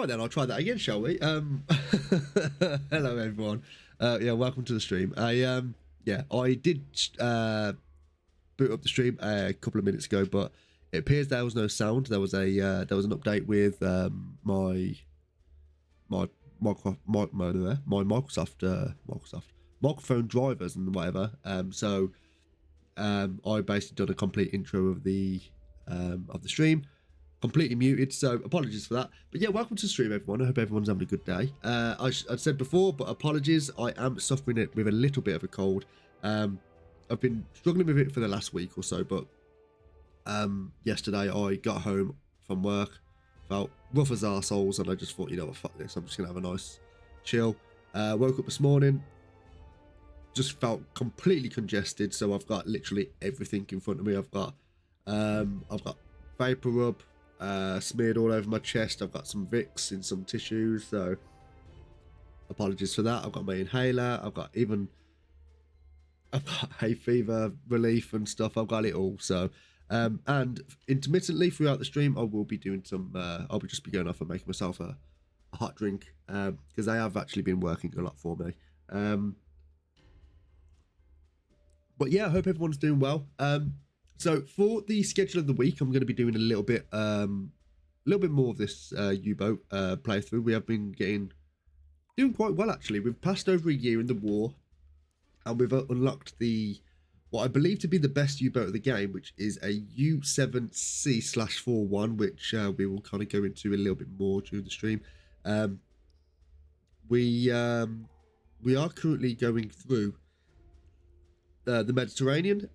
Right then, I'll try that again, shall we? Hello everyone. Yeah, welcome to the stream. I did boot up the stream a couple of minutes ago, but it appears there was no sound. There was an update with my Microsoft microphone drivers and whatever. I basically done a complete intro of the stream, completely muted, so apologies for that. But yeah, welcome to the stream, everyone. I hope everyone's having a good day. I said before, but apologies, I am suffering it with a little bit of a cold. I've been struggling with it for the last week or so, but yesterday I got home from work, felt rough as arseholes, and I just thought, you know what, fuck this, I'm just gonna have a nice chill. Woke up this morning, just felt completely congested, so I've got literally everything in front of me. I've got vapor rub smeared all over my chest. I've got some Vicks in some tissues, so apologies for that. I've got my inhaler. I've got hay fever relief and stuff. I've got it all. So and intermittently throughout the stream, I will be doing some I'll be just going off and making myself a hot drink, because they have actually been working a lot for me. But yeah, I hope everyone's doing well. So for the schedule of the week, I'm going to be doing a little bit more of this U-boat playthrough. We have been doing quite well, actually. We've passed over a year in the war, and we've unlocked what I believe to be the best U-boat of the game, which is a U7C/41, which we will kind of go into a little bit more during the stream. We are currently going through the Mediterranean.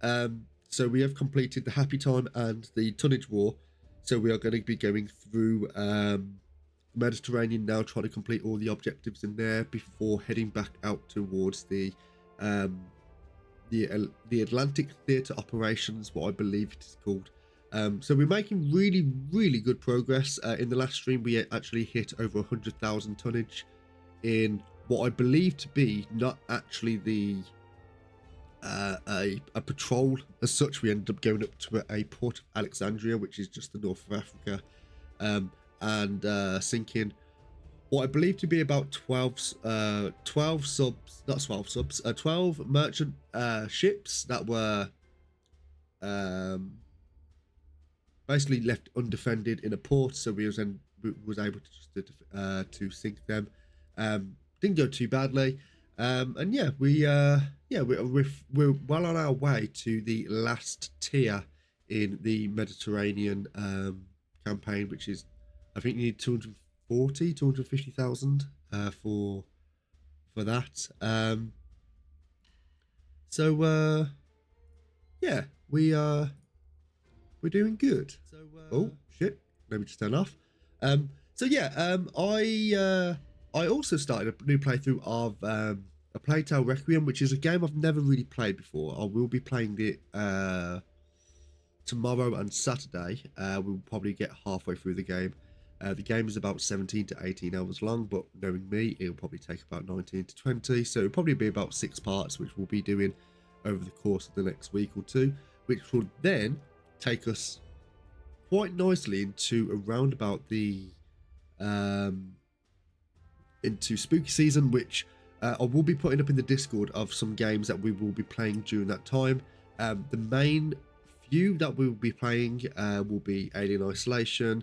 So we have completed the Happy Time and the Tonnage War. So we are going to be going through the Mediterranean now, trying to complete all the objectives in there before heading back out towards the Atlantic Theatre Operations, what I believe it is called. So we're making really, really good progress. In the last stream, we actually hit over 100,000 tonnage in what I believe to be not actually a patrol as such. We ended up going up to a port of Alexandria, which is just the north of Africa, and sinking what I believe to be about 12 merchant ships that were basically left undefended in a port. So we was able to sink them. Didn't go too badly. And yeah, we're well on our way to the last tier in the Mediterranean campaign, which is, I think you need 250,000 for that. Yeah, we're doing good. So oh shit, let me just turn off. I also started a new playthrough of A Plague Tale Requiem, which is a game I've never really played before. I will be playing it tomorrow and Saturday. We'll probably get halfway through the game. The game is about 17 to 18 hours long, but knowing me, it'll probably take about 19 to 20. So it'll probably be about 6 parts, which we'll be doing over the course of the next week or two, which will then take us quite nicely into around about the into spooky season, which I will be putting up in the Discord of some games that we will be playing during that time. The main few that we will be playing will be Alien Isolation,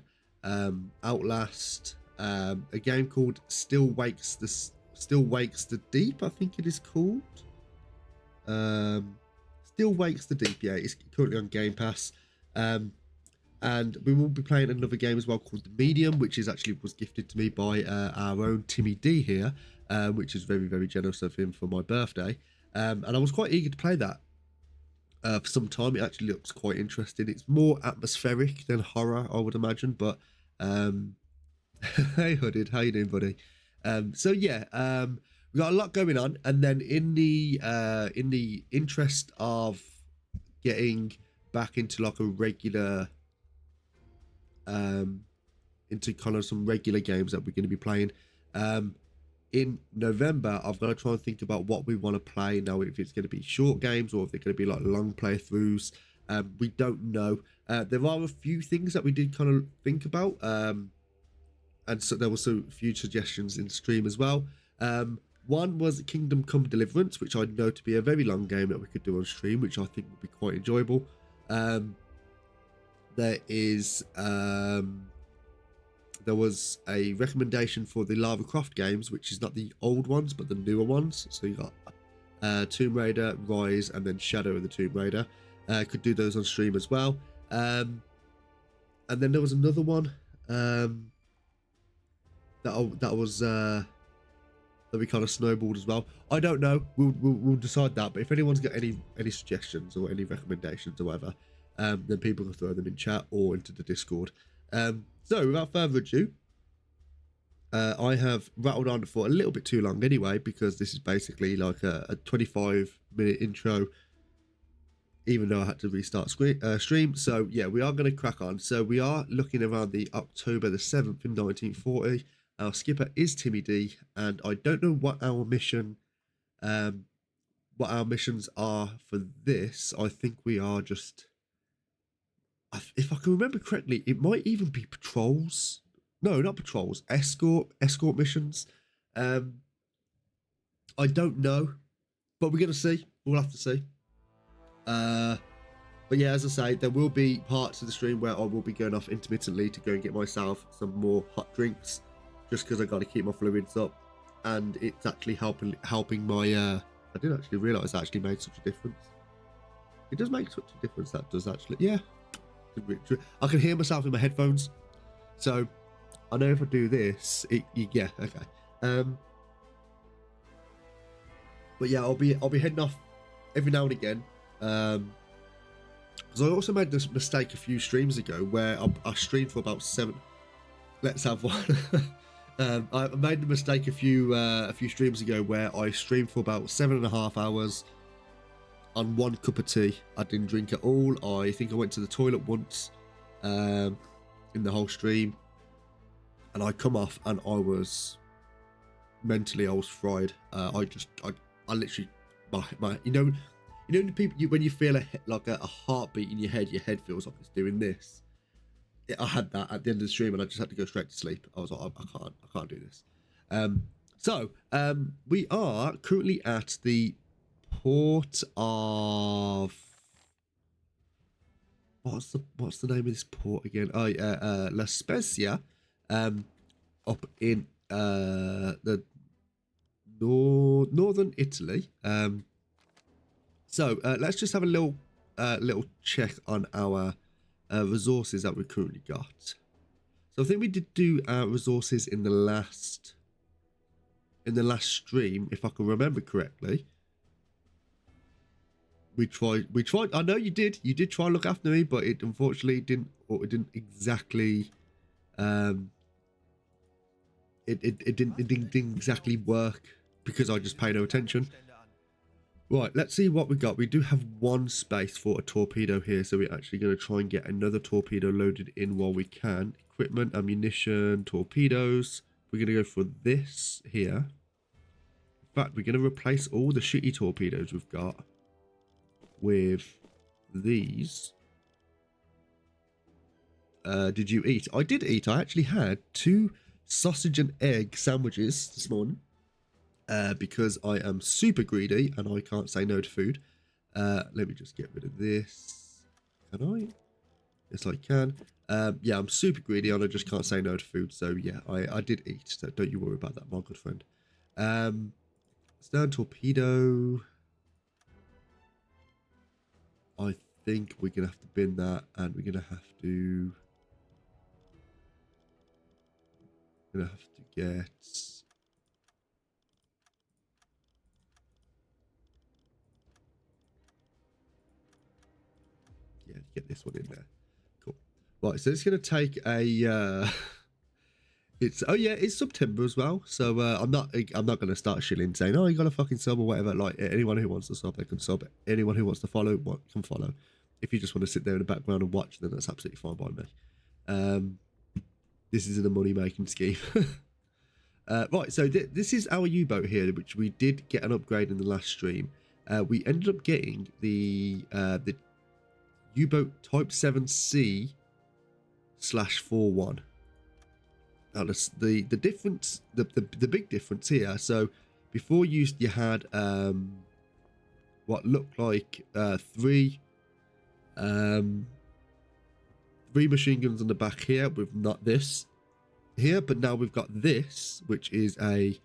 Outlast, a game called Still Wakes the Deep, I think it is called. Still Wakes the Deep, yeah, it's currently on Game Pass. And we will be playing another game as well called The Medium, which was gifted to me by our own Timmy D here, which is very, very generous of him for my birthday. And I was quite eager to play that for some time. It actually looks quite interesting. It's more atmospheric than horror, I would imagine. But hey, Hooded, how you doing, buddy? We got a lot going on, and then in the interest of getting back into like a regular into kind of some regular games that we're going to be playing in November, I've got to try and think about what we want to play now, if it's going to be short games or if they're going to be like long playthroughs. We don't know. There are a few things that we did kind of think about. and so there were a few suggestions in the stream as well. One was Kingdom Come Deliverance, which I know to be a very long game that we could do on stream, which I think would be quite enjoyable. There was a recommendation for the Lara Croft games, which is not the old ones but the newer ones. So you got Tomb Raider, Rise, and then Shadow of the Tomb Raider. Could do those on stream as well. And then there was another one that we kind of snowballed as well. I don't know. We'll decide that. But if anyone's got any suggestions or any recommendations or whatever, then people can throw them in chat or into the Discord. So without further ado, I have rattled on for a little bit too long anyway, because this is basically like a 25-minute intro, even though I had to restart stream. So yeah, we are going to crack on. So we are looking around the October the 7th in 1940. Our skipper is Timmy D, and I don't know what our mission, what our missions are for this. I think we are just, if I can remember correctly, it might even be patrols. No, not patrols. Escort missions. I don't know, but we're gonna see. We'll have to see. But yeah, as I say, there will be parts of the stream where I will be going off intermittently to go and get myself some more hot drinks, just because I got to keep my fluids up, and it's actually helping my. I didn't actually realise that actually made such a difference. It does make such a difference. That does actually, yeah. I can hear myself in my headphones, so I know if I do this, yeah, okay. But yeah, I'll be heading off every now and again. Because I also made this mistake a few streams ago where I streamed for about 7. Let's have one. I made the mistake a few streams ago where I streamed for about 7.5 hours on one cup of tea. I didn't drink at all. I think I went to the toilet once in the whole stream, and I come off and I was mentally, I was fried. I literally, my you know the people, when you feel like a heartbeat in your head feels like it's doing this. I had that at the end of the stream, and I just had to go straight to sleep. I was like, I can't do this. So we are currently at the port of, what's the name of this port again? Oh yeah, La Spezia, up in the northern Italy. So let's just have a little check on our resources that we currently got. So I think we did do our resources in the last stream, if I can remember correctly. We tried. I know you did try and look after me, but it unfortunately didn't exactly it didn't exactly work, because I just paid no attention. Right, let's see what we got. We do have one space for a torpedo here, so we're actually going to try and get another torpedo loaded in while we can. Equipment, ammunition, torpedoes. We're going to go for this here. In fact, we're going to replace all the shitty torpedoes we've got with these. Did you eat? I did eat. I actually had 2 sausage and egg sandwiches this morning. Because I am super greedy and I can't say no to food. Let me just get rid of this. Can I? Yes, I can. Yeah, I'm super greedy and I just can't say no to food. So yeah, I did eat. So don't you worry about that, my good friend. Stern torpedo. I think we're gonna have to bin that, and we're gonna have to. Get. Yeah, get this one in there. Cool. Right, so it's going to take a. It's September as well, so I'm not going to start shilling saying, oh, you got to fucking sub or whatever. Like, anyone who wants to sub, they can sub. Anyone who wants to follow can follow. If you just want to sit there in the background and watch, then that's absolutely fine by me. This isn't a money making scheme. Right, so this is our U-boat here, which we did get an upgrade in the last stream. We ended up getting the U-boat Type 7C/41. Now the difference, the big difference here. So before you had what looked like um, three machine guns on the back here with not this here, but now we've got this, which is an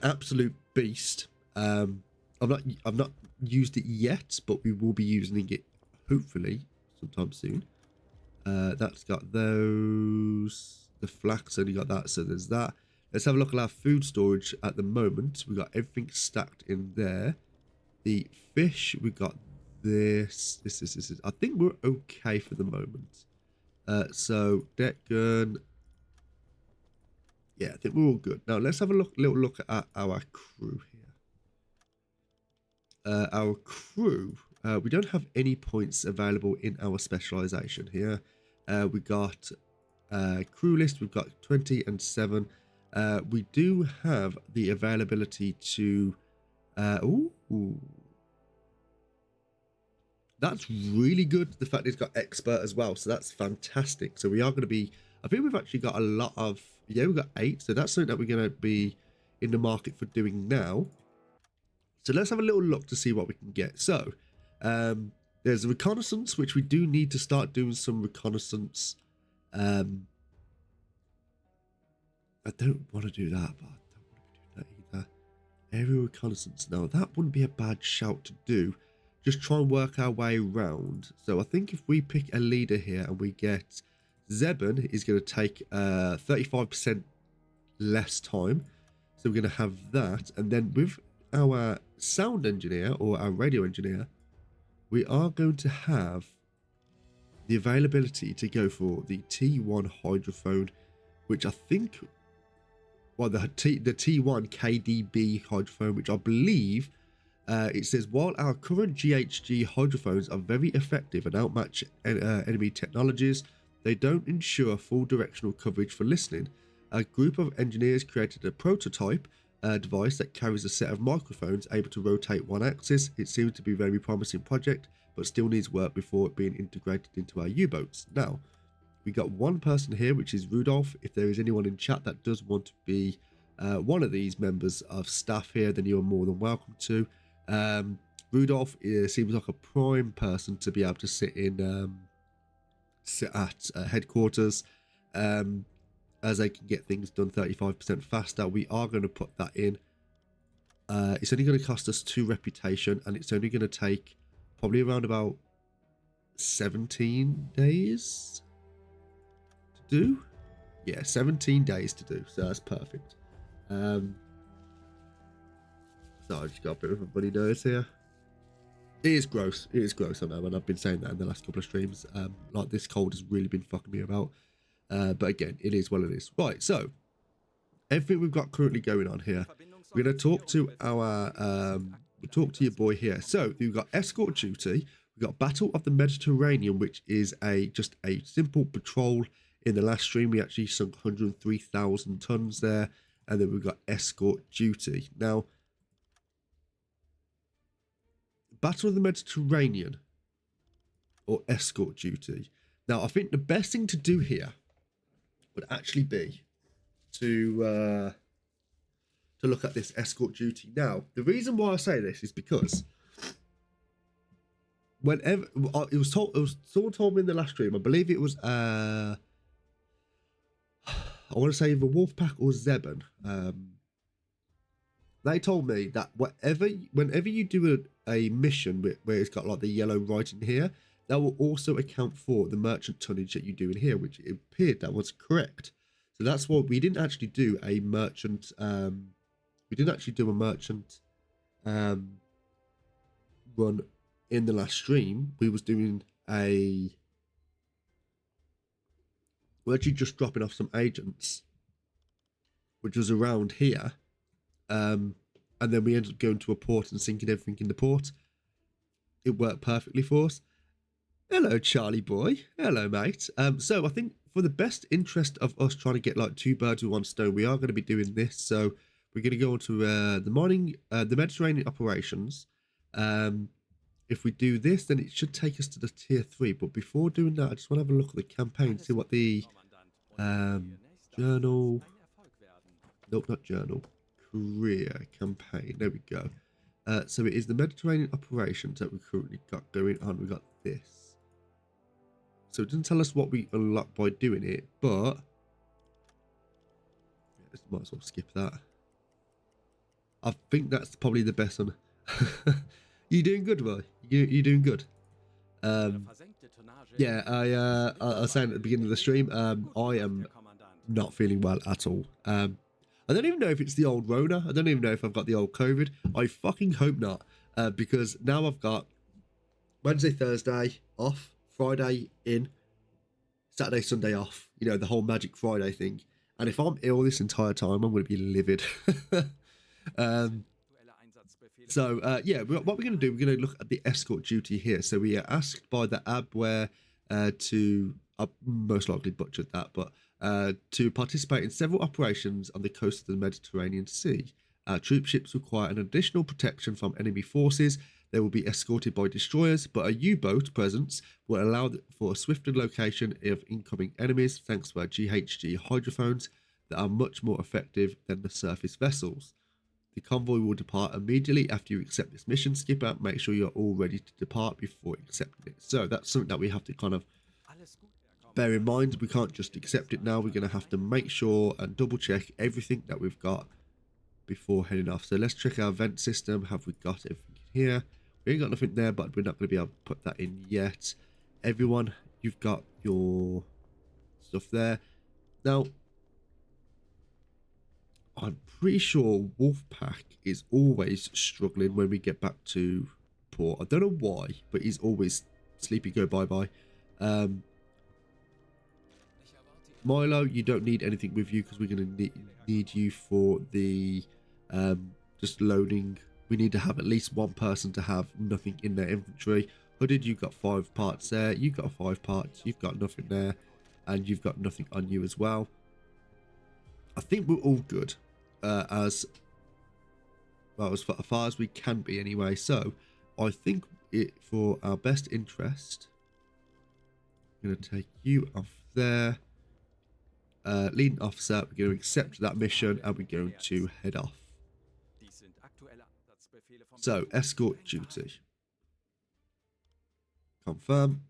absolute beast. I've not used it yet, but we will be using it hopefully sometime soon. That's got those. The flak's only got that, so there's that. Let's have a look at our food storage at the moment. We got everything stacked in there. The fish, we got this. This. I think we're okay for the moment. So deck gun. Yeah, I think we're all good. Now let's have a little look at our crew here. Our crew, we don't have any points available in our specialization here. We got crew list, we've got 20 and 7. We do have the availability to that's really good, the fact it's got expert as well, so that's fantastic. So we are going to be, I think we've actually got a lot of, yeah, we've got 8, so that's something that we're going to be in the market for doing now. So let's have a little look to see what we can get. So there's a reconnaissance, which we do need to start doing some reconnaissance. I don't want to do that, but I don't want to do that either. Aerial reconnaissance. Now, that wouldn't be a bad shout to do. Just try and work our way around. So I think if we pick a leader here and we get Zebun, is going to take 35% less time. So we're going to have that. And then with our sound engineer or our radio engineer, we are going to have the availability to go for the T1 hydrophone, which I think, well, the T1 KDB hydrophone, which I believe it says, while our current GHG hydrophones are very effective and outmatch enemy technologies, they don't ensure full directional coverage for listening. A group of engineers created a prototype device that carries a set of microphones able to rotate one axis. It seems to be a very promising project, but still needs work before it being integrated into our U-boats. Now, we got one person here, which is Rudolph. If there is anyone in chat that does want to be one of these members of staff here, then you are more than welcome to. Rudolph seems like a prime person to be able to sit at headquarters, as they can get things done 35% faster. We are going to put that in. It's only going to cost us 2 reputation, and it's only going to take probably around about 17 days to do. Yeah, 17 days to do, so that's perfect. So I just got a bit of a funny nose here. It is gross. It is gross, I know, and I've been saying that in the last couple of streams. Like, this cold has really been fucking me about. But again, it is what it is. Right, so everything we've got currently going on here, we're going to talk to our we'll talk to your boy here. So we've got escort duty, we've got Battle of the Mediterranean, which is just a simple patrol. In the last stream, we actually sunk 103,000 tons there, and then we've got escort duty. Now, Battle of the Mediterranean or escort duty. Now, I think the best thing to do here would actually be to look at this escort duty. Now, the reason why I say this is because whenever someone told me in the last stream, I believe it was I want to say either Wolfpack or Zebun. They told me that whenever you do a mission where it's got like the yellow writing here, that will also account for the merchant tonnage that you do in here, which it appeared that was correct. So that's why we didn't actually do a merchant. We didn't actually do a merchant run in the last stream. We was doing we're actually just dropping off some agents, which was around here. And then we ended up going to a port and sinking everything in the port. It worked perfectly for us. Hello, Charlie boy. Hello, mate. So I think for the best interest of us trying to get like 2 birds with 1 stone, we are going to be doing this. So we're going to go into the Mediterranean operations. If we do this, then it should take us to the tier 3. But before doing that, I just want to have a look at the campaign, see what the Journal. Nope, not journal. Career campaign. There we go. So it is the Mediterranean operations that we've currently got going on. We've got this. So it doesn't tell us what we unlock by doing it, but yeah, might as well skip that. I think that's probably the best one. You doing good, Roy? You doing good? Yeah, I was saying at the beginning of the stream, I am not feeling well at all. I don't even know if it's the old Rona. I don't even know if I've got the old COVID. I fucking hope not, because now I've got Wednesday, Thursday off, Friday in, Saturday, Sunday off. You know, the whole Magic Friday thing. And if I'm ill this entire time, I'm going to be livid. Yeah, what we're going to do, we're going to look at the escort duty here. So we are asked by the Abwehr to, I most likely butchered that, but to participate in several operations on the coast of the Mediterranean Sea. Troop ships require an additional protection from enemy forces. They will be escorted by destroyers, but a U-boat presence will allow for a swifter location of incoming enemies thanks to our GHG hydrophones that are much more effective than the surface vessels. The convoy will depart immediately after you accept this mission, Skipper. Make sure you're all ready to depart before accepting it. So that's something that we have to kind of bear in mind. We can't just accept it now. We're going to have to make sure and double check everything that we've got before heading off. So let's check our vent system. Have we got everything here? We ain't got nothing there, but we're not going to be able to put that in yet. Everyone, you've got your stuff there. Now, I'm pretty sure Wolfpack is always struggling when we get back to port. I don't know why, but he's always sleepy, go bye-bye. Milo, you don't need anything with you because we're going to need you for the just loading. We need to have at least one person to have nothing in their inventory. Hooded, you've got 5 parts there. You've got 5 parts. You've got nothing there. And you've got nothing on you as well. I think we're all good. As far as we can be anyway. So I think for our best interest, I'm going to take you off there. Leading officer, we're going to accept that mission and we're going to head off. So escort duty. Confirm.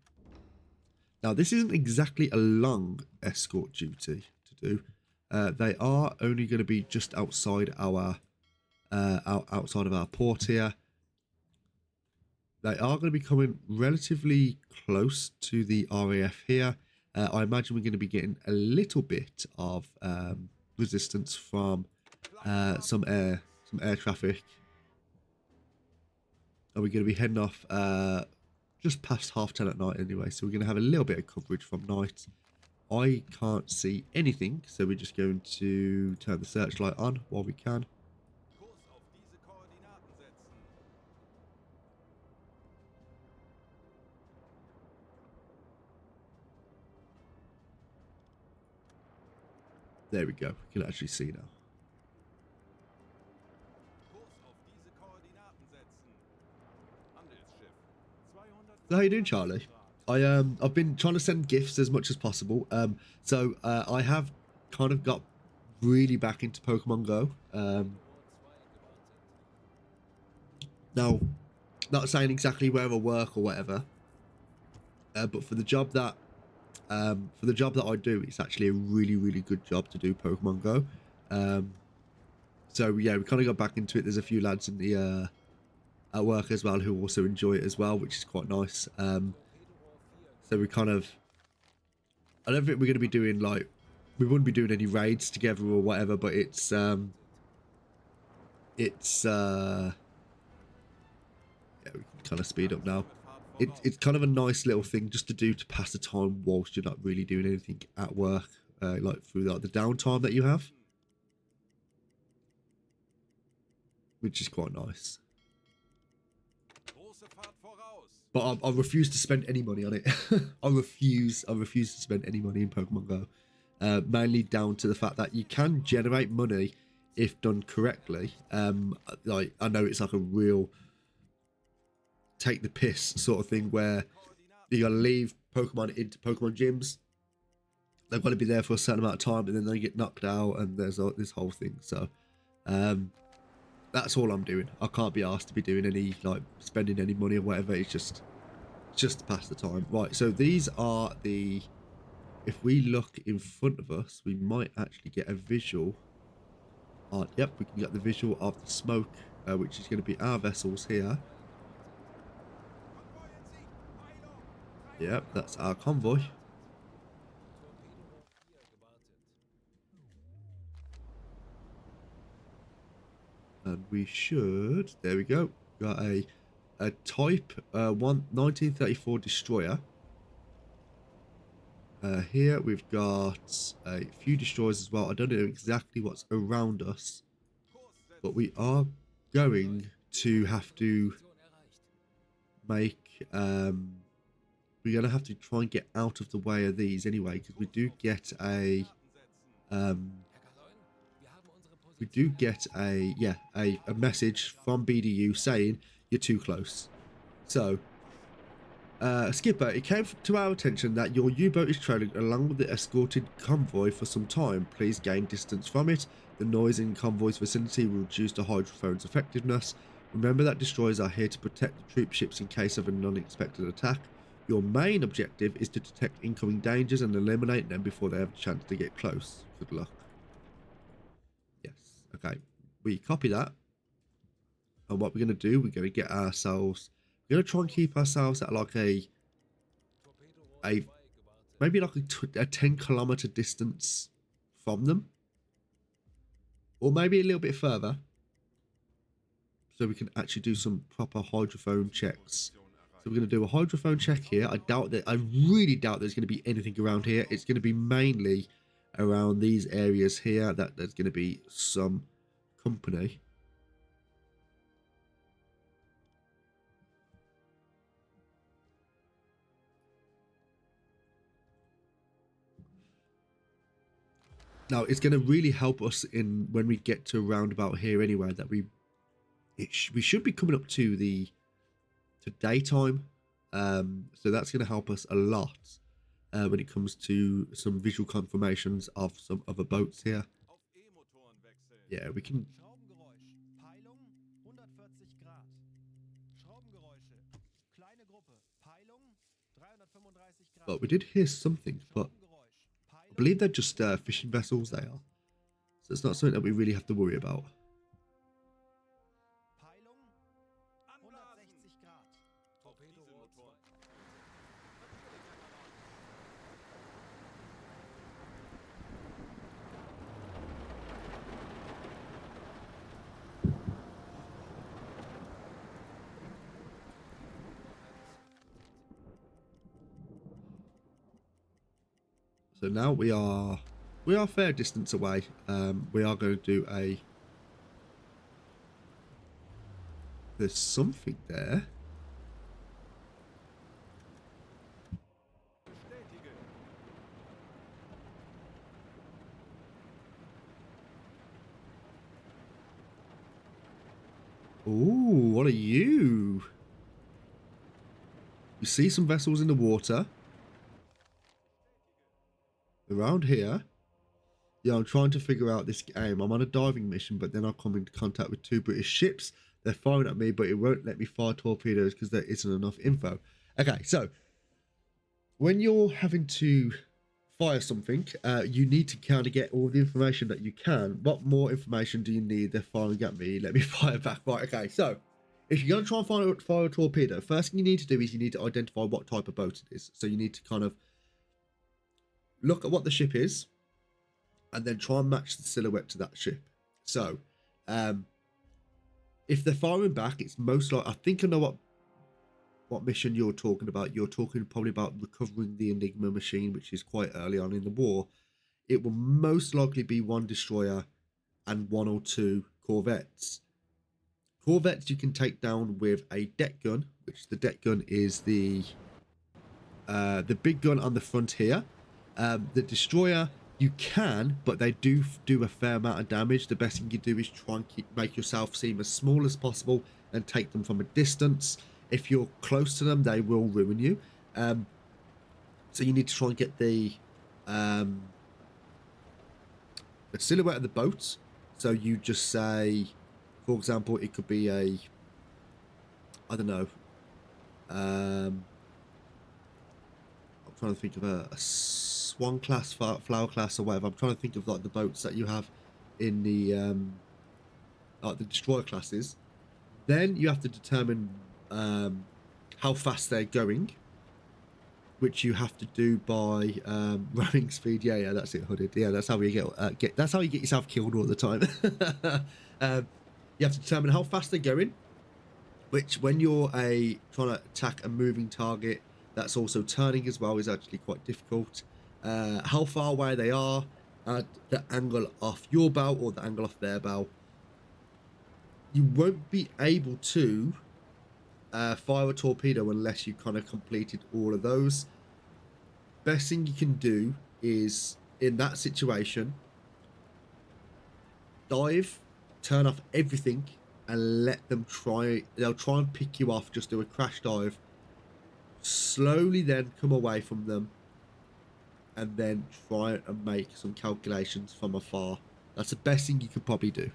Now this isn't exactly a long escort duty to do. They are only going to be just outside our outside of our port here. They are going to be coming relatively close to the RAF here. I imagine we're going to be getting a little bit of resistance from some air traffic. And we're going to be heading off just past 10:30 at night anyway. So we're going to have a little bit of coverage from night. I can't see anything, so we're just going to turn the searchlight on while we can. There we go. We can actually see now. So how you doing, Charlie? I've been trying to send gifts as much as possible. I have kind of got really back into Pokemon Go. Now, not saying exactly where I work or whatever, but for the job that I do, it's actually a really, really good job to do Pokemon Go. So yeah, we kind of got back into it. There's a few lads in the at work as well who also enjoy it as well, which is quite nice. So we kind of, I don't think we're going to be doing like, we wouldn't be doing any raids together or whatever, but it's yeah, we can kind of speed up now. It's kind of a nice little thing just to do to pass the time whilst you're not really doing anything at work, like through like the downtime that you have, which is quite nice. But I refuse to spend any money on it. I refuse to spend any money in Pokemon Go. Mainly down to the fact that you can generate money if done correctly. Like, I know it's like a real take the piss sort of thing where you gotta leave Pokemon into Pokemon gyms they've got to be there for a certain amount of time, and then they get knocked out, and there's this whole thing. So that's all I'm doing. I can't be asked to be doing any, like, spending any money or whatever. It's just to pass the time. Right, so these are the, if we look in front of us, we might actually get a visual on, yep, we can get the visual of the smoke, which is going to be our vessels here. Yep, that's our convoy. And we should, there we go, got a type 1934 destroyer. Here we've got a few destroyers as well. I don't know exactly what's around us, but we are going to have to make we're gonna have to try and get out of the way of these anyway, because we do get a a message from BDU saying you're too close. So Skipper, it came to our attention that your U-boat is trailing along with the escorted convoy for some time. Please gain distance from it. The noise in convoy's vicinity will reduce the hydrophone's effectiveness. Remember that destroyers are here to protect the troop ships in case of an unexpected attack. Your main objective is to detect incoming dangers and eliminate them before they have a chance to get close. Good luck. Yes. Okay. We copy that. And what we're going to do, we're going to get ourselves, we're going to try and keep ourselves at like a maybe like a 10-kilometer distance from them, or maybe a little bit further, so we can actually do some proper hydrophone checks. So we're going to do a hydrophone check here. I really doubt there's going to be anything around here. It's going to be mainly around these areas here that there's going to be some company. Now, it's going to really help us in when we get to a roundabout here anyway, that we should be coming up to daytime. So that's going to help us a lot when it comes to some visual confirmations of some other boats here. Yeah, we can. But we did hear something, but I believe they're just fishing vessels, they are. So it's not something that we really have to worry about. So now we are a fair distance away. We are going to do a. There's something there. Ooh, what are you? You see some vessels in the water around here. Yeah, I'm trying to figure out this game. I'm on a diving mission, but then I come into contact with 2 British ships. They're firing at me, but it won't let me fire torpedoes because there isn't enough info. Okay, so when you're having to fire something, you need to kind of get all the information that you can. What more information do you need? They're firing at me. Let me fire back. Right, okay, so if you're going to try and fire a torpedo, first thing you need to do is you need to identify what type of boat it is. So you need to kind of look at what the ship is, and then try and match the silhouette to that ship. So, if they're firing back, it's most like, I think I know what mission you're talking about. You're talking probably about recovering the Enigma machine, which is quite early on in the war. It will most likely be 1 destroyer and 1 or 2 corvettes. Corvettes you can take down with a deck gun, which the deck gun is the big gun on the front here. The destroyer you can, but they do a fair amount of damage. The best thing you do is try and make yourself seem as small as possible and take them from a distance. If you're close to them, they will ruin you. So you need to try and get the the silhouette of the boat. So you just say, for example, it could be a, I don't know, I'm trying to think of a swan class, flower class, or whatever. I'm trying to think of like the boats that you have in the like the destroyer classes. Then you have to determine how fast they're going, which you have to do by rowing speed. Yeah, that's it, Hooded. Yeah, that's how you get. That's how you get yourself killed all the time. You have to determine how fast they're going, which when you're trying to attack a moving target that's also turning as well is actually quite difficult. How far away they are, the angle off your bow or the angle off their bow. You won't be able to fire a torpedo unless you kind of completed all of those. Best thing you can do is, in that situation, dive, turn off everything, and let them try. They'll try and pick you off. Just do a crash dive. Slowly then come away from them, and then try and make some calculations from afar. That's the best thing you could probably do.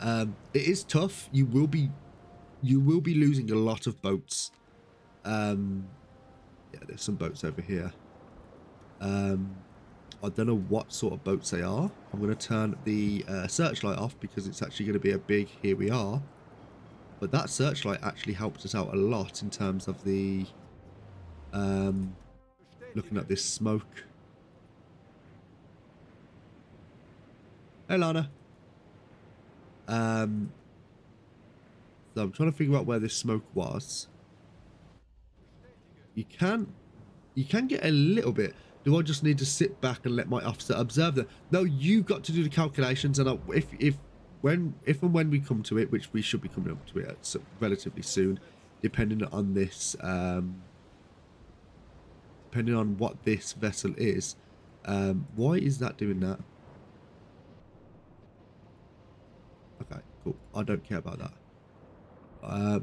It is tough. You will be losing a lot of boats. Yeah, there's some boats over here. I don't know what sort of boats they are. I'm going to turn the searchlight off because it's actually going to be a big here we are. But that searchlight actually helps us out a lot in terms of the looking at this smoke. Hey, Lana. So I'm trying to figure out where this smoke was. You can get a little bit. Do I just need to sit back and let my officer observe them? No, you've got to do the calculations, and if and when we come to it, which we should be coming up to it relatively soon, depending on this, depending on what this vessel is. Why is that doing that? Okay, cool. I don't care about that.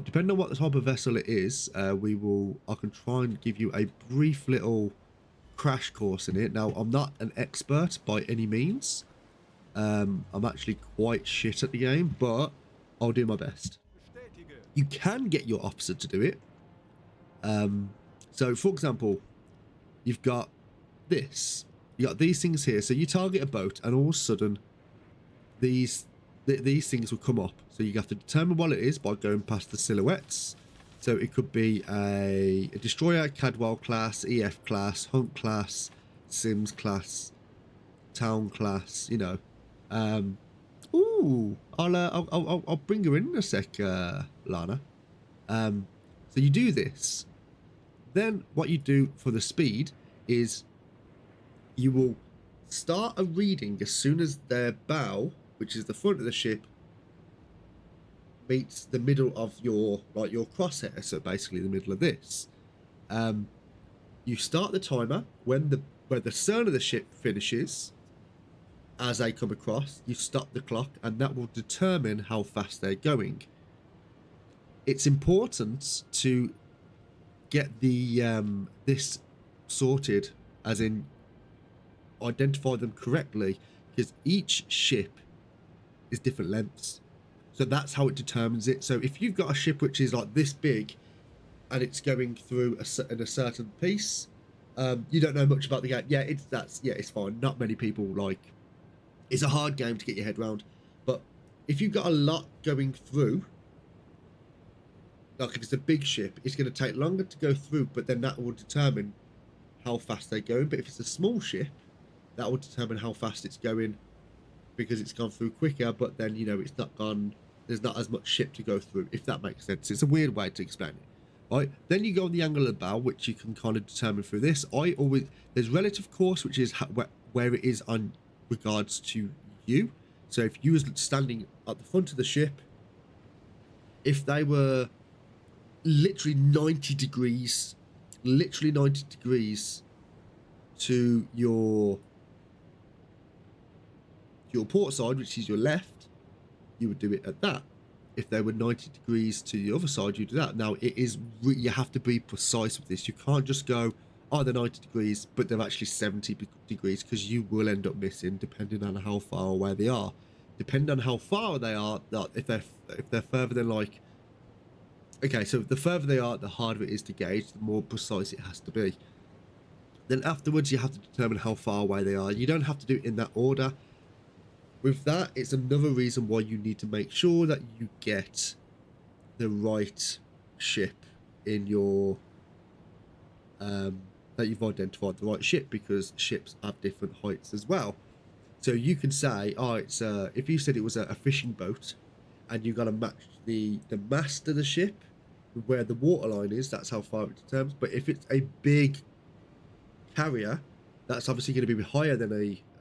Depending on what the type of vessel it is, I can try and give you a brief little crash course in it. Now, I'm not an expert by any means. I'm actually quite shit at the game, but I'll do my best. You can get your officer to do it. So, for example, you've got this. You got these things here. So you target a boat, and all of a sudden, these things will come up. So you have to determine what it is by going past the silhouettes. So it could be a destroyer, Cadwell class, EF class, Hunt class, Sims class, Town class. You know. Ooh, I'll bring her in a sec, Lana. So you do this. Then what you do for the speed is you will start a reading as soon as their bow, which is the front of the ship, meets the middle of your crosshair, so basically the middle of this. You start the timer when the stern of the ship finishes. As they come across, you stop the clock, and that will determine how fast they're going. It's important to get the this sorted, as in identify them correctly, because each ship is different lengths. So that's how it determines it. So if you've got a ship which is like this big and it's going through in a certain piece, you don't know much about the game. Yeah, it's fine. Not many people like. It's a hard game to get your head around. But if you've got a lot going through, like if it's a big ship, it's going to take longer to go through, but then that will determine how fast they're going. But if it's a small ship, that will determine how fast it's going, because it's gone through quicker, but then, you know, it's not gone, there's not as much ship to go through, if that makes sense. It's a weird way to explain it. Right, then you go on the angle of the bow, which you can kind of determine through this. There's relative course, which is where it is on regards to you. So if you was standing at the front of the ship, if they were literally 90 degrees to your port side, which is your left, you would do it at that. If they were 90 degrees to the other side, you do that. Now, you have to be precise with this. You can't just go, are they 90 degrees, but they're actually 70 degrees, because you will end up missing depending on how far away they are. Depending on how far they are, if they're further than like, okay, so the further they are, the harder it is to gauge, the more precise it has to be. Then afterwards, you have to determine how far away they are. You don't have to do it in that order. With that, it's another reason why you need to make sure that you get the right ship in your that you've identified the right ship, because ships have different heights as well. So you can say, oh, it's if you said it was a fishing boat, and you got to match the mast of the ship with where the waterline is, that's how far it determines. But if it's a big carrier, that's obviously going to be higher than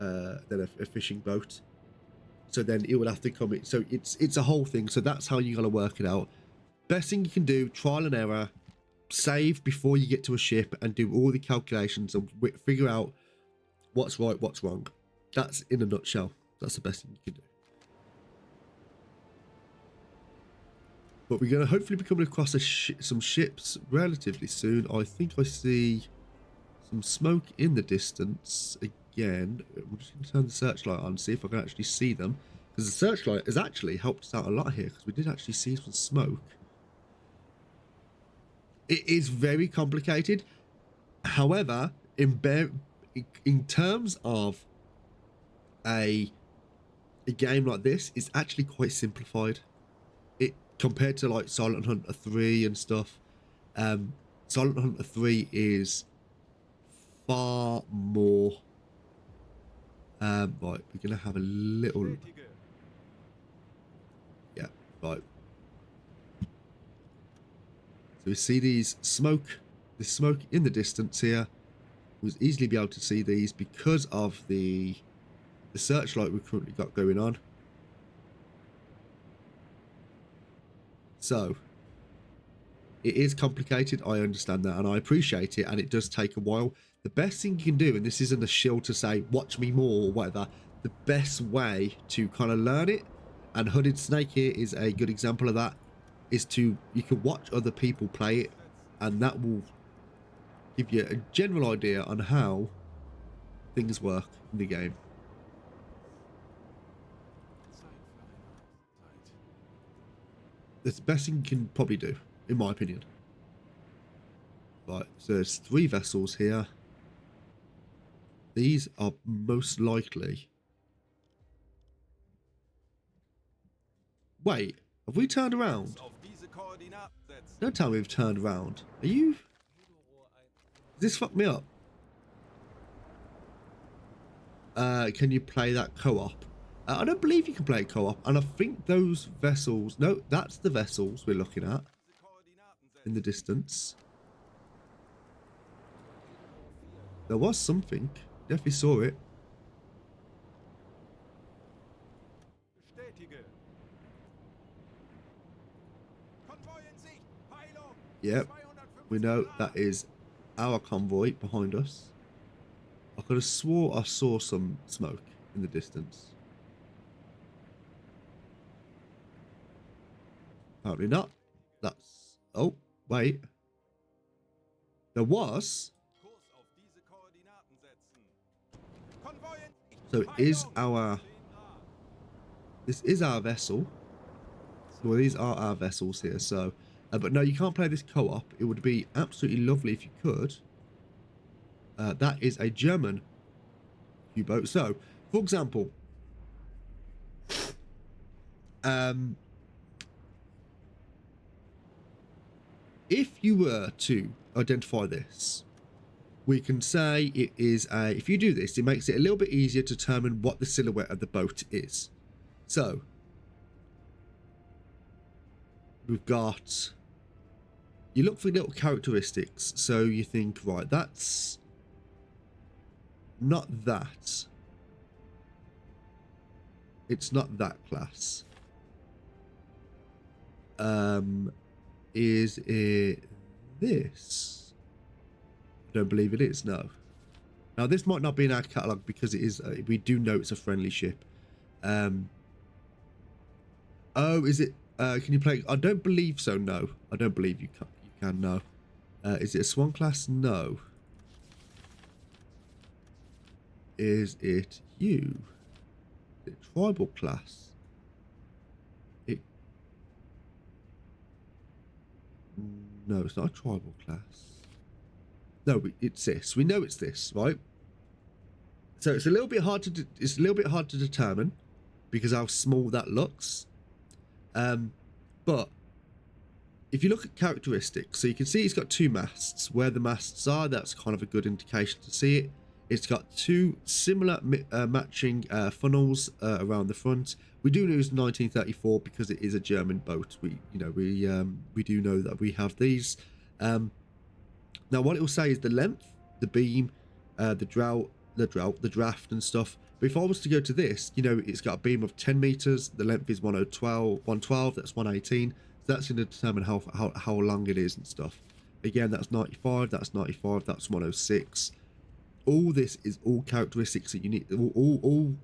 a fishing boat. So then it would have to come in. So it's a whole thing. So that's how you got to work it out. Best thing you can do, trial and error. Save before you get to a ship and do all the calculations and figure out what's right, what's wrong. That's in a nutshell. That's the best thing you can do. But we're going to hopefully be coming across some ships relatively soon. I think I see some smoke in the distance again. I'm just going to turn the searchlight on and see if I can actually see them, because the searchlight has actually helped us out a lot here, because we did actually see some smoke. It is very complicated. However, in terms of a game like this, it's actually quite simplified. It compared to like Silent Hunter 3 and stuff. Silent Hunter 3 is far more. Right, we're gonna have a little. Yeah, right. So we see this smoke in the distance here. We'll easily be able to see these because of the searchlight we've currently got going on. So it is complicated, I understand that, and I appreciate it, and it does take a while. The best thing you can do, and this isn't a shield to say watch me more or whatever, the best way to kind of learn it, and Hooded Snake here is a good example of that, is you can watch other people play it, and that will give you a general idea on how things work in the game. That's the best thing you can probably do, in my opinion. Right, so there's 3 vessels here. These are most likely... Wait, have we turned around? Don't tell me we've turned around. Are you... This fucked me up. Can you play that co-op? I don't believe you can play co-op, and I think those vessels... No, that's the vessels we're looking at in the distance. There was something. Definitely saw it. Yep, we know that is our convoy behind us. I could have swore I saw some smoke in the distance. Apparently not. That's... Oh, wait. There was... So it is our... This is our vessel. Well, these are our vessels here, so... but no, you can't play this co-op. It would be absolutely lovely if you could. That is a German U-boat. So, for example... if you were to identify this, we can say it is a... If you do this, it makes it a little bit easier to determine what the silhouette of the boat is. So, we've got... You look for little characteristics. So you think, right, that's not that. It's not that class. Is it this? I don't believe it is, no. Now, this might not be in our catalogue because it is. We do know it's a friendly ship. Oh, is it? Can you play? I don't believe so, no. I don't believe you can, no. Is it a Swan class? No. Is it you? Is it tribal class? No, it's not a tribal class. No, it's this. We know it's this, right? So it's a little bit hard to determine because how small that looks. But if you look at characteristics, so you can see it's got 2 masts. Where the masts are, that's kind of a good indication to see it. It's got 2 similar matching funnels around the front. We do know it's 1934 because it is a German boat. We do know that we have these. Now what it will say is the length, the beam, the draft and stuff. But if I was to go to this, it's got a beam of 10 meters. The length is 112. That's 118. So that's going to determine how long it is and stuff. Again, that's 95. That's 95. That's 106. All this is all characteristics that you need, all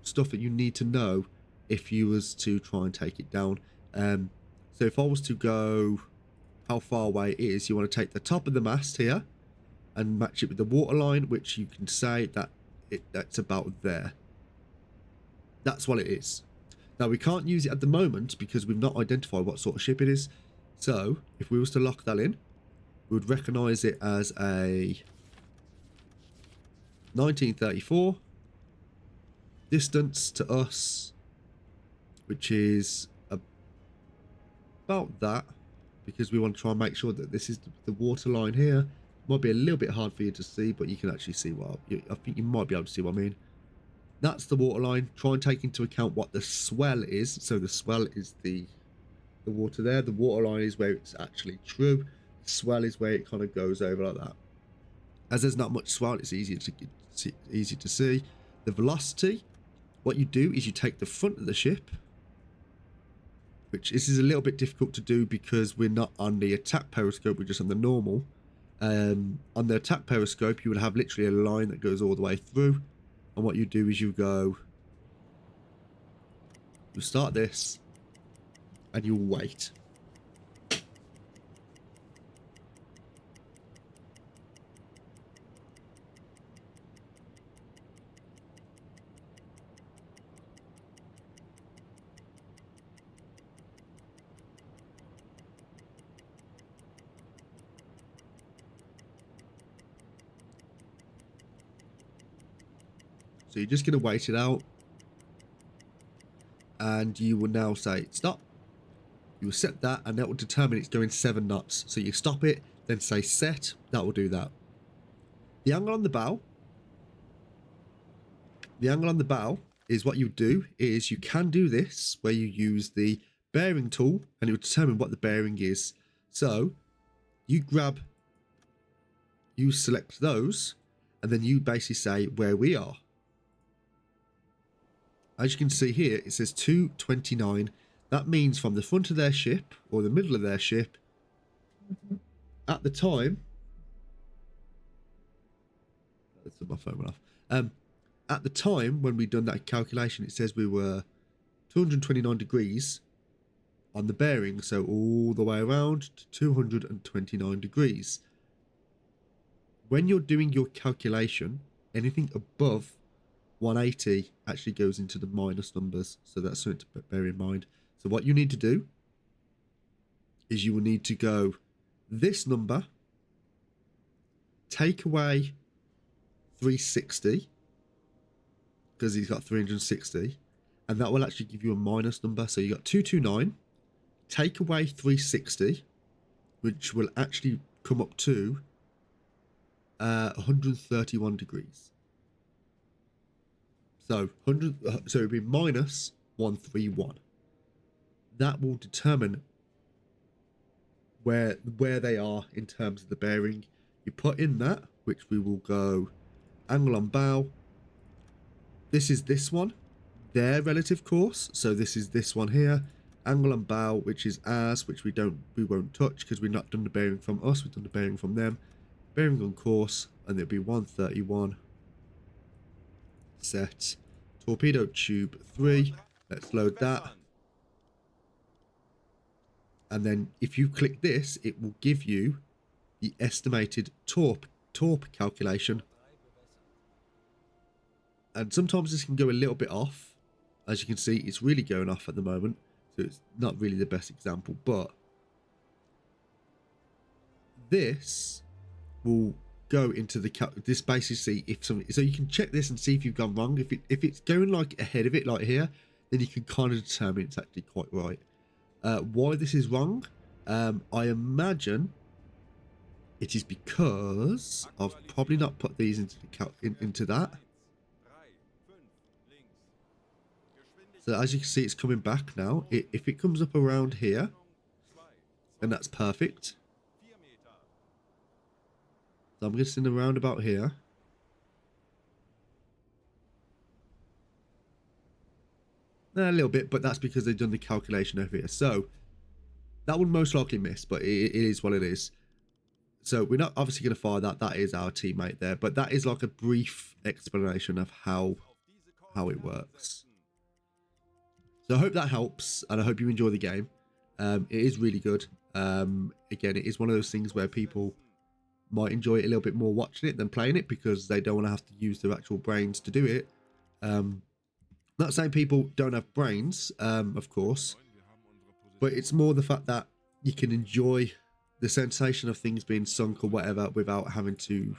stuff that you need to know if you was to try and take it down. So if I was to go how far away it is, you want to take the top of the mast here and match it with the waterline, which you can say that that's about there. That's what it is. Now we can't use it at the moment because we've not identified what sort of ship it is. So if we was to lock that in, we would recognize it as a 1934. Distance to us, which is about that, because we want to try and make sure that this is the water line here. Might be a little bit hard for you to see, but you can actually see what I think you might be able to see what I mean. That's the water line. Try and take into account what the swell is. So the swell is the water there. The water line is where it's actually true. The swell is where it kind of goes over like that. As there's not much swell, it's easy to see. The velocity, what you do is you take the front of the ship, which this is a little bit difficult to do because we're not on the attack periscope, we're just on the normal. On the attack periscope, you would have literally a line that goes all the way through. And what you do is you start this, and you wait. So you're just going to wait it out. And you will now say stop. You will set that, and that will determine it's going 7 knots. So you stop it, then say set. That will do that. The angle on the bow. The angle on the bow is what you do is you can do this where you use the bearing tool, and it will determine what the bearing is. So you select those, and then you basically say where we are. As you can see here, it says 229. That means from the front of their ship or the middle of their ship at the time. That's my phone went off. At the time when we done that calculation, it says we were 229 degrees on the bearing, so all the way around to 229 degrees. When you're doing your calculation, anything above 180 actually goes into the minus numbers, so that's something to bear in mind. So what you need to do is you will need to go this number, take away 360, because he's got 360, and that will actually give you a minus number. So you got 229, take away 360, which will actually come up to 131 degrees. So so it'd be minus 131. That will determine where they are in terms of the bearing. You put in that, which we will go angle on bow. This is this one, their relative course. So this is this one here, angle on bow, which is ours, which we won't touch because we've not done the bearing from us. We've done the bearing from them. Bearing on course, and it'll be 131. Set. Torpedo tube 3. Let's load that. And then if you click this, it will give you the estimated torp calculation. And sometimes this can go a little bit off. As you can see, it's really going off at the moment. So it's not really the best example, but this will go into the this basically see if something, so you can check this and see if you've gone wrong. If it's going like ahead of it like here, then you can kind of determine it's actually quite right. Why this is wrong, I imagine it is because I've probably not put these into the into that. So as you can see, it's coming back now. If it comes up around here, then that's perfect. So I'm guessing around about here. A little bit, but that's because they've done the calculation over here. So that would most likely miss, but it is what it is. So we're not obviously going to fire that. That is our teammate there, but that is like a brief explanation of how it works. So I hope that helps, and I hope you enjoy the game. It is really good. Again, it is one of those things where people might enjoy it a little bit more watching it than playing it because they don't want to have to use their actual brains to do it. Not saying people don't have brains, of course, but it's more the fact that you can enjoy the sensation of things being sunk or whatever without having to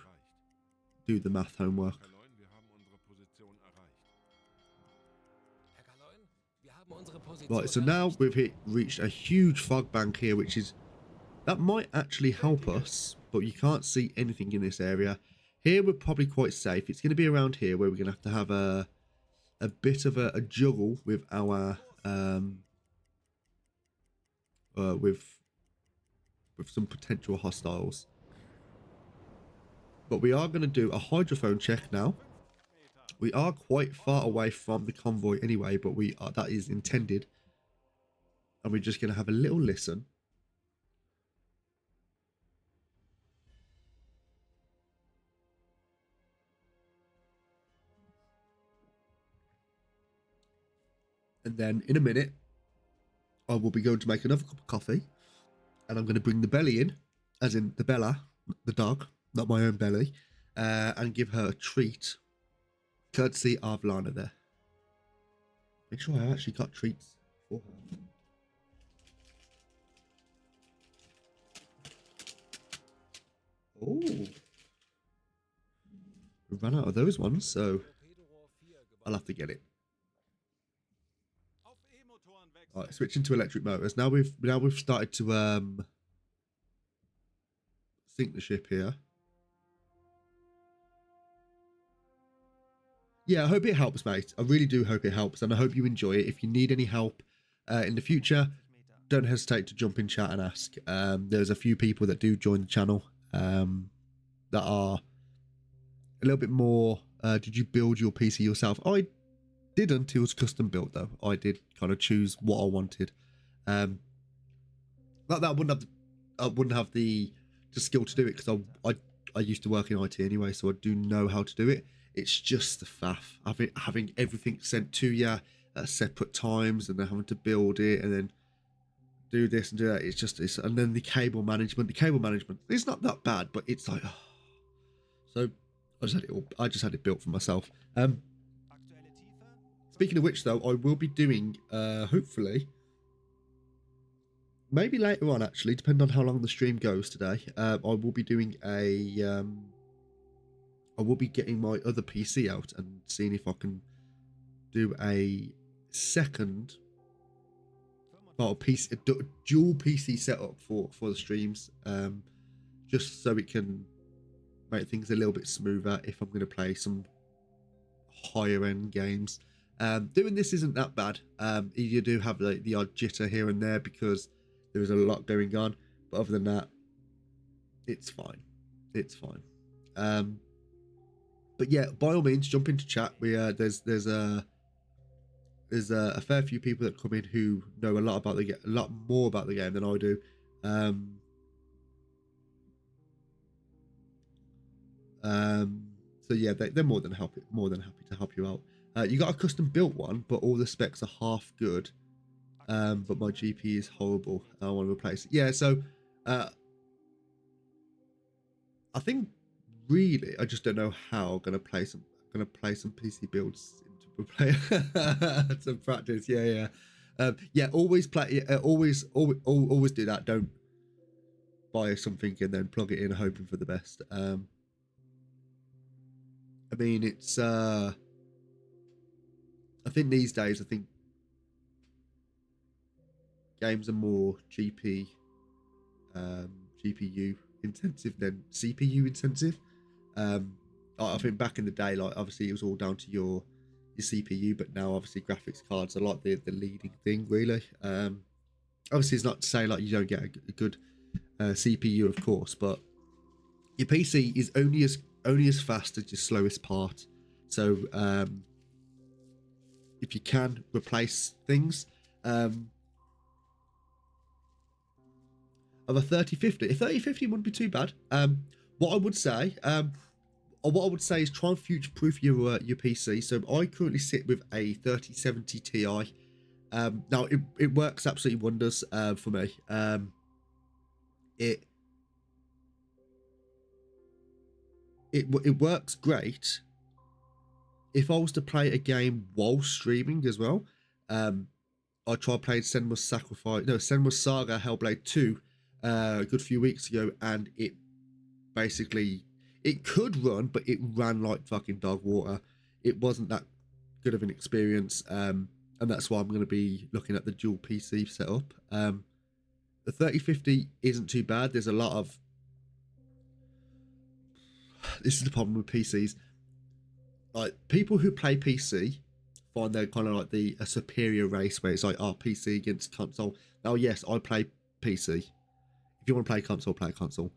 do the math homework. Right, so now we've reached a huge fog bank here, which is, that might actually help us, but you can't see anything in this area. Here we're probably quite safe. It's going to be around here where we're going to have a bit of a juggle with our with some potential hostiles. But we are going to do a hydrophone check now. We are quite far away from the convoy anyway, but we are, that is intended. And we're just going to have a little listen. And then in a minute, I will be going to make another cup of coffee. And I'm going to bring the belly in, as in the Bella, the dog, not my own belly, and give her a treat. Courtesy of Lana there. Make sure I actually got treats for her. Oh, we ran out of those ones, so I'll have to get it. All right, switching to electric motors. Now we've started to sink the ship here. Yeah, I hope it helps, mate. I really do hope it helps, and I hope you enjoy it. If you need any help in the future, don't hesitate to jump in chat and ask. There's a few people that do join the channel that are a little bit more, did you build your PC yourself? I didn't. It was custom built, though. I did kind of choose what I wanted. That I wouldn't have the skill to do it because I used to work in IT anyway, so I do know how to do it. It's just the faff having everything sent to you at separate times, and then having to build it and then do this and do that. It's just and then the cable management. The cable management is not that bad, but it's like, oh. So I just had it built for myself. Speaking of which, though, I will be doing hopefully. Maybe later on, actually, depending on how long the stream goes today, I will be doing a. I will be getting my other PC out and seeing if I can do a second, well, a dual PC setup for the streams, just so it can make things a little bit smoother if I'm going to play some higher end games. Doing this isn't that bad. You do have the odd jitter here and there because there is a lot going on, but other than that, it's fine. It's fine. But yeah, by all means, jump into chat. We there's a fair few people that come in who know a lot more about the game than I do. So yeah, they're more than happy to help you out. You got a custom built one, but all the specs are half good. But my GP is horrible. I want to replace it. Yeah, so I think really I just don't know how I'm going to gonna play some PC builds into play some practice. Yeah. Always play. Always do that. Don't buy something and then plug it in hoping for the best. I mean, it's. I think these days, games are more GPU intensive than CPU intensive. I think back in the day, like obviously it was all down to your CPU, but now obviously graphics cards are like the leading thing, really. Obviously, it's not to say like you don't get a good CPU, of course, but your PC is only as fast as your slowest part. So if you can replace things of a 3050, a 3050 wouldn't be too bad. What I would say is try and future-proof your PC. So I currently sit with a 3070 Ti. Now it works absolutely wonders for me. It works great if I was to play a game while streaming as well. I tried playing Senua's Saga Hellblade 2 a good few weeks ago, and it could run, but it ran like fucking dog water. It wasn't that good of an experience, and that's why I'm going to be looking at the dual PC setup. The 3050 isn't too bad. There's a lot of... This is the problem with PCs. Like, people who play PC find they're kind of like a superior race, where it's like, oh, PC against console. Now, yes, I play PC. If you want to play console, play console.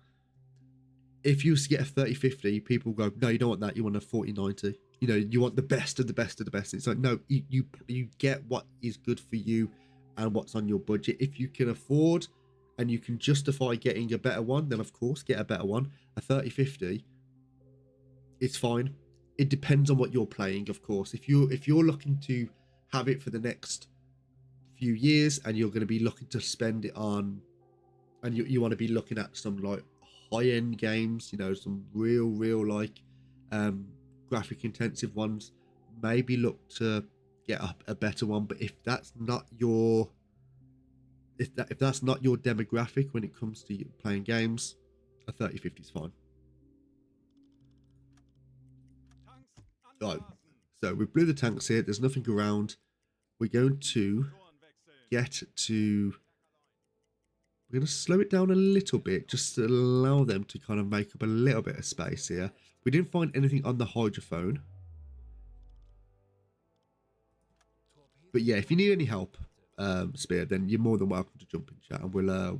If you get a 3050, people go, no, you don't want that. You want a 4090. You know, you want the best of the best of the best. It's like, no, you get what is good for you and what's on your budget. If you can afford and you can justify getting a better one, then of course get a better one. A 3050, it's fine. It depends on what you're playing, of course. If you're looking to have it for the next few years and you're going to be looking to spend it on, and you want to be looking at some like high-end games, you know, some real like graphic intensive ones, maybe look to get a better one. But if that's not your demographic when it comes to playing games, a 3050 is fine. Right, so we blew the tanks here. There's nothing around. We're going to we're going to slow it down a little bit, just to allow them to kind of make up a little bit of space here. We didn't find anything on the hydrophone. But yeah, if you need any help, Spear, then you're more than welcome to jump in chat, and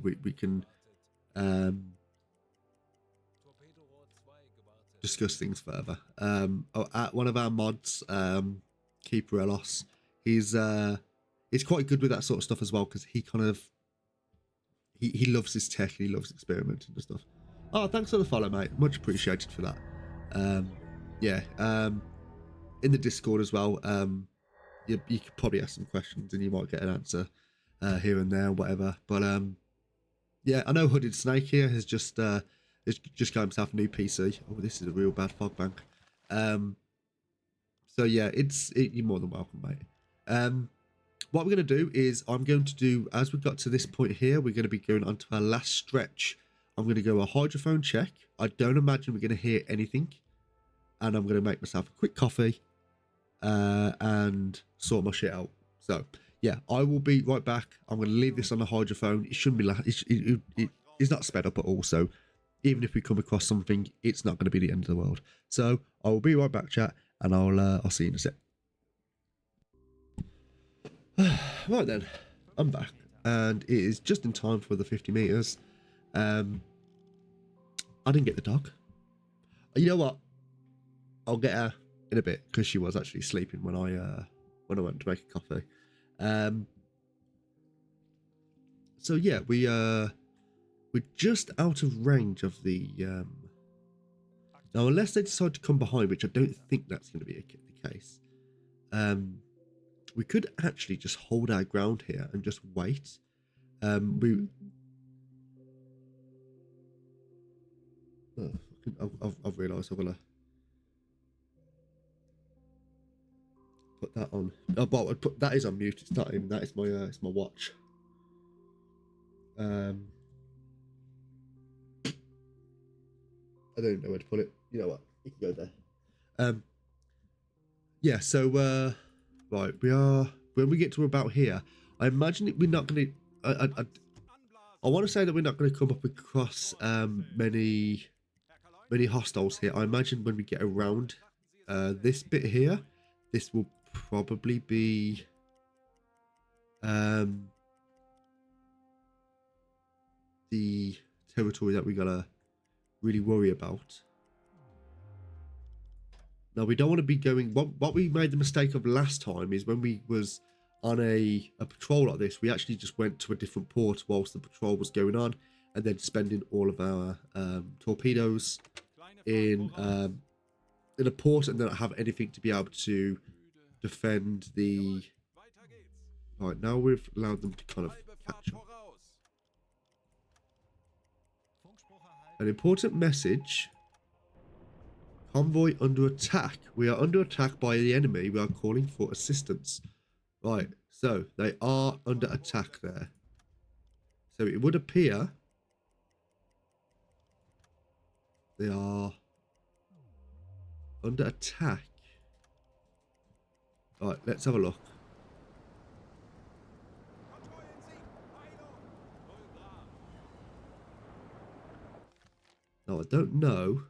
we can discuss things further. At one of our mods, Keeper Elos, he's quite good with that sort of stuff as well, because he kind of he loves his tech and he loves experimenting and stuff. Oh, thanks for the follow, mate. Much appreciated for that. In the Discord as well, you could probably ask some questions and you might get an answer here and there, whatever. But yeah, I know Hooded Snake here has just got himself a new PC. Oh, this is a real bad fog bank. So yeah, you're more than welcome, mate. What we're going to do is as we've got to this point here, we're going to be going on to our last stretch. I'm going to go a hydrophone check. I don't imagine we're going to hear anything. And I'm going to make myself a quick coffee and sort my shit out. So yeah, I will be right back. I'm going to leave this on the hydrophone. It shouldn't be it's not sped up at all. So even if we come across something, it's not going to be the end of the world. So I will be right back, chat, and I'll see you in a sec. Right then, I'm back, and it is just in time for the 50 meters. I didn't get the dog. You know what? I'll get her in a bit, because she was actually sleeping when I went to make a coffee. So yeah, we're just out of range of the now, unless they decide to come behind, which I don't think that's going to be the case. We could actually just hold our ground here and just wait. I've realised I've got to... put that on. Oh, but I'd put that is on mute. It's not even that. It's my watch. I don't know where to put it. You know what? You can go there. Yeah. So right, we are when we get to about here. I imagine we're not going to. I want to say that we're not going to come up across many hostiles here. I imagine when we get around this bit here, this will probably be the territory that we gotta really worry about. Now we don't want to be going. What we made the mistake of last time is when we was on a patrol like this, we actually just went to a different port whilst the patrol was going on, and then spending all of our torpedoes in a port and not have anything to be able to defend the. Right, now we've allowed them to kind of capture. An important message. Convoy under attack. We are under attack by the enemy. We are calling for assistance. Right, so they are under attack there. So it would appear they are under attack. Right, let's have a look. Now I don't know.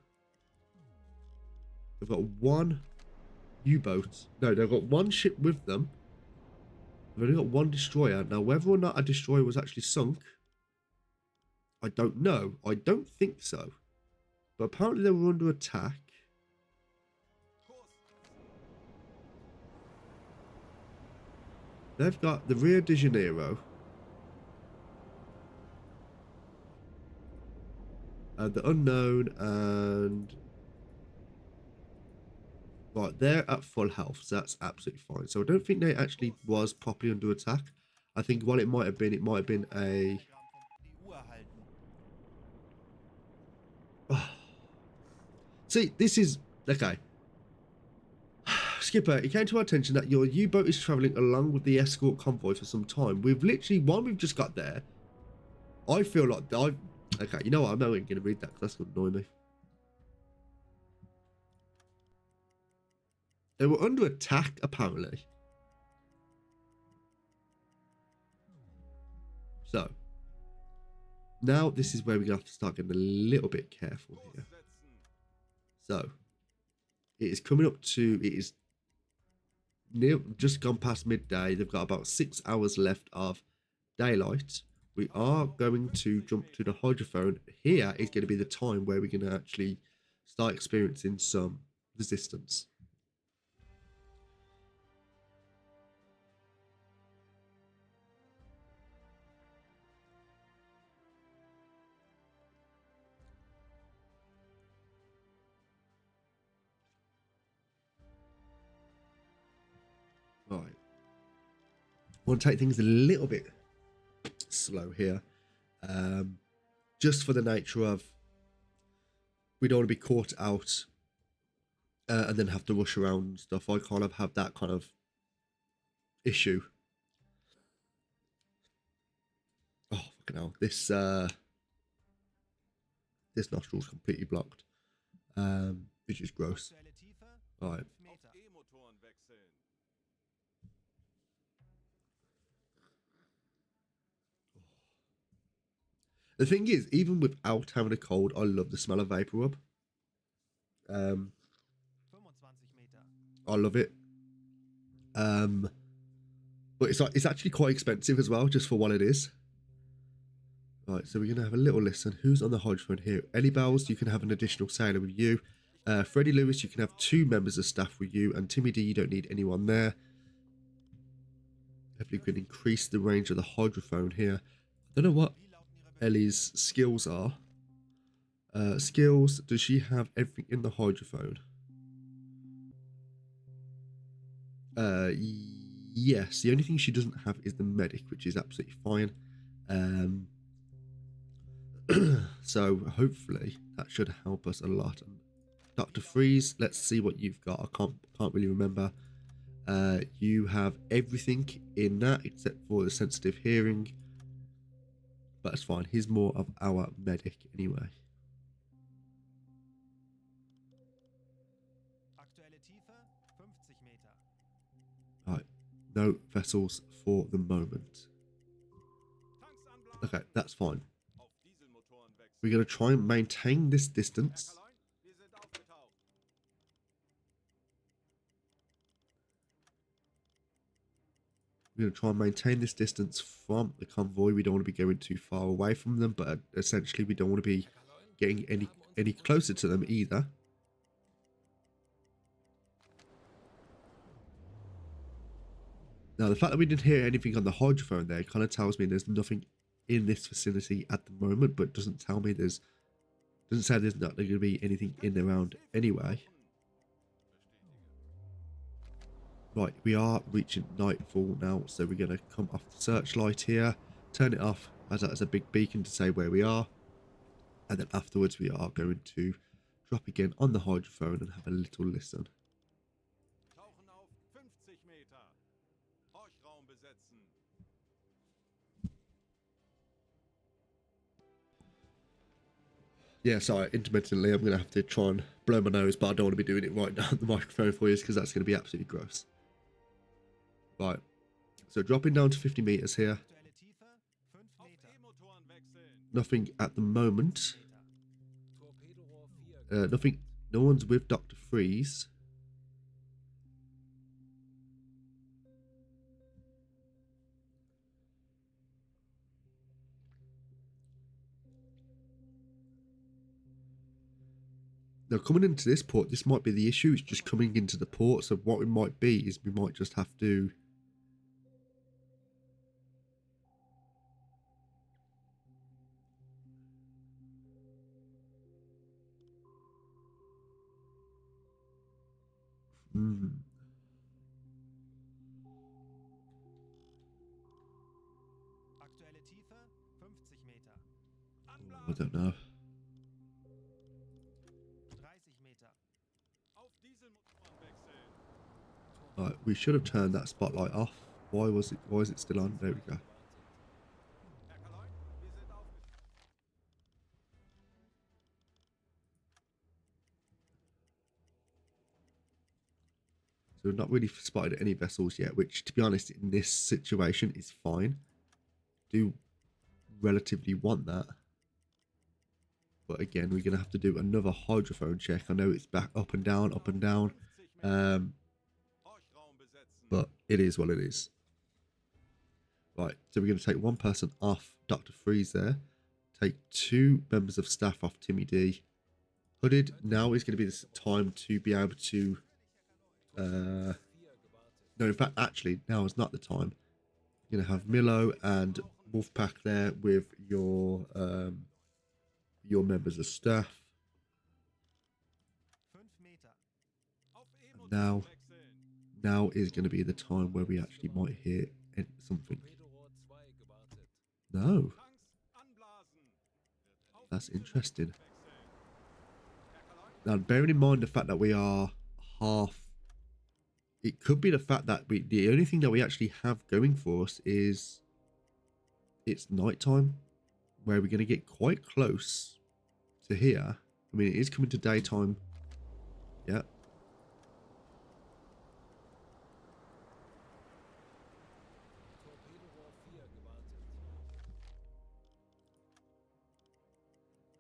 They've got one U-boat. No, they've got one ship with them. They've only got one destroyer. Now, whether or not a destroyer was actually sunk, I don't know. I don't think so. But apparently they were under attack. They've got the Rio de Janeiro. The Unknown and... Right, they're at full health, so that's absolutely fine. So I don't think they actually was properly under attack. I think what it might have been a... See, this is... Okay. Skipper, it came to our attention that your U-boat is travelling along with the escort convoy for some time. We've literally... One we've just got there. I feel like I've... Okay, you know what? I'm not even going to read that because that's going to annoy me. They were under attack, apparently. So, now this is where we're going to have to start getting a little bit careful here. So, it is coming up to, it is just gone past midday. They've got about 6 hours left of daylight. We are going to jump to the hydrophone. Here is going to be the time where we're going to actually start experiencing some resistance. Right. I want to take things a little bit slow here. Just for the nature of we don't want to be caught out and then have to rush around and stuff. I kind of have that kind of issue. Oh, fucking hell. This nostril's completely blocked. Which is gross. Alright. The thing is, even without having a cold, I love the smell of vapor rub. I love it. But it's actually quite expensive as well, just for what it is. Right, so we're going to have a little listen. Who's on the hydrophone here? Ellie Bells, you can have an additional sailor with you. Freddie Lewis, you can have 2 members of staff with you. And Timmy D, you don't need anyone there. Hopefully we can increase the range of the hydrophone here. I don't know what Ellie's skills are. Skills, does she have everything in the hydrophone? Yes, the only thing she doesn't have is the medic, which is absolutely fine. So hopefully that should help us a lot. Dr. Freeze, let's see what you've got. I can't really remember. You have everything in that except for the sensitive hearing. But that's fine. He's more of our medic anyway. Right. No vessels for the moment. Okay, that's fine. We're going to try and maintain this distance. We're going to try and maintain this distance from the convoy. We don't want to be going too far away from them, but essentially we don't want to be getting any closer to them either. Now, the fact that we didn't hear anything on the hydrophone there kind of tells me there's nothing in this vicinity at the moment, but doesn't tell me doesn't say there's not going to be anything in around anyway. Right, we are reaching nightfall now, so we're going to come off the searchlight here, turn it off as that's a big beacon to say where we are, and then afterwards we are going to drop again on the hydrophone and have a little listen. Yeah, sorry, intermittently I'm going to have to try and blow my nose, but I don't want to be doing it right now on the microphone for you because that's going to be absolutely gross. Right, so dropping down to 50 meters here. Nothing at the moment. Nothing. No one's with Dr. Freeze. Now, coming into this port, this might be the issue. It's just coming into the port. So what it might be is we might just have to... I don't know. Right, we should have turned that spotlight off. Why is it still on? There we go. So we've not really spotted any vessels yet, which, to be honest, in this situation is fine. Do relatively want that. But again, we're going to have to do another hydrophone check. I know it's back up and down, up and down. But it is what it is. Right, so we're going to take one person off Dr. Freeze there. Take 2 members of staff off Timmy D. Hooded, now is going to be the time to be able to... no, in fact, actually, now is not the time. You're going to have Milo and Wolfpack there with your members of staff. And now is going to be the time where we actually might hear something. No. That's interesting. Now, bearing in mind the fact that we are half... It could be the fact that the only thing that we actually have going for us is it's nighttime, where we're going to get quite close to here. I mean, it is coming to daytime. Yeah.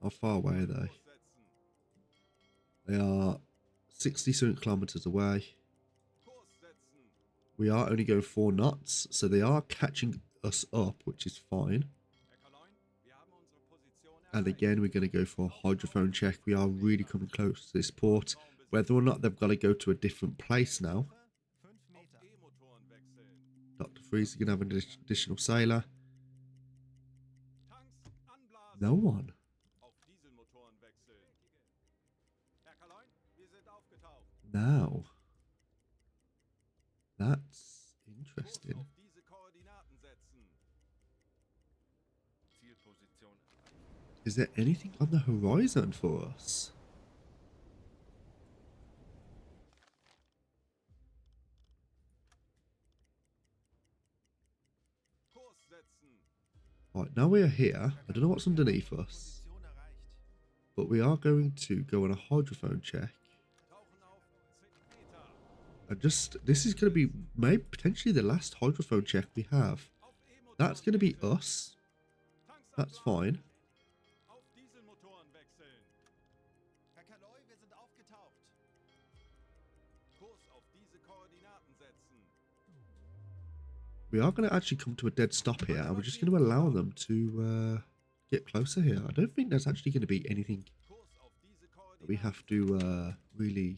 How far away are they? They are 60 kilometers away. We are only going 4 knots, so they are catching us up, which is fine. And again, we're going to go for a hydrophone check. We are really coming close to this port. Whether or not they've got to go to a different place now. Dr. Freeze is going to have an additional sailor. No one. Now. That's interesting. Is there anything on the horizon for us? Right, now we are here. I don't know what's underneath us, but we are going to go on a hydrophone check. And just, this is going to be maybe potentially the last hydrophone check we have. That's going to be us. That's fine. We are going to actually come to a dead stop here, and we're just going to allow them to get closer here. I don't think there's actually going to be anything that we have to really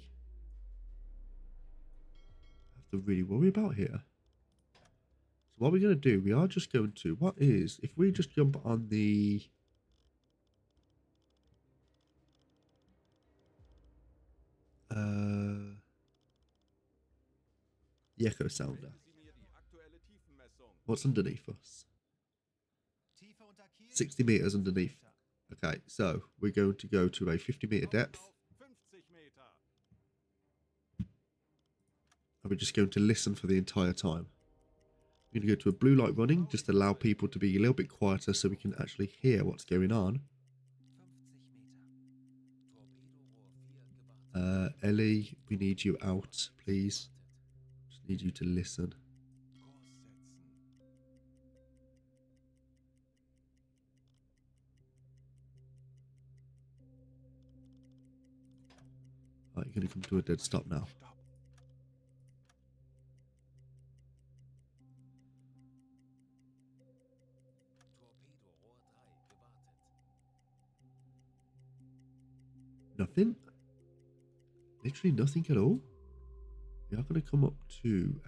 worry about here. So what we're going to do, we are just going to, what is, if we just jump on the echo sounder. What's underneath us? 60 meters underneath. Okay, so we're going to go to a 50-meter depth. And we're just going to listen for the entire time. We're going to go to a blue light running, just allow people to be a little bit quieter so we can actually hear what's going on. Ellie, we need you out, please. Just need you to listen. Right, you're going to come to a dead stop now. Nothing. Literally nothing at all. We are going to come up to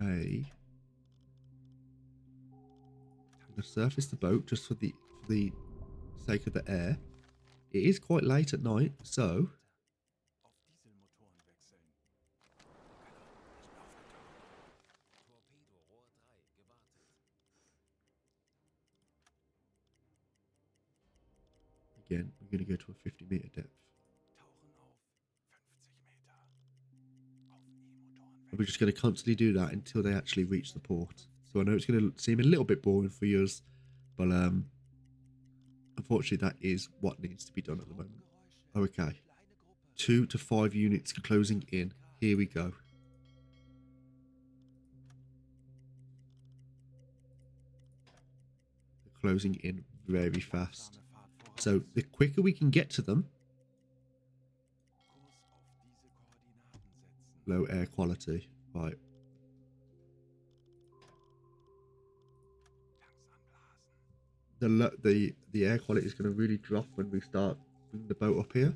surface the boat just for the sake of the air. It is quite late at night, so again, we're going to go to a 50-meter depth. And we're just going to constantly do that until they actually reach the port. So I know it's going to seem a little bit boring for you, but unfortunately that is what needs to be done at the moment. Okay. 2 to 5 units closing in. Here we go. They're closing in very fast. So the quicker we can get to them, low air quality, right? The air quality is going to really drop when we start bringing the boat up here.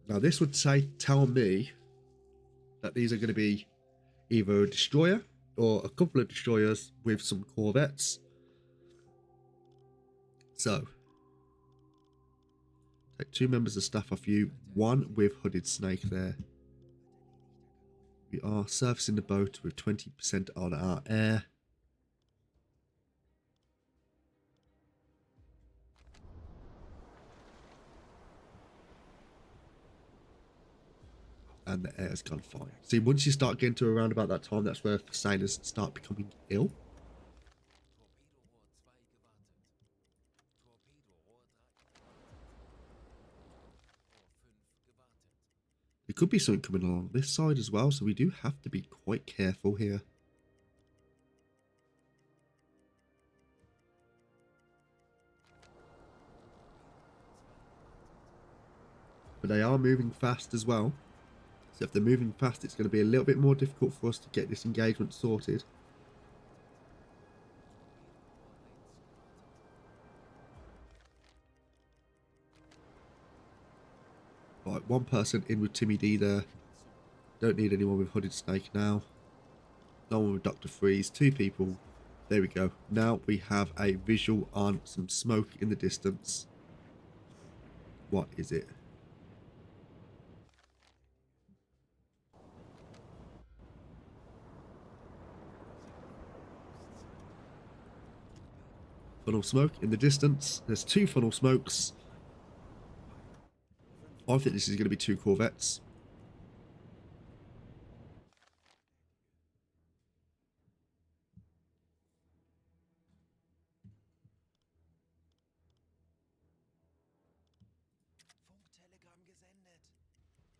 Now this would tell me that these are going to be either a destroyer or a couple of destroyers with some corvettes. So take 2 members of staff off you, 1 with hooded snake there. We are surfacing the boat with 20% on our air. And the air's gone fine. See, once you start getting to around about that time, that's where sailors start becoming ill. There could be something coming along this side as well, so we do have to be quite careful here. But they are moving fast as well. So if they're moving fast, it's going to be a little bit more difficult for us to get this engagement sorted. Right, 1 person in with Timmy D there. Don't need anyone with Hooded Snake now. No one with Dr. Freeze. 2 people. There we go. Now we have a visual on some smoke in the distance. What is it? Funnel smoke in the distance. There's 2 funnel smokes. I think this is going to be 2 corvettes.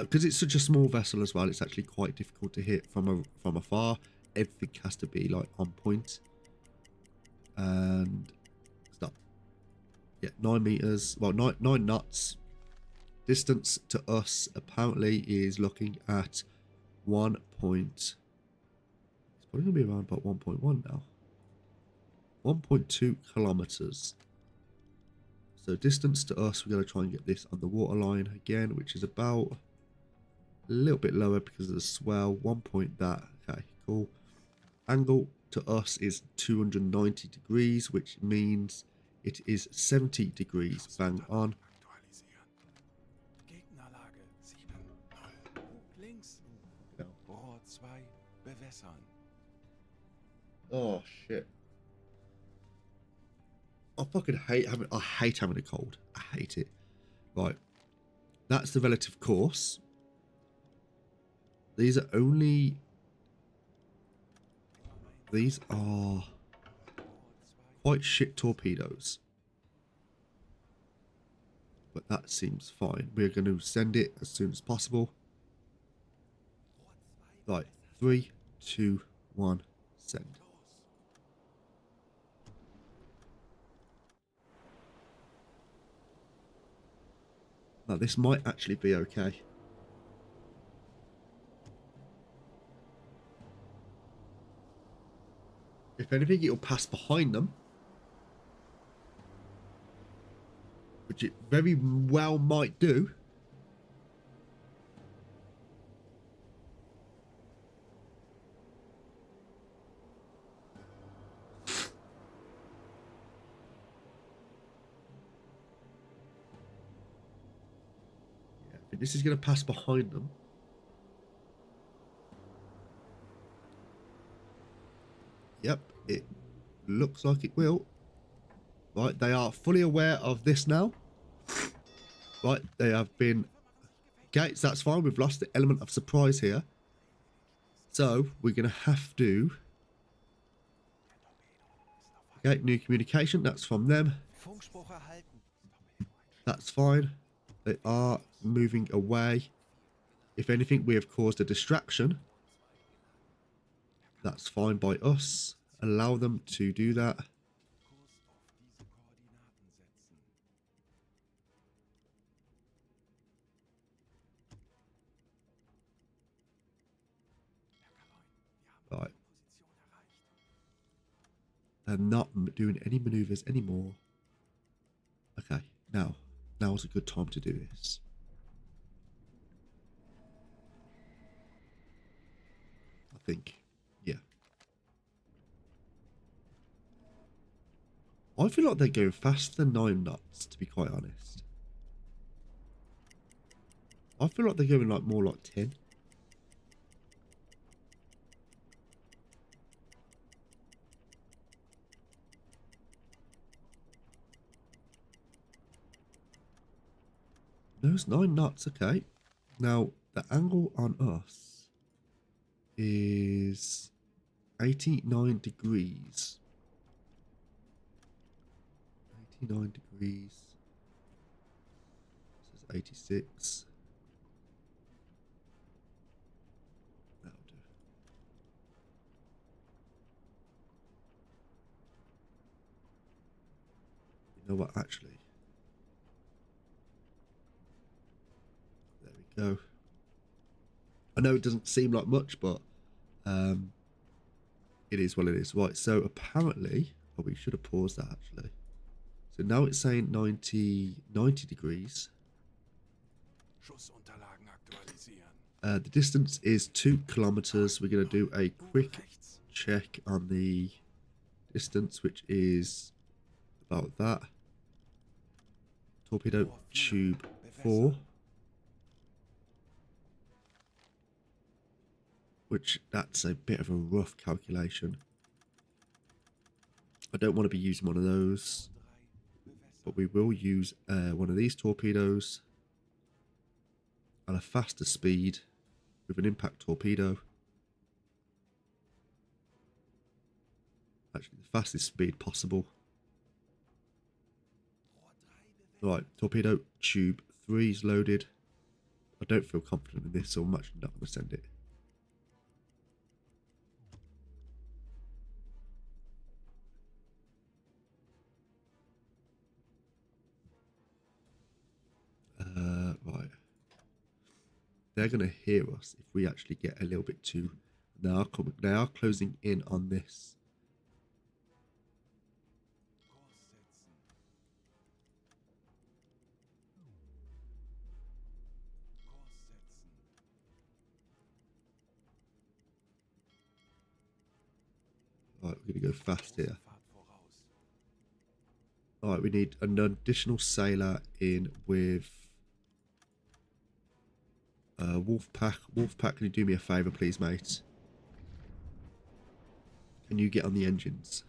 because it's such a small vessel as well, it's actually quite difficult to hit from afar. Everything has to be like on point. And stop. Yeah, 9 meters. Well, nine knots. Distance to us apparently is looking at 1 point. It's probably gonna be around about 1.1 now. 1.2 kilometers. So distance to us, we're going to try and get this on the water line again, which is about a little bit lower because of the swell. 1 point that. Okay, cool. Angle to us is 290 degrees, which means it is 70 degrees bang on. Oh shit. I fucking hate having a cold. I hate it. Right. That's the relative course. These are quite shit torpedoes. But that seems fine. We're going to send it as soon as possible. Right. 3, 2, 1, send. Now, this might actually be okay. If anything, it'll pass behind them. Which it very well might do. Yeah, I think this is going to pass behind them. Yep, it looks like it will. Right, they are fully aware of this now. Right, they have been... Okay, so that's fine. We've lost the element of surprise here. So, we're going to have to... Okay, new communication. That's from them. That's fine. They are moving away. If anything, we have caused a distraction. That's fine by us. Allow them to do that. Right. They're not doing any maneuvers anymore. Okay, now's a good time to do this. I think, yeah. I feel like they're going faster than 9 knots, to be quite honest. I feel like they're going like more like 10. No, it's 9 knots, okay. Now, the angle on us is 89 degrees. 89 degrees. This is 86. That'll do. You know what, actually? There we go. I know it doesn't seem like much, but it is what it is. Right, so apparently... Oh, we should have paused that, actually. So now it's saying 90 degrees. The distance is 2 kilometers. We're going to do a quick check on the distance, which is about that. Torpedo tube 4. Which, that's a bit of a rough calculation. I don't want to be using one of those. But we will use one of these torpedoes at a faster speed with an impact torpedo. Actually, the fastest speed possible. Right, torpedo tube 3 is loaded. I don't feel confident in this, so I'm actually not going to send it. Right. They're going to hear us if we actually get a little bit too... They are closing in on this. Right, we're going to go fast here. Alright, we need an additional sailor in with Wolfpack. Wolfpack, can you do me a favour, please, mate? Can you get on the engines?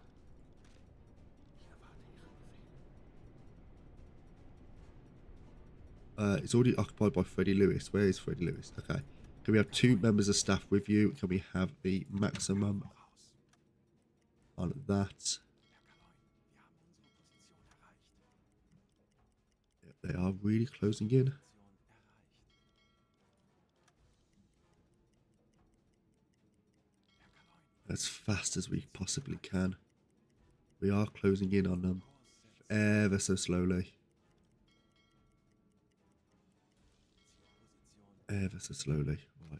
It's already occupied by Freddie Lewis. Where is Freddie Lewis? Okay. Can we have 2 members of staff with you? Can we have the maximum on that? Yep, they are really closing in. As fast as we possibly can. We are closing in on them ever so slowly. Ever so slowly. Right.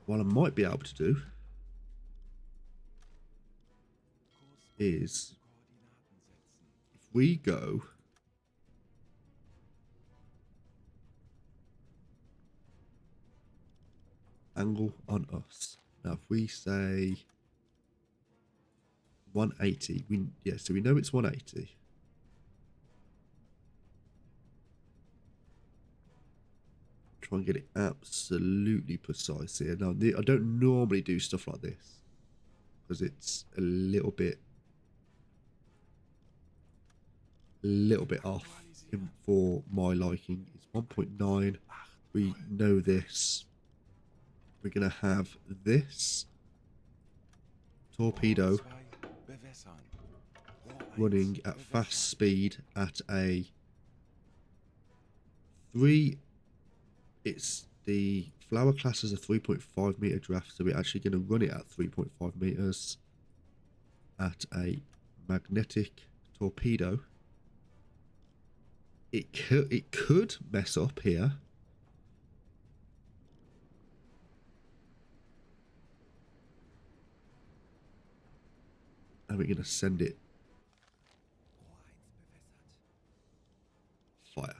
What I might be able to do is if we go angle on us. Now if we say 180, so we know it's 180. Try and get it absolutely precise here. Now I don't normally do stuff like this because it's a little bit off for my liking. It's 1.9. We know this. We're gonna have this torpedo running at fast speed at a 3. It's the Flower class is a 3.5 meter draft, so we're actually going to run it at 3.5 meters at a magnetic torpedo. It could mess up here. And we're going to send it fire.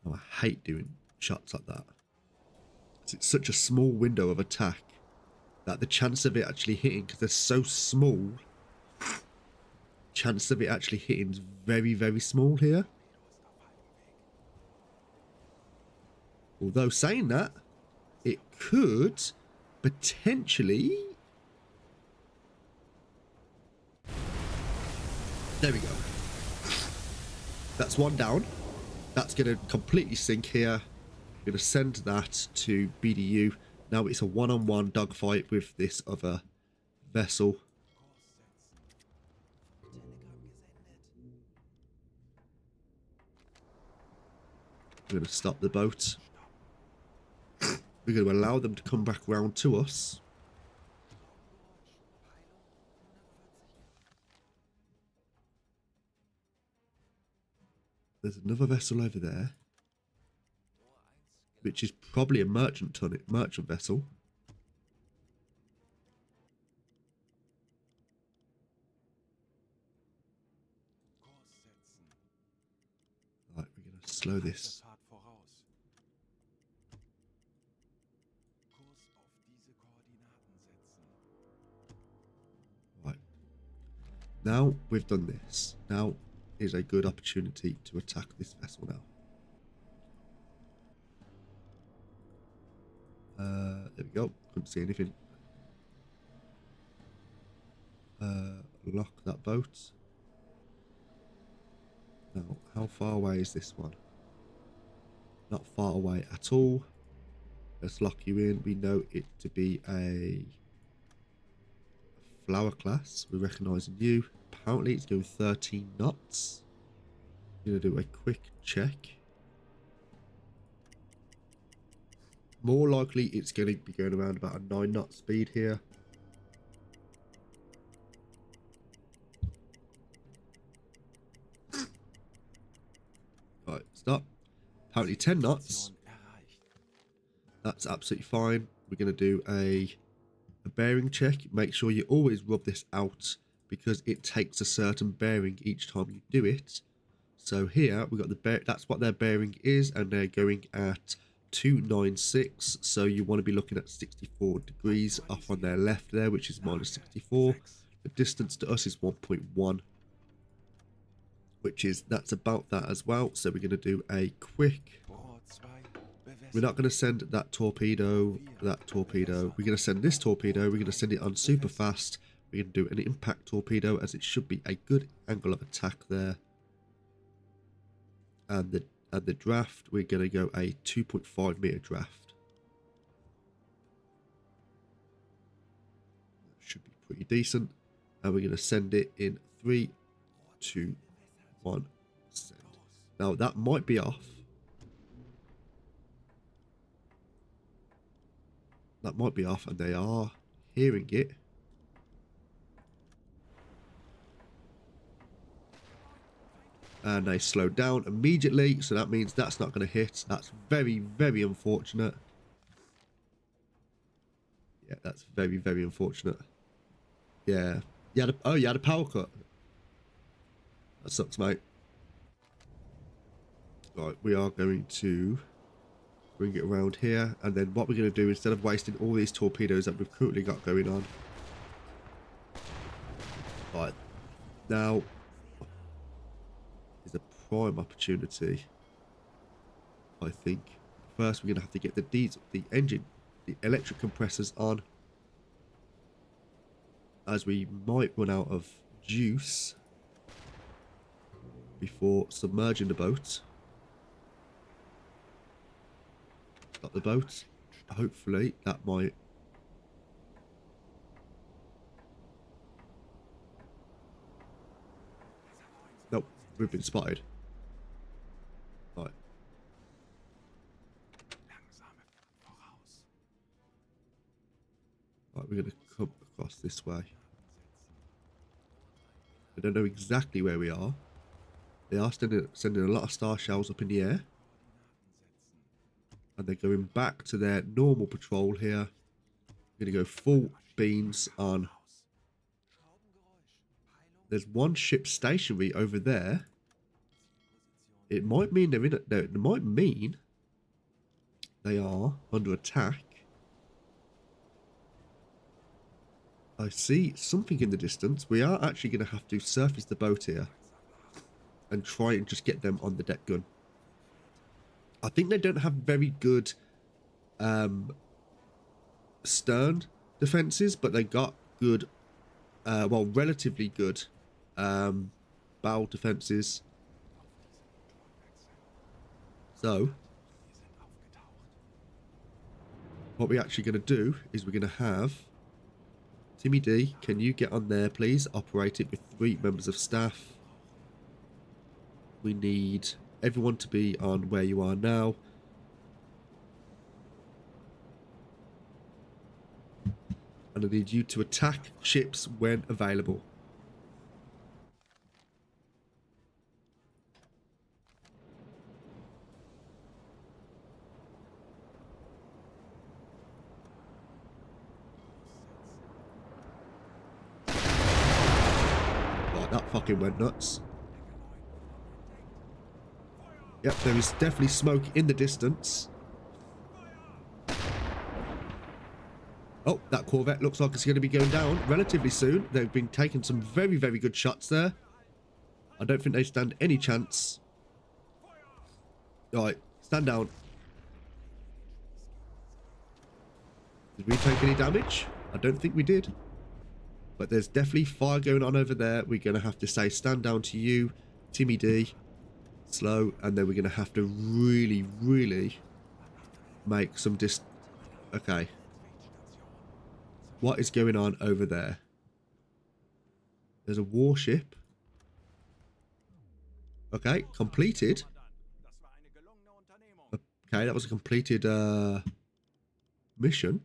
Oh, I hate doing shots like that. It's such a small window of attack that the chance of it actually hitting, because they're so small, chance of it actually hitting is very, very small here. Although saying that, it could potentially... There we go. That's one down. That's going to completely sink here. I'm going to send that to BDU. Now it's a one-on-one dogfight with this other vessel. We're going to stop the boat. We're going to allow them to come back round to us. There's another vessel over there, which is probably a merchant vessel. Right, we're going to slow this. Right. Now we've done this. Now is a good opportunity to attack this vessel now. There we go. Couldn't see anything. Lock that boat. Now, how far away is this one? Not far away at all. Let's lock you in. We know it to be a Flower class. We're recognising you. Apparently it's going 13 knots. I'm going to do a quick check. More likely it's going to be going around about a 9 knot speed here. Right, stop. Apparently 10 knots. That's absolutely fine. We're going to do a bearing check. Make sure you always rub this out because it takes a certain bearing each time you do it. So here we've got the that's what their bearing is, and they're going at 296. So you want to be looking at 64 degrees off on their left there, which is minus 64. The distance to us is 1.1, which is that's about that as well. So we're going to do a quick. We're not going to send that torpedo. We're going to send this torpedo. We're going to send it on super fast. We're going to do an impact torpedo, as it should be a good angle of attack there. And the draft, we're going to go a 2.5 meter draft. Should be pretty decent. And we're going to send it in 3, 2, 1. Send. Now that might be off. That might be off, and they are hearing it. And they slowed down immediately, so that means that's not going to hit. That's very, very unfortunate. Yeah, that's very, very unfortunate. Yeah. You had a power cut. That sucks, mate. Right, we are going to bring it around here, and then what we're going to do, instead of wasting all these torpedoes that we've currently got going on. Right. Now is a prime opportunity, I think. First, we're going to have to get the engine, the electric compressors on, as we might run out of juice before submerging the boat. Got the boat. Hopefully that might. Nope, we've been spotted. Right. Right, we're going to come across this way. I don't know exactly where we are. They are sending a lot of star shells up in the air. And they're going back to their normal patrol here. We're going to go full beams on. There's one ship stationary over there. It might mean they're in it. It might mean they are under attack. I see something in the distance. We are actually going to have to surface the boat here and try and just get them on the deck gun. I think they don't have very good stern defenses, but they got good, well, relatively good bow defenses. So what we're actually going to do is we're going to have Timmy D, can you get on there, please? Operate it with 3 members of staff. We need everyone to be on where you are now. And I need you to attack ships when available. Right, that fucking went nuts. Yep, there is definitely smoke in the distance. Oh, that Corvette looks like it's going to be going down relatively soon. They've been taking some very, very good shots there. I don't think they stand any chance. Right, stand down. Did we take any damage? I don't think we did. But there's definitely fire going on over there. We're going to have to say stand down to you, Timmy D. Slow, and then we're going to have to really, really make some Okay. What is going on over there? There's a warship. Okay, completed. Okay, that was a completed mission.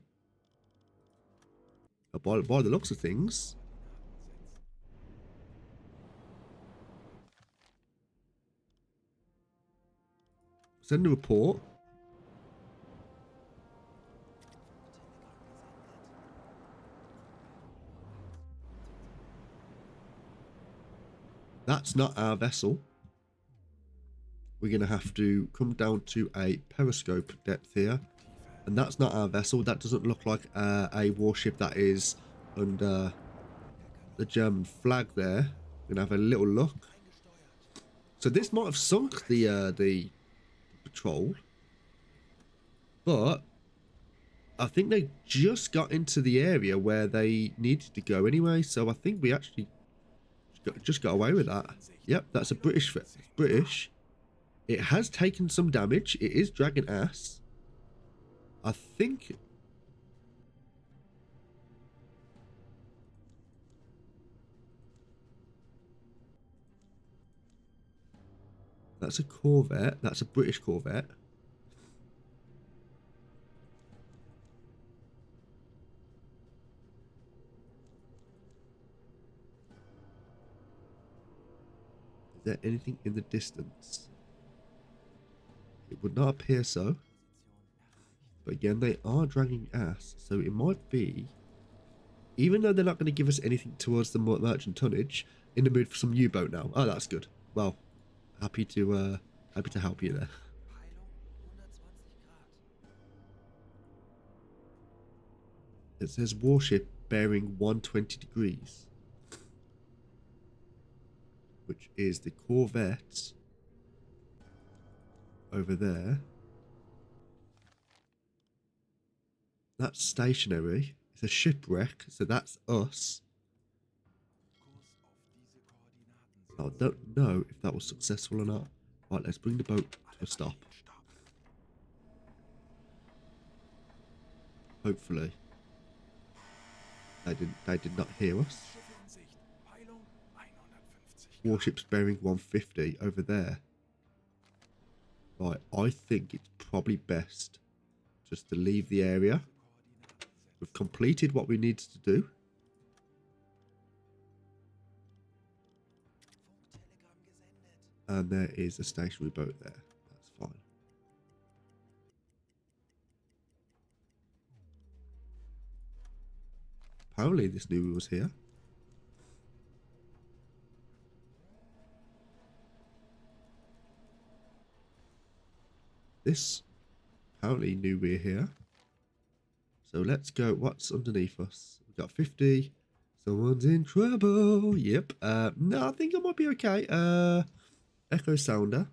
By the looks of things. Send a report. That's not our vessel. We're going to have to come down to a periscope depth here. And that's not our vessel. That doesn't look like a warship that is under the German flag there. We're going to have a little look. So this might have sunk the patrol. But I think they just got into the area where they needed to go anyway. So I think we actually just got away with that. Yep, that's a British. It's British. It has taken some damage. It is dragging ass. I think. That's a Corvette. That's a British Corvette. Is there anything in the distance? It would not appear so. But again, they are dragging ass. So it might be, even though they're not going to give us anything towards the merchant tonnage, in the mood for some U-boat now. Oh, that's good. Well, happy to help you there. It says warship bearing 120 degrees, which is the Corvette over there. That's stationary. It's a shipwreck, so that's us. I don't know if that was successful or not. Right, let's bring the boat to a stop. Hopefully. They did not hear us. Warship's bearing 150 over there. Right, I think it's probably best just to leave the area. We've completed what we needed to do. And there is a stationary boat there. That's fine. Apparently this knew we was here. This apparently knew we're here. So let's go. What's underneath us? We've got 50. Someone's in trouble. Yep. No, I think I might be okay. Echo sounder.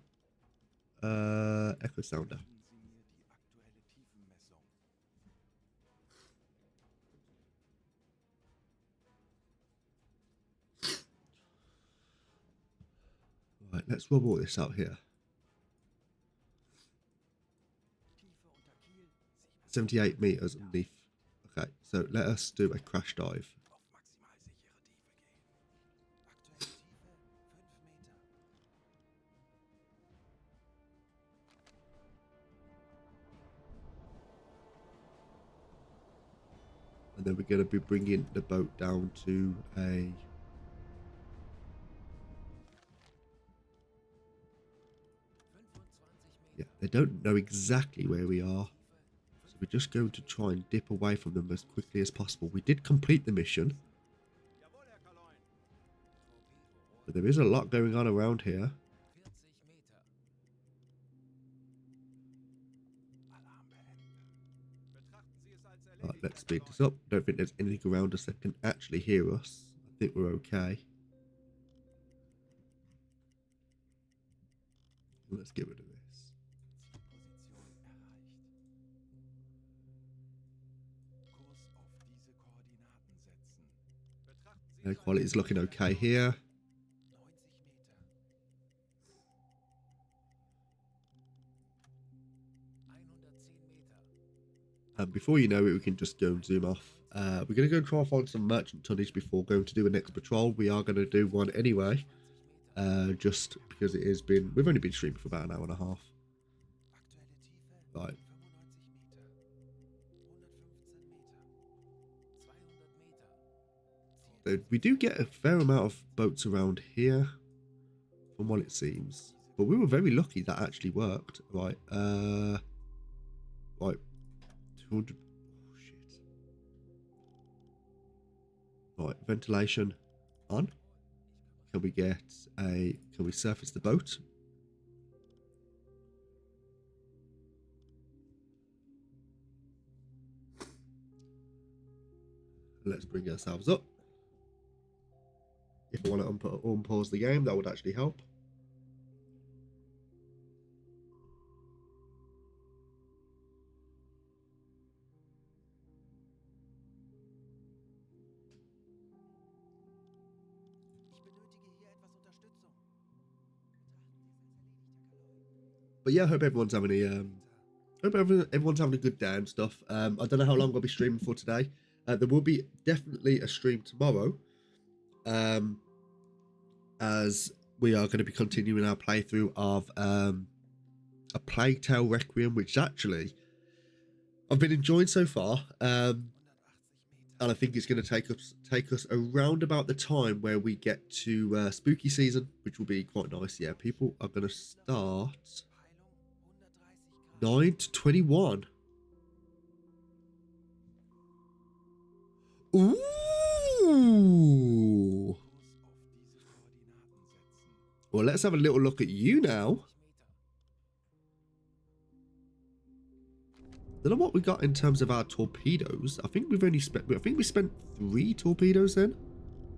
Echo sounder. Right, let's rub all this out here. 78 meters underneath. Okay, so let us do a crash dive. And then we're going to be bringing the boat down to a... Yeah, they don't know exactly where we are. So we're just going to try and dip away from them as quickly as possible. We did complete the mission. But there is a lot going on around here. Right, let's speed this up. Don't think there's anything around us that can actually hear us. I think we're okay. Let's get rid of this. Air quality is looking okay here. And before you know it, we can just go and zoom off We're going to go and try and find some merchant tonnage before going to do a next patrol. We are going to do one anyway, just because it has been... We've only been streaming for about an hour and a half. Right. So we do get a fair amount of boats around here, from what it seems. But we were very lucky that actually worked. Right. Right. 200... Right, ventilation on. Can we get a... Can we surface the boat? Let's bring ourselves up. If I want to unpause the game, that would actually help. But yeah, I hope everyone's having a everyone's having a good day and stuff. I don't know how long I'll be streaming for today. There will be definitely a stream tomorrow, as we are going to be continuing our playthrough of A Plague Tale Requiem, which actually I've been enjoying so far. And I think it's going to take us around about the time where we get to spooky season, which will be quite nice. Yeah, people are going to start 9 to 21. Ooh. Well, let's have a little look at you now. Don't know what we got in terms of our torpedoes. I think we've only spent... I think we spent 3 torpedoes then.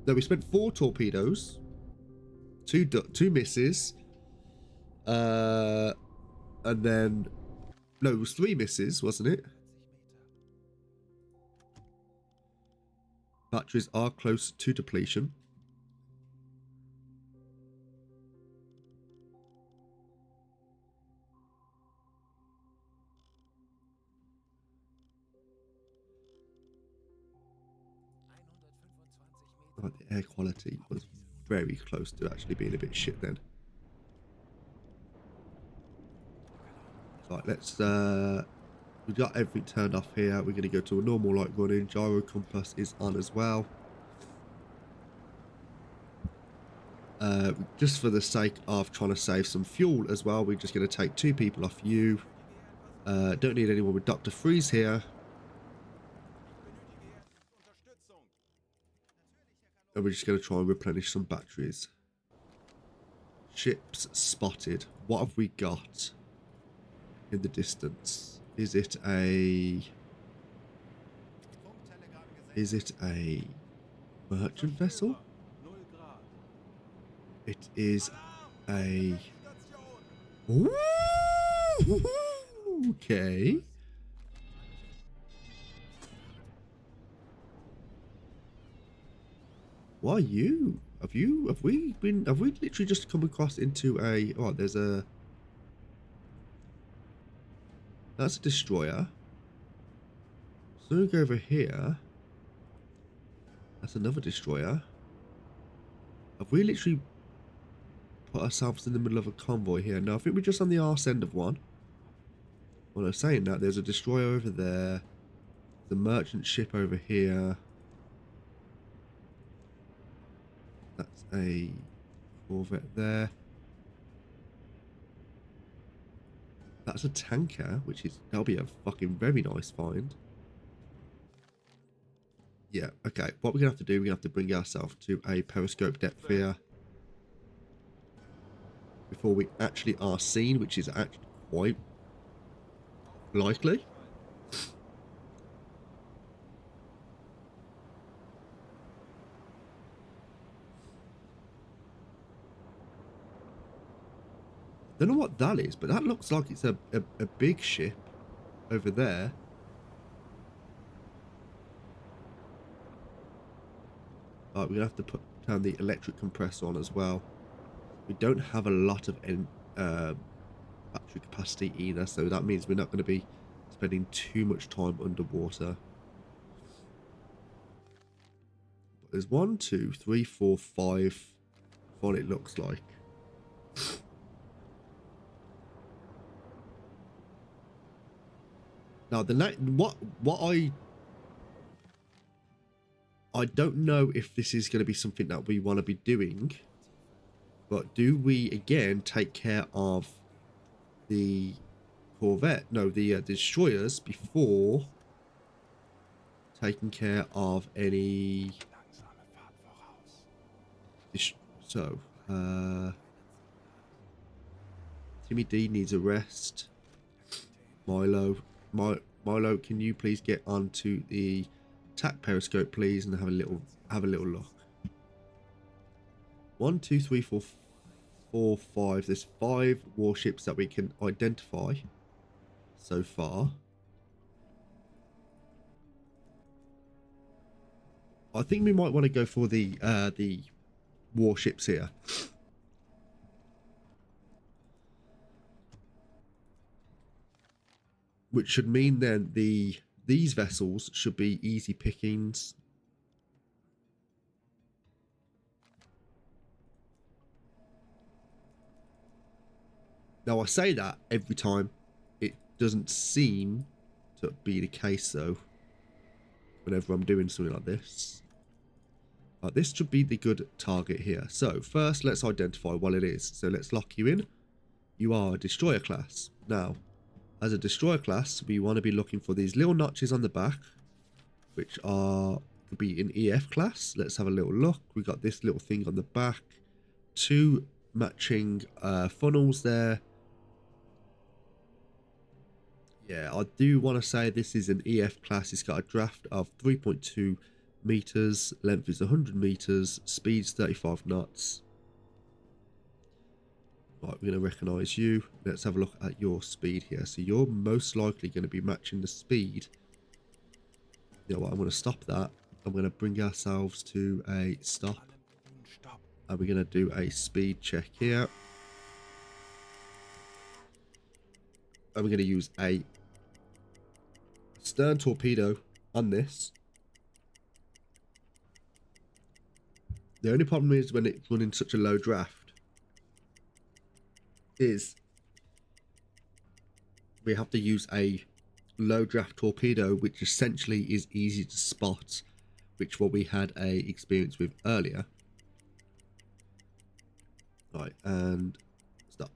No, we spent 4 torpedoes. 2 misses. And then... No, it was 3 misses, wasn't it? Batteries are close to depletion. Oh, the air quality was very close to actually being a bit shit then. Right, let's... we've got everything turned off here. We're going to go to a normal light running. Gyro compass is on as well. Just for the sake of trying to save some fuel as well, we're just going to take 2 people off you. Don't need anyone with Dr. Freeze here. And we're just going to try and replenish some batteries. Ships spotted. What have we got in the distance? Is it a merchant vessel? It is a... Ooh, okay. Why are you? Have we literally just come across into a... Oh, there's a... That's a destroyer. So we go over here. That's another destroyer. Have we literally put ourselves in the middle of a convoy here? No, I think we're just on the arse end of one. Well, I'm saying that there's a destroyer over there. The merchant ship over here. That's a corvette there. That's a tanker, that'll be a fucking very nice find. Yeah, okay. What we're gonna have to do, we're gonna have to bring ourselves to a periscope depth here before we actually are seen, which is actually quite likely. Don't know what that is, but that looks like it's a big ship over there. Right, we're gonna have to turn the electric compressor on as well. We don't have a lot of battery capacity either, so that means we're not going to be spending too much time underwater. there's 1, 2, 3, 4, 5. What it looks like. Now I don't know if this is going to be something that we want to be doing, but do we again take care of the Corvette? No, the destroyers before taking care of any. So, Timmy D needs a rest. Milo, can you please get onto the attack periscope, please, and have a little look. 1, 2, 3, 4, 5. There's 5 warships that we can identify so far. I think we might want to go for the warships here. Which should mean then these vessels should be easy pickings. Now I say that every time. It doesn't seem to be the case though. Whenever I'm doing something like this. This should be the good target here. So first let's identify what it is. So let's lock you in. You are a destroyer class. Now, as a destroyer class, we want to be looking for these little notches on the back, which could be in EF class. Let's have a little look. We got this little thing on the back. 2 matching funnels there. Yeah, I do want to say this is an EF class. It's got a draft of 3.2 meters, length is 100 meters, speed's 35 knots. Right, we're going to recognize you. Let's have a look at your speed here. So you're most likely going to be matching the speed. You know what, I'm going to stop that. I'm going to bring ourselves to a stop. And we're going to do a speed check here. And we're going to use a stern torpedo on this. The only problem is when it's running such a low draft is we have to use a low draft torpedo, which essentially is easy to spot, which what we had a experience with earlier. Right, and stop.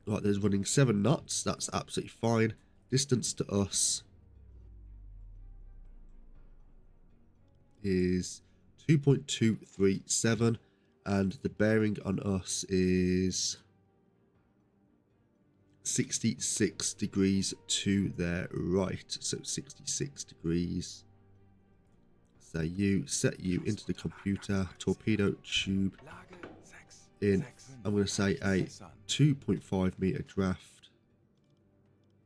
Right, there's running 7 knots. That's absolutely fine. Distance to us is 2.237, and the bearing on us is 66 degrees to their right. So 66 degrees. So you set you into the computer, torpedo tube in, I'm going to say a 2.5 meter draft,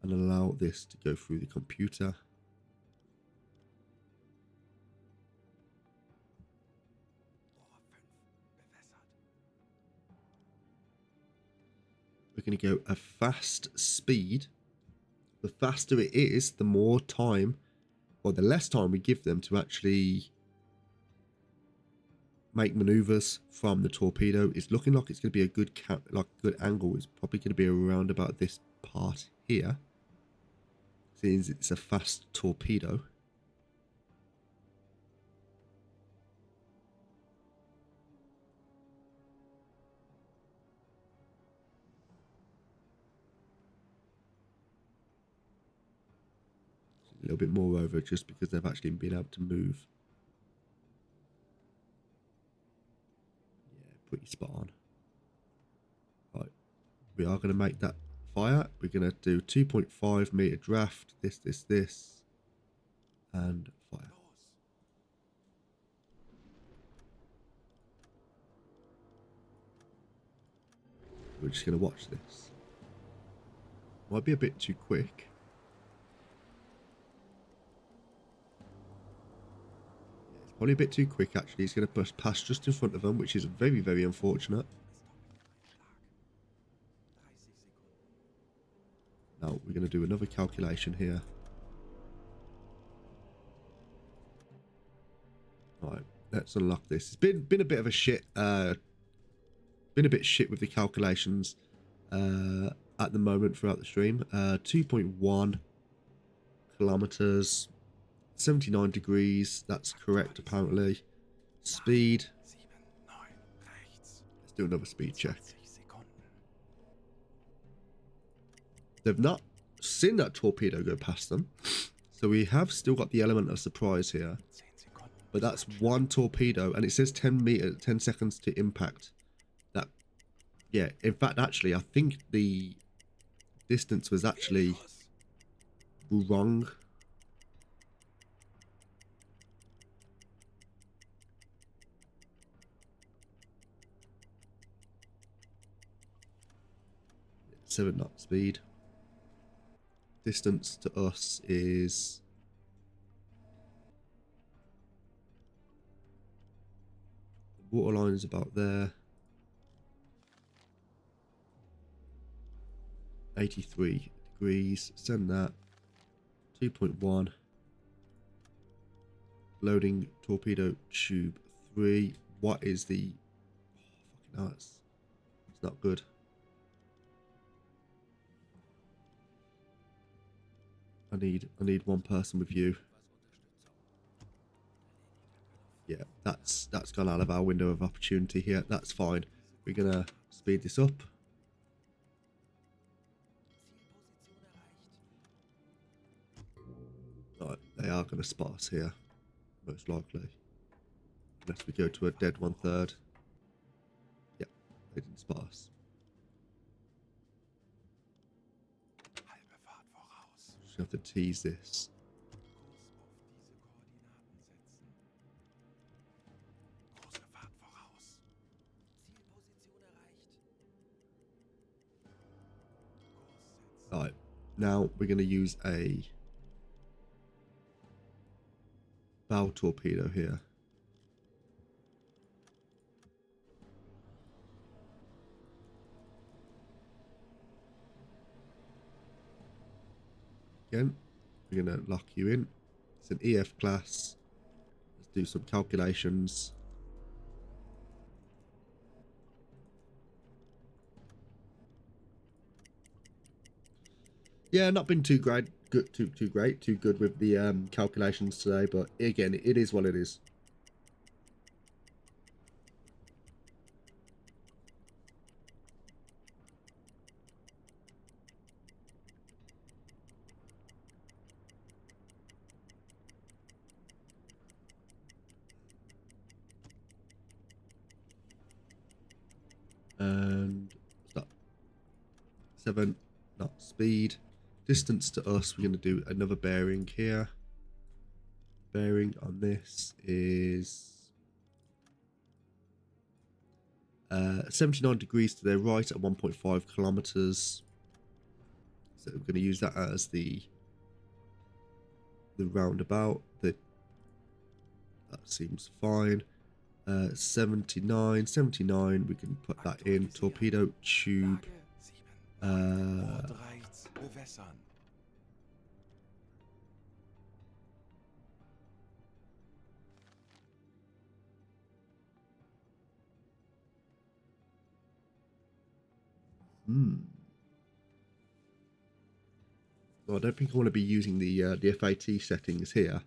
and allow this to go through the computer. We're going to go a fast speed. The faster it is, the more time, or the less time we give them to actually make maneuvers from the torpedo. It's looking like it's going to be a good good angle. It's probably going to be around about this part here, since it's a fast torpedo. A little bit more over just because they've actually been able to move. Yeah, pretty spot on. Right, we are going to make that fire. We're going to do 2.5 meter draft, this, and fire. We're just going to watch this. Might be a bit too quick. Probably a bit too quick, actually. He's going to pass just in front of them, which is very, very unfortunate. Now, we're going to do another calculation here. Right. Let's unlock this. It's been a bit of a shit. Been a bit shit with the calculations at the moment throughout the stream. 2.1 kilometers, 79 degrees. That's correct apparently. Speed. Let's do another speed check. They've not seen that torpedo go past them, so we have still got the element of surprise here. But that's one torpedo, and it says 10 seconds to impact. That, yeah. In fact, actually, I think the distance was actually wrong. Seven knot speed. Distance to us is the waterline is about there. 83 degrees. Send that. 2.1. Loading torpedo tube 3. What is the... Oh, fucking hell, it's not good. I need one person with you. Yeah, that's gone out of our window of opportunity here. That's fine. We're gonna speed this up. Right, they are gonna spot us here, most likely. Unless we go to a dead 1/3. Yep, they didn't spot us. Just have to tease this. Right, now we're going to use a bow torpedo here. Again, we're going to lock you in. It's an EF class. Let's do some calculations. Yeah, not been too great, too good with the calculations today, but again, it is what it is. And stop. 7 knot speed. Distance to us, we're going to do another bearing here. Bearing on this is 79 degrees to their right at 1.5 kilometers. So we're going to use that as the roundabout. That seems fine. 79, we can put that in. Torpedo tube. Well, I don't think I want to be using the FAT settings here.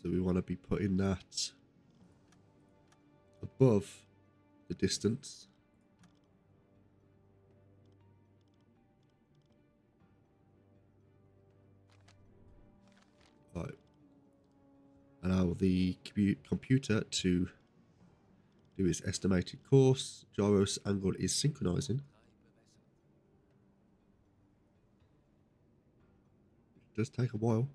So we want to be putting that above the distance. Right. Allow the computer to do its estimated course. Gyros angle is synchronizing. It does take a while.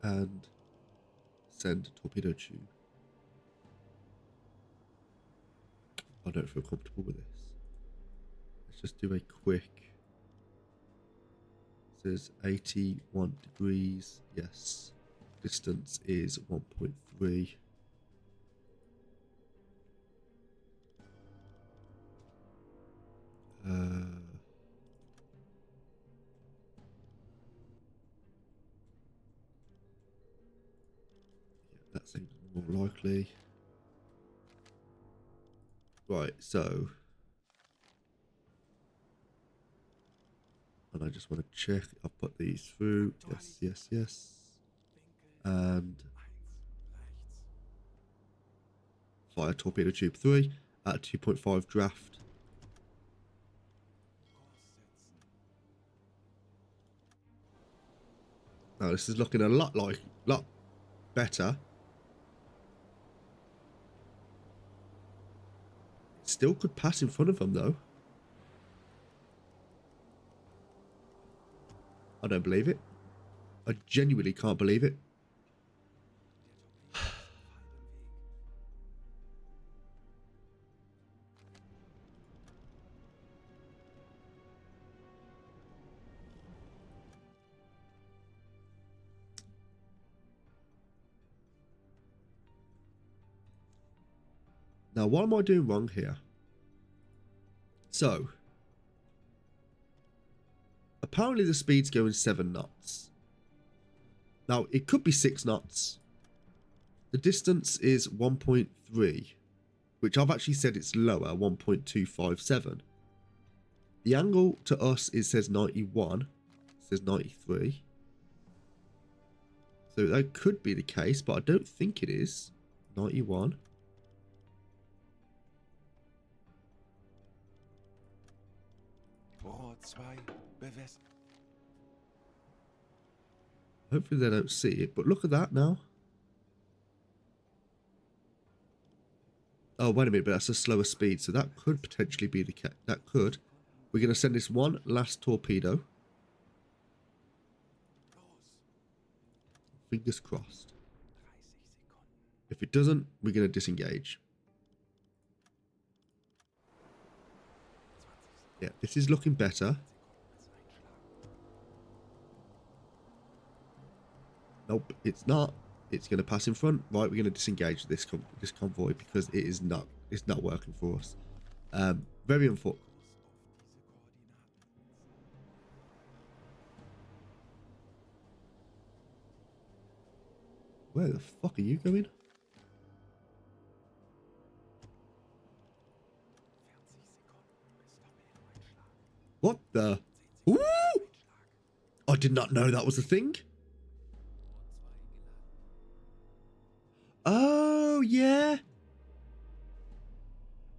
and send torpedo tube. I don't feel comfortable with this. Let's just do a quick. It says 81 degrees. Yes. Distance is 1.3. Yeah, that seems more likely. Right, so. And I just want to check. I'll put these through. Yes, yes, yes. And fire torpedo tube 3 at 2.5 draft. Now this is looking a lot better. Still could pass in front of them though. I don't believe it. I genuinely can't believe it. Now, what am I doing wrong here? So, apparently the speed's going 7 knots. Now, it could be 6 knots. The distance is 1.3, which I've actually said it's lower, 1.257. The angle to us, it says 91. It says 93. So that could be the case, but I don't think it is. 91. Hopefully they don't see it, but look at that now. Oh, wait a minute, but that's a slower speed, so that could potentially be the case. That could. We're going to send this one last torpedo. Fingers crossed. If it doesn't, we're going to disengage. Yeah, this is looking better. Nope, it's not. It's going to pass in front. Right, we're going to disengage this convoy because it's not working for us. Very unfortunate. Where the fuck are you going? What the? Ooh! I did not know that was a thing. Oh, yeah.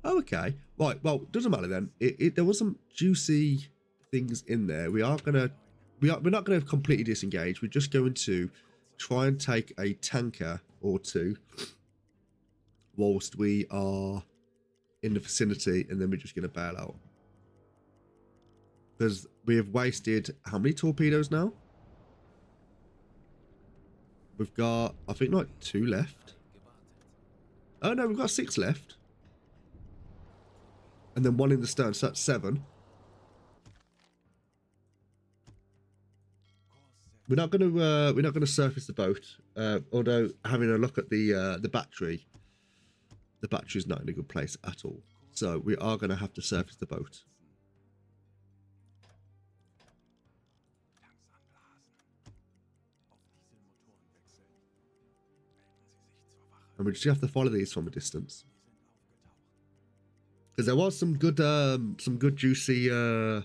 Oh, okay. Right, well, doesn't matter then. There was some juicy things in there. We're not gonna completely disengage. We're just going to try and take a tanker or two whilst we are in the vicinity, and then we're just gonna bail out. Because we have wasted how many torpedoes now? We've got, I think, like 2 left. Oh no, we've got 6 left. And then 1 in the stern, so that's 7. We're not gonna surface the boat. Although having a look at the battery's not in a good place at all. So we are gonna have to surface the boat. And we just have to follow these from a distance. Because there was some good juicy. I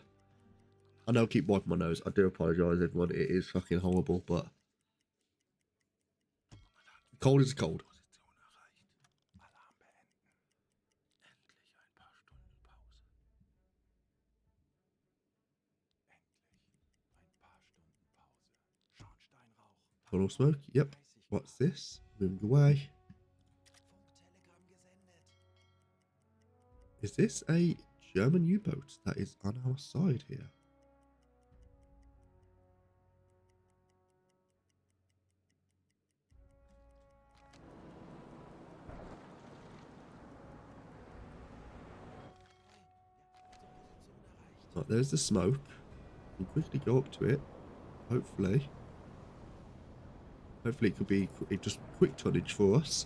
know I keep wiping my nose. I do apologise, everyone. It is fucking horrible, but cold is cold. Tunnel smoke. Yep. What's this? Moving away. Is this a German U-boat that is on our side here? Right, there's the smoke. We can quickly go up to it. Hopefully. Hopefully it could be just quick tonnage for us.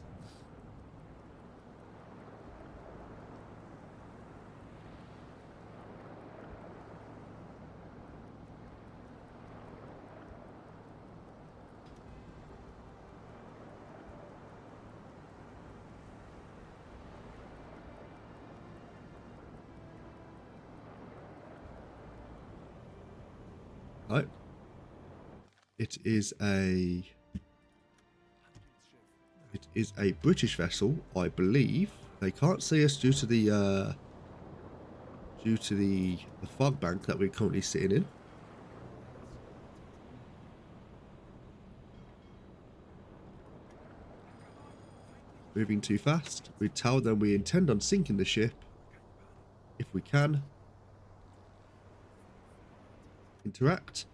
Right. It is a British vessel, I believe. They can't see us due to the fog bank that we're currently sitting in. Moving too fast. We tell them we intend on sinking the ship if we can. Interact.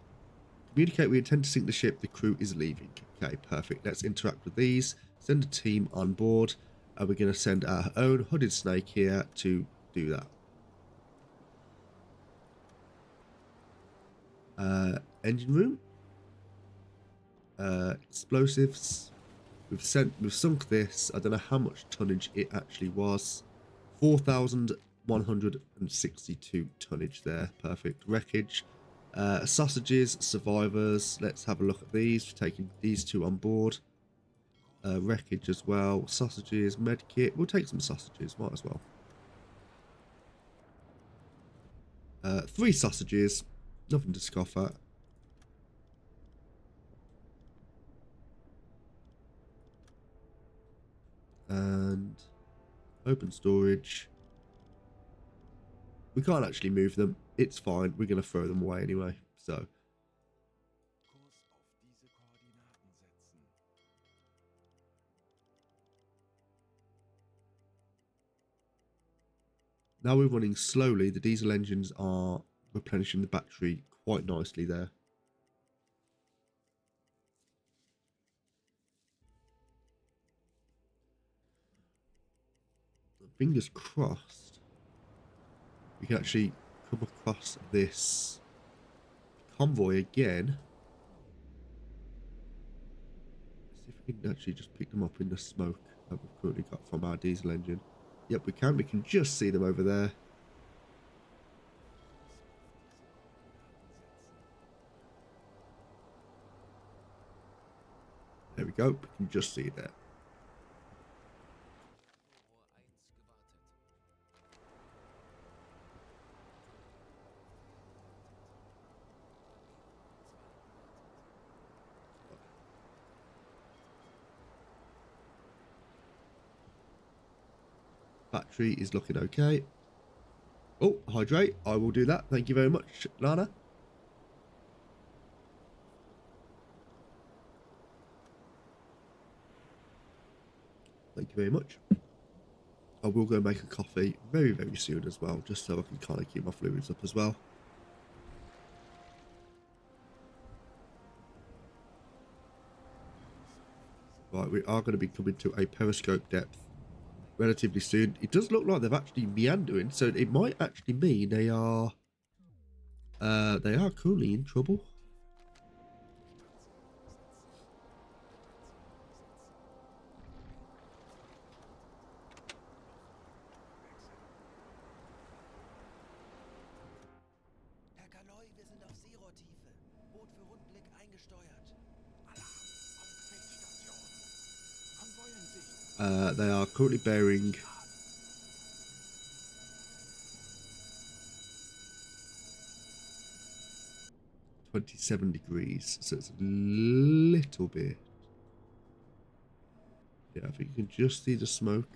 Communicate we intend to sink the ship. The crew is leaving. Okay, perfect. Let's interact with these. Send a team on board. And we're going to send our own hooded snake here to do that. Engine room. Explosives. We've sunk this. I don't know how much tonnage it actually was. 4,162 tonnage there. Perfect. Wreckage. Sausages, survivors. Let's have a look at these. We're taking these two on board. Wreckage as well. Sausages, medkit. We'll take some sausages. Might as well. 3 sausages. Nothing to scoff at. And open storage. We can't actually move them. It's fine. We're going to throw them away anyway. So. Now we're running slowly. The diesel engines are replenishing the battery quite nicely there. Fingers crossed we can actually come across this convoy again. See if we can actually just pick them up in the smoke that we've currently got from our diesel engine. Yep, we can. We can just see them over there. There we go. We can just see it there. Battery is looking okay. Oh, hydrate. I will do that. Thank you very much, Lana. Thank you very much. I will go make a coffee very, very soon as well, just so I can kind of keep my fluids up as well. Right, we are going to be coming to a periscope depth relatively soon. It does look like they've actually meandering, so it might actually mean they are currently in trouble. They are currently bearing 27 degrees, so it's a little bit. Yeah, I think you can just see the smoke.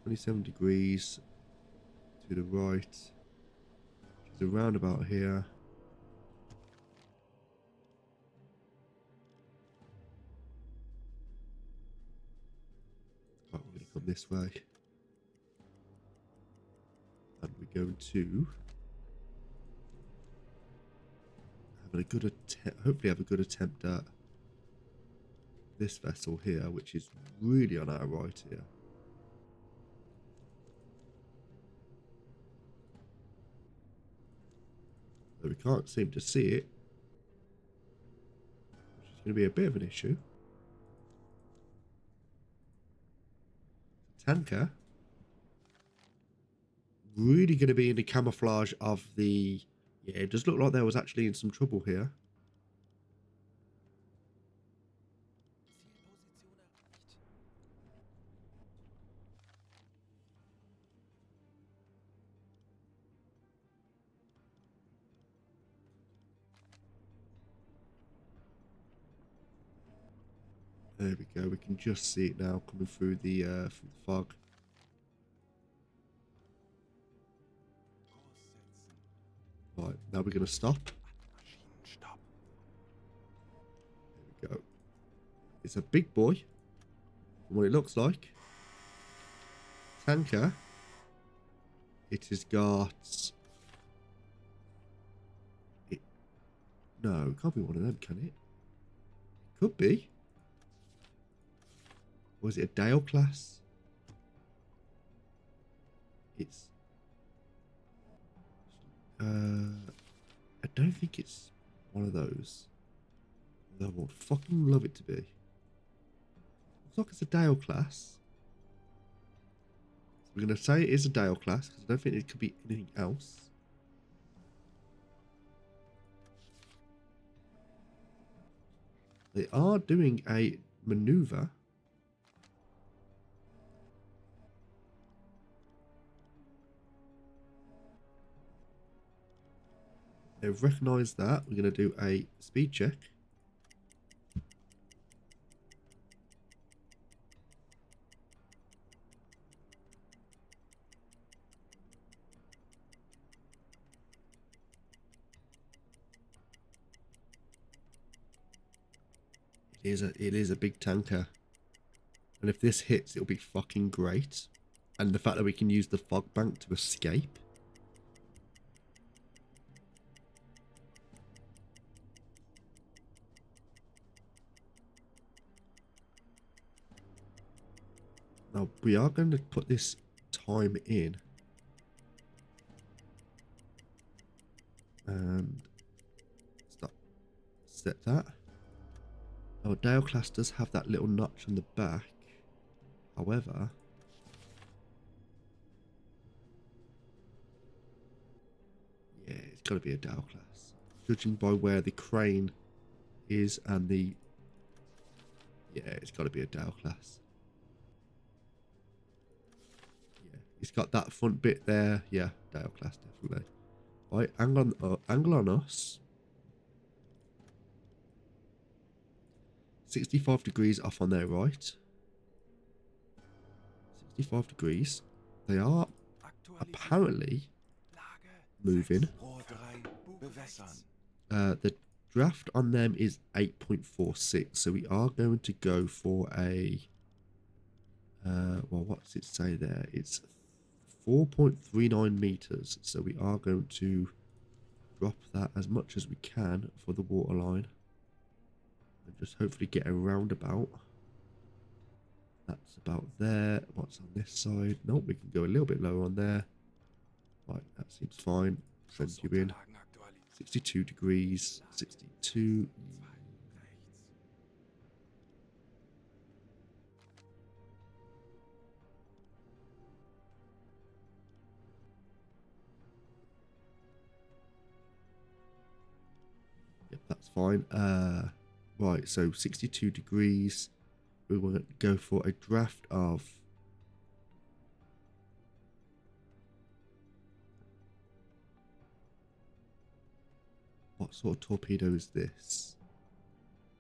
27 degrees to the right. It's around about here. Right, we're going to come this way. And we're going to have a good attempt, hopefully have a good attempt at this vessel here, which is really on our right here. So we can't seem to see it, which is going to be a bit of an issue. Tanker. Really going to be in the camouflage of the... Yeah, it does look like there was actually in some trouble here. There we go. We can just see it now coming through the fog. Right, now we're going to stop. There we go. It's a big boy, from what it looks like. Tanker. It has got... No, it can't be one of them, can it? Could be. Was it a Dale class? It's... I don't think it's one of those. Although I would fucking love it to be. Looks like it's a Dale class. So we're going to say it is a Dale class, because I don't think it could be anything else. They are doing a maneuver. They've recognised that. We're going to do a speed check. It is a big tanker. And if this hits, it'll be fucking great. And the fact that we can use the fog bank to escape. Now, we are going to put this time in. And stop. Set that. Our Dale class does have that little notch on the back. However, yeah, it's got to be a Dale class. Judging by where the crane is and the... Yeah, it's got to be a Dale class. Yeah, it's got that front bit there. Yeah, Dale class, definitely. Right, angle on us. 65 degrees off on their right. 65 degrees. They are apparently moving. The draft on them is 8.46, so we are going to go for a... well, what does it say there? It's 4.39 meters, so we are going to drop that as much as we can for the waterline. And just hopefully get a roundabout. That's about there. What's on this side? Nope, we can go a little bit lower on there. Right, that seems fine. Send you in. 62 degrees. 62. Yep, that's fine. Right, so 62 degrees. We want to go for a draft of... What sort of torpedo is this?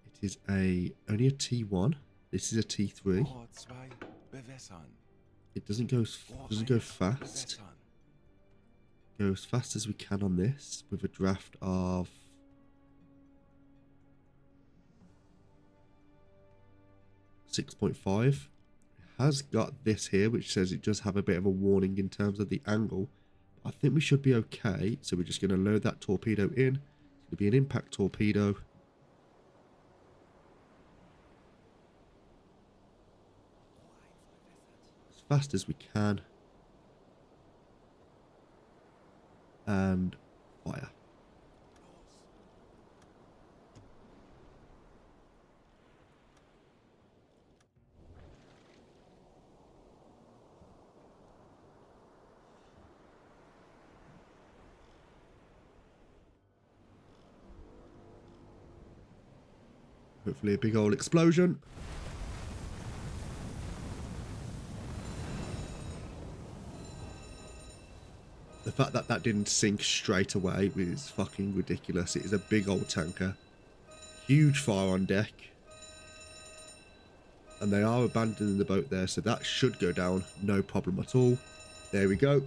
It is only a T1. This is a T3. It doesn't go fast. Go as fast as we can on this with a draft of... .5. It has got this here, which says it does have a bit of a warning in terms of the angle. I think we should be okay. So we're just going to load that torpedo in. It's going to be an impact torpedo. As fast as we can. And fire. Hopefully a big old explosion. The fact that that didn't sink straight away is fucking ridiculous. It is a big old tanker. Huge fire on deck. And they are abandoning the boat there, so that should go down. No problem at all. There we go.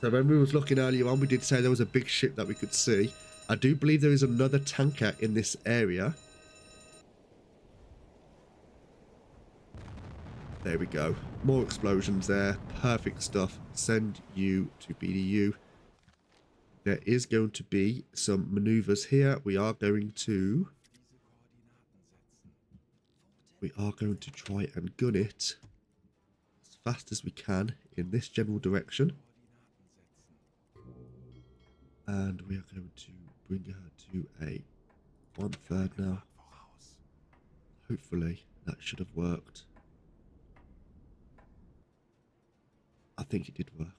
So when we was looking earlier on, we did say there was a big ship that we could see. I do believe there is another tanker in this area. There we go. More explosions there. Perfect stuff. Send you to BDU. There is going to be some maneuvers here. We are going to try and gun it as fast as we can in this general direction. And we are going to bring her to a 1/3 now. Hopefully that should have worked. I think it did work.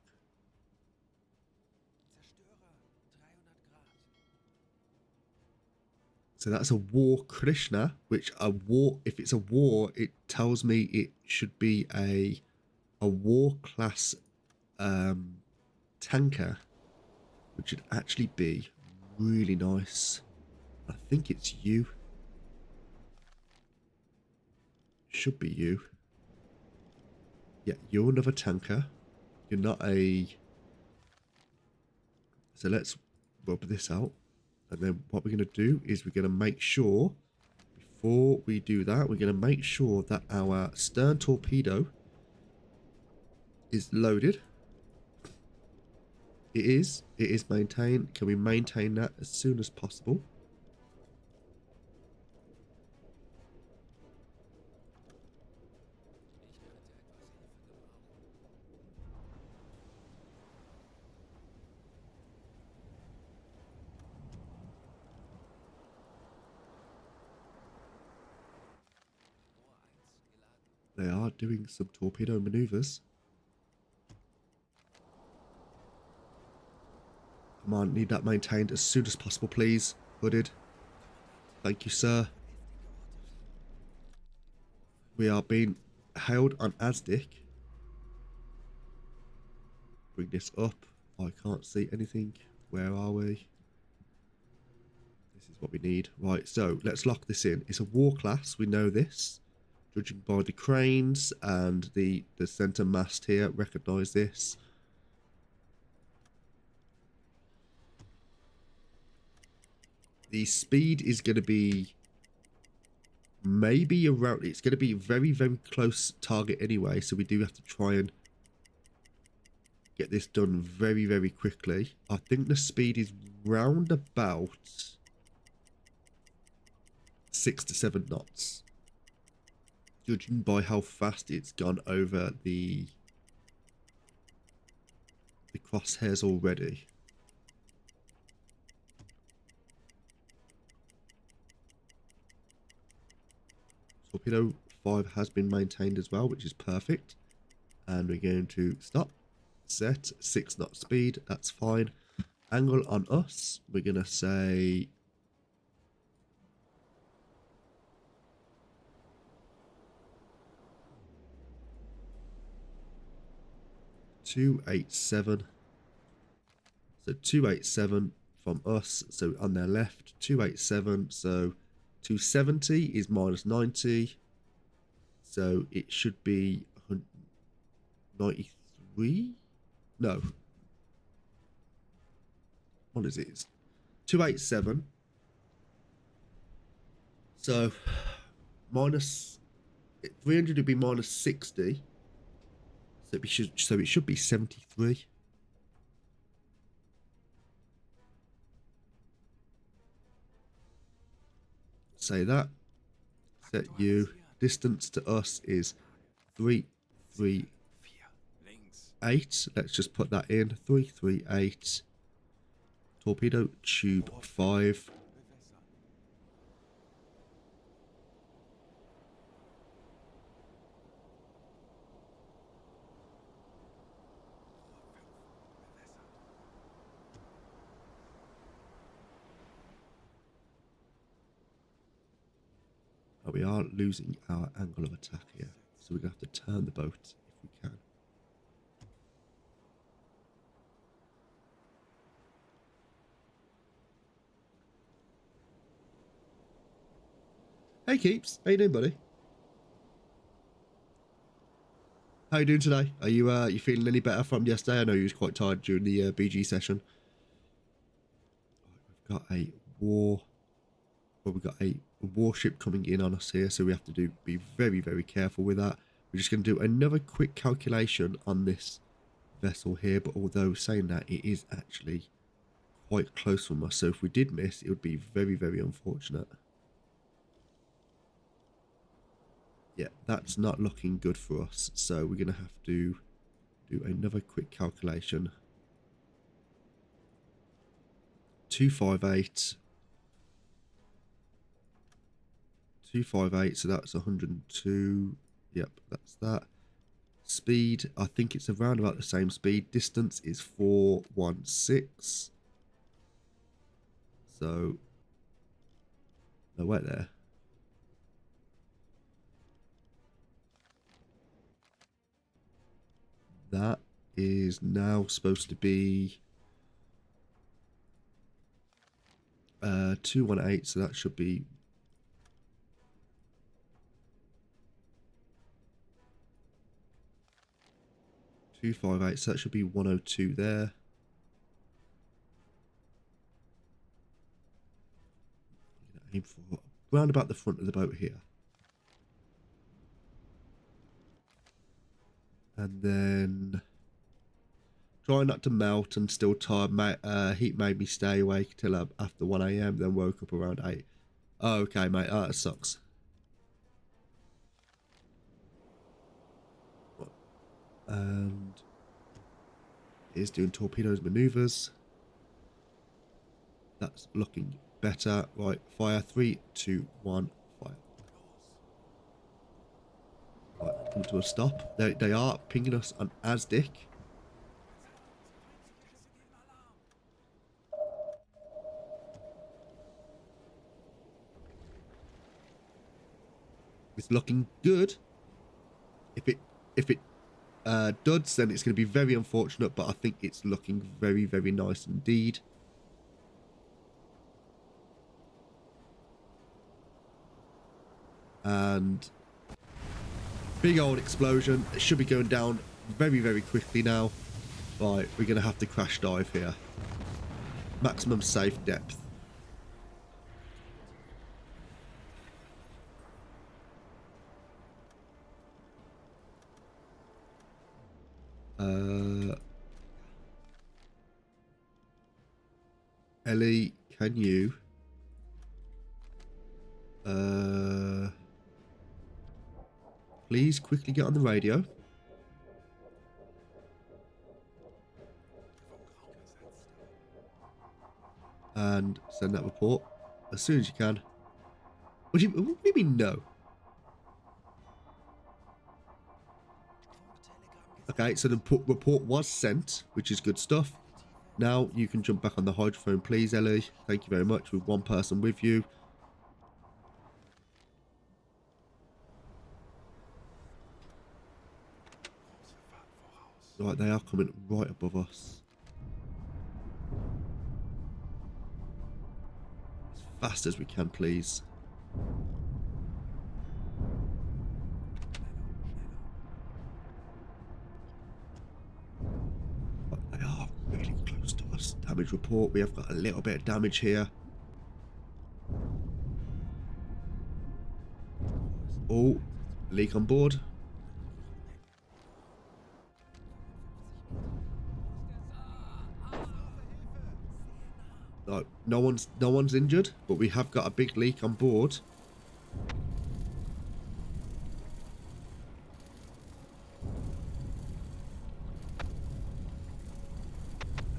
So that's a war Krishna, which if it's a war, it tells me it should be a war class tanker, which should actually be really nice. I think it's you. Should be you. Yeah, you're another tanker. You're not a... So let's rub this out. And then what we're going to do is we're going to make sure, before we do that, we're going to make sure that our stern torpedo is loaded. It is maintained. Can we maintain that as soon as possible? They are doing some torpedo maneuvers. Come on, need that maintained as soon as possible, please. Hooded. Thank you, sir. We are being hailed on ASDIC. Bring this up. I can't see anything. Where are we? This is what we need. Right, so let's lock this in. It's a war class. We know this. Judging by the cranes and the center mast here, recognize this. The speed is going to be maybe around, it's going to be very, very close target anyway, so we do have to try and get this done very, very quickly. I think the speed is round about 6 to 7 knots. Judging by how fast it's gone over the crosshairs already. Torpedo 5 has been maintained as well, which is perfect. And we're going to stop, set, 6 knot speed, that's fine. Angle on us, we're going to say 287. So 287 from us, so on their left, 287, so 270 is minus 90, so it should be 93? No. What is it? It's 287. So minus 300 would be minus 60. So it should be 73. Say that. Set you. Distance to us is 338. Let's just put that in. 338. Torpedo tube 5. But we are losing our angle of attack here. So we're going to have to turn the boat if we can. Hey Keeps, how you doing, buddy? How you doing today? Are you feeling any better from yesterday? I know you was quite tired during the BG session. We've got a we've got a warship coming in on us here, so we have to be very, very careful with that. We're just going to do another quick calculation on this vessel here, but although saying that, it is actually quite close from us, so if we did miss, it would be very, very unfortunate. Yeah, that's not looking good for us, so we're going to have to do another quick calculation. 258, so that's 102. Yep, that's that. Speed, I think it's around about the same speed. Distance is 416. So, no, wait there. That is now supposed to be 218, so that should be 258, so that should be 102 there. Aim for round about the front of the boat here. And then try not to melt and still tired. Heat made me stay awake till after 1 AM, then woke up around 8. Oh, okay, mate, that sucks. And it is doing torpedoes maneuvers. That's looking better. Right, fire. 3, 2, 1, fire. Right, come to a stop. They are pinging us on ASDIC. It's looking good. If it duds, then it's going to be very unfortunate, but I think it's looking very, very nice indeed. And big old explosion. It should be going down very, very quickly now. Right, we're going to have to crash dive here. Maximum safe depth. Ellie, can you please quickly get on the radio and send that report as soon as you can. What do you mean no? Okay, so the report was sent, which is good stuff. Now you can jump back on the hydrophone, please, Ellie. Thank you very much. With one person with you. Right, they are coming right above us. As fast as we can, please. Right, they are really close to us. Damage report. We have got a little bit of damage here. Oh, leak on board. No one's injured, but we have got a big leak on board.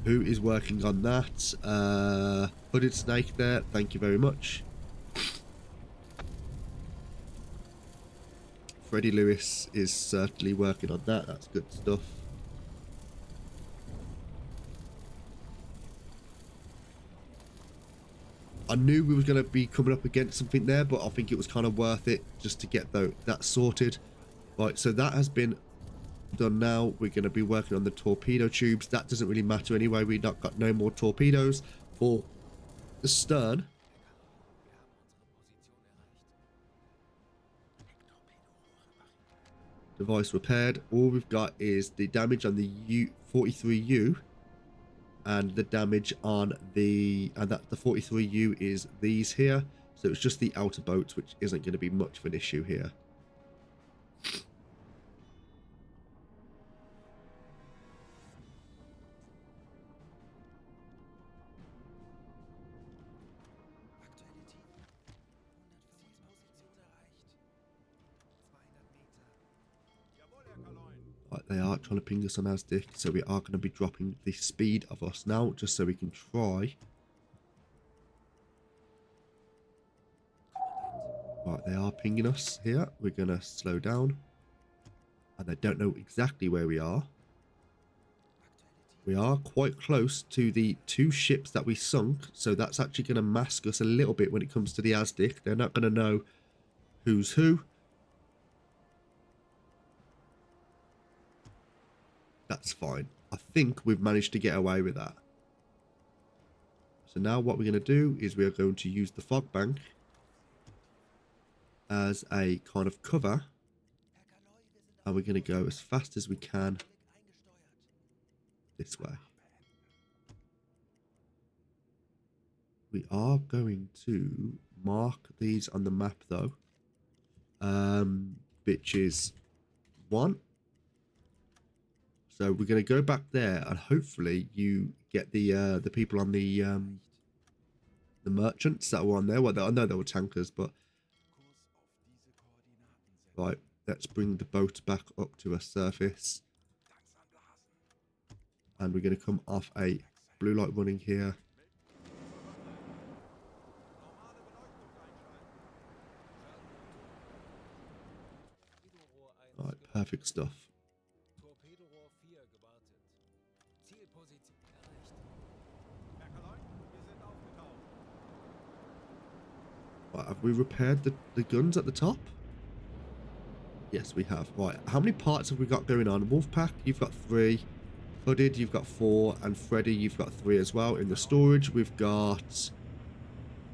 Who is working on that? Hooded Snake there. Thank you very much. Freddie Lewis is certainly working on that. That's good stuff. I knew we were going to be coming up against something there, but I think it was kind of worth it just to get that sorted. Right, so that has been done now. We're going to be working on the torpedo tubes. That doesn't really matter anyway. We've not got no more torpedoes for the stern. Device repaired. All we've got is the damage on the U-43U and the damage on the 43U is these here. So it's just the outer boats, which isn't going to be much of an issue here. Right, they are trying to ping us on ASDIC, so we are going to be dropping the speed of us now, just so we can try. Right, they are pinging us here. We're going to slow down. And they don't know exactly where we are. We are quite close to the 2 ships that we sunk, so that's actually going to mask us a little bit when it comes to the ASDIC. They're not going to know who's who. That's fine. I think we've managed to get away with that. So now what we're going to do is we are going to use the fog bank as a kind of cover. And we're going to go as fast as we can this way. We are going to mark these on the map though. Which is 1. So we're going to go back there and hopefully you get the people on the merchants that were on there. Well, I know they were tankers, but right, let's bring the boat back up to a surface. And we're going to come off a blue light running here. Right, perfect stuff. Right, have we repaired the guns at the top? Yes, we have. Right, how many parts have we got going on? Wolfpack, you've got 3. Hooded, you've got 4. And Freddy, you've got 3 as well. In the storage, we've got...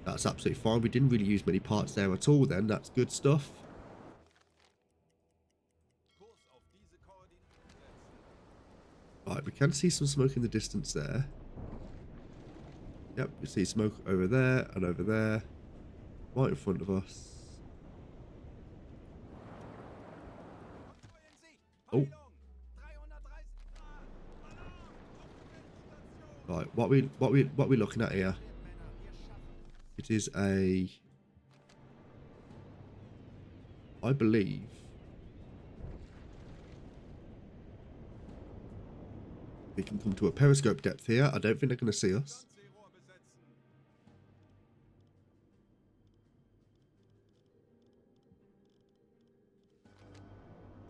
That's absolutely fine. We didn't really use many parts there at all then. That's good stuff. Right, we can see some smoke in the distance there. Yep, we see smoke over there and over there. Right in front of us. Oh. Right, what we looking at here? It is a, I believe, we can come to a periscope depth here. I don't think they're going to see us.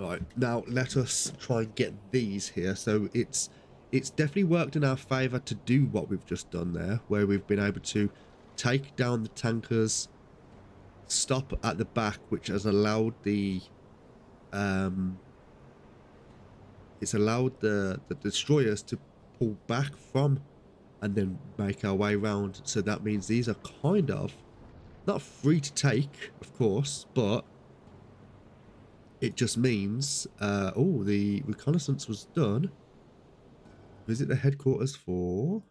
Right, now let us try and get these here. So it's definitely worked in our favour to do what we've just done there, where we've been able to take down the tankers, stop at the back, which has allowed the it's allowed the destroyers to pull back from and then make our way around. So that means these are kind of not free to take, of course, but it just means oh, the reconnaissance was done. Visit the headquarters for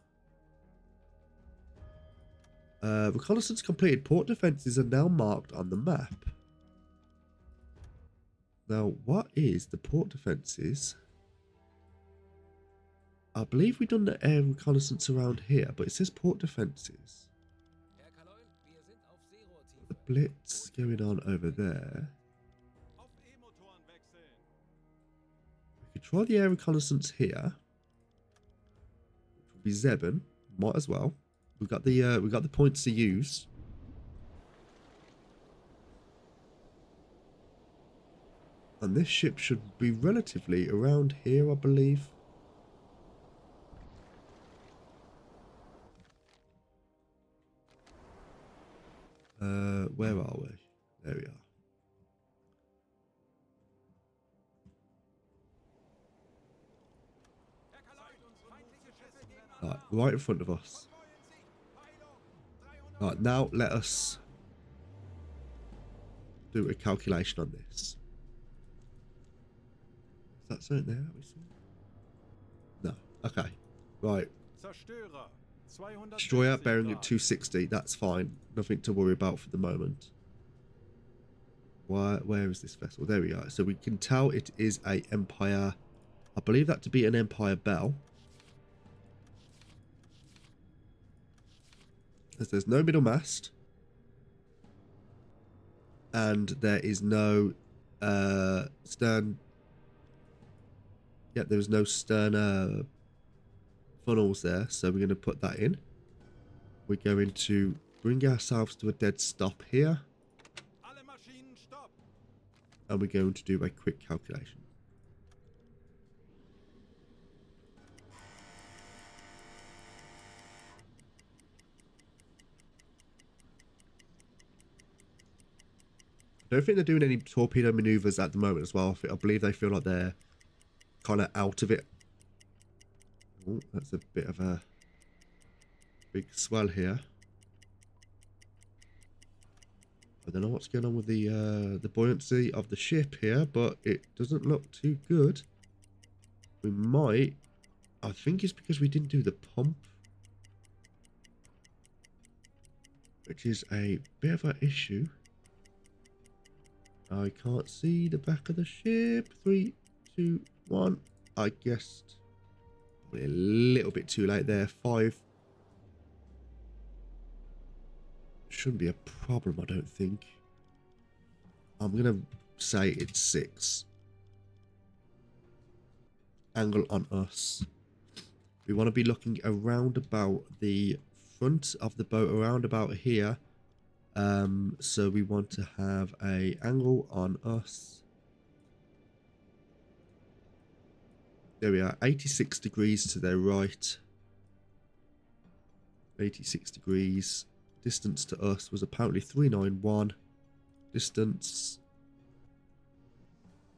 reconnaissance completed. Port defenses are now marked on the map. Now, what is the port defenses? I believe we've done the air reconnaissance around here, but it says port defenses. The blitz going on over there. We could try the air reconnaissance here. Which would be Zeben. Might as well. We've got the points to use. And this ship should be relatively around here, I believe. where are we? There we are. Right in front of us. Right, now let us do a calculation on this. Is that something there that we saw? No. Okay. Right. Destroyer bearing at 260. That's fine. Nothing to worry about for the moment. Where is this vessel? There we are. So we can tell it is a Empire. I believe that to be an Empire Bell. As there's no middle mast. And there is no stern. Yeah, there's no stern funnels there. So we're going to put that in. We're going to bring ourselves to a dead stop here. And we're going to do a quick calculation. I don't think they're doing any torpedo maneuvers at the moment as well. I believe they feel like they're kind of out of it. Oh, that's a bit of a big swell here. I don't know what's going on with the buoyancy of the ship here, but it doesn't look too good. We might... I think it's because we didn't do the pump. Which is a bit of an issue. I can't see the back of the ship. 3, 2, 1. I guessed a little bit too late there. 5. Shouldn't be a problem, I don't think. I'm going to say it's 6. Angle on us. We want to be looking around about the front of the boat, around about here. So we want to have a angle on us. There we are, 86 degrees to their right. 86 degrees. Distance to us was apparently 391. Distance.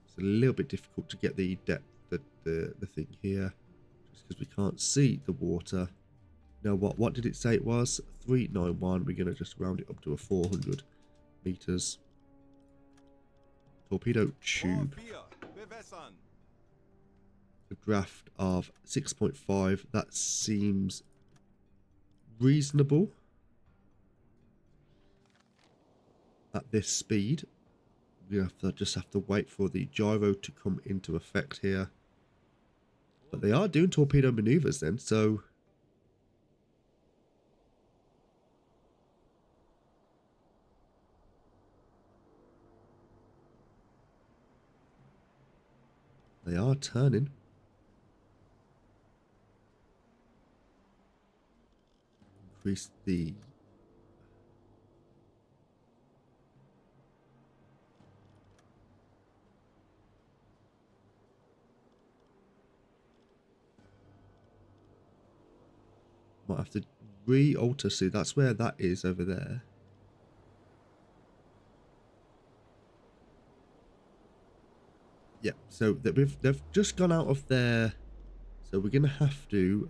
It's a little bit difficult to get the depth, the thing here, just because we can't see the water. You know what did it say it was? 391. We're going to just round it up to a 400 meters. Torpedo tube. A draft of 6.5. That seems reasonable at this speed. We just have to wait for the gyro to come into effect here. But they are doing torpedo maneuvers then, so they are turning. Increase the might have to re-alter. See, that's where that is over there. Yeah, so they've just gone out of there. So we're gonna have to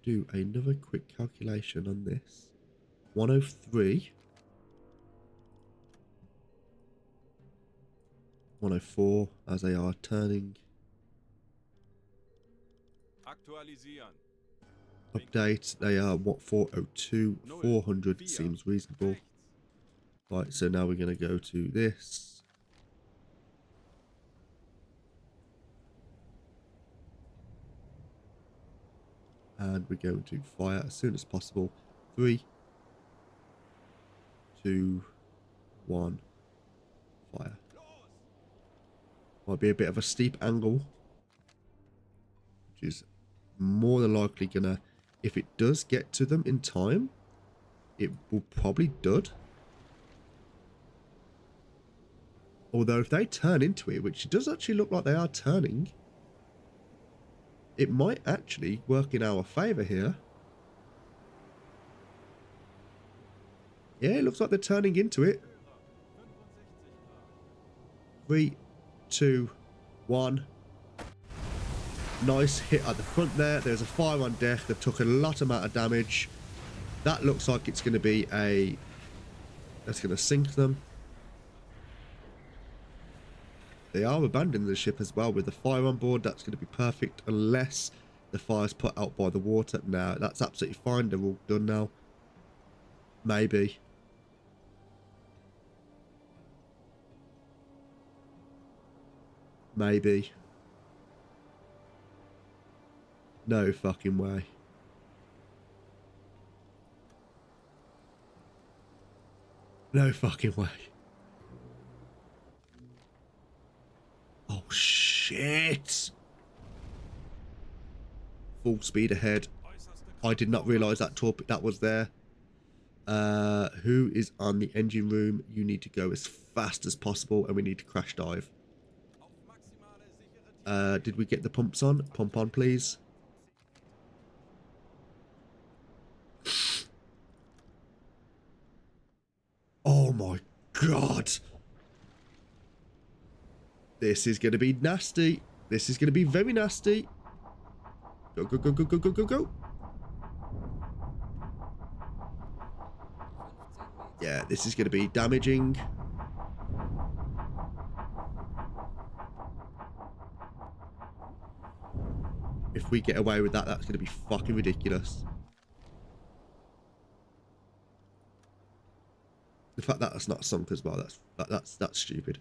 do another quick calculation on this. 103. 104 as they are turning. Update, they are what, 402. 400 seems reasonable. Right, so now we're going to go to this. And we're going to fire as soon as possible. 3, 2, 1, fire. Might be a bit of a steep angle, which is more than likely gonna, if it does get to them in time, it will probably dud. Although if they turn into it, which it does actually look like they are turning, it might actually work in our favour here. Yeah, it looks like they're turning into it. 3, 2, 1. Nice hit at the front there. There's a fire on deck that took a lot amount of damage. That looks like it's going to be a... That's going to sink them. They are abandoning the ship as well with the fire on board. That's going to be perfect unless the fire's put out by the water. Now, that's absolutely fine. They're all done now. Maybe. Maybe. No fucking way. No fucking way. Oh, shit. Full speed ahead. I did not realise that torpedo that was there. Who is on the engine room? You need to go as fast as possible and we need to crash dive. Did we get the pumps on? Pump on, please. Oh my god. This is going to be nasty. This is going to be very nasty. Go, go, go, go, go, go, go, go. Yeah, this is going to be damaging. If we get away with that, that's going to be fucking ridiculous. The fact that that's not sunk as well, that's stupid.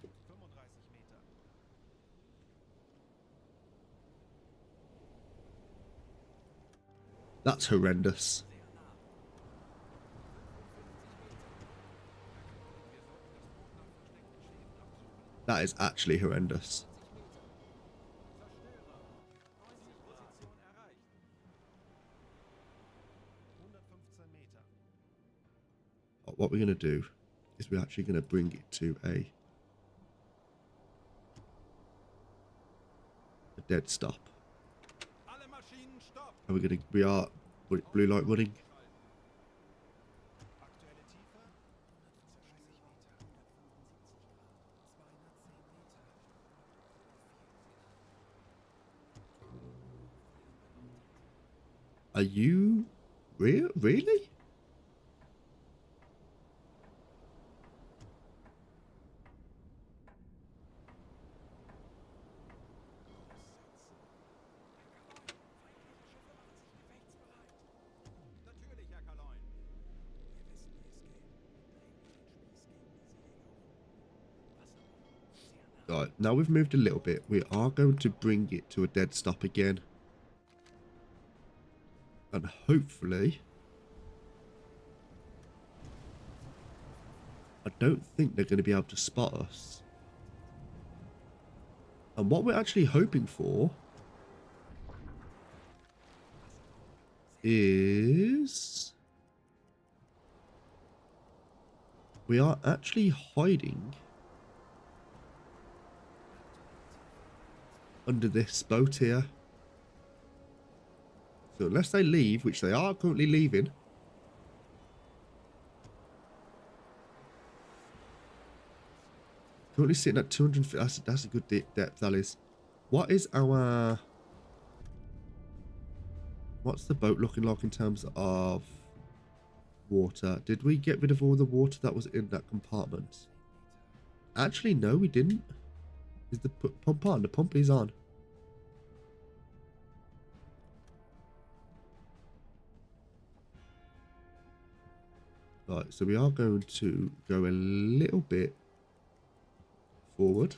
That's horrendous. That is actually horrendous. What we're going to do is we're actually going to bring it to a dead stop. And we are blue light running. Are you really? Right, now we've moved a little bit. We are going to bring it to a dead stop again. And hopefully... I don't think they're going to be able to spot us. And what we're actually hoping for... is... we are actually hiding... under this boat here. So unless they leave, which they are currently leaving. Currently sitting at 250. That's a good depth, that is. What is our... what's the boat looking like in terms of water? Did we get rid of all the water that was in that compartment? Actually, no, we didn't. Is the pump on? The pump is on. Right, so we are going to go a little bit forward.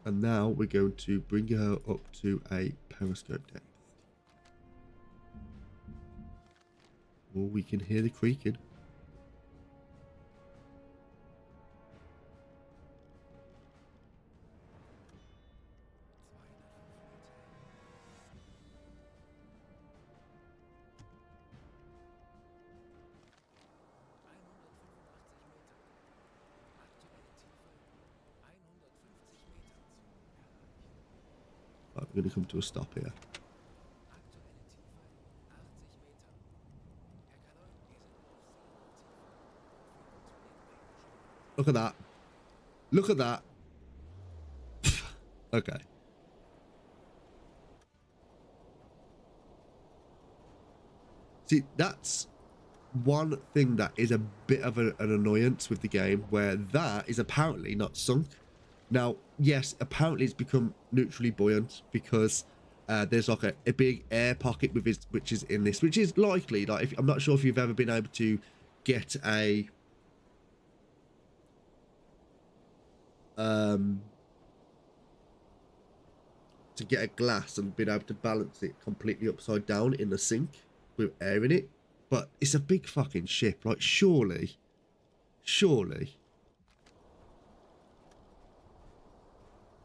And now we're going to bring her up to a periscope depth. Oh, we can hear the creaking. Right, we're going to come to a stop here. Look at that. Look at that. Okay. See, that's one thing that is a bit of an annoyance with the game, where that is apparently not sunk. Now, yes, apparently it's become neutrally buoyant because there's like a big air pocket with it, which is in this, which is likely, like, I'm not sure if you've ever been able to get a glass and been able to balance it completely upside down in the sink with air in it. But it's a big fucking ship, like, surely.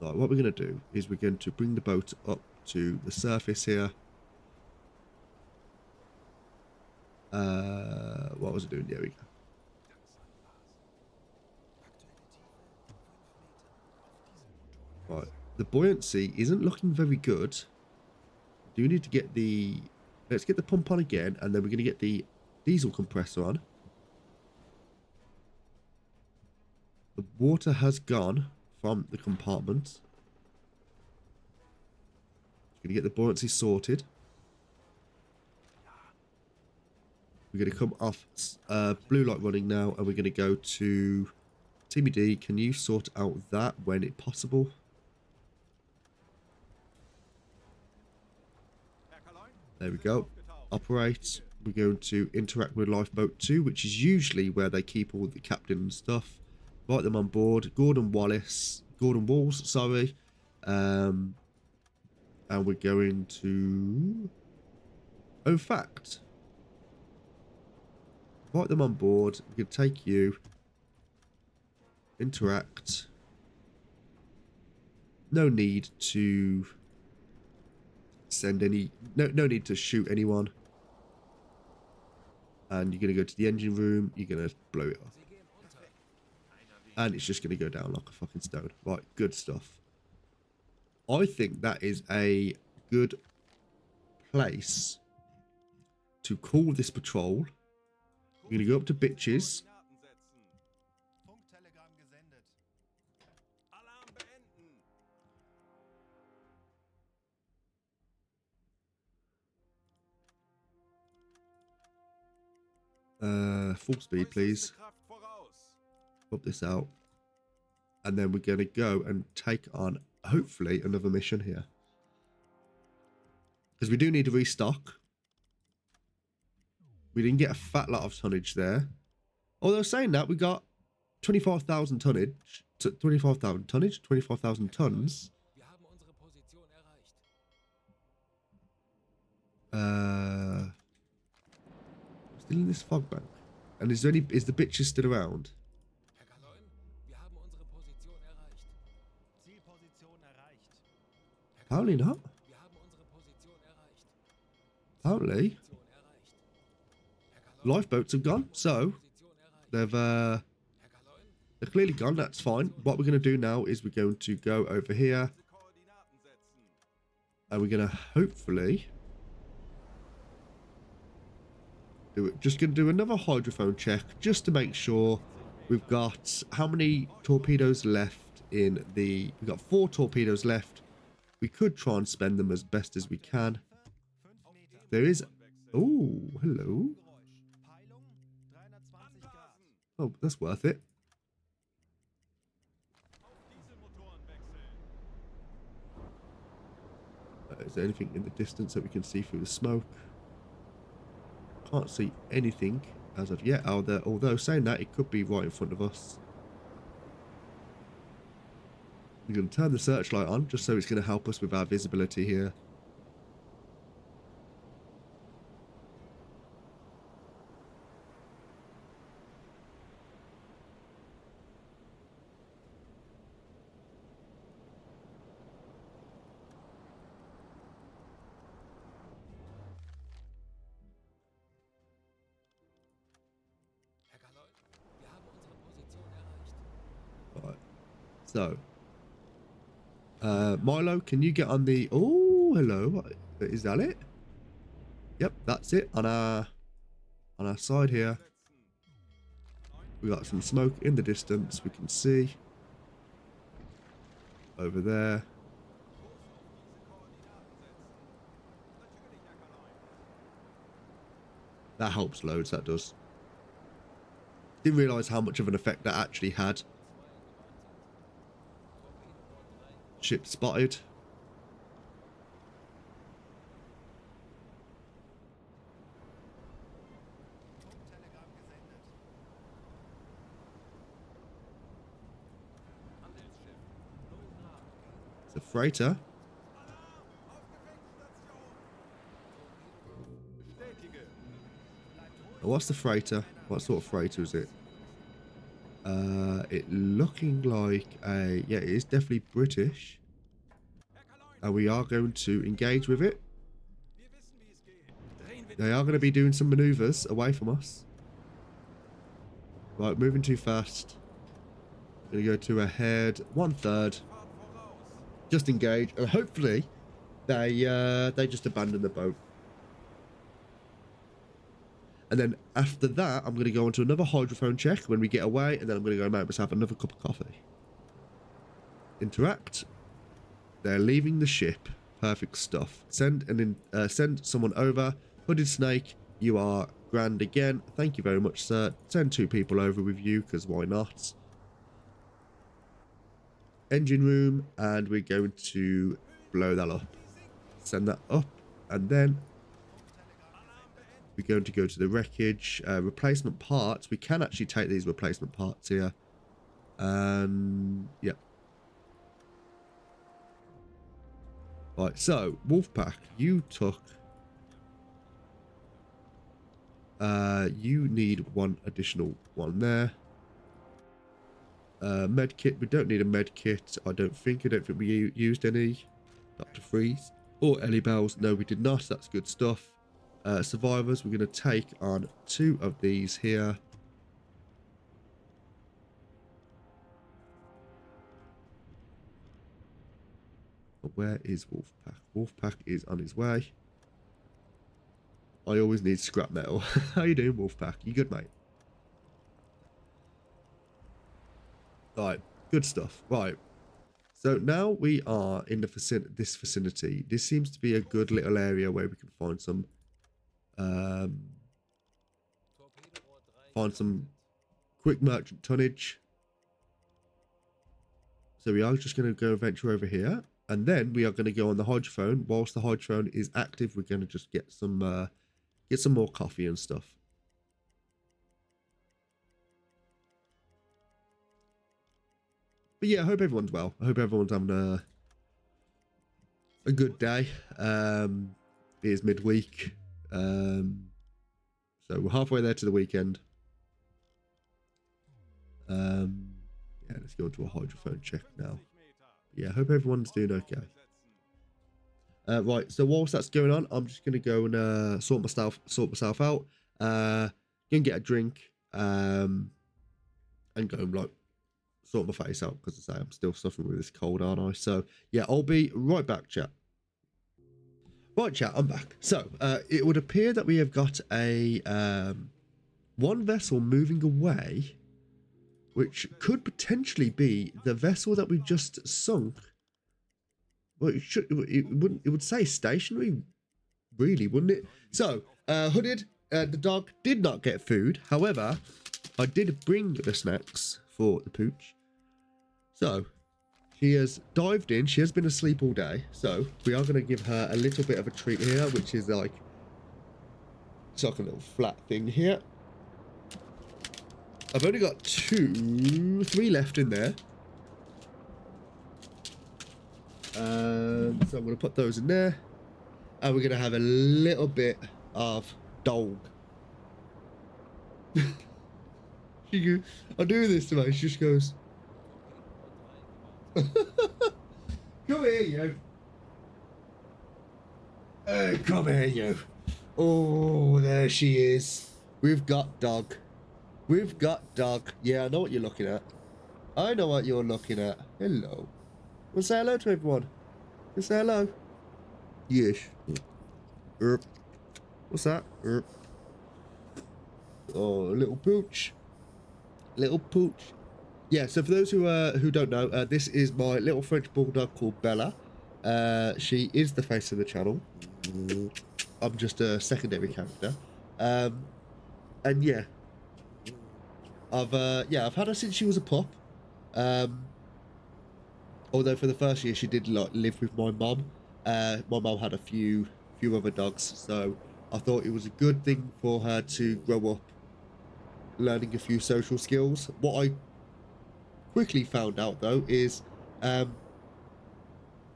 Right, what we're going to do is we're going to bring the boat up to the surface here. What was it doing? There we go. Right, the buoyancy isn't looking very good. Do we need to get the... Let's get the pump on again, and then we're going to get the diesel compressor on. The water has gone from the compartment. Going to get the buoyancy sorted. We're going to come off blue light running now, and we're going to go to TBD. Can you sort out that when it's possible? There we go. Operate. We're going to interact with Lifeboat 2, which is usually where they keep all the captain and stuff. Invite them on board. Gordon Walls, sorry. And we're going to... Oh, in fact, invite them on board. We can take you. Interact. No need to send any... No need to shoot anyone. And you're going to go to the engine room. You're going to blow it off. And it's just going to go down like a fucking stone. Right, good stuff. I think that is a good place to call this patrol. We're going to go up to Bitches. Full speed, please. Pop this out. And then we're going to go and take on, hopefully, another mission here. Because we do need to restock. We didn't get a fat lot of tonnage there. Although saying that, we got 25,000 tonnage. 25,000 tonnage? 25,000 tons. Still in this fog bank. And is the Bitches still around? Apparently not. Apparently, lifeboats have gone, so they're clearly gone. That's fine. What we're going to do now is we're going to go over here, and we're going to hopefully just going to do another hydrophone check just to make sure we've got how many torpedoes left in the... We've got 4 torpedoes left. We could try and spend them as best as we can. There is... Oh, hello. Oh, that's worth it. Is there anything in the distance that we can see through the smoke? Can't see anything as of yet. Although saying that, it could be right in front of us. We're going to turn the searchlight on just so it's going to help us with our visibility here. Right. So, Milo, can you get on the... Oh, hello. Is that it? Yep, that's it. On our side here. We're We got some smoke in the distance. We can see over there. That helps loads, that does. Didn't realise how much of an effect that actually had. Ship spotted. It's a freighter. What's the freighter? What sort of freighter is it? It looking like a... Yeah, it is definitely British. And we are going to engage with it. They are going to be doing some maneuvers away from us. Right, moving too fast. Going to go to ahead, 1/3. Just engage, and hopefully they just abandon the boat. And then after that, I'm going to go on to another hydrophone check when we get away, and then I'm going to go and have another cup of coffee. Interact. They're leaving the ship. Perfect stuff. Send someone over. Hooded Snake, you are grand again. Thank you very much, sir. Send 2 people over with you, because why not? Engine room, and we're going to blow that up. Send that up, and then we're going to go to the wreckage. Replacement parts. We can actually take these replacement parts here. And yeah. Right, so Wolfpack, you took... you need 1 additional one there. Med kit, we don't need a med kit. I don't think we used any. Dr. Freeze or Ellie Bells. No, we did not. That's good stuff. Survivors, we're going to take on 2 of these here. Where is Wolfpack? Wolfpack is on his way. I always need scrap metal. How you doing, Wolfpack? You good, mate? Right, good stuff. Right, so now we are in the this vicinity. This seems to be a good little area where we can find some quick merchant tonnage. So we are just going to go venture over here, and then we are going to go on the hydrophone. Whilst the hydrophone is active, we're going to just get some more coffee and stuff. But yeah, I hope everyone's well. I hope everyone's having a good day. It is midweek. So we're halfway there to the weekend. Yeah, let's go into a hydrophone check now. Yeah, I hope everyone's doing okay. Right, so whilst that's going on, I'm just gonna go and sort myself out. Go and get a drink. And go and like sort my face out, because I say I'm still suffering with this cold, aren't I? So yeah, I'll be right back, chat. Right, chat, I'm back. So it would appear that we have got a 1 vessel moving away, which could potentially be the vessel that we just sunk. Well, it would say stationary, really, wouldn't it? So Hooded, the dog, did not get food. However, I did bring the snacks for the pooch. So she has dived in. She has been asleep all day. So we are going to give her a little bit of a treat here, which is like, it's like a little flat thing here. I've only got 3 left in there. So I'm going to put those in there. And we're going to have a little bit of dog. I do this to her. She just goes, come here, you. Come here, you. Oh, there she is. We've got dog. We've got dog. Yeah, I know what you're looking at. I know what you're looking at. Hello. Well, say hello to everyone. Just say hello. Yes. What's that? Oh, a little pooch. Little pooch. Yeah, so for those who don't know, this is my little French bulldog called Bella. She is the face of the channel. I'm just a secondary character. And yeah, I've had her since she was a pup. Although for the first year she did like live with my mum. My mum had a few other dogs, so I thought it was a good thing for her to grow up learning a few social skills. What I quickly found out though is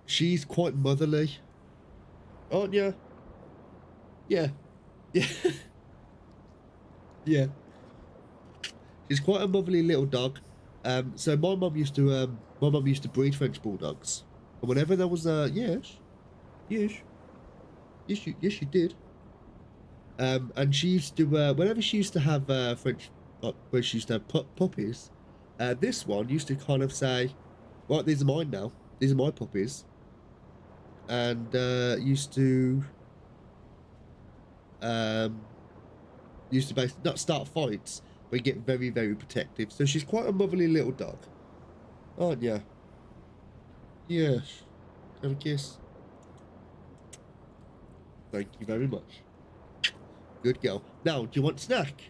she's quite motherly, aren't you? Yeah. Yeah. Yeah, she's quite a motherly little dog. So my mum used to breed French bulldogs, and whenever there was yes, yes, you did. And she used to whenever she used to have French, when she used to have puppies, this one used to kind of say, "Right, these are mine now. These are my puppies," and used to basically not start fights, but get very, very protective. So she's quite a motherly little dog, aren't you? Yes. Have a kiss. Thank you very much. Good girl. Now, do you want snack?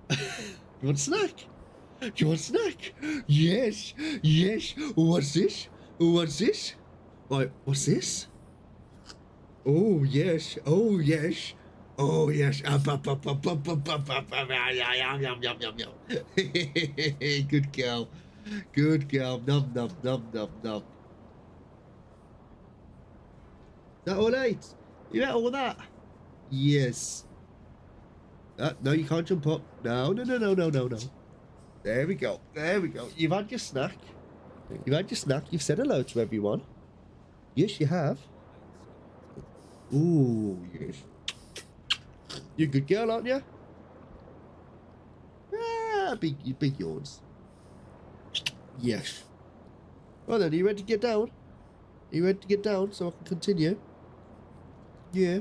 You want snack? Do you want snack? Yes. Yes. What's this? What's this? Right, what's this? Oh, yes. Oh, yes. Oh, yes. Yum, yum, yum, yum, yum. Good girl. Good girl. Num, num, num, num, num. Is that all right? You ate all that? Yes. No, you can't jump up. No, no, no, no, no, no, no. There we go. There we go. You've had your snack. You've had your snack. You've said hello to everyone. Yes, you have. Ooh, yes. You're a good girl, aren't you? Ah, big yawns. Yes. Well then, are you ready to get down? Are you ready to get down so I can continue? Yeah.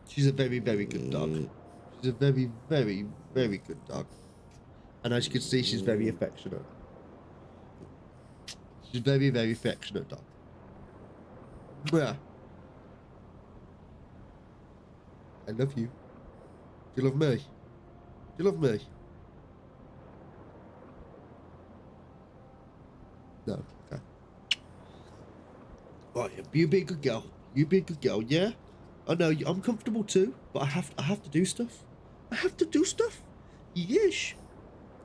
She's a very, very good dog. She's a very, very, very good dog. And as you can see, she's very affectionate. She's a very, very affectionate dog. Yeah. I love you. Do you love me? Do you love me? No. Okay. Right, you be a good girl. You be a good girl, yeah? I know I'm comfortable too, but I have to do stuff. I have to do stuff. Yes.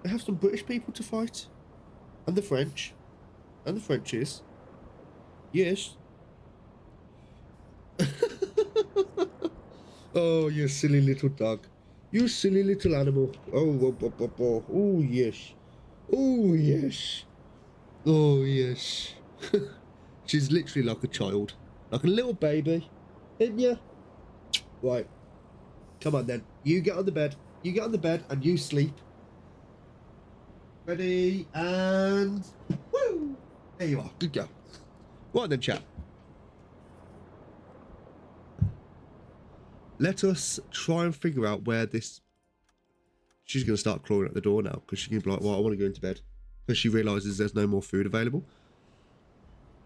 I have some British people to fight. And the French. And the Frenchies. Yes. Oh, you silly little dog. You silly little animal. Oh, yes. Oh, yes. Oh, yes. She's literally like a child. Like a little baby. Isn't you? Right. Come on then. You get on the bed. You get on the bed and you sleep. Ready? And... Woo! There you are. Good girl. Right then, chap. Let us try and figure out where this... She's going to start clawing at the door now because she's going to be like, well, I want to go into bed. Because she realises there's no more food available.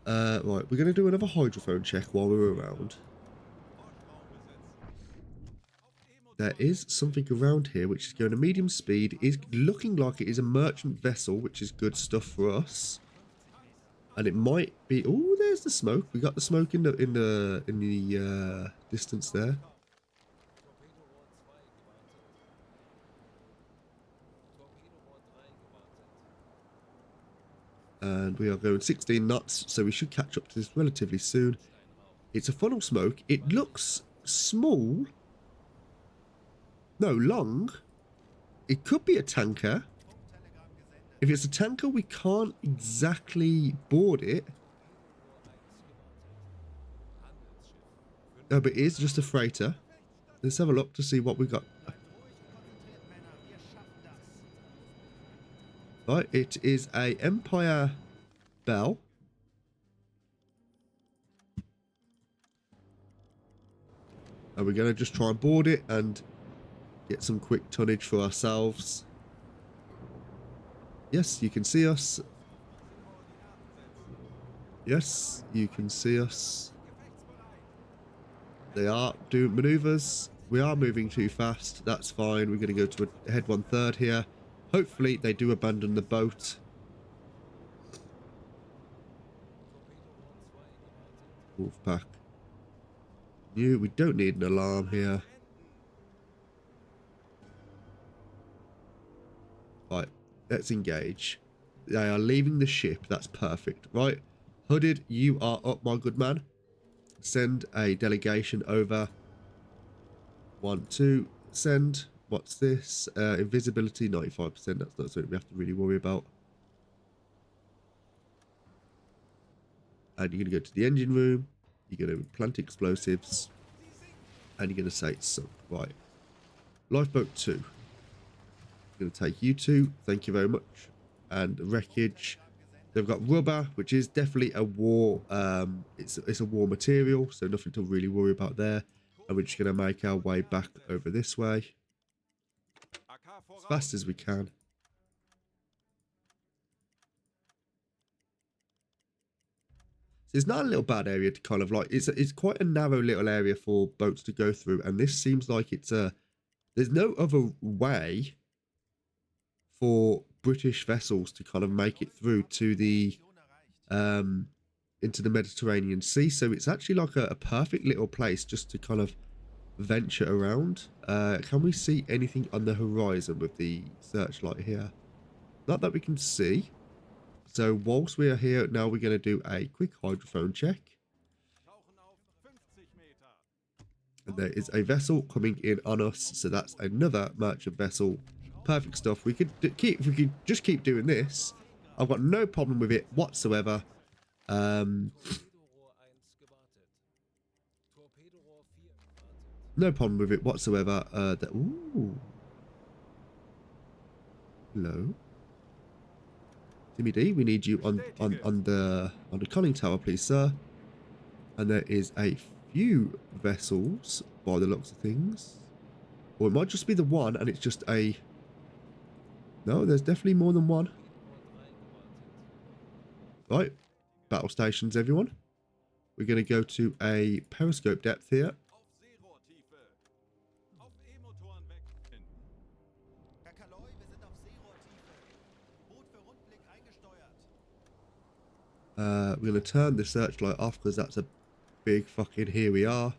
Right, we're going to do another hydrophone check while we're around. There is something around here which is going to medium speed. Is looking like it is a merchant vessel, which is good stuff for us. And it might be... Oh, there's the smoke. We got the smoke in the distance there. And we are going 16 knots, so we should catch up to this relatively soon. It's a funnel smoke. It looks small. No, long. It could be a tanker. If it's a tanker, we can't exactly board it. No, but it is just a freighter. Let's have a look to see what we got. Right, it is a Empire Bell. And we're going to just try and board it and get some quick tonnage for ourselves. Yes, you can see us. Yes, you can see us. They are doing maneuvers. We are moving too fast. That's fine. We're going to go to a head 1/3 here. Hopefully they do abandon the boat. Wolfpack. We don't need an alarm here. Right, let's engage. They are leaving the ship. That's perfect. Right, Hooded, you are up, my good man. Send a delegation over. 1, 2, send. What's this? Invisibility, 95%. That's not something we have to really worry about. And you're going to go to the engine room. You're going to plant explosives. And you're going to say it's sunk. Right. Lifeboat 2. I'm going to take you two. Thank you very much. And wreckage. They've got rubber, which is definitely a war. It's a war material, so nothing to really worry about there. And we're just going to make our way back over this way as fast as we can. So it's not a little bad area to kind of like. It's quite a narrow little area for boats to go through, and this seems like it's a. There's no other way for British vessels to kind of make it through to the into the Mediterranean Sea, so it's actually like a perfect little place just to kind of venture around. Can we see anything on the horizon with the searchlight here? Not that we can see. So whilst we are here now, we're going to do a quick hydrophone check. And there is a vessel coming in on us, so that's another merchant vessel. Perfect stuff. We could if we could just keep doing this, I've got no problem with it whatsoever. No problem with it whatsoever. Ooh. Hello. Timmy D, we need you on the conning tower, please, sir. And there is a few vessels by the looks of things. Or it might just be the one and it's just a... No, there's definitely more than one. Right. Battle stations, everyone. We're going to go to a periscope depth here. We're going to turn the searchlight off because that's a big fucking here we are.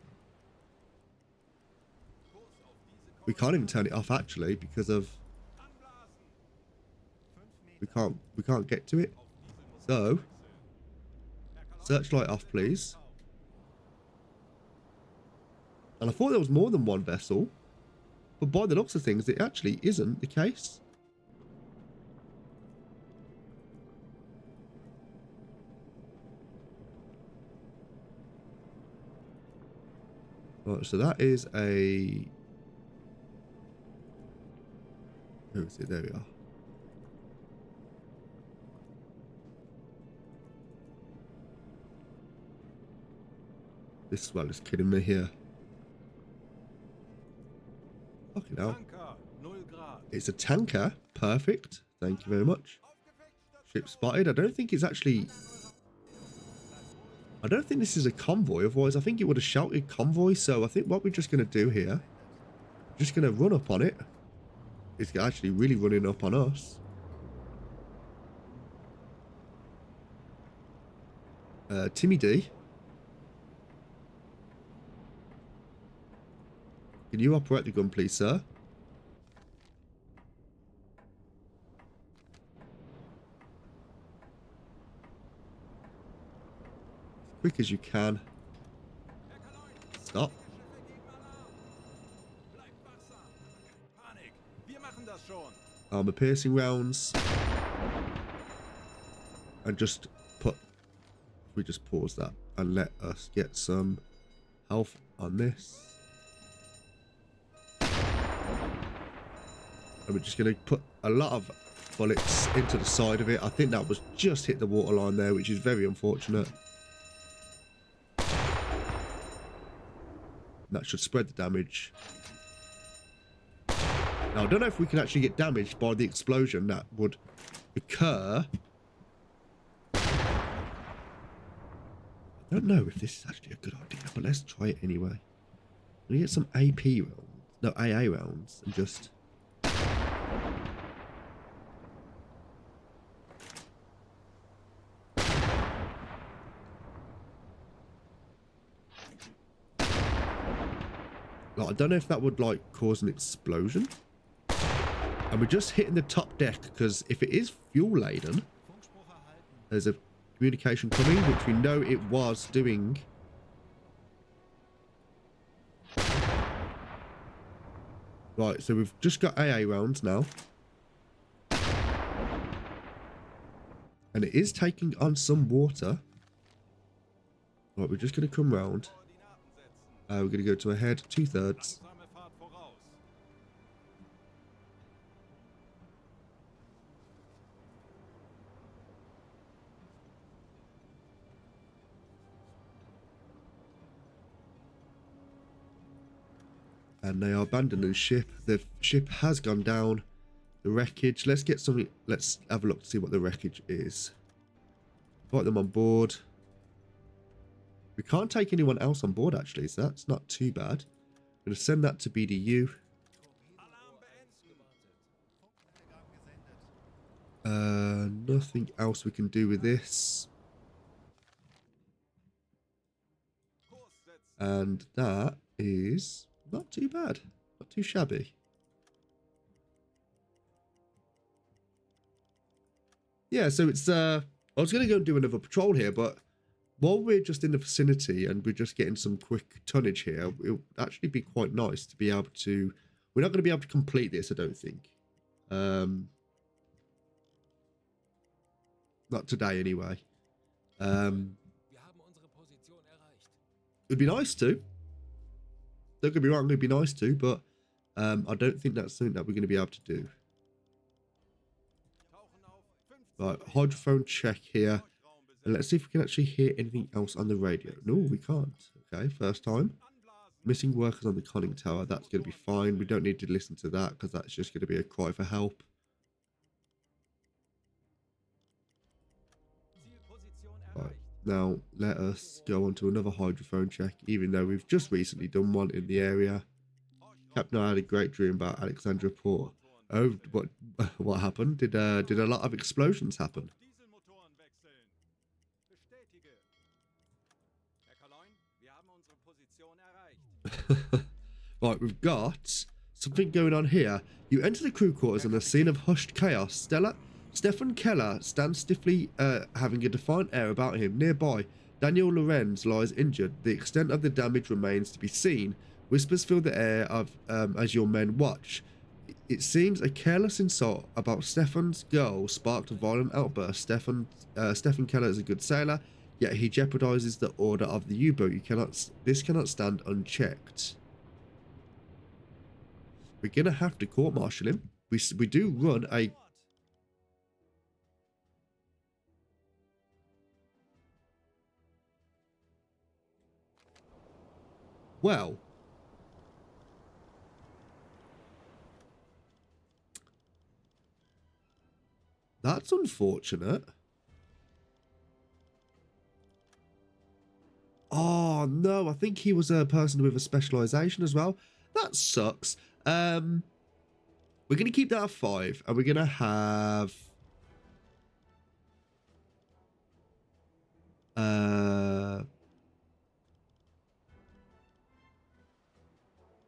We can't even turn it off actually because of we can't get to it. So searchlight off, please. And I thought there was more than one vessel, but by the looks of things, it actually isn't the case. Right, so that is a... Who is it? There we are. This swell is kidding me here. Fucking hell. It's a tanker. Perfect. Thank you very much. Ship spotted. I don't think it's actually... I don't think this is a convoy. Otherwise, I think it would have shouted convoy. So I think what we're just going to do here, just going to run up on it. It's actually really running up on us. Timmy D. Can you operate the gun, please, sir? As quick as you can. Stop. Armor piercing rounds. And just put... We just pause that and let us get some health on this. And we're just going to put a lot of bullets into the side of it. I think that was just hit the waterline there, which is very unfortunate. That should spread the damage. Now, I don't know if we can actually get damaged by the explosion that would occur. I don't know if this is actually a good idea, but let's try it anyway. Let me get some AP rounds, no, AA rounds, and just... Like, I don't know if that would, like, cause an explosion. And we're just hitting the top deck, because if it is fuel-laden, there's a communication coming, which we know it was doing. Right, so we've just got AA rounds now. And it is taking on some water. Right, we're just going to come round. We're going to go to ahead, 2/3. And they are abandoning ship. The ship has gone down. The wreckage. Let's get something. Let's have a look to see what the wreckage is. Invite them on board. We can't take anyone else on board actually, so that's not too bad. I'm going to send that to BDU. Nothing else we can do with this. And that is not too bad. Not too shabby. Yeah, so it's I was going to go and do another patrol here, but while we're just in the vicinity and we're just getting some quick tonnage here, it'll actually be quite nice to be able to... We're not going to be able to complete this, I don't think. Not today, anyway. It'd be nice to. Don't get me wrong, it'd be nice to, but I don't think that's something that we're going to be able to do. Right, hydrophone check here. And let's see if we can actually hear anything else on the radio. No, we can't. Okay, first time. Missing workers on the conning tower. That's going to be fine. We don't need to listen to that because that's just going to be a cry for help. Right, now let us go on to another hydrophone check, even though we've just recently done one in the area. Captain, I had a great dream about Alexandria Port. Oh, what happened? Did a lot of explosions happen? Right, we've got something going on here. You enter the crew quarters in a scene of hushed chaos. Stefan Keller stands stiffly, having a defiant air about him. Nearby, Daniel Lorenz lies injured. The extent of the damage remains to be seen. Whispers fill the air of as your men watch. It seems a careless insult about Stefan's girl sparked a violent outburst. Stefan Keller is a good sailor, yet he jeopardizes the order of the U-boat. This cannot stand unchecked. We're gonna have to court-martial him. We do run a... Well... That's unfortunate. Oh, no. I think he was a person with a specialization as well. That sucks. We're going to keep that at 5. And we're going to have...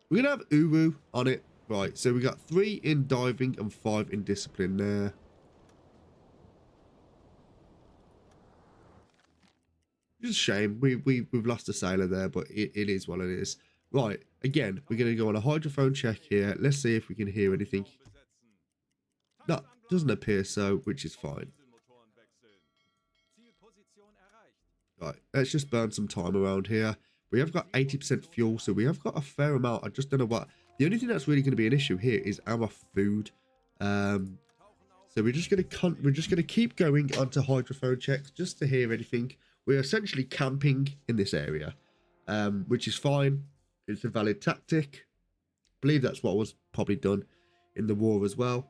We're going to have Uru on it. Right, so we got 3 in diving and 5 in discipline there. It's a shame. We've lost a sailor there, but it is what it is. Right, again, we're going to go on a hydrophone check here. Let's see if we can hear anything. No, doesn't appear so, which is fine. Right, let's just burn some time around here. We have got 80% fuel, so we have got a fair amount. I just don't know what. The only thing that's really going to be an issue here is our food. So we're just going to keep going onto hydrophone checks just to hear anything. We're essentially camping in this area, which is fine. It's a valid tactic. I believe that's what was probably done in the war as well.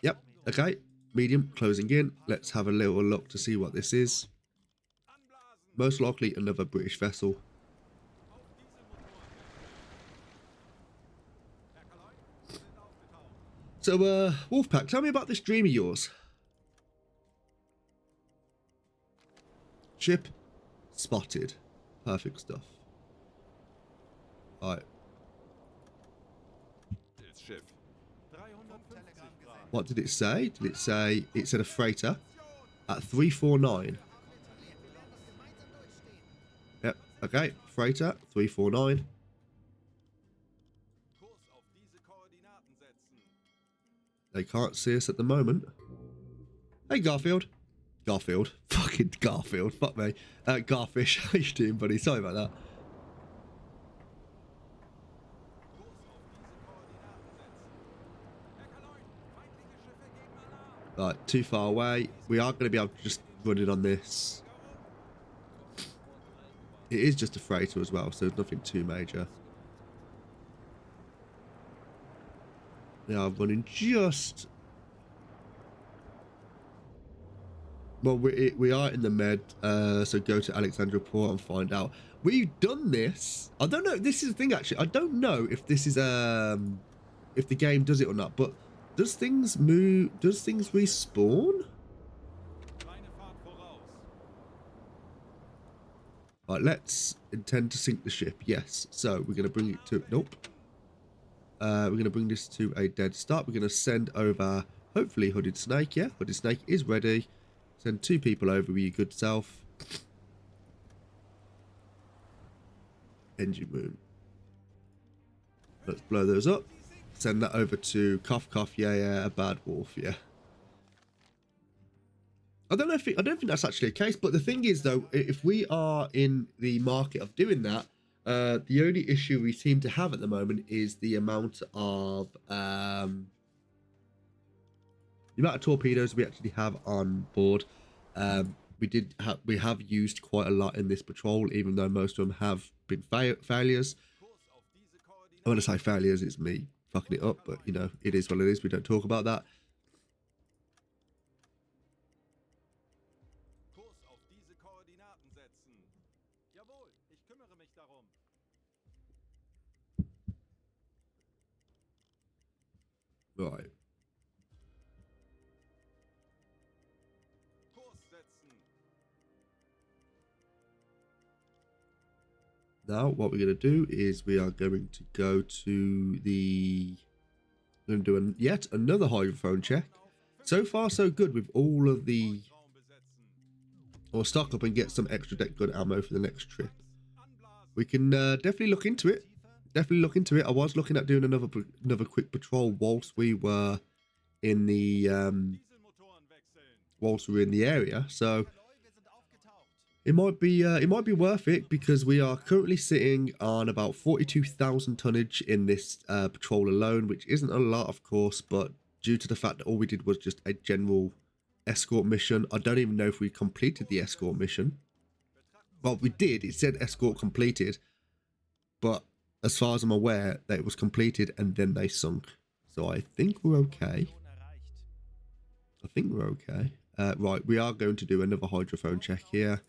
Yep. Okay. Medium closing in. Let's have a little look to see what this is. Most likely another British vessel. So, Wolfpack, tell me about this dream of yours. Ship spotted. Perfect stuff. Alright. What did it say? Did it say it said a freighter at 349? Yep. Okay. Freighter 349. They can't see us at the moment. Hey, Garfield. Garfield. Fucking Garfield. Fuck me. Garfish. How you doing, buddy? Sorry about that. Right, too far away. We are going to be able to just run it on this. It is just a freighter as well, so there's nothing too major. They are running just... Well, we are in the Med, so go to Alexandria Port and find out. We've done this. I don't know. This is the thing, actually. I don't know if this is if the game does it or not. But does things move? Does things respawn? Right, let's intend to sink the ship. Yes. So we're gonna bring it to. Nope. We're gonna bring this to a dead start. We're gonna send over. Hopefully, Hooded Snake. Yeah, Hooded Snake is ready. Send 2 people over with your good self. Engine room. Let's blow those up. Send that over to Cough Cough. Yeah, a bad wolf. Yeah. I don't think that's actually a case. But the thing is, though, if we are in the market of doing that, the only issue we seem to have at the moment is the amount of torpedoes we actually have on board. We have used quite a lot in this patrol, even though most of them have been failures. I want to say failures, it's me fucking it up, but you know, it is what it is. We don't talk about that. Right. Now, what we're going to do is we are going to go to the... We're going to do yet another hydrophone check. So far, so good with all of the... Or stock up and get some extra deck gun ammo for the next trip. We can definitely look into it. Definitely look into it. I was looking at doing another quick patrol whilst we were in the... whilst we were in the area. So... It might be worth it because we are currently sitting on about 42,000 tonnage in this patrol alone, which isn't a lot, of course, but due to the fact that all we did was just a general escort mission, I don't even know if we completed the escort mission. Well, we did. It said escort completed, but as far as I'm aware, that it was completed and then they sunk. So I think we're okay. I think we're okay. Right, we are going to do another hydrophone check here.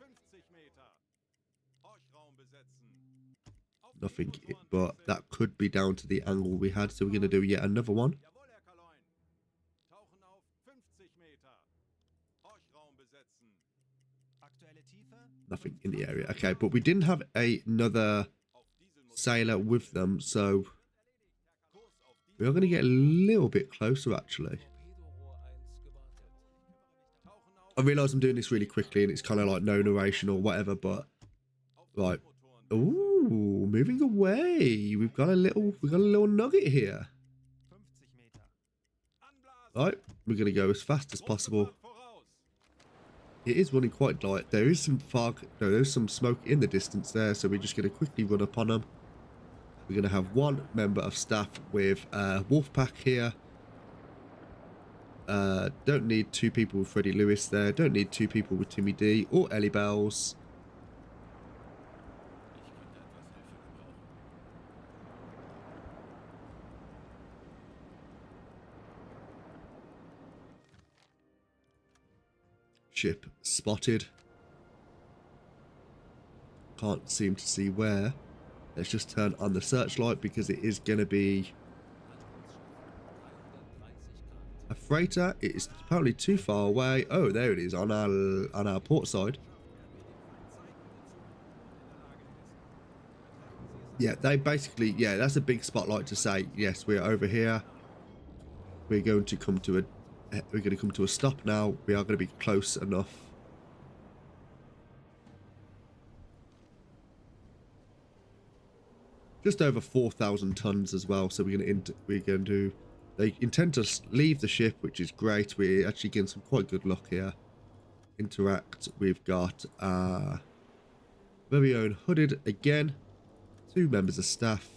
Nothing, but that could be down to the angle we had, so we're going to do yet another one. Nothing in the area. Okay, but we didn't have another sailor with them, so we are going to get a little bit closer, actually. I realise I'm doing this really quickly, and it's kind of like no narration or whatever, but right. Ooh, moving away. We've got a little nugget here. Right, we're gonna go as fast as possible. It is running quite light. There is some fog. No, there's some smoke in the distance there, so we're just gonna quickly run up on them. We're gonna have one member of staff with Wolfpack here. Don't need 2 people with Freddie Lewis there. Don't need 2 people with Timmy D or Ellie Bells. Ship spotted. Can't seem to see where. Let's just turn on the searchlight because it is going to be a freighter. It is apparently too far away. Oh, there it is on our port side. Yeah, they basically, yeah, that's a big spotlight to say, yes, we're over here. We're going to come to a stop now. We are going to be close enough. Just over 4,000 tons as well. So we're going to they intend to leave the ship, which is great. We're actually getting some quite good luck here. Interact. We've got our very own Hooded again. 2 members of staff.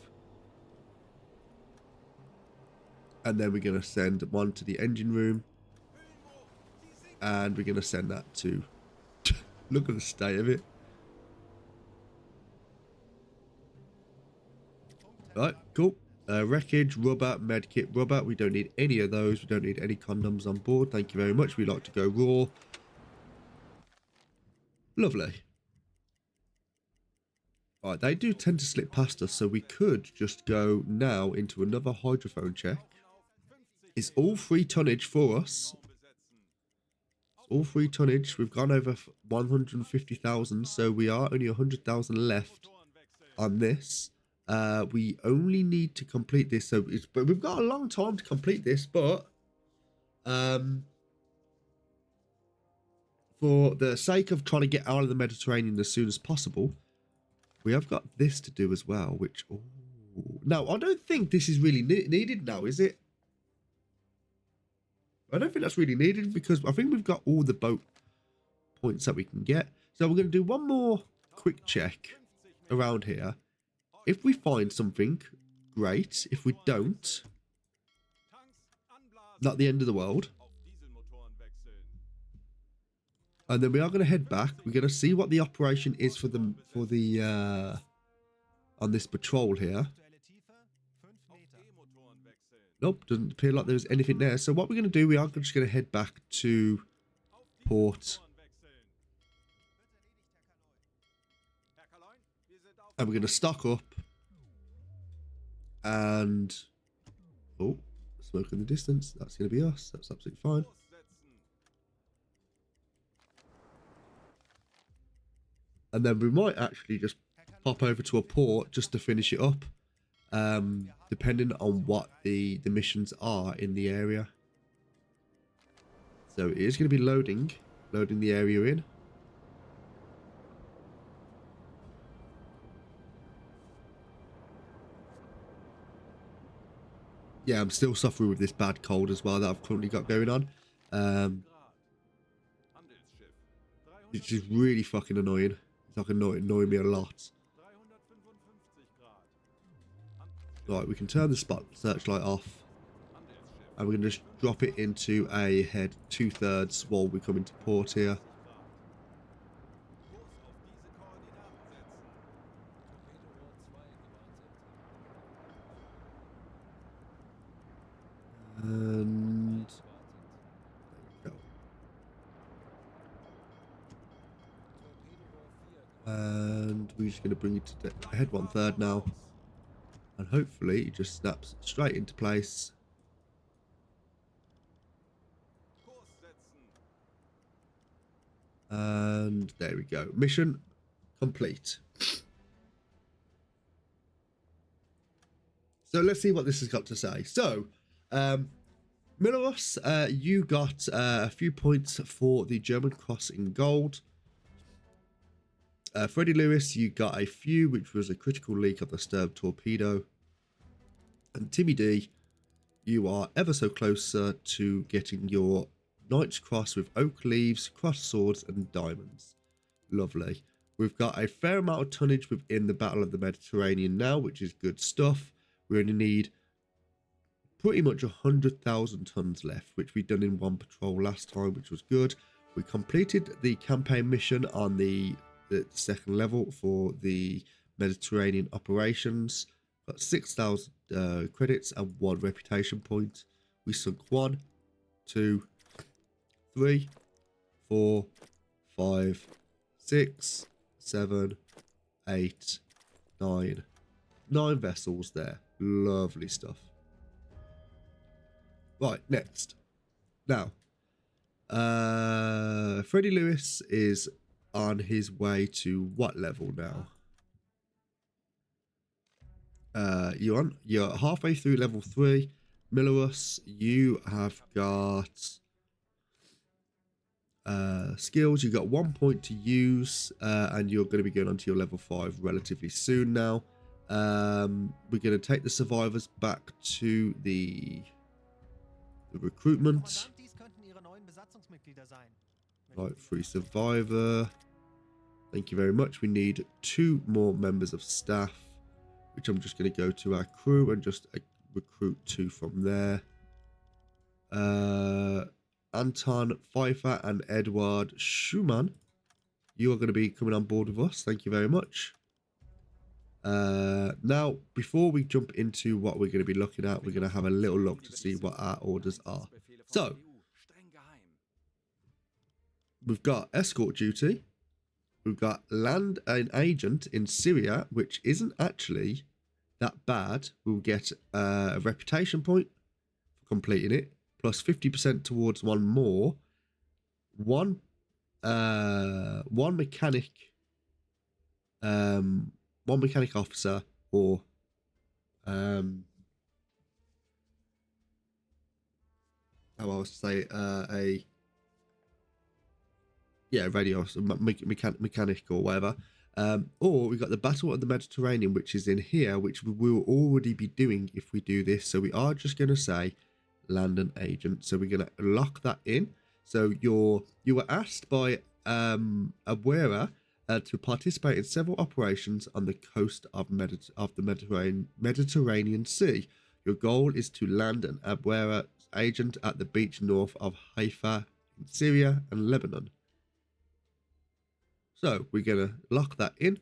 And then we're going to send one to the engine room. And we're going to send that to... Look at the state of it. Right, cool. Wreckage, rubber, medkit, rubber. We don't need any of those. We don't need any condoms on board. Thank you very much. We like to go raw. Lovely. Right, they do tend to slip past us, so we could just go now into another hydrophone check. It's all free tonnage for us. It's all free tonnage. We've gone over 150,000, so we are only 100,000 left on this. We only need to complete this, but we've got a long time to complete this, but for the sake of trying to get out of the Mediterranean as soon as possible, we have got this to do as well, which... Ooh. Now, I don't think this is really needed now, is it? I don't think that's really needed because I think we've got all the boat points that we can get. So we're going to do one more quick check around here. If we find something, great. If we don't, not the end of the world. And then we are going to head back. We're going to see what the operation is for the on this patrol here. Nope, doesn't appear like there's anything there. So what we're going to do, we are just going to head back to port. And we're going to stock up. And... Oh, smoke in the distance. That's going to be us. That's absolutely fine. And then we might actually just pop over to a port just to finish it up. Depending on what the missions are in the area. So it is going to be loading the area in. Yeah, I'm still suffering with this bad cold as well that I've currently got going on. Which is really fucking annoying. It's like annoying me a lot. Right, we can turn the searchlight off. And we're going to just drop it into a head 2/3 while we come into port here. And there we go. And we're just going to bring it to head 1/3 now. And hopefully it just snaps straight into place. And there we go. Mission complete. So let's see what this has got to say. So, Milos, you got a few points for the German Cross in gold. Freddie Lewis, you got a few, which was a critical leak of the Sturm torpedo. And Timmy D, you are ever so closer to getting your Knight's Cross with oak leaves, crossed swords, and diamonds. Lovely. We've got a fair amount of tonnage within the Battle of the Mediterranean now, which is good stuff. We only need pretty much 100,000 tons left, which we done in one patrol last time, which was good. We completed the campaign mission on the second level for the Mediterranean operations. Got 6,000 credits and 1 reputation point. We sunk 1, 2, 3, 4, 5, 6, 7, 8, 9. 9 vessels there. Lovely stuff. Right, next. Now, Freddie Lewis is on his way to what level now? You're halfway through level 3. Millerus, you have got skills. You got 1 point to use, and you're going to be going on to your level 5 relatively soon now. We're going to take the survivors back to the recruitment. Right, free survivor. Thank you very much. We need 2 more members of staff, which I'm just going to go to our crew and just recruit 2 from there. Anton Pfeiffer and Edward Schumann, you are going to be coming on board with us. Thank you very much. Now, before we jump into what we're going to be looking at, we're going to have a little look to see what our orders are. So, we've got escort duty. We've got land an agent in Syria, which isn't actually that bad. We'll get a reputation point for completing it, plus 50% towards 1 more. One mechanic, one mechanic officer, or how I would say radio mechanic or whatever. Or we got the Battle of the Mediterranean, which is in here, which we will already be doing if we do this. So we are just going to say land an agent. So we're going to lock that in. So you were asked by Abuera to participate in several operations on the coast of the Mediterranean Sea. Your goal is to land an Abuera agent at the beach north of Haifa in Syria and Lebanon. So we're going to lock that in.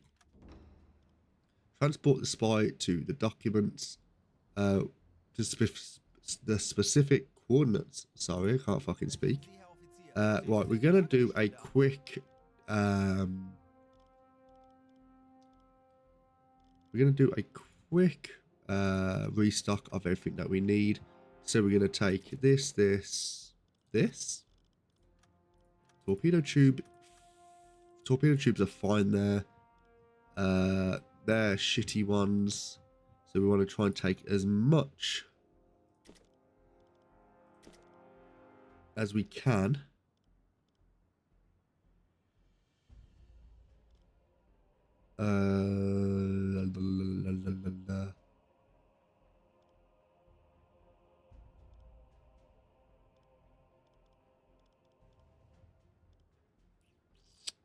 Transport the spy to the documents, the specific coordinates. Sorry, I can't fucking speak. Right, we're going to do a quick... restock of everything that we need. So we're going to take this. Torpedo tube. Torpedo tubes are fine there. They're shitty ones. So we want to try and take as much as we can.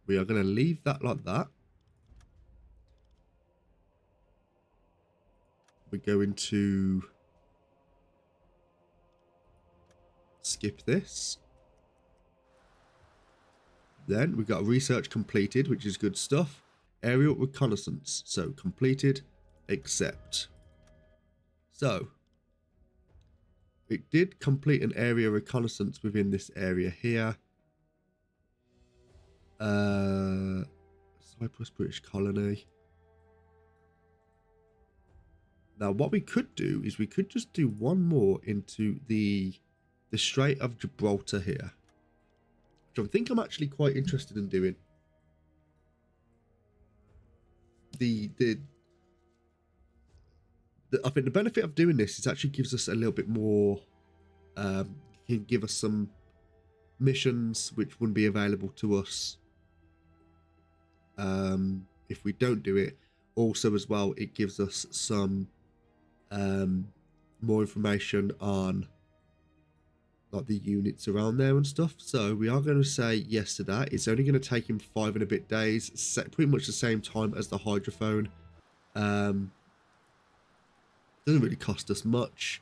We are going to leave that like that. We're going to skip this. Then we've got research completed, which is good stuff. Aerial reconnaissance. So completed, accept. So it did complete an area reconnaissance within this area here. Cyprus British colony. Now what we could do is we could just do one more into the Strait of Gibraltar here, which I think I'm actually quite interested in doing. I think the benefit of doing this is actually gives us a little bit more, can give us some missions which wouldn't be available to us if we don't do it. Also as well, it gives us some more information on like the units around there and stuff. So we are going to say yes to that. It's only going to take him 5 and a bit days, pretty much the same time as the hydrophone. Doesn't really cost us much.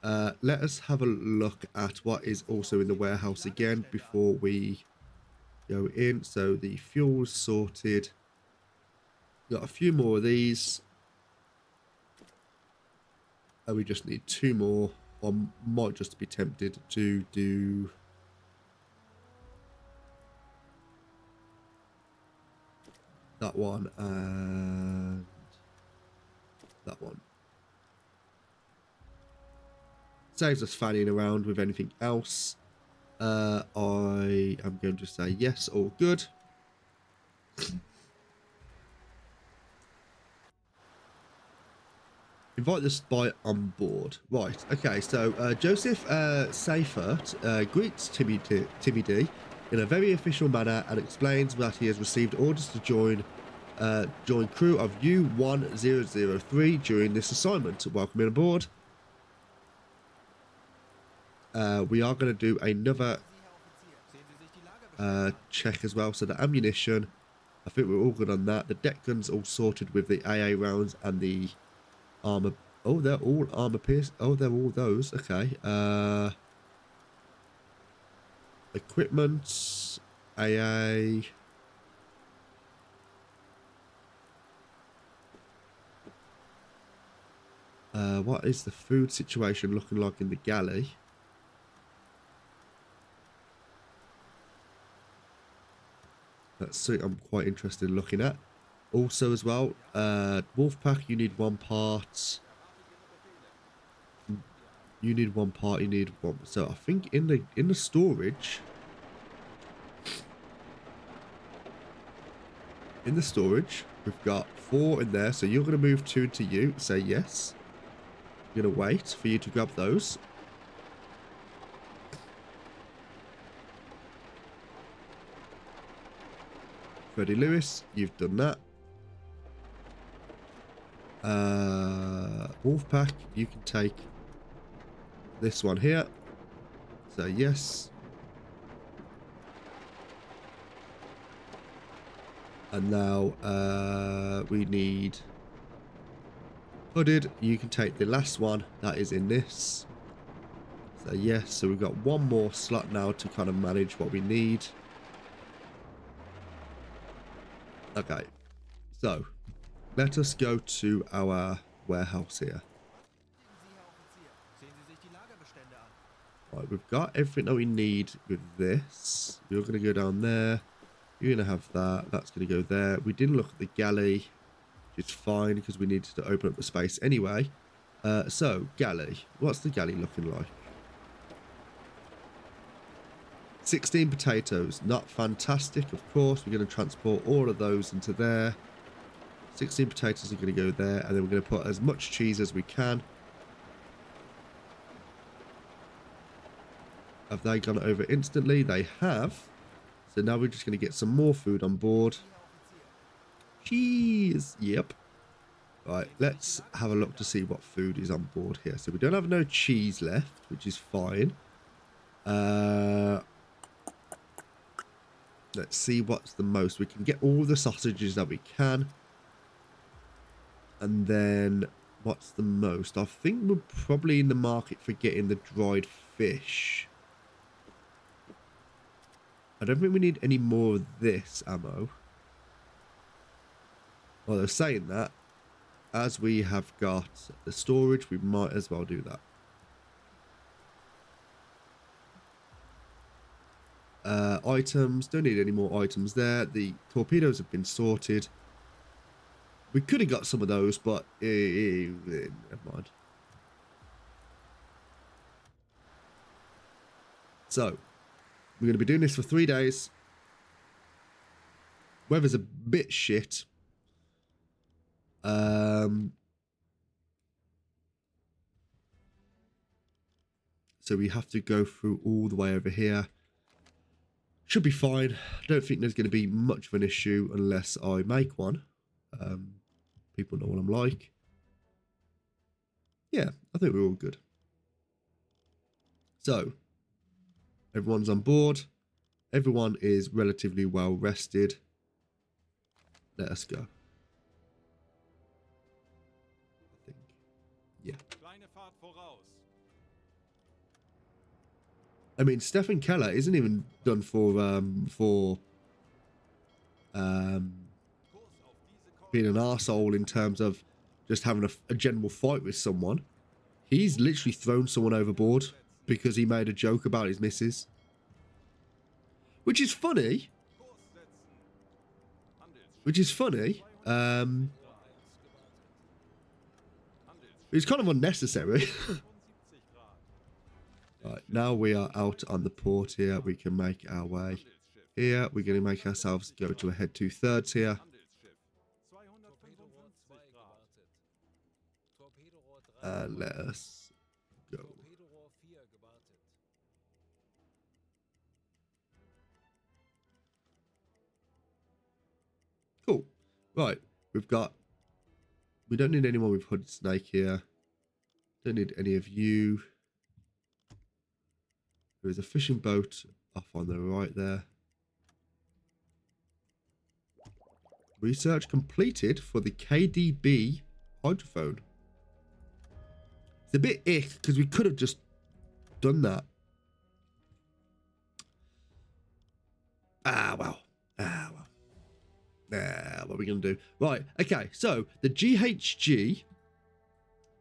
Let us have a look at what is also in the warehouse again before we go in. So the fuel's sorted. Got a few more of these. And we just need 2 more. I might just be tempted to do that one and that one. Saves us fanning around with anything else. I am going to say yes, all good. Invite the spy on board. Right, okay, so Joseph Seifert greets Timmy D in a very official manner and explains that he has received orders to join crew of U-1003 during this assignment. Welcome in aboard. We are going to do another check as well. So the ammunition, I think we're all good on that. The deck guns all sorted with the AA rounds and the armor. Oh, they're all armor pierce. Oh, they're all those. Okay. Equipment, AA. What is the food situation looking like in the galley? That's something I'm quite interested in looking at. Also as well, Wolfpack, you need 1 part. You need 1 part, you need 1. So I think in the storage. In the storage, we've got 4 in there. So you're going to move 2 into you. Say yes. You're going to wait for you to grab those. Freddie Lewis, you've done that. Wolfpack, you can take this one here. So yes. And now we need Hooded. You can take the last one that is in this. So yes, so we've got 1 more slot now to kind of manage what we need. Okay, so let us go to our warehouse here. Right, we've got everything that we need with this. You're going to go down there. You're going to have that. That's going to go there. We didn't look at the galley, which is fine because we needed to open up the space anyway. So, galley. What's the galley looking like? 16 potatoes. Not fantastic, of course. We're going to transport all of those into there. 16 potatoes are going to go there. And then we're going to put as much cheese as we can. Have they gone over instantly? They have. So now we're just going to get some more food on board. Cheese. Yep. Right, let's have a look to see what food is on board here. So we don't have no cheese left, which is fine. Let's see what's the most. We can get all the sausages that we can. And then what's the most? I think we're probably in the market for getting the dried fish. I don't think we need any more of this ammo. Well, they're saying that. As we have got the storage, we might as well do that. Items. Don't need any more items there. The torpedoes have been sorted. We could have got some of those, but never mind. So, we're going to be doing this for 3 days. Weather's a bit shit. So we have to go through all the way over here. Should be fine. I don't think there's going to be much of an issue unless I make one. People know what I'm like. Yeah, I think we're all good. So, everyone's on board. Everyone is relatively well rested. Let us go. I think. Yeah. I mean, Stephen Keller isn't even done for being an arsehole in terms of just having a general fight with someone. He's literally thrown someone overboard because he made a joke about his missus. Which is funny. It's kind of unnecessary. Right, now we are out on the port here. We can make our way here. We're going to make ourselves go to a head 2/3 here. Let us go. Cool. Right, we don't need anyone with hooded snake here. Don't need any of you. There is a fishing boat off on the right there. Research completed for the KDB hydrophone. It's a bit ick because we could have just done that. Well. What are we going to do? Right, okay, so the GHG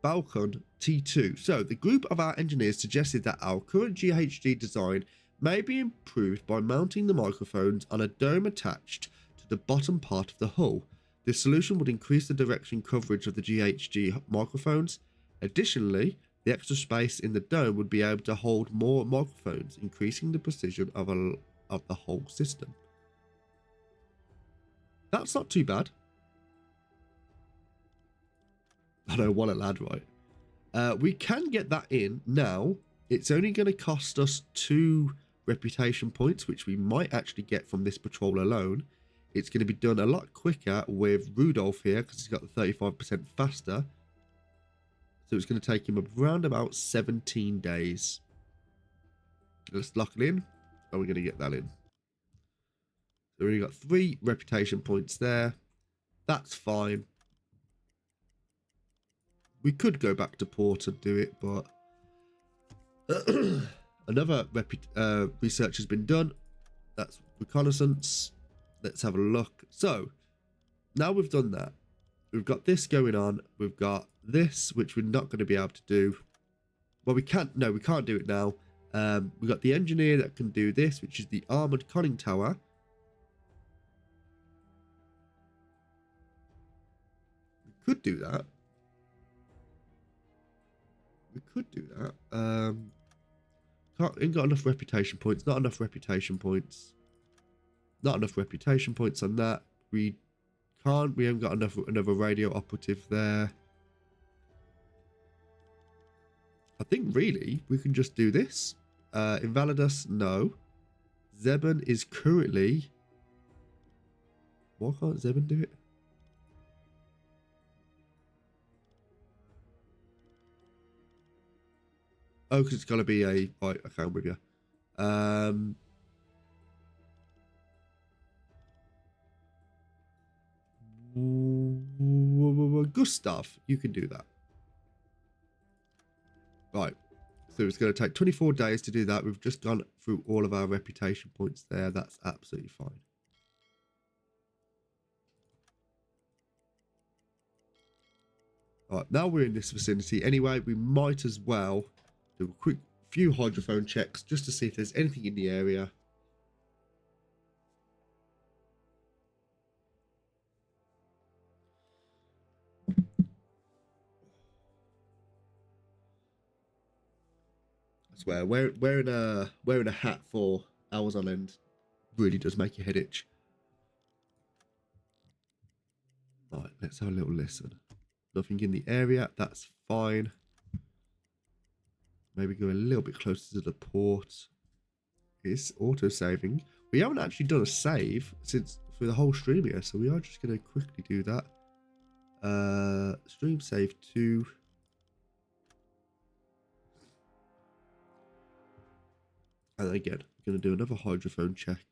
Falcon T2. So the group of our engineers suggested that our current GHG design may be improved by mounting the microphones on a dome attached to the bottom part of the hull. This solution would increase the direction coverage of the GHG microphones. Additionally, the extra space in the dome would be able to hold more microphones, increasing the precision of the whole system. That's not too bad. I know, what a lad, right? We can get that in now. It's only going to cost us 2 reputation points, which we might actually get from this patrol alone. It's going to be done a lot quicker with Rudolph here because he's got the 35% faster. So it's going to take him around about 17 days. Let's lock it in. And we're going to get that in. So we've got 3 reputation points there. That's fine. We could go back to port and do it, but another research has been done. That's reconnaissance. Let's have a look. So now we've done that. We've got this going on. We've got this, which we're not going to be able to do. Well, we can't. No, we can't do it now. We've got the engineer that can do this, which is the armored conning tower. We could do that. Ain't got enough reputation points. Not enough reputation points. Not enough reputation points on that. We haven't got another radio operative there. I think really we can just do this. Invalidus, no. Zeben is currently... Why can't Zeben do it? Oh, because it's got to be a... Right, okay, I'm with you. Gustav, you can do that. Right. So it's going to take 24 days to do that. We've just gone through all of our reputation points there. That's absolutely fine. All right, now we're in this vicinity. Anyway, we might as well do a quick few hydrophone checks just to see if there's anything in the area. I swear, wearing a hat for hours on end really does make your head itch. Right, let's have a little listen. Nothing in the area, that's fine. Maybe go a little bit closer to the port. It's auto-saving. We haven't actually done a save since for the whole stream here, so we are just going to quickly do that. Stream save 2. And again, I'm going to do another hydrophone check.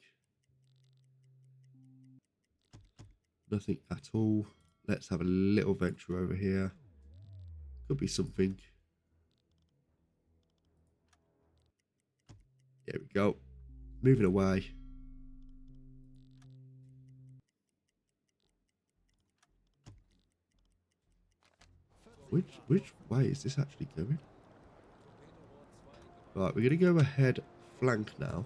Nothing at all. Let's have a little venture over here. Could be something. go. Moving away. Which way is this actually going? Right, we're going to go ahead flank now.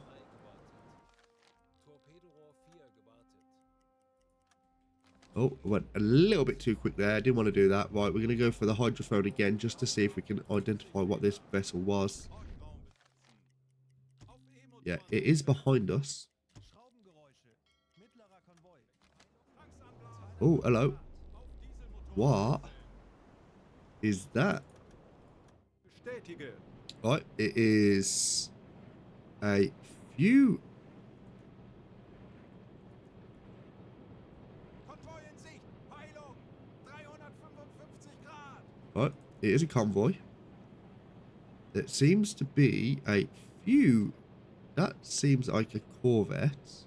Oh, I went a little bit too quick there. I didn't want to do that. Right, we're going to go for the hydrophone again just to see if we can identify what this vessel was. Yeah, it is behind us. Oh, hello. What is that? Right, it is a few. Right, it is a convoy. It seems to be a few. That seems like a corvette.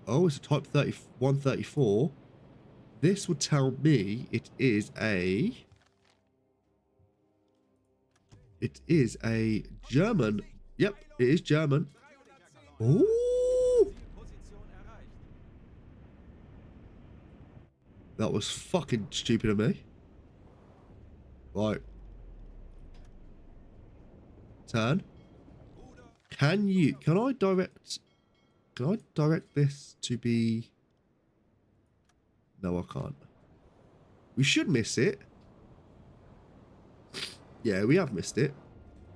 Oh, it's a Type 134. This would tell me it is a... It is a German. Yep, it is German. Ooh! That was fucking stupid of me. Right. Turn. Can I direct this to be... No, I can't. We should miss it. Yeah, we have missed it.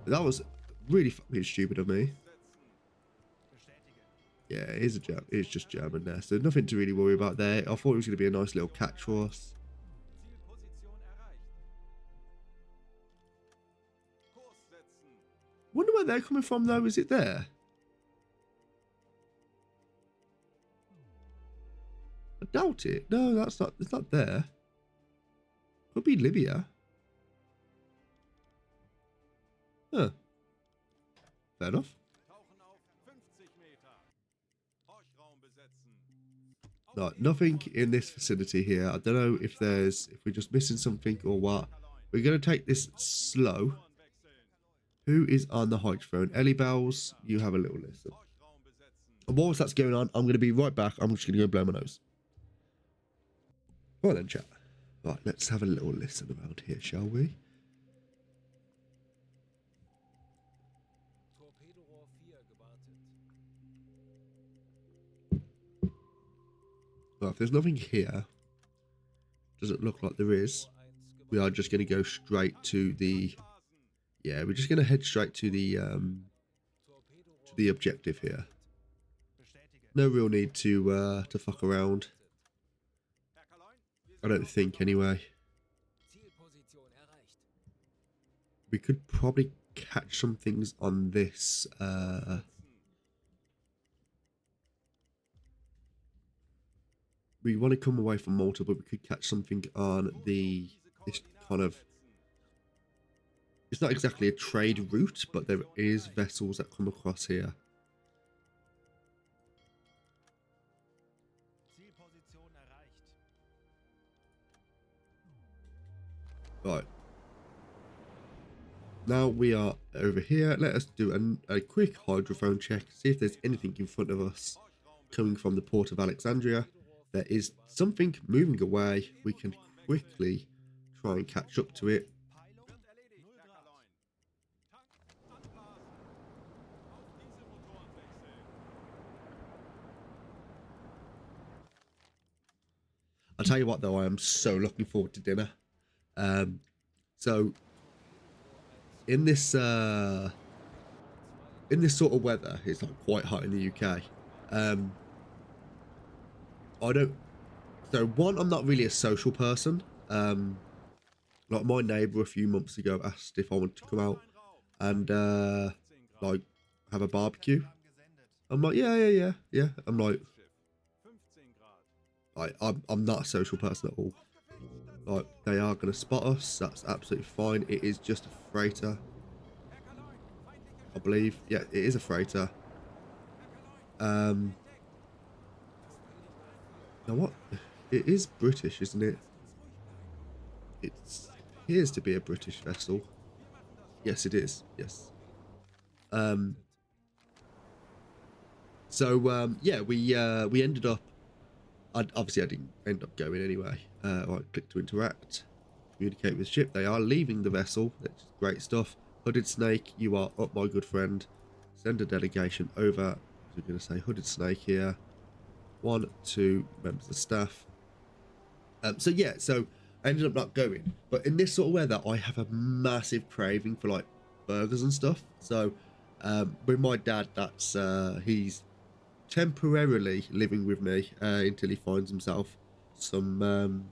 That was really fucking stupid of me. Yeah, it is it's just German there, so nothing to really worry about there. I thought it was going to be a nice little catch for us. Wonder where they're coming from though. Is it there? I doubt it. No, that's not. It's not there. Could be Libya. Huh. Fair enough. No, nothing in this vicinity here. I don't know if we're just missing something or what. We're going to take this slow. Who is on the hydrophone? Ellie Bells, you have a little listen. And whilst that's going on, I'm going to be right back. I'm just going to go blow my nose. Right then, chat. Right, let's have a little listen around here, shall we? Well, if there's nothing here, doesn't look like there is. We are just going to go straight to the... Yeah, we're just going to head straight to the objective here. No real need to fuck around. I don't think, anyway. We could probably catch some things on this. We want to come away from Malta, but we could catch something on this kind of... It's not exactly a trade route, but there is vessels that come across here. Right. Now we are over here. Let us do a quick hydrophone check. See if there's anything in front of us coming from the port of Alexandria. There is something moving away. We can quickly try and catch up to it. I'll tell you what though, I am so looking forward to dinner. So in this sort of weather, it's like quite hot in the UK. I'm not really a social person. Like my neighbour a few months ago asked if I wanted to come out and like have a barbecue. I'm like, yeah. I'm like I'm not a social person at all. Like, they are going to spot us. That's absolutely fine. It is just a freighter, I believe. Yeah, it is a freighter. Now what? It is British, isn't it? It appears to be a British vessel. Yes, it is. Yes. Yeah, we ended up. Obviously, I didn't end up going anyway. Right, click to interact. Communicate with ship. They are leaving the vessel. That's great stuff. Hooded Snake, you are up, my good friend. Send a delegation over. We're going to say Hooded Snake here. 1, 2 members of staff. So yeah, so I ended up not going. But in this sort of weather, I have a massive craving for like burgers and stuff. So with my dad, that's he's temporarily living with me until he finds himself some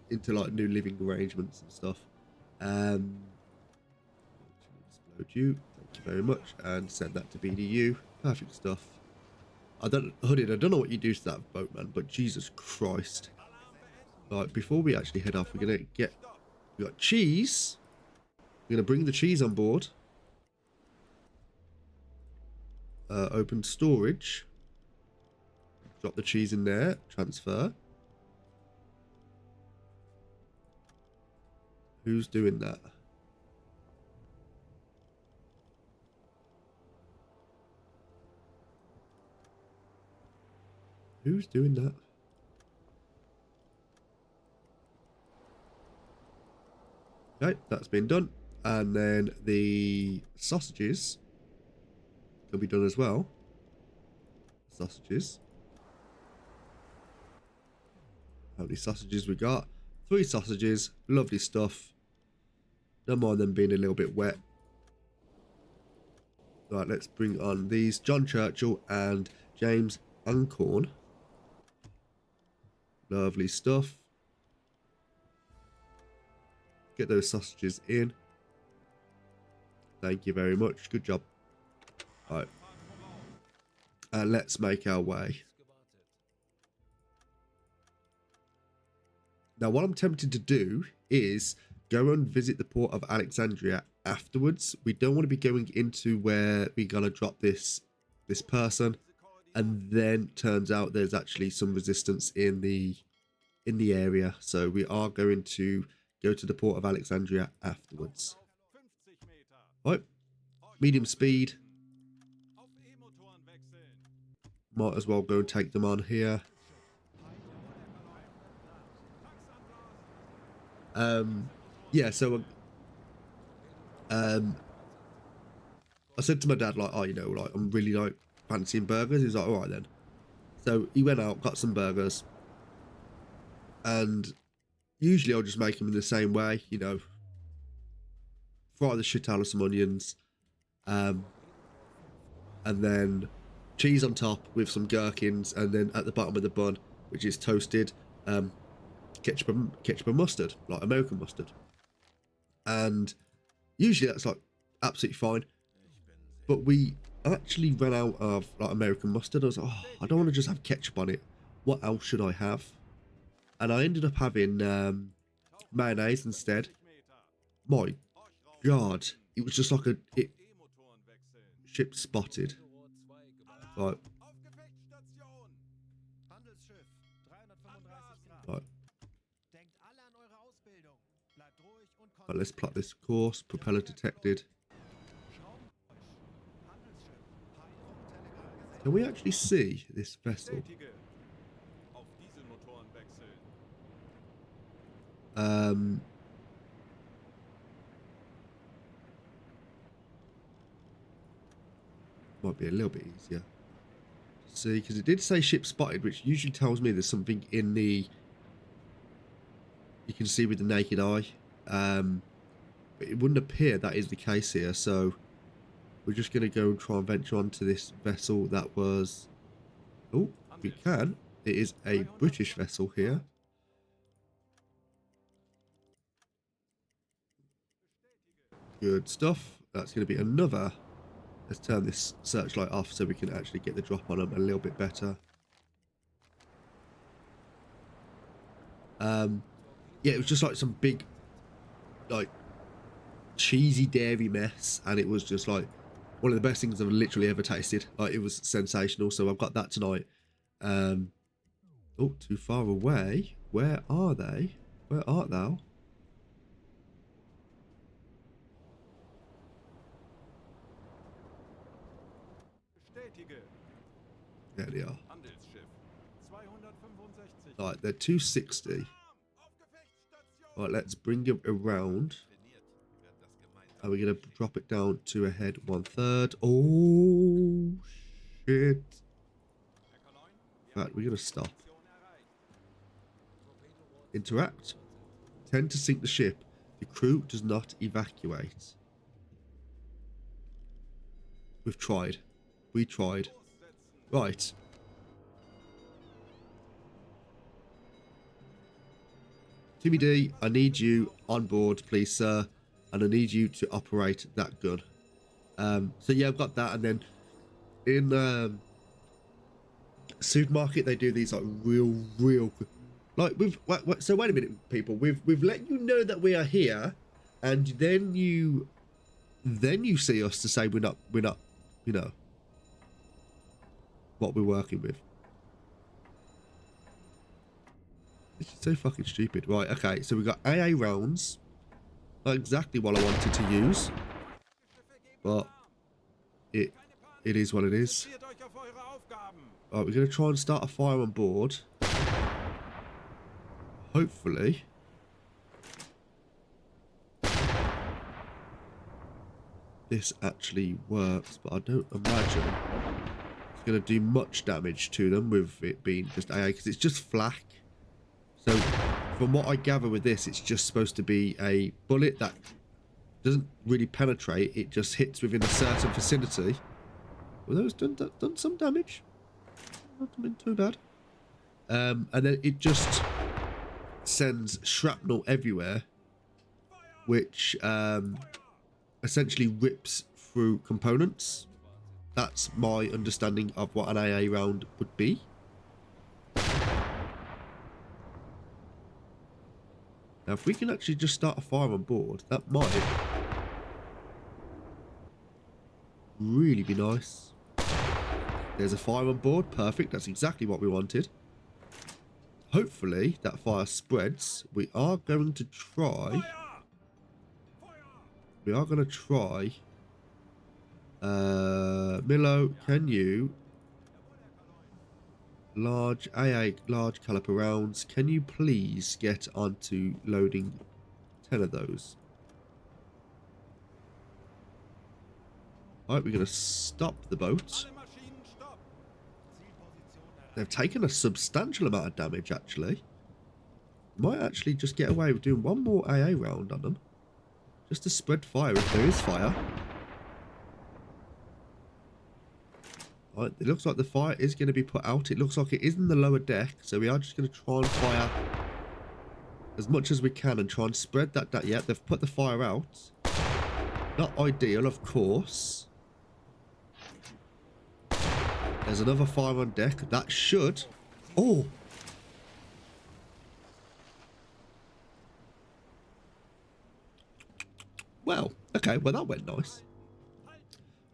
into like new living arrangements and stuff. Explode you, thank you very much, and send that to BDU. Perfect stuff. Hooded, I don't know what you do to that boat, man, but Jesus Christ. Right, before we actually head off, we got cheese. We're gonna bring the cheese on board. Open storage. Drop the cheese in there. Transfer. Who's doing that? Who's doing that? Okay, that's been done. And then the sausages can be done as well. Sausages. How many sausages we got? 3 sausages. Lovely stuff. Don't mind them being a little bit wet. Right, let's bring on these. John Churchill and James Ancorn. Lovely stuff. Get those sausages in. Thank you very much. Good job. Right. And let's make our way. Now, what I'm tempted to do is go and visit the port of Alexandria afterwards. We don't want to be going into where we're going to drop this person, and then turns out there's actually some resistance in the area. So we are going to go to the port of Alexandria afterwards. Right, medium speed. Might as well go and take them on here. Yeah, so I said to my dad, like, oh, you know, like, I'm really like fancying burgers. He's like, all right then. So he went out, got some burgers, and usually I'll just make them in the same way, you know, fry the shit out of some onions, and then cheese on top with some gherkins, and then at the bottom of the bun, which is toasted, ketchup and mustard, like American mustard. And usually that's like absolutely fine, but we actually ran out of like American mustard. I was like, oh, I don't want to just have ketchup on it. What else should I have? And I ended up having mayonnaise instead. My God, it was just like ship spotted. Right. Right. Right, let's plot this course. Propeller detected. Can we actually see this vessel? Might be a little bit easier to see, because it did say ship spotted, which usually tells me there's something in the... You can see with the naked eye. But it wouldn't appear that is the case here, so we're just going to go and try and venture onto this vessel that was... Oh, we can. It is a British vessel here. Good stuff. That's going to be another. Let's turn this searchlight off so we can actually get the drop on them a little bit better. Yeah, it was just like some big, like, cheesy dairy mess, and it was just like one of the best things I've literally ever tasted. Like, it was sensational. So I've got that tonight. Oh, too far away. Where are they? Where art thou? There they are. Handelsschiff. 265. Right, they're 260. Right, let's bring them around. And we're going to drop it down to a head 1/3. Oh, shit. Right, we're going to stop. Interact. Tend to sink the ship. The crew does not evacuate. We've tried. We tried. Right. Timmy D, I need you on board, please, sir. And I need you to operate that gun. So yeah, I've got that. And then in supermarket, they do these like real quick. Like so wait a minute, people. We've let you know that we are here, and then you see us to say we're not, you know, what we're working with. This is so fucking stupid. Right, okay, so we got AA rounds. Not exactly what I wanted to use, but it is what it is. Right, we're gonna try and start a fire on board. Hopefully. This actually works, but I don't imagine it's going to do much damage to them with it being just AA, because it's just flak. So from what I gather with this, it's just supposed to be a bullet that doesn't really penetrate. It just hits within a certain vicinity. Well, those done some damage. Not been too bad. And then it just sends shrapnel everywhere, which essentially rips through components. That's my understanding of what an AA round would be. Now, if we can actually just start a fire on board, that might really be nice. There's a fire on board. Perfect. That's exactly what we wanted. Hopefully, that fire spreads. We are going to try... Milo, can you... large caliber rounds, can you please get onto loading 10 of those? Alright, we're going to stop the boat. They've taken a substantial amount of damage, actually. Might actually just get away with doing one more AA round on them. Just to spread fire if there is fire. Right, it looks like the fire is going to be put out. It looks like it is in the lower deck, so we are just going to try and fire as much as we can and try and spread that. Yeah, they've put the fire out. Not ideal, of course. There's another fire on deck. That should... Oh! Well, okay, well that went nice.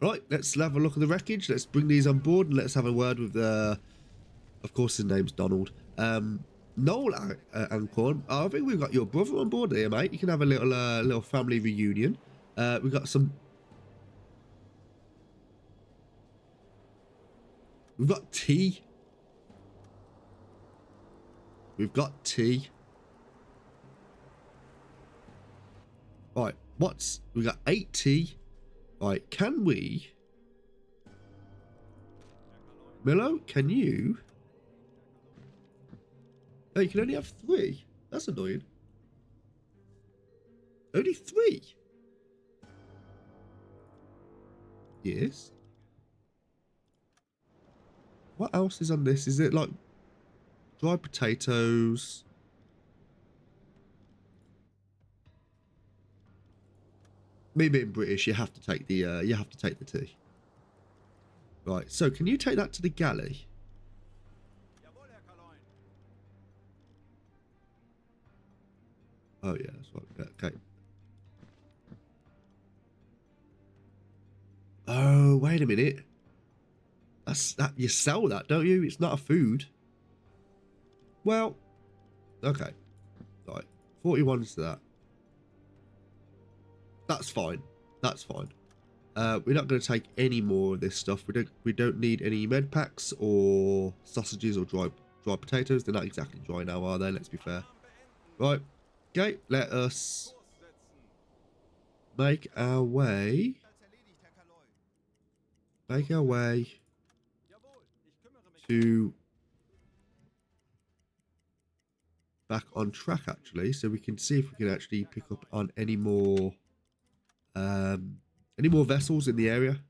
Right, let's have a look at the wreckage. Let's bring these on board and let's have a word with the... Of course, his name's Donald. Noel Ancorn. I think we've got your brother on board here, mate. You can have a little family reunion. We've got some... We've got tea. We've got tea. Right, we got 8 tea. Right, can we... Milo, can you... Oh, you can only have 3. That's annoying. Only 3? Yes. What else is on this? Is it like dried potatoes? Me being British, you have to take the tea. Right. So, can you take that to the galley? Oh yeah, that's right. Okay. Oh, wait a minute. That you sell that, don't you? It's not a food. Well, okay. Right. 41 to that. That's fine. That's fine. We're not going to take any more of this stuff. We don't need any med packs or sausages or dry potatoes. They're not exactly dry now, are they? Let's be fair. Right. Okay. Let us make our way. Make our way to back on track actually, so we can see if we can actually pick up on any more vessels in the area.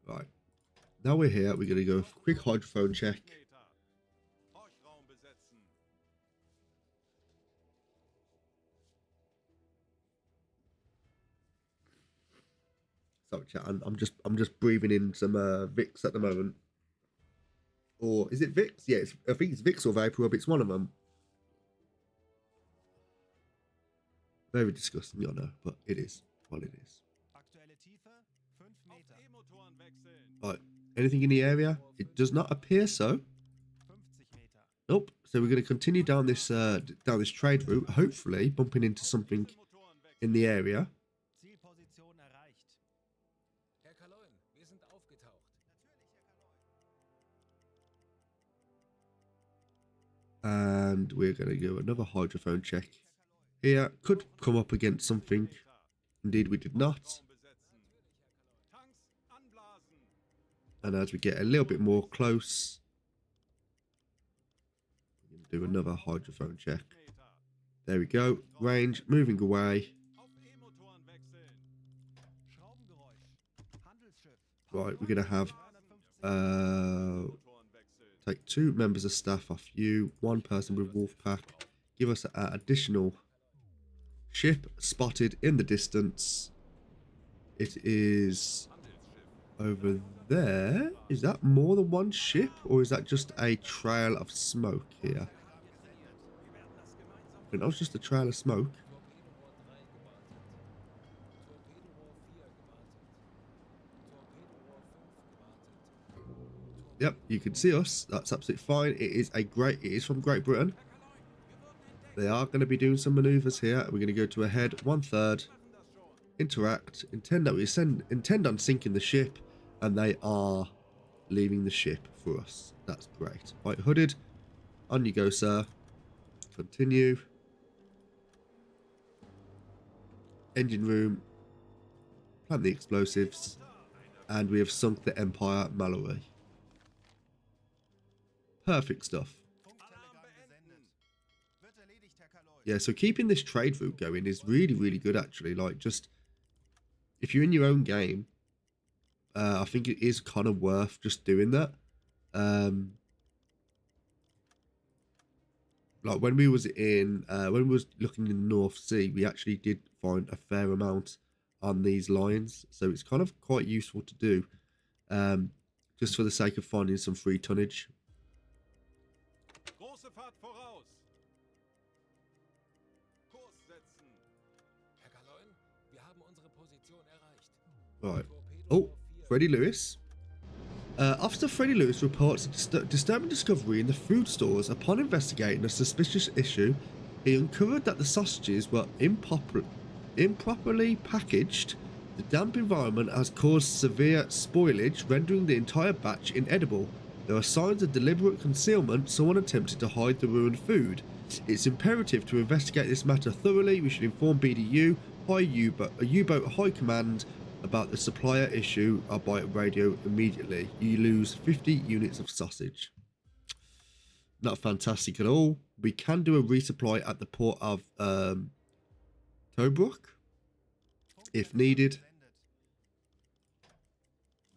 Right. Now we're here, we're going to go a quick hydrophone check. Sorry, chat. I'm just breathing in some Vicks at the moment. Or is it Vicks? Yeah, I think it's Vicks or VapoRub. It's one of them. Very disgusting, I know, but it is what it is. Right. Anything in the area? It does not appear so. Nope. So we're going to continue down this trade route, hopefully bumping into something in the area. And we're going to do another hydrophone check here. Could come up against something. Indeed, we did not. And as we get a little bit more close, we're going to do another hydrophone check. There we go. Range, moving away. Right, we're going to have take 2 members of staff off you, 1 person with Wolfpack. Give us an additional ship spotted in the distance. It is over there. Is that more than 1 ship, or is that just a trail of smoke here? I think that was just a trail of smoke. Yep, you can see us. That's absolutely fine. It is from Great Britain. They are going to be doing some maneuvers here. We're going to go to a head 1/3. Interact. Intend on sinking the ship, and they are leaving the ship for us. That's great. Right, hooded. On you go, sir. Continue. Engine room. Plant the explosives. And we have sunk the Empire Mallory. Perfect stuff. Yeah, so keeping this trade route going is really, really good, actually. Like, just, if you're in your own game, I think it is kind of worth just doing that. Like, when we was looking in the North Sea, we actually did find a fair amount on these lines. So it's kind of quite useful to do, just for the sake of finding some free tonnage. Right. Oh, Freddie Lewis. Officer Freddie Lewis reports a disturbing discovery in the food stores. Upon investigating a suspicious issue, he uncovered that the sausages were improperly packaged. The damp environment has caused severe spoilage, rendering the entire batch inedible. There are signs of deliberate concealment. Someone attempted to hide the ruined food. It's imperative to investigate this matter thoroughly. We should inform BDU, U-boat High Command, about the supplier issue by radio immediately. You lose 50 units of sausage. Not fantastic at all. We can do a resupply at the port of Tobruk if needed.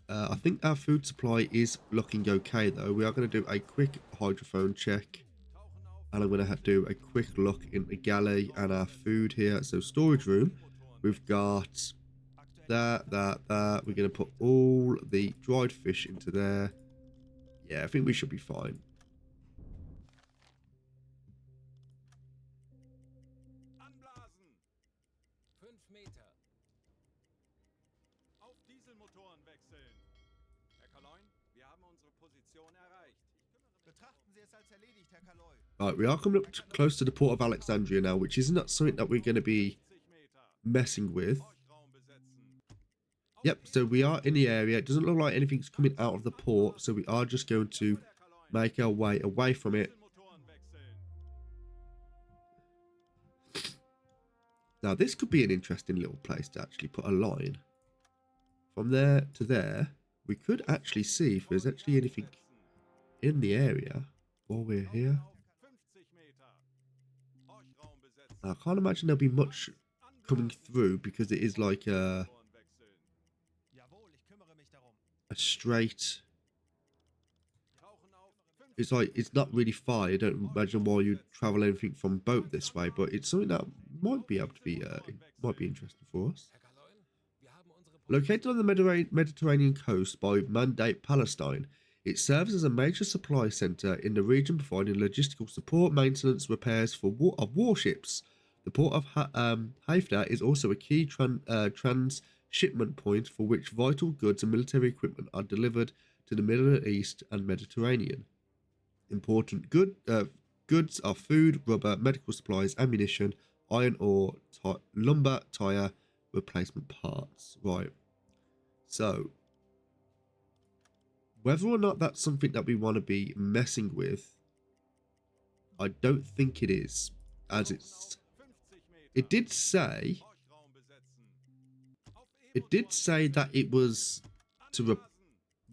I think our food supply is looking okay though. We are going to do a quick hydrophone check, and I'm going to do a quick look in the galley and our food here. So storage room, we've got that. We're going to put all the dried fish into there. Yeah, I think we should be fine. Anblasen! 5 Meter. Auf Dieselmotoren wechseln! Herr Kaloin, wir haben unsere Position erreicht. Betrachten Sie es als erledigt, Herr Kaloy. Right, we are coming up close to the port of Alexandria now, which is not something that we're going to be 50 Meter. messing with. Horchraum besetzen. Yep, so we are in the area. It doesn't look like anything's coming out of the port, so we are just going to Herr Kaloin, make our way away from it. Dieselmotoren wechseln. Now, this could be an interesting little place to actually put a line. From there to there, we could actually see if there's actually anything in the area while we're here. Auf 50 Meter. Horchraum besetzen. Now, I can't imagine there'll be much coming through because it is like Motoren wechseln. Jawohl, ich kümmere mich darum. a straight. Tauchen auf 50 It's like it's not really far. I don't imagine why you'd travel anything from boat this way, but it's something that might be able to be it might be interesting for us. Herr Kaloin, wir haben unsere Located on the Mediterranean coast by Mandate, Palestine, it serves as a major supply centre in the region, providing logistical support, maintenance, repairs for of warships. The port of Haifa is also a key transshipment point for which vital goods and military equipment are delivered to the Middle East and Mediterranean. Important goods are food, rubber, medical supplies, ammunition, iron ore, lumber, tyre, replacement parts. Right. So, whether or not that's something that we want to be messing with, I don't think it is. As it's, 50 Meter. it did say, Horchraum besetzen. Auf it did say that it was to Anblasen.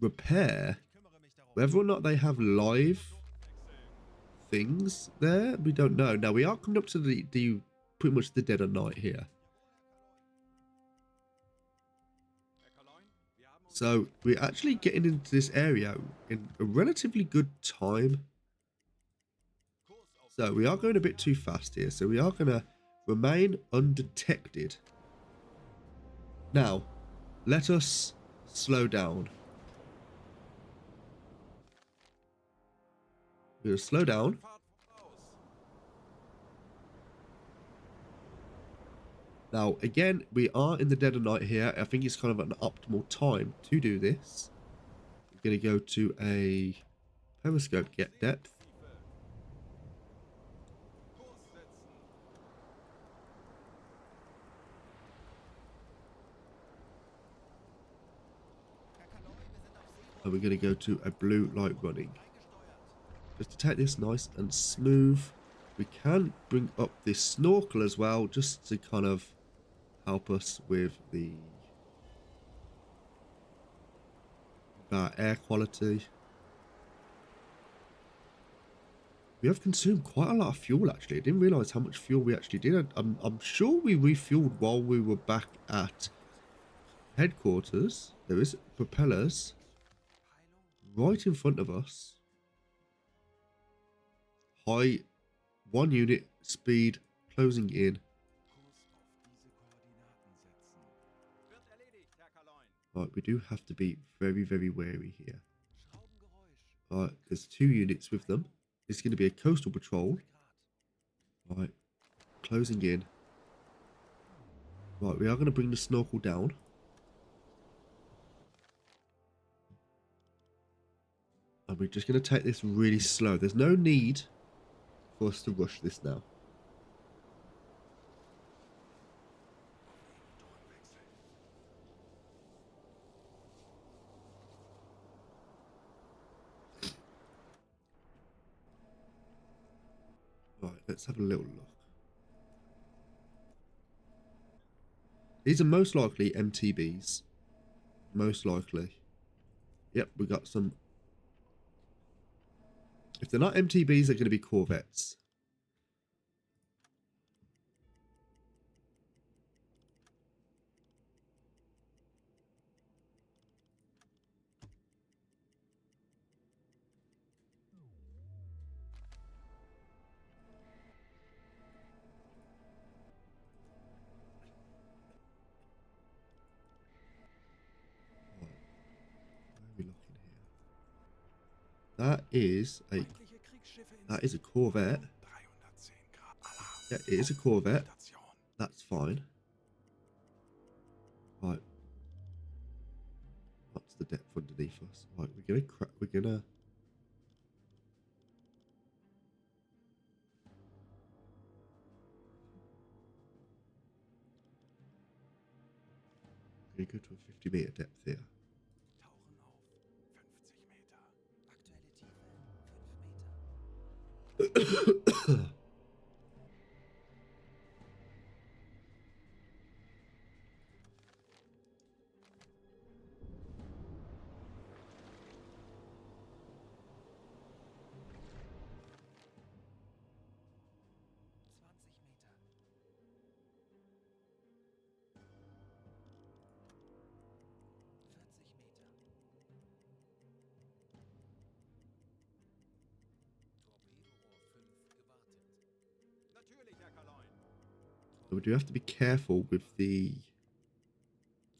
repair. Ich kümmere mich darum. Whether or not they have live Wechseln. things there, we don't know. Now we are coming up to the pretty much the dead of night here. Herr Kaloin, wir haben uns So we're actually getting into this area in a relatively good time. Kurs auf So we are going a bit too fast here. So we are going to remain undetected. Now, let us slow down. We're going to slow down. Fahrt voraus. Now, again, we are in the dead of night here. I think it's kind of an optimal time to do this. We're going to go to a periscope, get depth. Kurs setzen. Herr Kaloy, wir sind auf See And we're going to go to a blue light running. eingesteuert. Just to take this nice and smooth. We can bring up this snorkel as well, just to kind of help us with the air quality. We have consumed quite a lot of fuel actually. I didn't realise how much fuel we actually did. I'm sure we refueled while we were back at headquarters. There is propellers right in front of us. High 1 unit speed closing in. Kurs auf diese Koordinaten setzen. Wird erledigt, Herr Kaloin. Right, we do have to be very, very wary here. Schraubengeräusch. Right, there's 2 units with them. It's going to be a coastal patrol. Right, closing in. Right, we are going to bring the snorkel down. And we're just going to take this really slow. There's no need for us to rush this now. Right, let's have a little look. These are most likely MTBs. Most likely. Yep, we got some. If they're not MTBs, they're going to be Corvettes. Where are we looking here? That is a Feindliche Kriegsschiffe in Corvette. 310 Grad. Alarm. Yeah, it is a Corvette. Station. That's fine. Right. What's the depth underneath us? Right, we're gonna go to a 50-meter depth here. Tauchen auf. 50 Meter. Aktuelle Tiefe 5 Meter. 20 Meter. 40 Meter. Torpedorohr 5 gewartet. Natürlich, Herr Kaloin. So we do have to be careful with the.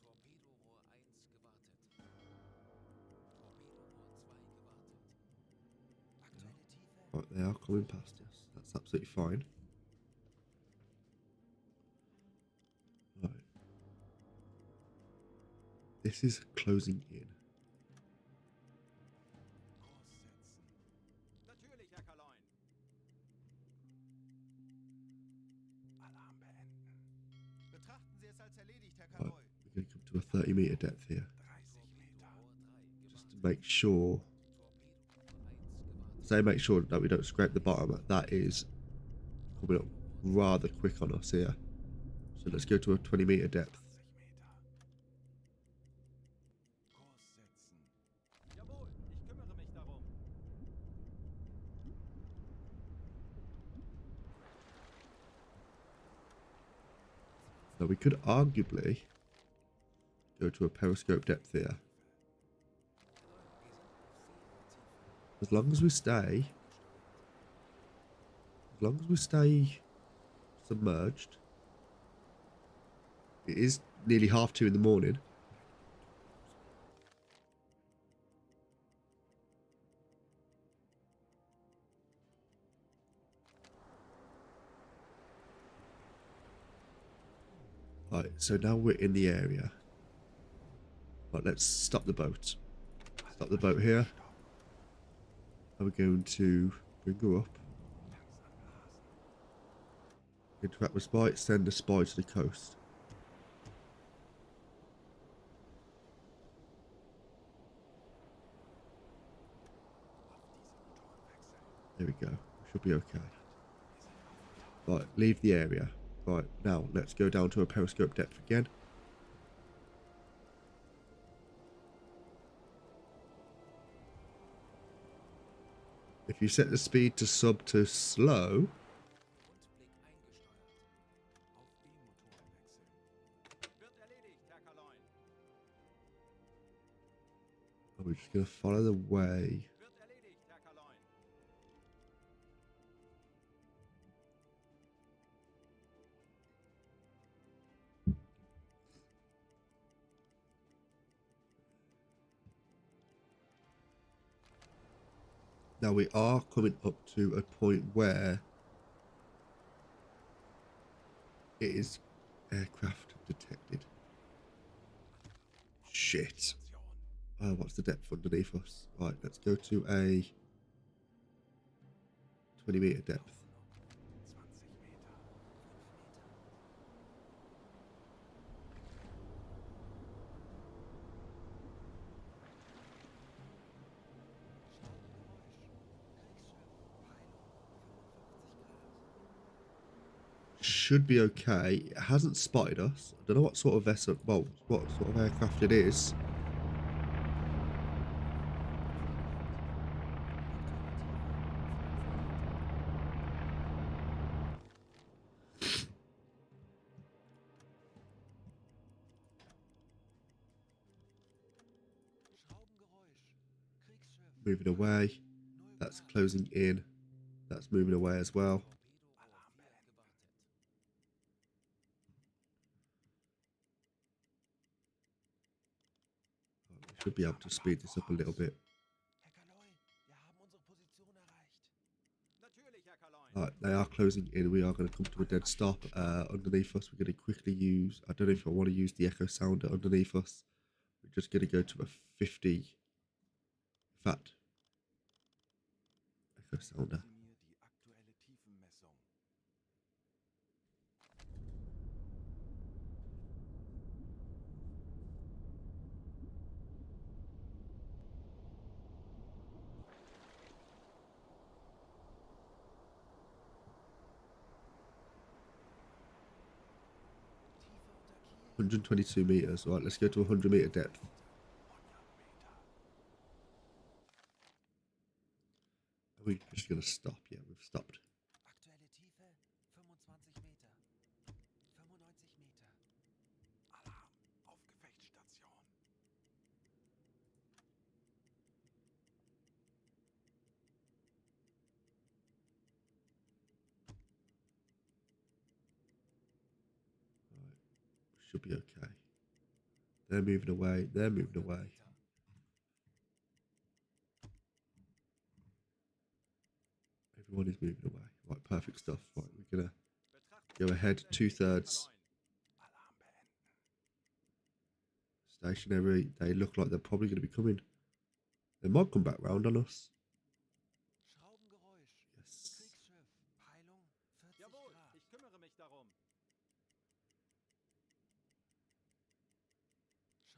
Torpedorohr 1 gewartet. Torpedorohr 2 gewartet. Aktuelle Tiefe. Right, they are coming past us. That's absolutely fine. Right. This is closing in. Kurs setzen. Natürlich, Herr Kaloin. Alarm beenden. Betrachten Sie es als erledigt, Herr Right, Kaloi. we're going to come to a 30-meter depth here, 30 Meter. Torpedorohr 3 just to gewartet. make sure. Torpedorohr 1 gewartet. Say make sure that we don't scrape the bottom. That is coming up rather quick on us here. So let's go to a 20-meter depth. 20 Meter. Kurs setzen. Jawohl, ich kümmere mich darum. Now we could arguably go to a periscope depth here. As long as we stay submerged. It is nearly 2:30 in the morning. Right, so now we're in the area. Right, let's stop the boat. Stop the boat here. And we're going to bring her up. Interact with spy, send a spy to the coast. There we go. We should be okay. Right, leave the area. Right, now let's go down to a periscope depth again. If you set the speed to sub to slow, Rundblick eingesteuert. Auf B-Motoren wechseln. Wird erledigt, Herr Kaloin. we're just going to follow the way. Wird erledigt, Herr Kaloin. Now we are coming up to a point where it is aircraft detected. Shit. What's the depth underneath us? Right, let's go to a 20-meter depth. 20 Meter. 5 Meter. Should be okay. It hasn't spotted us. I don't know what sort of vessel, well, what sort of aircraft it is. Schraubengeräusch. Kriegsschiff. Moving away. That's closing in. That's moving away as well. Torpedorohr 4 gewartet. We should be able to speed this up a little bit. Herr Kaloi, wir haben unsere Position erreicht. Natürlich, Herr Kaloin. Right, they are closing in. We are going to come to a dead stop underneath us. We're going to quickly use, I don't know if I want to use the echo sounder underneath us. We're just going to go to a 50. In fact, echo sounder. Sie mir die aktuelle Tiefenmessung. 122 meters. Right, let's go to 100-meter depth. 100 Meter. Are we just going to stop? Yeah, we've stopped. Aktuelle Tiefe 25 Meter. 95 Meter. Alarm auf Gefechtsstation. Should be okay. They're moving away. They're moving away. Everyone is moving away. Right, perfect stuff. Right, we're going to go ahead 2/3. Alarm beenden. Stationary. They look like they're probably going to be coming. They might come back round on us. Schraubengeräusch. Yes. Kriegsschiff. Peilung 40 Jawohl, Grad. ich kümmere mich darum.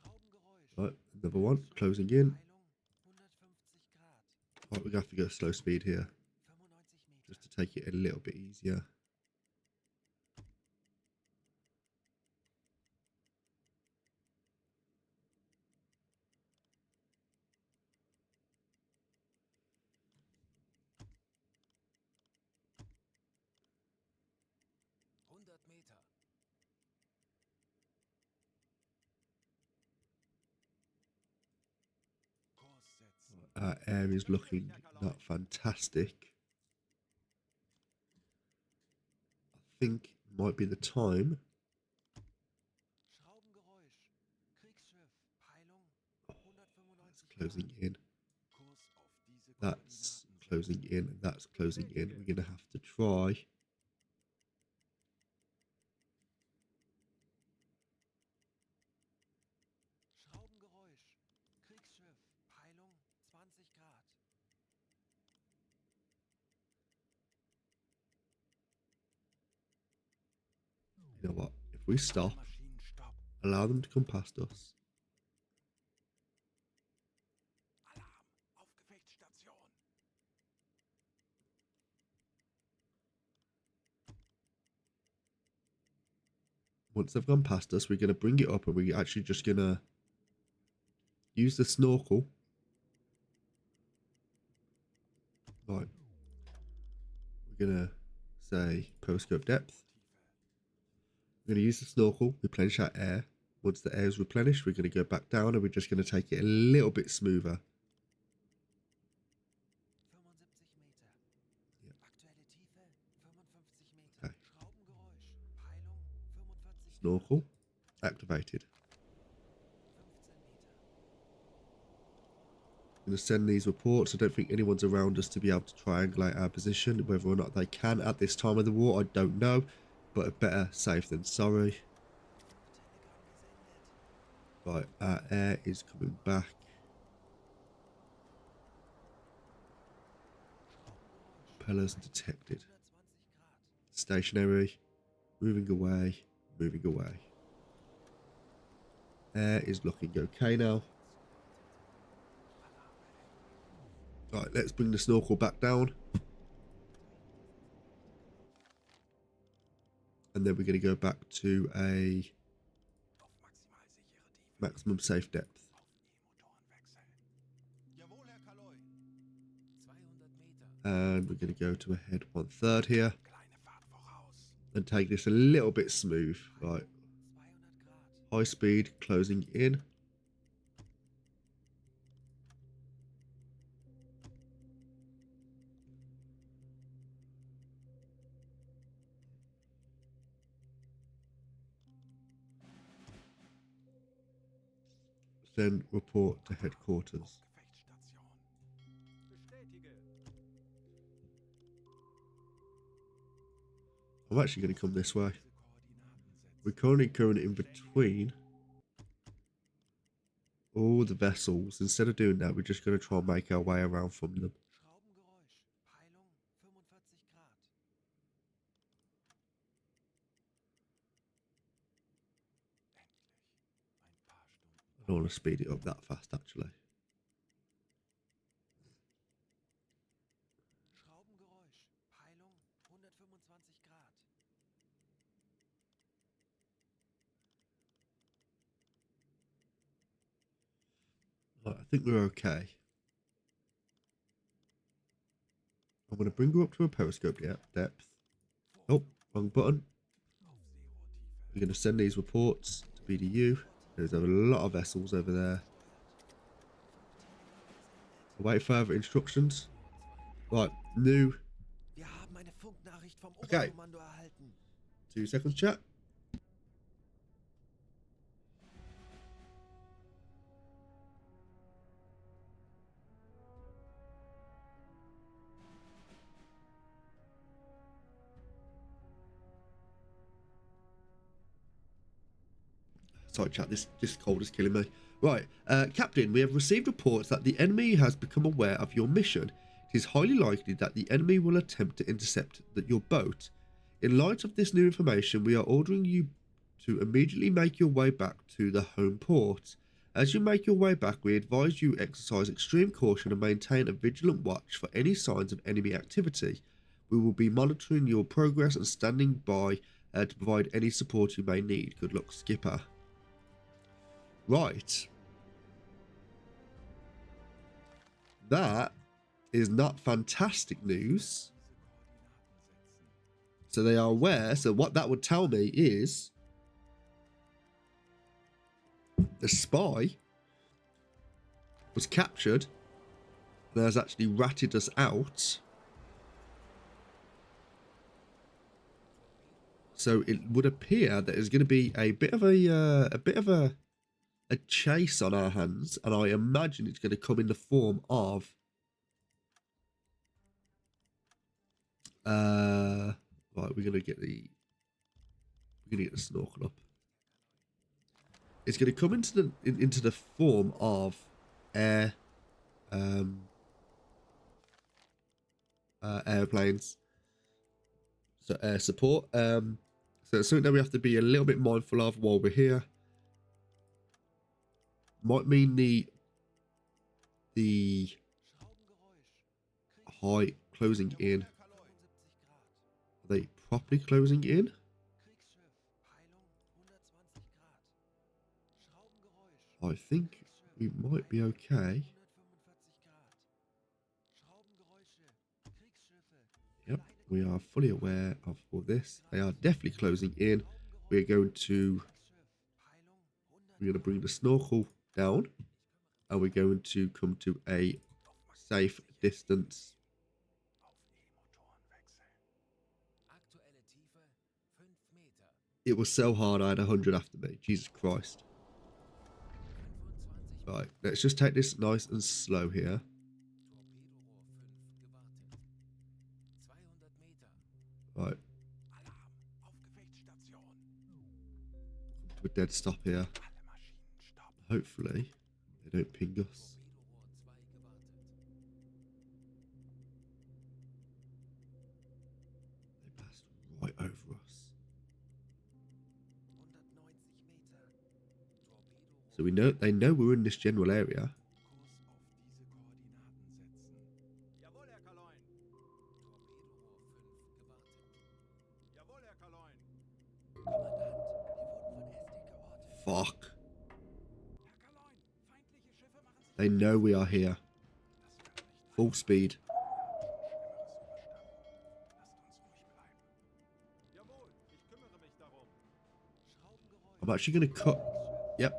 Schraubengeräusch. Right, another one. Closing in. Peilung 150 Grad. Right, we're going to have to go slow speed here. 95 Meter. Just to take it a little bit easier. Meter. Kurs setzen. Our air is looking not fantastic. I think it might be the time. Schraubengeräusch. Kriegsschiff. Peilung That's 195 closing Grad. in. Kurs auf diese That's Koordinaten closing in. And that's closing in. We're going to have to try. Schraubengeräusch. Kriegsschiff. Peilung 20 Grad. You know what? If we stop, Maschinenstopp. allow them to come past us. Alarm auf Gefechtsstation. Once they've gone past us, we're going to bring it up and we're actually just going to use the snorkel. Right. We're going to say periscope depth. We're going to use the snorkel, replenish our air. Once the air is replenished, we're going to go back down and we're just going to take it a little bit smoother. 75 Meter. Ja. Aktuelle Tiefe 55 Meter. Okay. Schraubengeräusch. Peilung 45 Snorkel activated. 15 Meter. I'm going to send these reports. I don't think anyone's around us to be able to triangulate our position. Whether or not they can at this time of the war, I don't know. But better safe than sorry. Telegram gesendet. Right, our air is coming back. Propellers detected. 120 Grad. Stationary. Moving away. Moving away. Air is looking okay now. Right, let's bring the snorkel back down. And then we're going to go back to a Auf maximal sichere Tiefe. maximum safe depth. Auf E-Motoren wechseln. Jawohl, Herr Kaloi. 200 Meter. And we're going to go to a head 1/3 here. Kleine Fahrt voraus. And take this a little bit smooth. Right, 200 Grad. high speed, closing in. Then report to headquarters. Gefechtsstation. Bestätige. I'm actually going to come this way. We're currently going in between all the vessels. Instead of doing that, we're just going to try and make our way around from them. Schraubengeräusch. Peilung 45 Grad. I don't want to speed it up that fast, actually. Schraubengeräusch. Peilung 125 Grad. Right, I think we're okay. I'm going to bring her up to a periscope depth. Oh, wrong button. We're going to send these reports to BDU. There's a lot of vessels over there. Await further instructions. Right, new. Wir haben eine Funknachricht vom Okay. Oberkommando erhalten. 2 seconds, chat. Sorry, chat, this cold is killing me. Right, Captain, we have received reports that the enemy has become aware of your mission. It is highly likely that the enemy will attempt to intercept your boat. In light of this new information, we are ordering you to immediately make your way back to the home port. As you make your way back, we advise you exercise extreme caution and maintain a vigilant watch for any signs of enemy activity. We will be monitoring your progress and standing by to provide any support you may need. Good luck, Skipper. Right. That is not fantastic news. So they are aware. So what that would tell me is the spy was captured and has actually ratted us out. So it would appear that there's going to be a bit of a chase on our hands, and I imagine it's going to come in the form of right, we're gonna get the snorkel up. It's going to come into the form of airplanes. So air support. So it's something that we have to be a little bit mindful of while we're here. Might mean the high closing in. Are they properly closing in? I think we might be okay. Yep, we are fully aware of all this. They are definitely closing in. We're going to bring the snorkel down, and we're going to come to a safe distance. It was so hard. I had 100 after me. Jesus Christ. Right, let's just take this nice and slow here. Right. To a dead stop here. Hopefully, they don't ping us. They passed right over us. So they know we're in this general area. Jawohl, Herr Kaloin. Jawohl, Herr Kaloin. Fuck. They know we are here. Full speed. Jawohl, ich kümmere mich darum. I'm actually going to cut. Yep.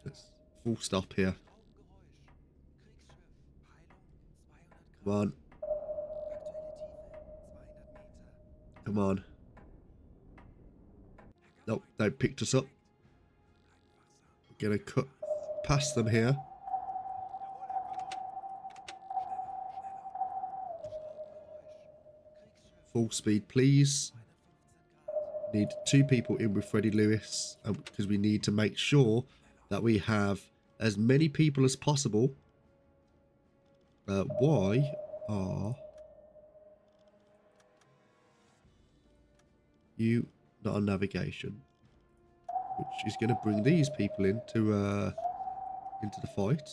Let's full stop here. Come on. Come on. Nope, they picked us up. We're going to cut past them here. full speed, please. Need 2 people in with Freddie Lewis because we need to make sure that we have as many people as possible. Why are you not on navigation? Which is going to bring these people into the fight.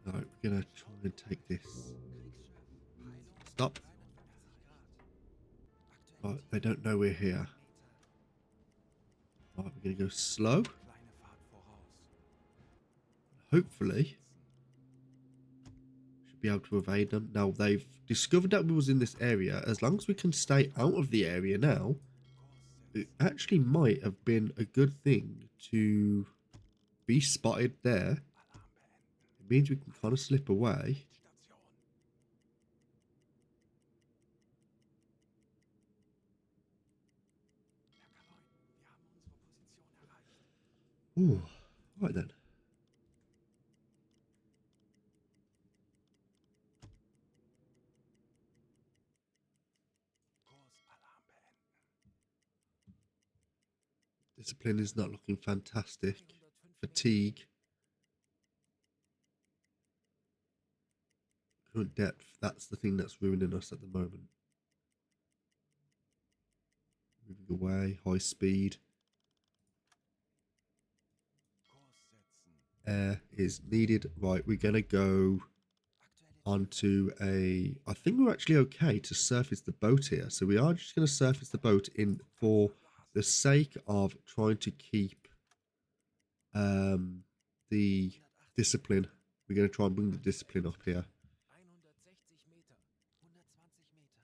Right, we're going to try and take this. Stop. Right, they don't know we're here. Right, we're going to go slow. Hopefully, should be able to evade them. Now, they've discovered that we was in this area. As long as we can stay out of the area now, it actually might have been a good thing to be spotted there. It means we can kind of slip away. Ooh, right then. Discipline is not looking fantastic. Fatigue. Current depth, that's the thing that's ruining us at the moment. Moving away, high speed. Air is needed. Right, we're going to go onto a... I think we're actually okay to surface the boat here. So we are just going to surface the boat in for the sake of trying to keep the discipline. We're going to try and bring the discipline up here. 160 Meter. 120 Meter.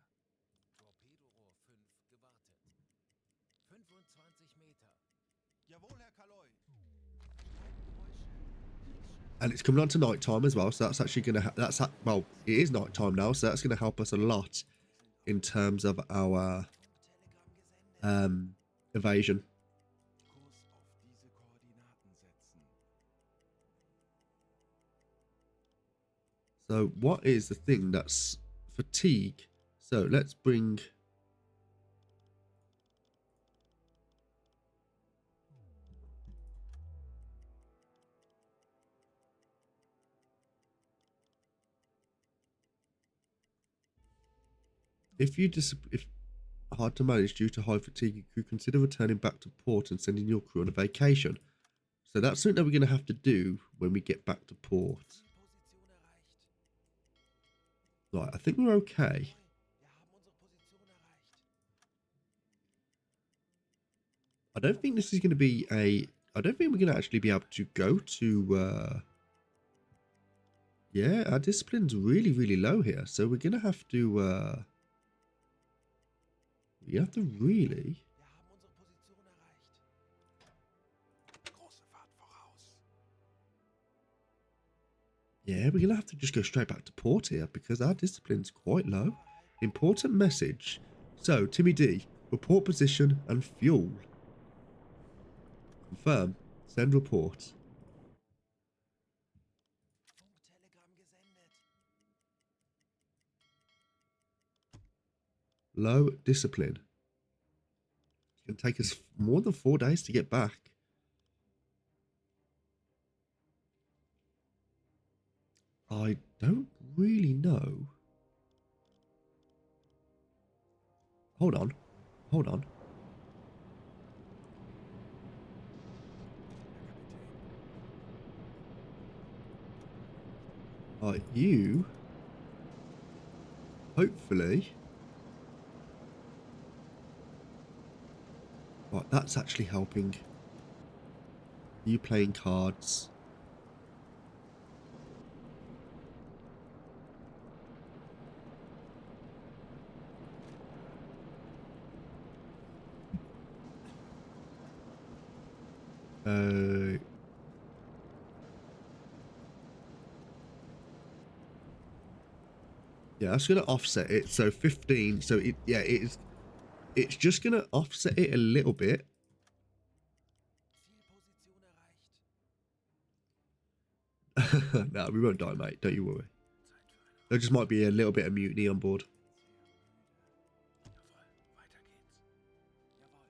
Torpedorohr 5 gewartet. 25 Meter. Jawohl, Herr Kaloi. And it's coming on to night time as well, so that's actually going to well, it is night time now, so that's going to help us a lot in terms of our evasion. Kurs auf diese Koordinaten setzen. So what is the thing that's fatigue? So let's bring... If hard to manage due to high fatigue, you could consider returning back to port and sending your crew on a vacation. So that's something that we're going to have to do when we get back to port. Right, I think we're okay. I don't think this is going to be a... I don't think we're going to actually be able to go to... Yeah, our discipline's really, really low here. So we're going to have to... we have to really... Große Fahrt voraus. Yeah, we're going to have to just go straight back to port here because our discipline's quite low. Important message. So, Timmy D, report position and fuel. Confirm. Send report. Funktelegramm gesendet. Low discipline. It's going to take us more than 4 days to get back. I don't really know. Hold on. Hold on. Right, you... Hopefully... Right, that's actually helping. You playing cards. Yeah, that's going to offset it. So 15. So it, yeah, it's just going to offset it a little bit. Zielposition erreicht. No, we won't die, mate. Don't you worry. There just might be a little bit of mutiny on board.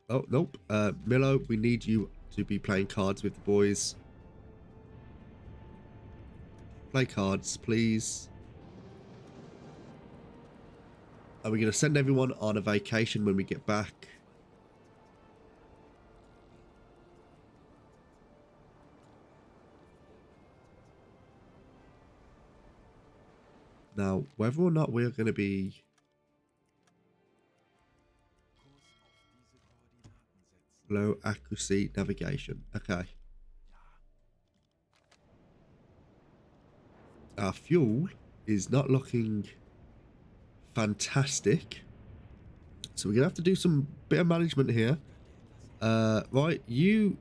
Oh, nope. Milo, we need you to be playing cards with the boys. Play cards, please. Are we going to send everyone on a vacation when we get back? Now, whether or not we're going to be... Low accuracy navigation. Okay. Our fuel is not looking fantastic. So we're going to have to do some bit of management here. Right, you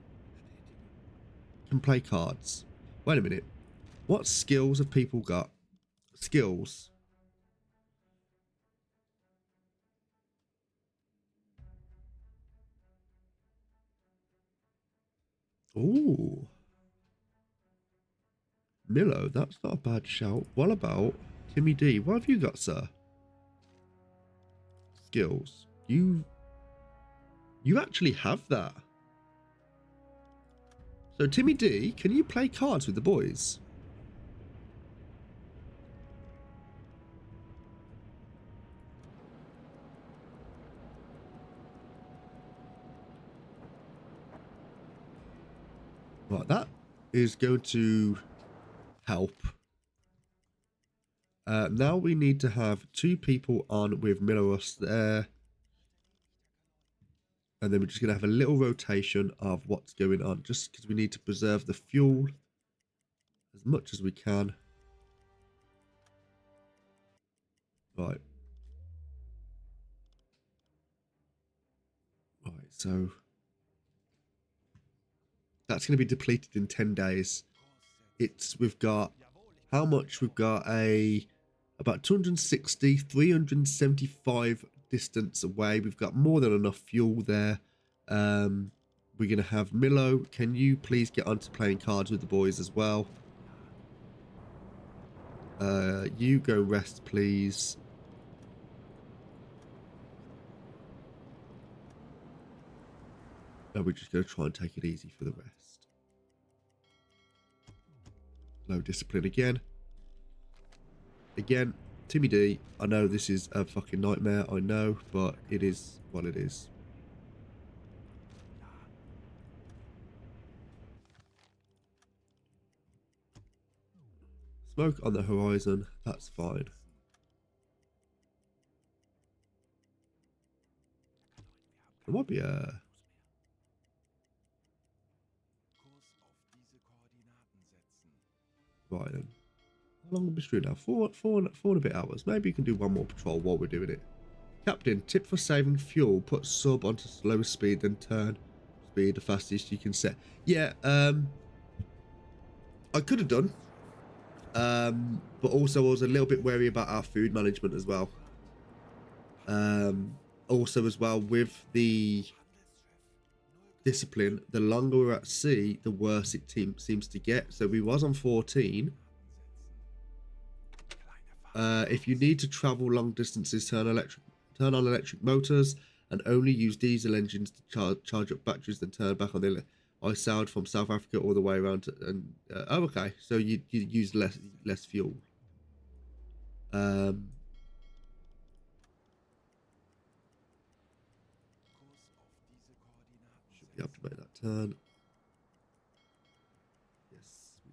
can play cards. Wait a minute. What skills have people got? Skills. Ooh. Milo, that's not a bad shout. What about Timmy D? What have you got, sir? Skills. You actually have that. So Timmy D, can you play cards with the boys? Right, that is going to help. Now we need to have 2 people on with Miloros there. And then we're just going to have a little rotation of what's going on, just because we need to preserve the fuel as much as we can. Right. Right, so that's going to be depleted in 10 days. We've got how much? We've got about 260, 375 distance away. We've got more than enough fuel there. We're going to have Milo. Can you please get onto playing cards with the boys as well? You go rest, please. And we're just going to try and take it easy for the rest. Low discipline again. Again, Timmy D, I know this is a fucking nightmare, I know, but it is what it is. Smoke on the horizon, that's fine. There might be a... Right then. How long have we been now? Four and a bit hours. Maybe you can do one more patrol while we're doing it. Captain, tip for saving fuel. Put sub onto slower speed, then turn speed the fastest you can set. Yeah, I could have done. But also I was a little bit wary about our food management as well. Also as well with the discipline, the longer we're at sea, the worse it seems to get. So we was on 14. If you need to travel long distances, turn on electric motors and only use diesel engines to charge up batteries, then turn back on the... I sailed from South Africa all the way around to, and oh, okay, so you use less fuel. Should be able to make that turn. Yes, we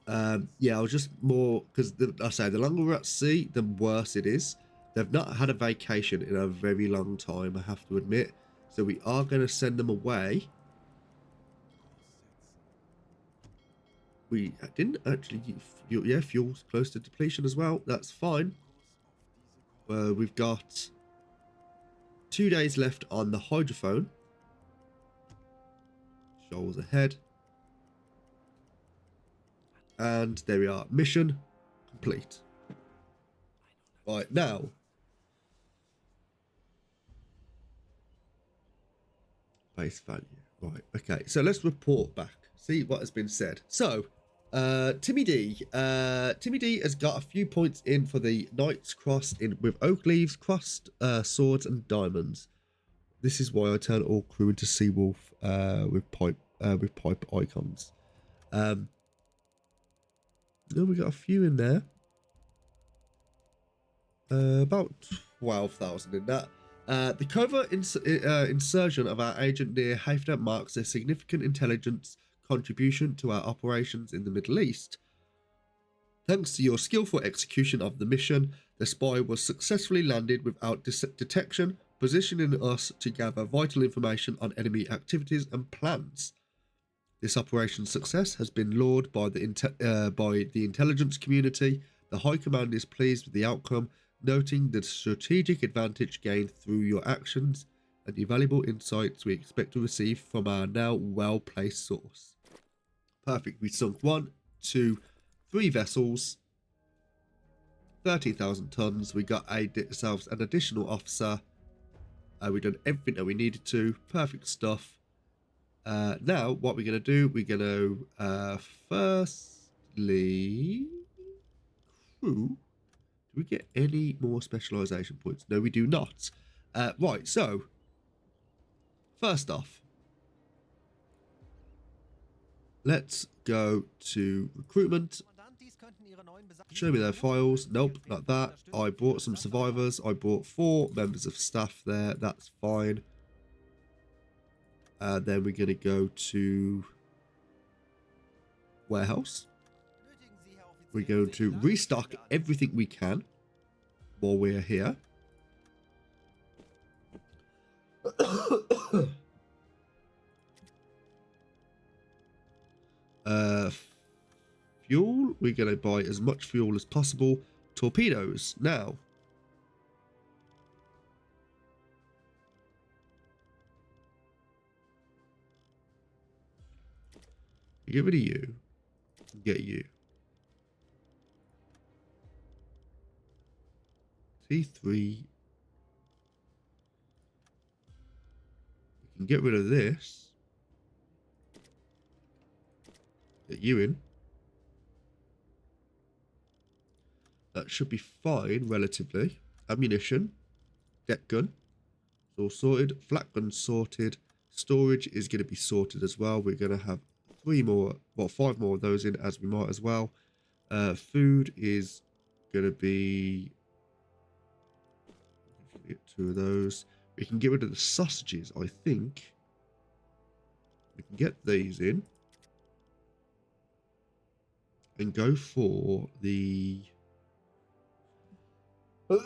can. Yeah, I was just more because I say the longer we're at sea, the worse it is. They've not had a vacation in a very long time, I have to admit. So we are going to send them away. We didn't actually... Yeah, fuel's close to depletion as well. That's fine. We've got 2 days left on the hydrophone. Shoals ahead. And there we are. Mission complete. Right, now... Base value. Right, okay. So let's report back. see what has been said. So, Timmy D. Timmy D has got a few points in for the Knights crossed in with oak leaves, crossed swords, and diamonds. This is why I turn all crew into Seawolf with pipe icons. Then we got a few in there. About 12,000 in that. The covert insertion of our agent near Hafner marks a significant intelligence contribution to our operations in the Middle East. Thanks to your skillful execution of the mission, the spy was successfully landed without detection, positioning us to gather vital information on enemy activities and plans. This operation's success has been lauded by the intelligence community. The High Command is pleased with the outcome, noting the strategic advantage gained through your actions and the valuable insights we expect to receive from our now well-placed source. Perfect. We sunk 1, 2, 3 vessels, 13,000 tons. We got ourselves an additional officer. We've done everything that we needed to. Perfect stuff. Now, what we're going to do, we're going to firstly, crew. Do we get any more specialization points? No, we do not. Right, so, first off, let's go to recruitment. Show me their files. Nope, not that. I brought some survivors. I brought 4 members of staff there. That's fine. Then we're going to go to warehouse. We're going to restock everything we can while we're here. Fuel. We're going to buy as much fuel as possible. Torpedoes. Now, get rid of you. Get you. T3. We can get rid of this. Get you in. That should be fine, relatively. Ammunition. Deck gun. It's all sorted. Flat gun sorted. Storage is going to be sorted as well. We're going to have 5 more of those in, as we might as well. Food is going to be... Get 2 of those. We can get rid of the sausages, I think. We can get these in. And go for the... Go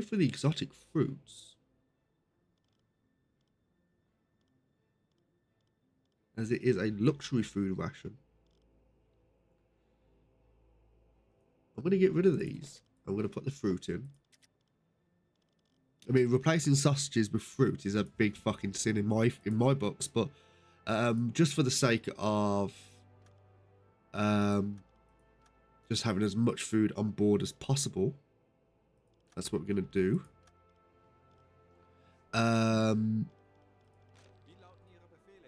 for the exotic fruits, as it is a luxury food ration. I'm going to get rid of these. I'm going to put the fruit in. I mean, replacing sausages with fruit is a big fucking sin in my books, but just for the sake of just having as much food on board as possible, that's what we're going to do.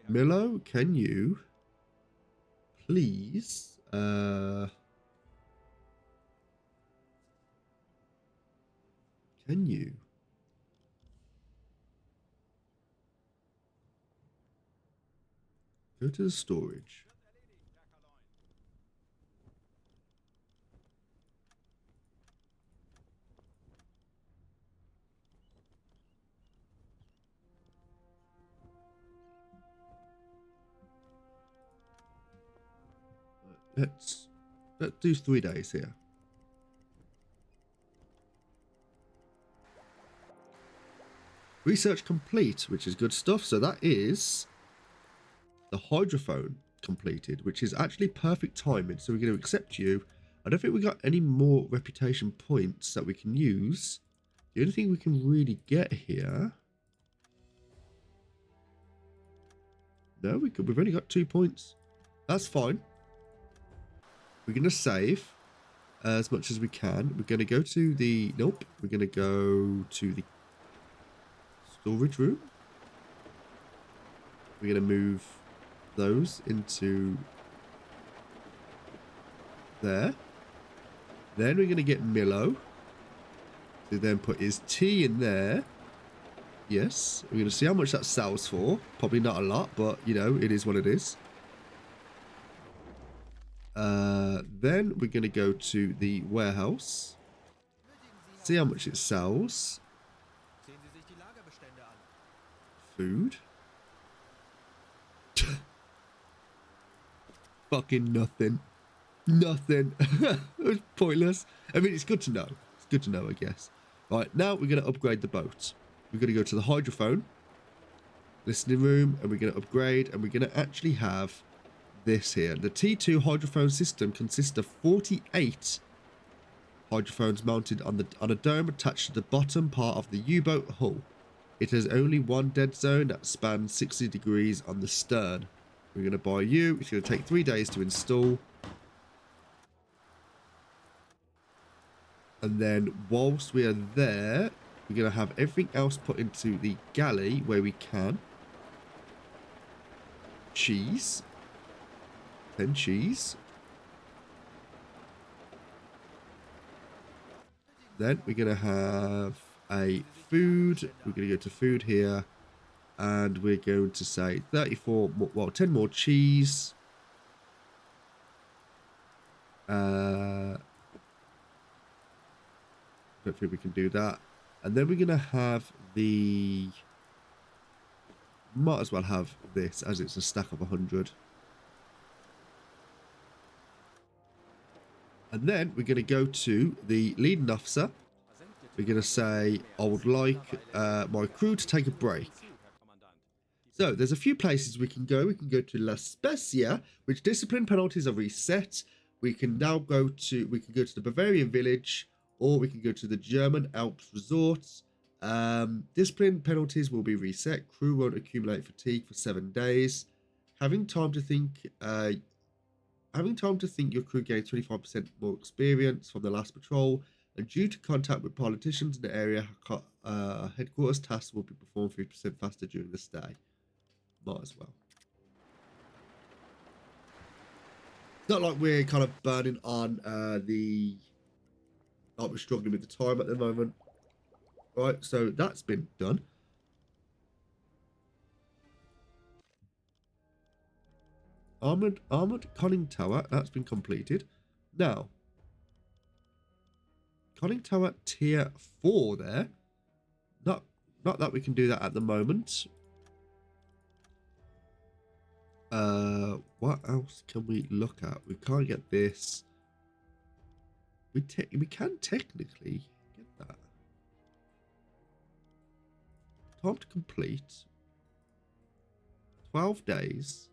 Milo, can you please can you go to the storage? Let's do 3 days here. Research complete, which is good stuff. So that is the hydrophone completed, which is actually perfect timing. So we're going to accept you. I don't think we got any more reputation points that we can use. The only thing we can really get here... No, we've only got 2 points. That's fine. We're going to save as much as we can. We're going to go to the... Nope. We're going to go to the storage room. We're going to move those into there. Then we're going to get Milo to then put his tea in there. Yes. We're going to see how much that sells for. Probably not a lot, but, you know, it is what it is. Then we're going to go to the warehouse. See how much it sells. Sehen Sie sich die Lagerbestände an. Food. Fucking nothing. Nothing. It was pointless. I mean, it's good to know. It's good to know, I guess. Right, now we're going to upgrade the boat. We're going to go to the hydrophone, listening room, and we're going to upgrade, and we're going to actually have this here. The T2 hydrophone system consists of 48 hydrophones mounted on a dome attached to the bottom part of the U-boat hull. It has only one dead zone that spans 60 degrees on the stern. We're going to buy you. It's going to take 3 days to install. And then whilst we are there, we're going to have everything else put into the galley where we can. Cheese. 10 cheese. Then we're going to have a food. We're going to go to food here. And we're going to say 34, well, 10 more cheese. Don't think we can do that. And then we're going to have the... Might as well have this as it's a stack of 100. And then we're going to go to the leading officer. We're going to say, I would like my crew to take a break. So there's a few places we can go. We can go to La Spezia, which discipline penalties are reset. We can now go to the Bavarian village, or we can go to the German Alps resorts. Discipline penalties will be reset. Crew won't accumulate fatigue for 7 days. Having time to think your crew gains 25% more experience from the last patrol, and due to contact with politicians in the area, headquarters tasks will be performed 3% faster during the stay. Might as well. Not like we're kind of burning on like we're struggling with the time at the moment. Right, so that's been done. Armored conning tower, that's been completed. Now, conning tower tier 4 there. Not that we can do that at the moment. What else can we look at? We can't get this. We can technically get that. Time to complete. 12 days.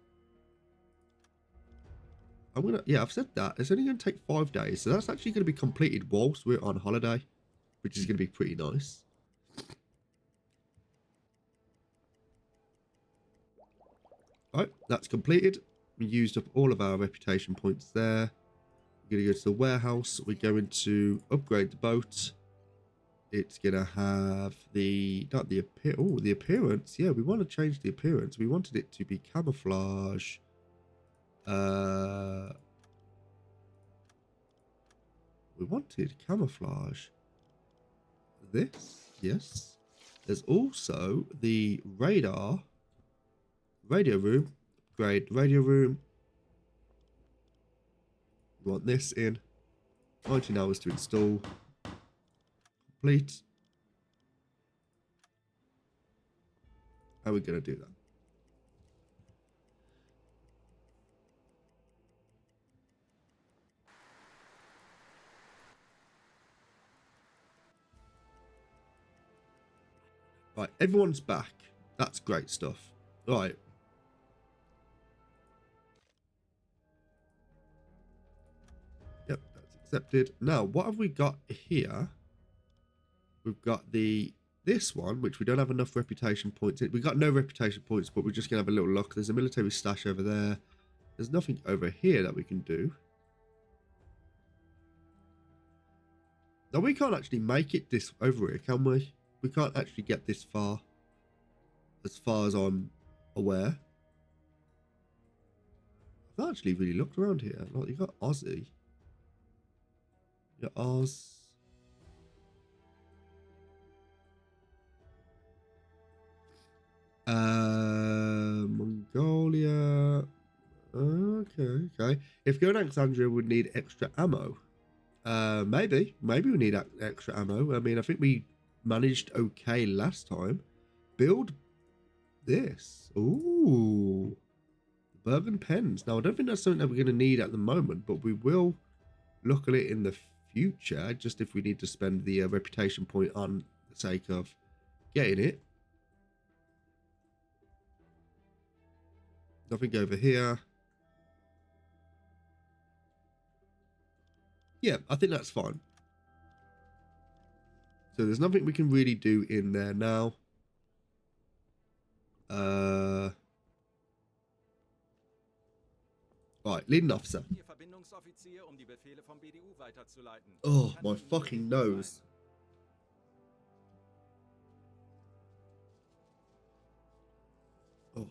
I've said that. It's only going to take 5 days. So that's actually going to be completed whilst we're on holiday, which is going to be pretty nice. Right, that's completed. We used up all of our reputation points there. We're going to go to the warehouse. We're going to upgrade the boat. It's going to have the appearance. Yeah, we want to change the appearance. We wanted it to be camouflage. We wanted camouflage. This, yes. There's also the radio room. Upgrade radio room. We want this in. 19 hours to install. Complete. And we're going to do that. Right, everyone's back. That's great stuff. Right. Yep, that's accepted. Now, what have we got here? We've got the this one, which we don't have enough reputation points in. We got no reputation points, but we're just going to have a little look. There's a military stash over there. There's nothing over here that we can do. No, we can't actually make it this over here, can we? We can't actually get this far, as I'm aware. I've not actually really looked around here. Like, you got Aussie. You got Oz. Mongolia. Okay. If going to Alexandria would need extra ammo. Maybe we need extra ammo. I mean, I think we managed okay last time. Build this. Ooh. Bergen pens. Now, I don't think that's something that we're going to need at the moment, but we will look at it in the future, just if we need to spend the reputation point on the sake of getting it. Nothing over here. Yeah, I think that's fine. So there's nothing we can really do in there now. Right, leading officer. Ihr Verbindungsoffizier, um die Befehle vom BDU weiterzuleiten. Oh, Kann my Ihnen fucking behilflich nose. Oh.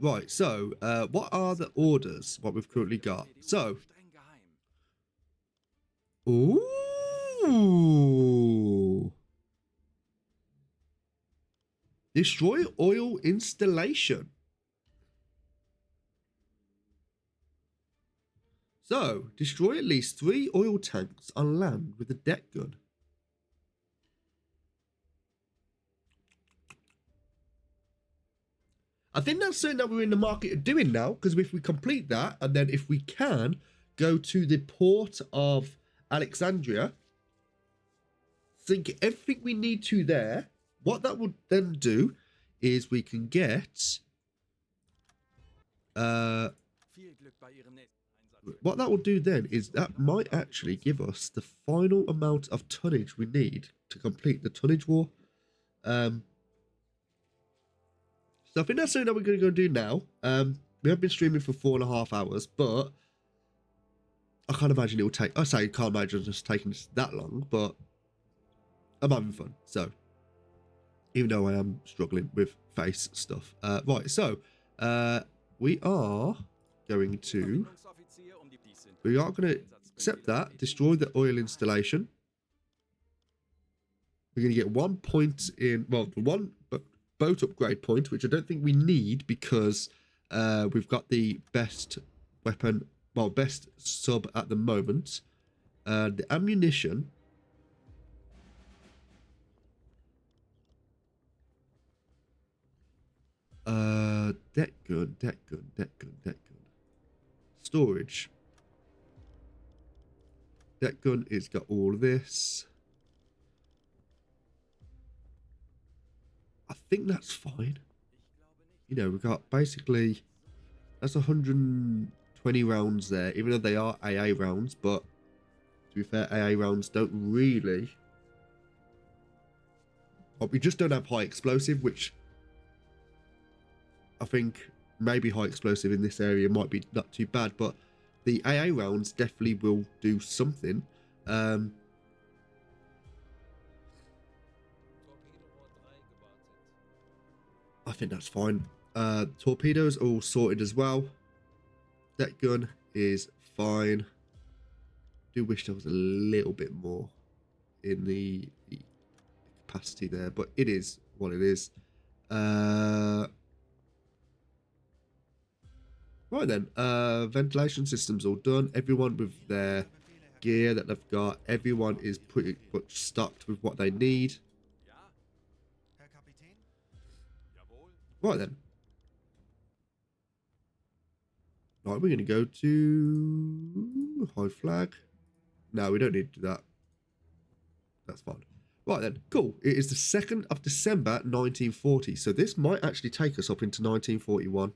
Right, so what are the orders? What we've currently got? sein. So, Streng geheim. ooh, destroy oil installation. So, destroy at least 3 oil tanks on land with a deck gun. I think that's something that we're in the market of doing now, because if we complete that, and then if we can go to the port of Alexandria, sink everything we need to there, what that would then do is we can get Viel Glück bei Ihrem nächsten Einsatz. what that will do then is that might actually give us the final amount of tonnage we need to complete the tonnage war. So I think that's something that we're going to go do now. We have been streaming for 4.5 hours, but I can't imagine it will take. I say I can't imagine it's taking us that long, but I'm having fun. So even though I am struggling with face stuff, right? So we are going to. Verbindungsoffizier, um die dies sind We are going to accept that, destroy the oil installation. We're going to get 1 point in, well, one boat upgrade point, which I don't think we need because we've got the best weapon, well, best sub at the moment. The ammunition. Deck gun. Storage. Deck gun is got all of this. I think that's fine. You know, we've got basically that's 120 rounds there, even though they are AA rounds, but to be fair, AA rounds don't really. Well, we just don't have high explosive, which I think maybe high explosive in this area might be not too bad, but the AA rounds definitely will do something. I think that's fine. Torpedoes are all sorted as well. Deck gun is fine. Do wish there was a little bit more in the capacity there, but it is what it is. Right then, ventilation system's all done. Everyone with their gear that they've got, everyone is pretty much stocked with what they need. Ja, Herr Kapitän? jawohl. Right then. Right, we're going to go to high flag. No, we don't need to do that. That's fine. Right then, cool. It is the 2nd of December, 1940. So this might actually take us up into 1941.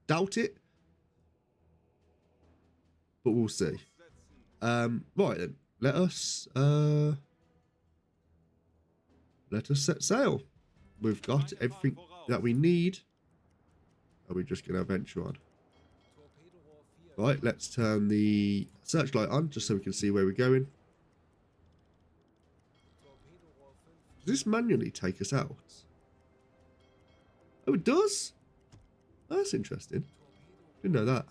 Doubt it. but we'll see. Right then, let us set sail. We've got everything that we need. Are we just gonna venture on? Right, let's turn the searchlight on just so we can see where we're going. Does this manually take us out? Oh, it does? Oh, that's interesting. Didn't know that.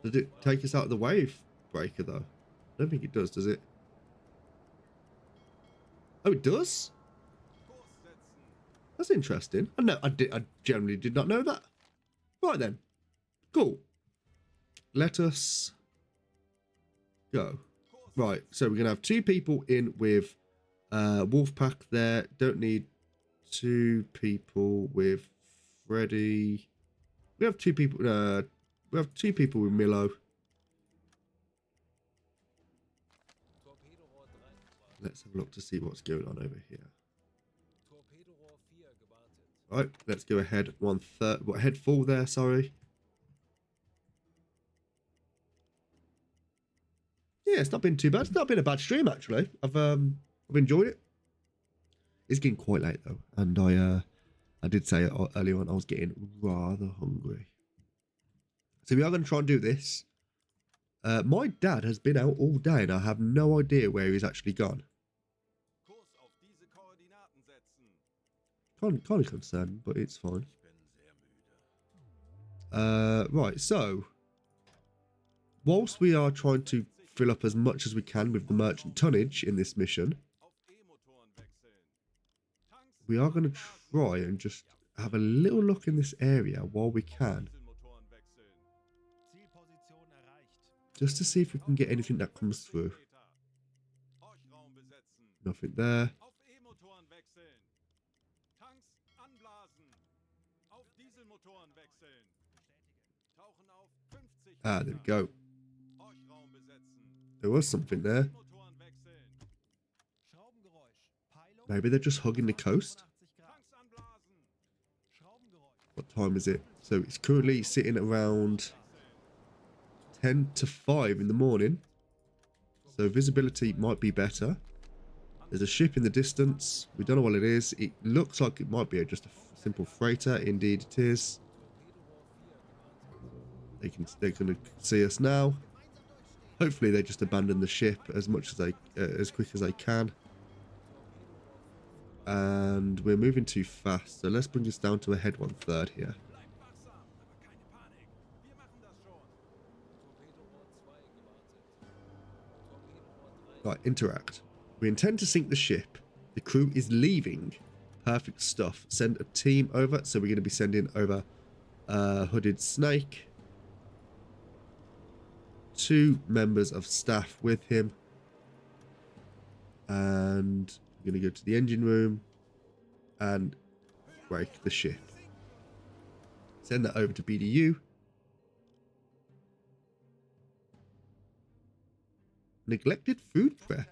Does it take us out of the wave breaker though? I don't think it does it? Oh, it does? That's interesting. I generally did not know that. Right then. Cool. Let us go. Right, so we're going to have 2 people in with Wolfpack there. Don't need 2 people with Freddy. We have 2 people. We have 2 people with Milo. Let's have a look to see what's going on over here. Right, let's go ahead. Head full there. Sorry. Yeah, it's not been too bad. It's not been a bad stream actually. I've enjoyed it. It's getting quite late though, and I did say earlier on I was getting rather hungry. So we are going to try and do this. My dad has been out all day, and I have no idea where he's actually gone. Kind of concerned, but it's fine. Right, so whilst we are trying to fill up as much as we can with the merchant tonnage in this mission, we are going to try and just have a little look in this area while we can, just to see if we can get anything that comes through. Nothing there. Ah, there we go. There was something there. Maybe they're just hugging the coast. What time is it? So it's currently sitting around 10 to 5 in the morning. So visibility might be better. There's a ship in the distance. We don't know what it is. It looks like it might be just a simple freighter. Indeed it is. They're going to see us now. Hopefully they just abandon the ship as quick as they can. And we're moving too fast, so let's bring this down to a head 1/3 here. Right, interact. We intend to sink the ship. The crew is leaving. Perfect stuff. Send a team over. So we're going to be sending over Hooded Snake. 2 members of staff with him. And we're going to go to the engine room and break the ship. Send that over to BDU. Neglected food prep.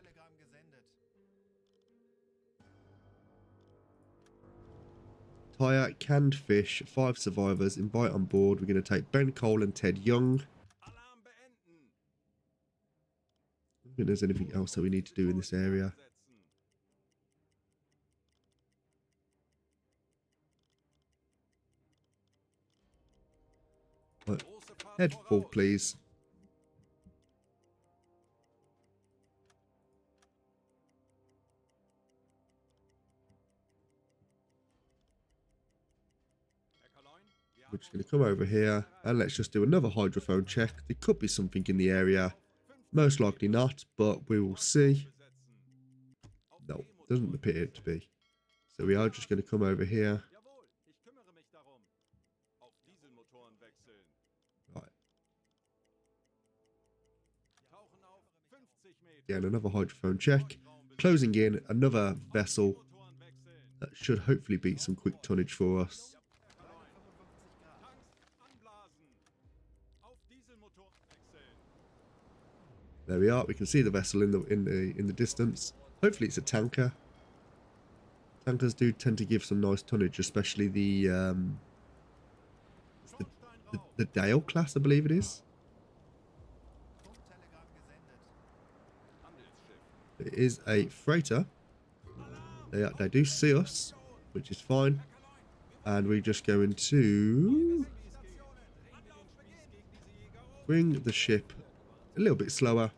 Tire, canned fish, 5 survivors, invite on board. We're going to take Ben Cole and Ted Young. I don't think there's anything else that we need to do in this area. Right. Head full, please. We're just going to come over here and let's just do another hydrophone check. There could be something in the area. Most likely not, but we will see. No, doesn't appear to be. So we are just going to come over here. Right. Again, another hydrophone check. Closing in another vessel. That should hopefully be some quick tonnage for us. There we are. We can see the vessel in the distance. Hopefully it's a tanker. Tankers do tend to give some nice tonnage, especially the the Dale class, I believe it is. Funktelegramm gesendet. Handelsschiff. It is a freighter. They do see us, which is fine. And we're just going to bring the ship a little bit slower,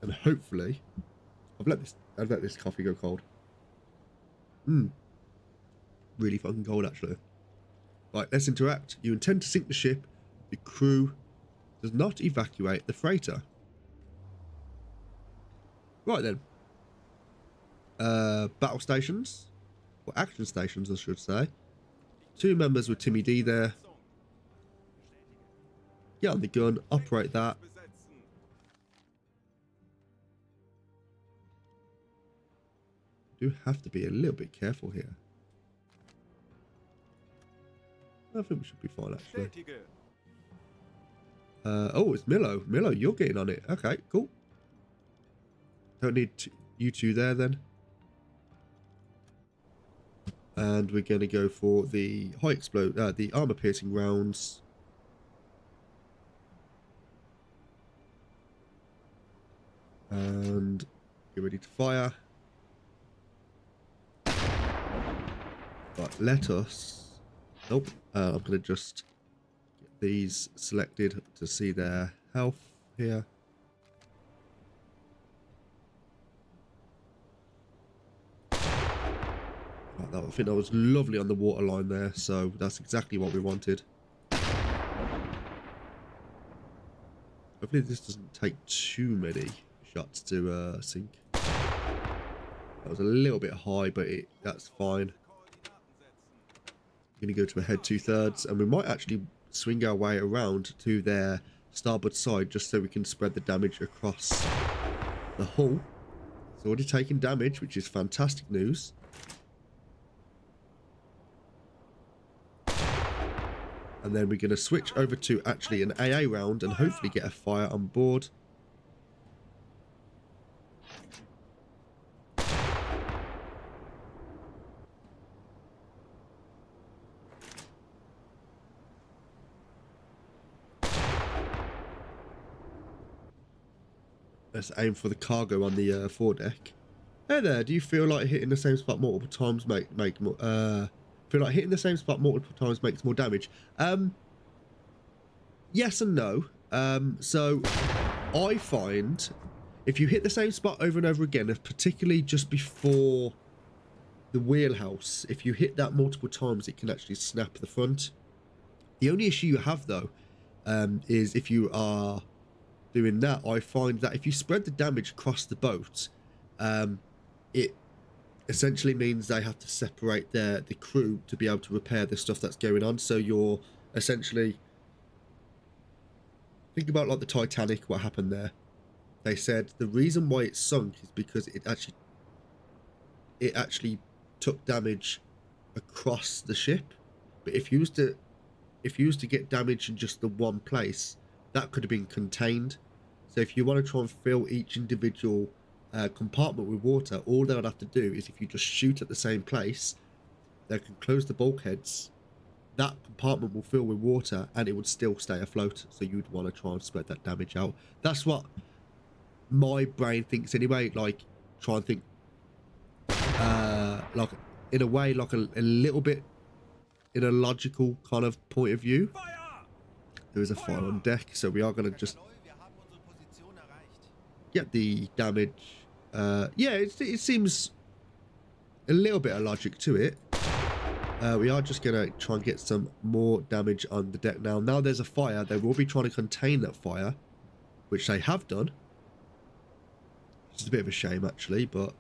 and hopefully, I've let this coffee go cold. Really fucking cold, actually. Right, let's interact. You intend to sink the ship. The crew does not evacuate the freighter. Right then. Battle stations, or action stations, I should say. 2 members with Timmy D there. Get on the gun, operate that. Besetzen. Do have to be a little bit careful here. I think we should be fine, actually. Bestätige. Oh, it's Milo. Milo, you're getting on it. Okay, cool. Don't need you two there then. And we're going to go for the the armor piercing rounds. And get ready to fire. Right, let us. Nope. I'm going to just get these selected to see their health here. Right, I think that was lovely on the waterline there, so that's exactly what we wanted. Hopefully this doesn't take too many shots to sink. That was a little bit high, but that's fine. Going to go to a head 2/3, and we might actually swing our way around to their starboard side just so we can spread the damage across the hull. It's already taken damage, which is fantastic news. And then we're going to switch over to actually an AA round and hopefully get a fire on board. Let's aim for the cargo on the foredeck. Hey there, do you feel like hitting the same spot multiple times make more feel like hitting the same spot multiple times makes more damage? Yes and no. So I find if you hit the same spot over and over again, particularly just before the wheelhouse, if you hit that multiple times, it can actually snap the front. The only issue you have though is if you are doing that, I find that if you spread the damage across the boat, it essentially means they have to separate the crew to be able to repair the stuff that's going on. So you're essentially, think about like the Titanic, what happened there. They said the reason why it sunk is because it actually took damage across the ship. But if you was to get damage in just the one place, that could have been contained. So if you want to try and fill each individual compartment with water, all they would have to do is, if you just shoot at the same place, they can close the bulkheads, that compartment will fill with water and it would still stay afloat. So you'd want to try and spread that damage out. That's what my brain thinks anyway. Like, try and think like in a way, like a little bit in a logical kind of point of view. There is a fire on deck, so we are going to just Wir haben unsere Position erreicht. get the damage. Yeah, it seems a little bit of logic to it. We are just going to try and get some more damage on the deck now. Now there's a fire. They will be trying to contain that fire, which they have done. It's a bit of a shame, actually, but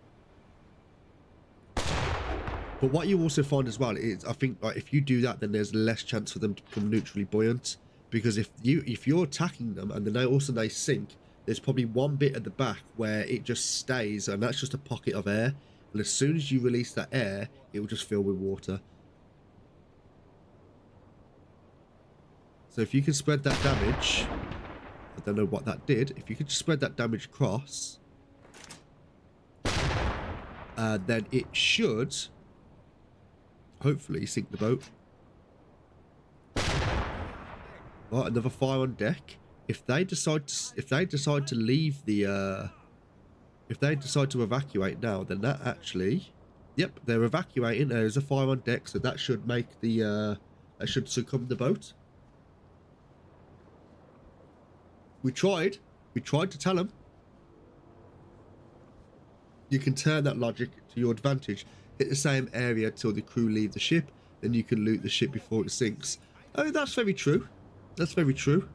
what you also find as well is, I think, like, if you do that, then there's less chance for them to become neutrally buoyant. Because if you're attacking them and then they sink, there's probably one bit at the back where it just stays, and that's just a pocket of air. And as soon as you release that air, it will just fill with water. So if you can spread that damage, I don't know what that did. If you could spread that damage across, then it should hopefully sink the boat. Right, another fire on deck. If they decide to leave the if they decide to evacuate now, then that actually, yep, they're evacuating. There's a fire on deck, so that should make the that should succumb the boat. We tried to tell them. You can turn that logic to your advantage. Hit the same area till the crew leave the ship, then you can loot the ship before it sinks. Oh, that's very true. That's very true.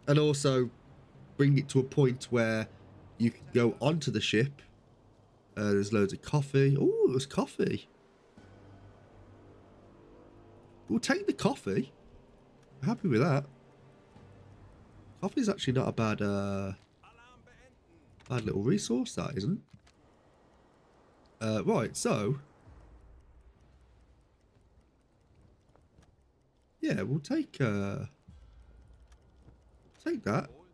And also bring it to a point where you can go onto the ship. There's loads of coffee. Oh, there's coffee. We'll take the coffee. I'm happy with that. Coffee's actually not a bad bad little resource, that isn't. Right, so yeah, we'll take that.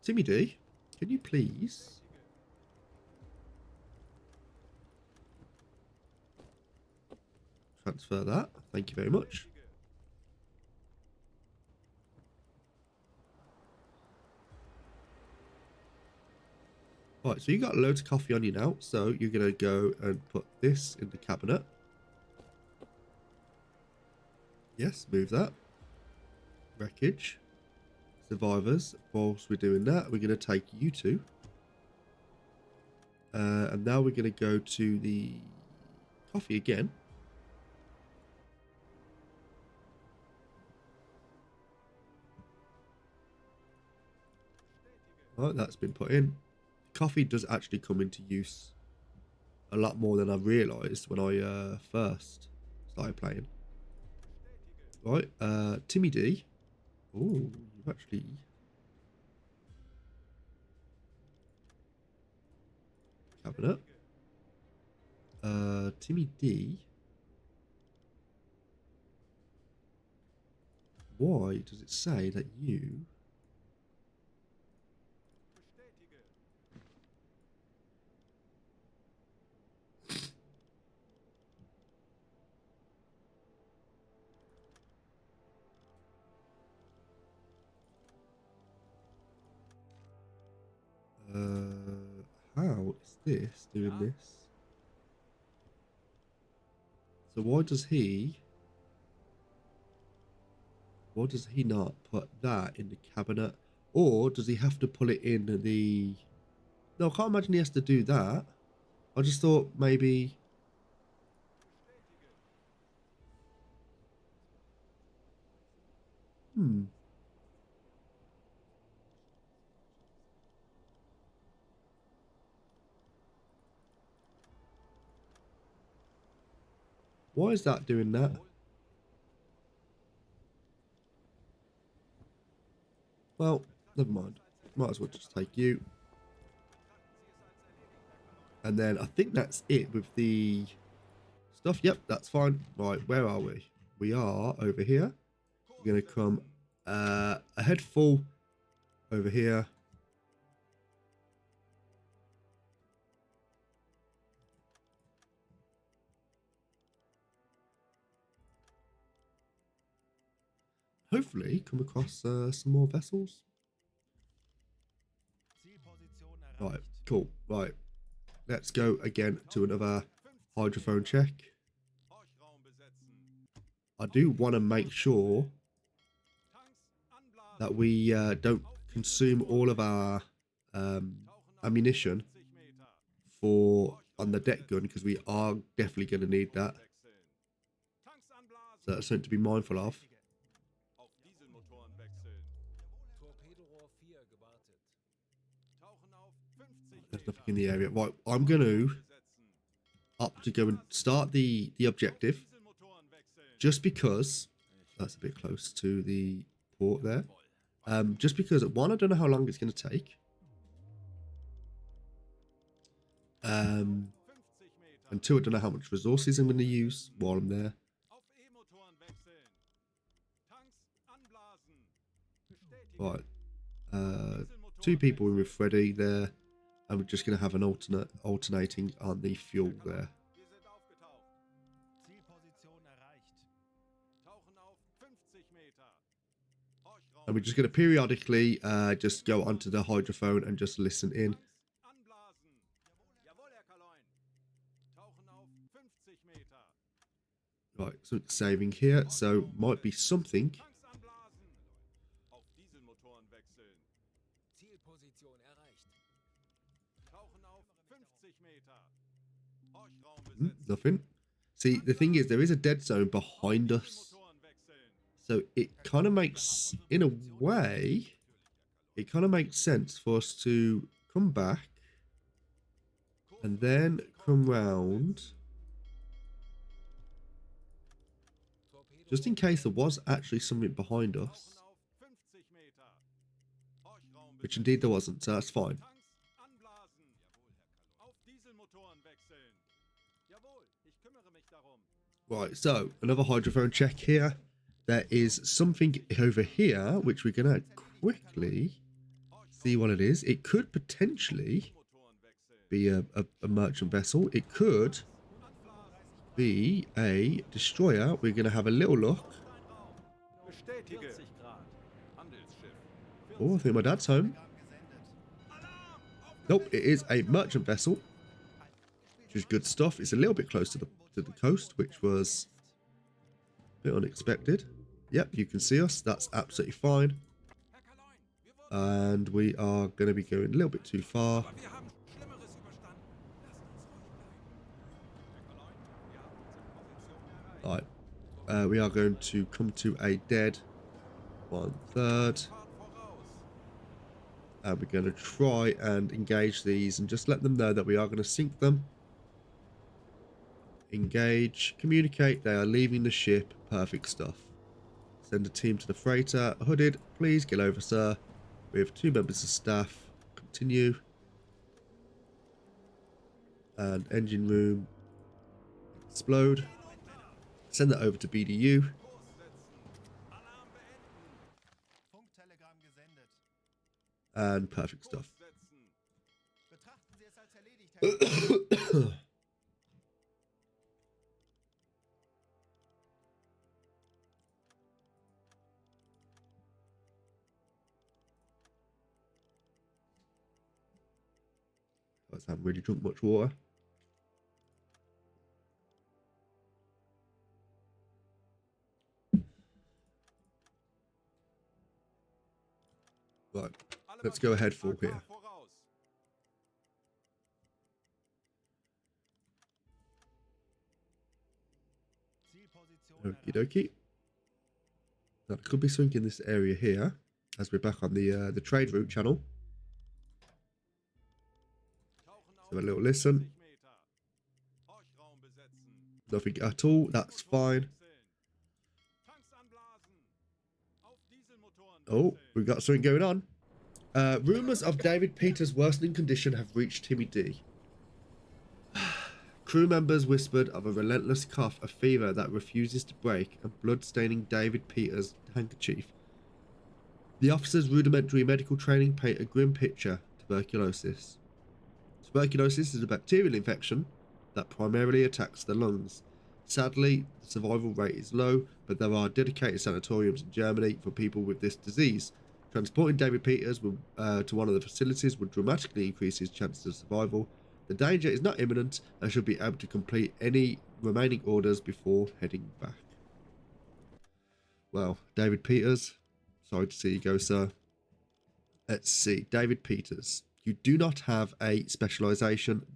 Timmy D, can you please transfer that? Thank you very much. Right, so you got loads of coffee on you now, so you're going to go and put this in the cabinet. Yes, move that. Wreckage. Survivors. Whilst we're doing that, we're going to take you two. And now we're going to go to the coffee again. Right, that's been put in. Coffee does actually come into use a lot more than I realised when I first started playing. Right, Timmy D. Oh, you've actually... Cabinet. Timmy D. Why does it say that you... how is this doing this? So why does he not put that in the cabinet? Or does he have to pull it in the... No, I can't imagine he has to do that. I just thought maybe... Why is that doing that? Well, never mind. Might as well just take you. And then I think that's it with the stuff. Yep, that's fine. Right, where are we? We are over here. We're going to come a head full over here. Hopefully come across some more vessels. Right, cool. Right, let's go again to another hydrophone check. I do want to make sure that we don't consume all of our ammunition for on the deck gun, because we are definitely going to need that. So that's something to be mindful of. There's nothing in the area. Right, I'm going to opt to go and start the objective, just because that's a bit close to the port there. Just because, one, I don't know how long it's going to take. And two, I don't know how much resources I'm going to use while I'm there. Right, two people with Freddy there. And we're just going to have an alternating on the fuel there. And we're just going to periodically just go onto the hydrophone and just listen in. Anblasen. Jawohl, Herr Kaloin. Tauchen auf 50 Meter. Right, so it's saving here. So might be something. Tanks anblasen. Auf Dieselmotoren wechseln. Zielposition erreicht. Tauchen auf 50 Meter. Horchraum Hmm, besetzen. nothing. See, the thing is, there is a dead zone behind us. Motoren wechseln. So it kind of makes, in a way, it kind of makes sense for us to come back and then come round, just in case there was actually something behind us, Tauchen auf 50 Meter. Horchraum which besetzen. indeed there wasn't, so that's fine. Tanks anblasen. Auf Dieselmotoren wechseln. Jawohl, ich kümmere mich darum. Right, so another hydrophone check here. There is something over here, which we're going to quickly see what it is. It could potentially Motoren wechseln. be a merchant vessel. It could be a destroyer. We're going to have a little look. Bestätige. 40 Grad. Handelsschiff. Oh, I think my dad's home. Nope, it is a merchant vessel, which is good stuff. It's a little bit close to the coast, which was a bit unexpected. Yep, you can see us. That's absolutely fine. Herr Kaloin, wir wollen. And we are going to be going a little bit too far. Aber wir haben Schlimmeres überstanden. Lasst uns ruhig bleiben. Herr Kaloin, wir haben unsere Position erreicht. Right. We are going to come to a dead 1/3. Fahrt voraus. And we're going to try and engage these and just let them know that we are going to sink them. Engage. Communicate. They are leaving the ship. Perfect stuff. Send a team to the freighter. Hooded, please get over, sir. We have 2 members of staff. Continue. And engine room. Explode. Send that over to BDU. Kurs setzen. Alarm beenden. Funktelegramm gesendet. And perfect stuff. Kurs setzen. Betrachten Sie es als erledigt, Herr Kaloin. I haven't really drunk much water. Right, Alle let's go ahead full AK here. voraus. Zielposition Okie dokie. Now, there could be something in this area here, as we're back on the trade route channel. Tauchen auf So a little listen. 50 Meter. Horchraum besetzen. Nothing at all. That's fine. Wechseln. Tanks anblasen. Auf Dieselmotoren Oh, wechseln. we've got something going on. Rumours of David Peters' worsening condition have reached Timmy D. Crew members whispered of a relentless cough, a fever that refuses to break, and blood-staining David Peters' handkerchief. The officer's rudimentary medical training paint a grim picture: tuberculosis. Tuberculosis is a bacterial infection that primarily attacks the lungs. Sadly, the survival rate is low, but there are dedicated sanatoriums in Germany for people with this disease. Transporting David Peters to one of the facilities would dramatically increase his chances of survival. The danger is not imminent and should be able to complete any remaining orders before heading back. Well, David Peters, sorry to see you go, sir. Let's see, David Peters. You do not have a specialisation.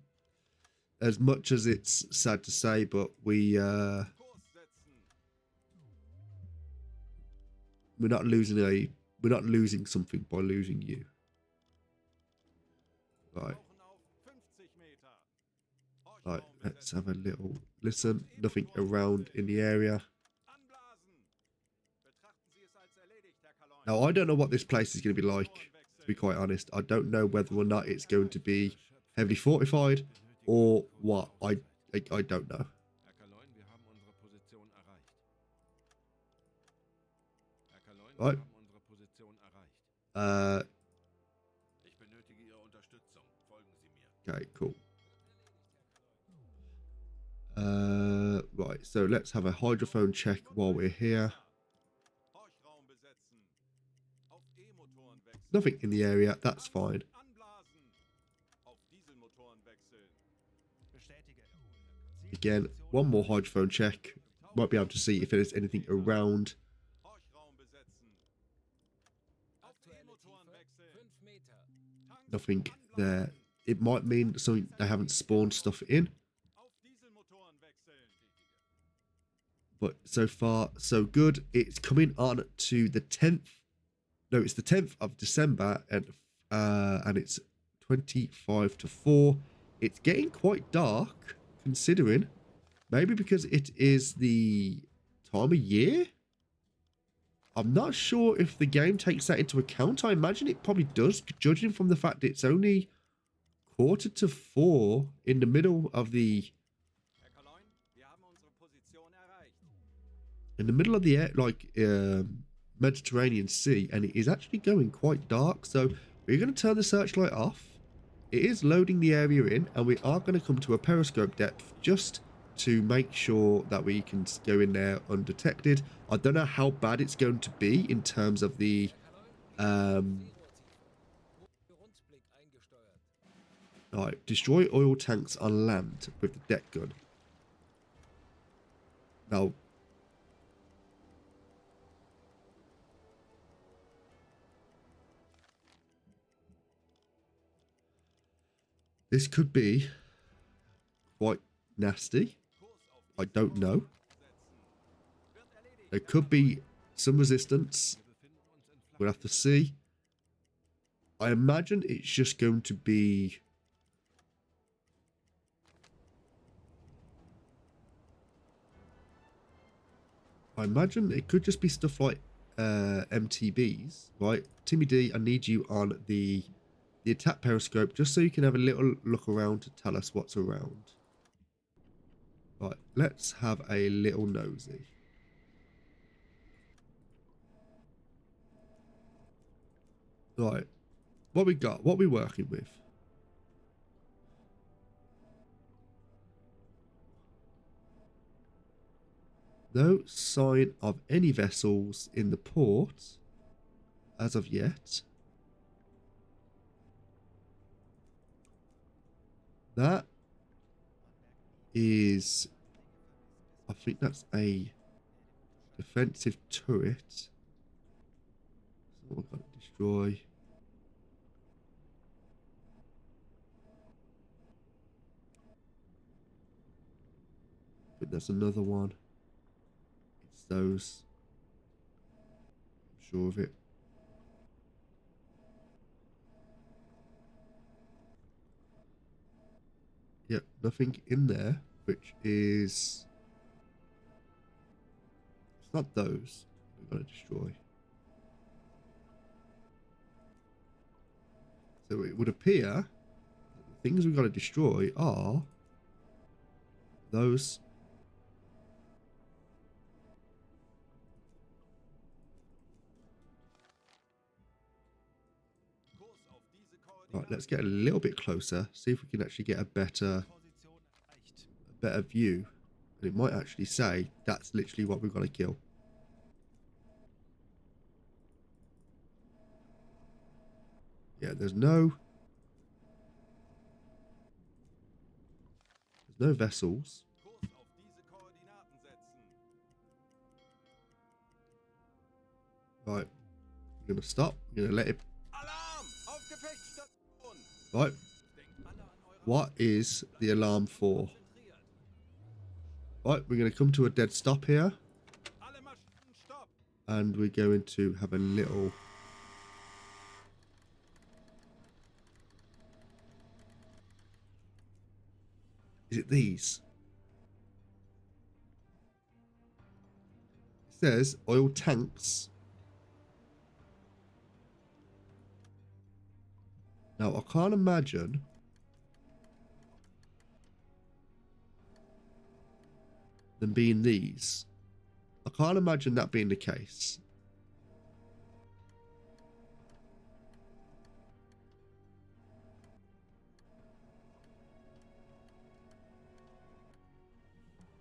As much as it's sad to say, but we're Kurs setzen. not losing something by losing you. Right. Tauchen auf 50 Meter. Right, Horchraum let's besetzen. have a little listen. Nothing around in the area. Anblasen. Betrachten Sie es als erledigt, Herr Kaloin. Now, I don't know what this place is going to be like, Motoren to be wechseln. quite honest. I don't know whether or not it's going to be heavily fortified or what. I don't know. Herr Kaloin, wir haben unsere Position erreicht. Herr Kaloin, wir Right. haben unsere Position erreicht. Uh, Ich benötige Ihre Unterstützung. Folgen Sie mir. okay, cool. Right, so let's have a hydrophone check while we're here. Horchraum besetzen. Nothing in the area. That's fine. Anblasen. Auf Dieselmotoren wechseln. Bestätige. Again, one more hydrophone check. Might be able to see if there's anything around. Horchraum besetzen. Auf Aktuelle E-Motoren Tiefe wechseln. 5 Meter. Tanks Nothing there. anblasen. It might mean something they haven't spawned stuff in. Auf Dieselmotoren wechseln. But so far, so good. It's coming on to the 10th. No, it's the 10th of December, and it's 25 to 4. It's getting quite dark, considering. Maybe because it is the time of year? I'm not sure if the game takes that into account. I imagine it probably does, judging from the fact it's only 3:45 in the middle of the Herr Kaloin, wir haben unsere Position erreicht. Mediterranean Sea, and it is actually going quite dark. So we're going to turn the searchlight off. It is loading the area in, and we are going to come to a periscope depth just to make sure that we can go in there undetected. I don't know how bad it's going to be in terms of the Rundblick eingesteuert. right, destroy oil tanks on land with the deck gun. Now, this could be quite nasty. I don't know. There could be some resistance. We'll have to see. I imagine it's just going to be... I imagine it could just be stuff like MTBs, right? Timmy D, I need you on the attack periscope just so you can have a little look around to tell us what's around. Right, let's have a little nosy. Right, what we got? What we working with? No sign of any vessels in the port as of yet. That is, I think that's a defensive turret. So we're going to destroy. But there's another one. It's those. I'm sure of it. Yep, nothing in there, which is... It's not those we've got to destroy. So it would appear that the things we've got to destroy are those. Right, let's get a little bit closer, see if we can actually get a better view. And it might actually say that's literally what we've got to kill. Yeah, there's no vessels. Kurs auf diese Koordinaten setzen. Right, we're going to stop. We're going to let it... Alarm! Auf Gefechtsstation! Right, Denkt alle an eure what is the alarm for? konzentriert. Right, we're going to come to a dead stop here. Alle Maschinen stopp! And we're going to have a little... Is it these? It says oil tanks. Now, I can't imagine them being these. I can't imagine that being the case.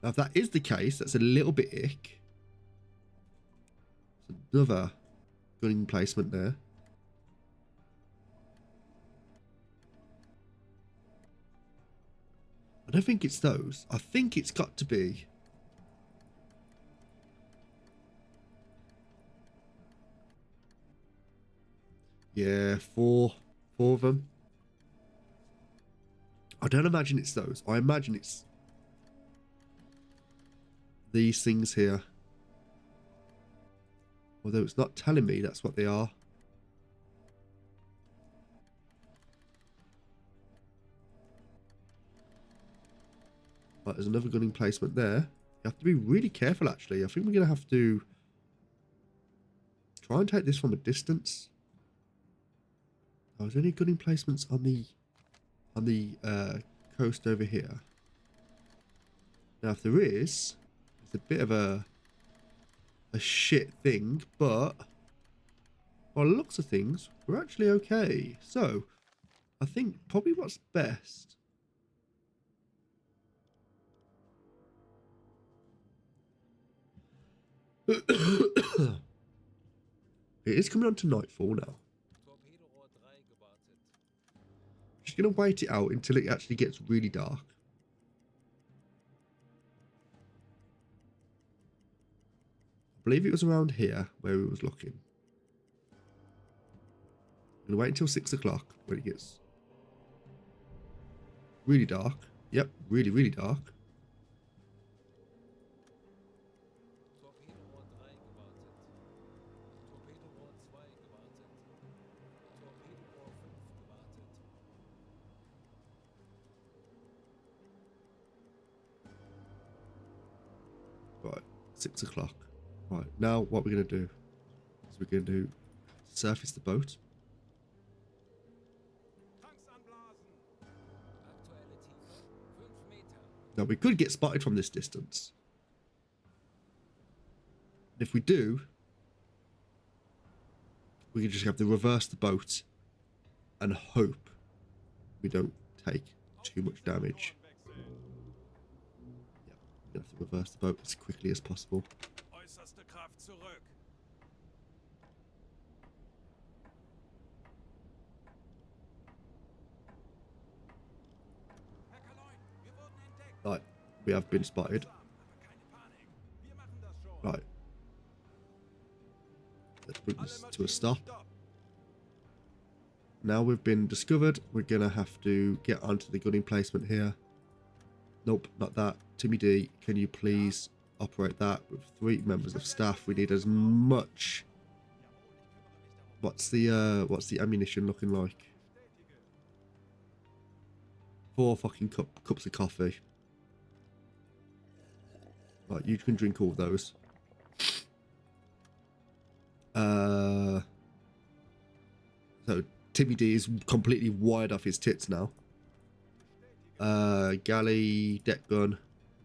Now, if that is the case, that's a little bit ick. It's another gunning placement there. don't think it's those. I think it's got to be. Yeah, four of them. I don't imagine it's those. I imagine it's these things here. Although it's not telling me that's what they are. Right, there's another gunning placement there. You have to be really careful, actually. I think we're going to have to try and take this from a distance. Oh, is there any gunning placements on the coast over here? Now, if there is, it's a bit of a shit thing, but by the looks of things, we're actually okay. So, I think probably what's best. It is coming on to nightfall now. Torpedorohr 3 gewartet. Just going to wait it out until it actually gets really dark. I believe it was around here where we was looking. I'm going to wait until 6 o'clock when it gets really dark. Yep, really, really dark. Torpedorohr 3 gewartet. Torpedorohr 2 gewartet. Torpedorohr 5 gewartet. Right, 6 o'clock. Right, now what we're going to do is we're going to surface the boat. Tanks anblasen! Aktuelle Tiefe 5 Meter. Now, we could get spotted from this distance. If we do, we can just have to reverse the boat and hope we don't take too much damage. Yep, we have to reverse the boat as quickly as possible. Äußerste Kraft zurück! Herr Kaloin, wir wurden entdeckt. Right, we have been spotted. Aber keine Panik. Wir machen das schon. Right. Let's bring Alle this to a Maschinen stop. stopp. Now we've been discovered, we're going to have to get onto the gunning placement here. Nope, not that. Timmy D, can you please operate that with 3 members of staff? We need as much. What's the ammunition looking like? 4 fucking cups of coffee. Right, you can drink all those. So Timmy D is completely wired off his tits now. Galley, deck gun.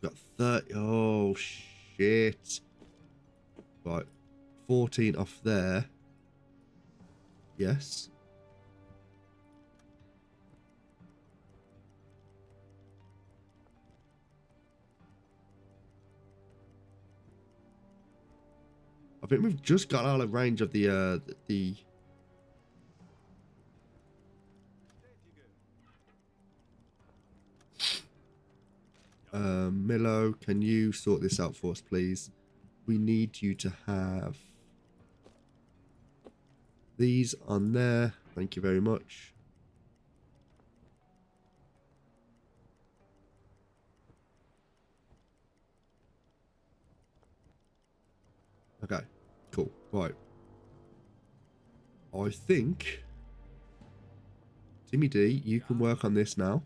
We've got 30. Oh, shit. Right. 14 off there. Yes. I think we've just got out of range of the Milo, can you sort this out for us, please? We need you to have these on there. Thank you very much. Okay, cool. Right. I think Timmy D, you can work on this now.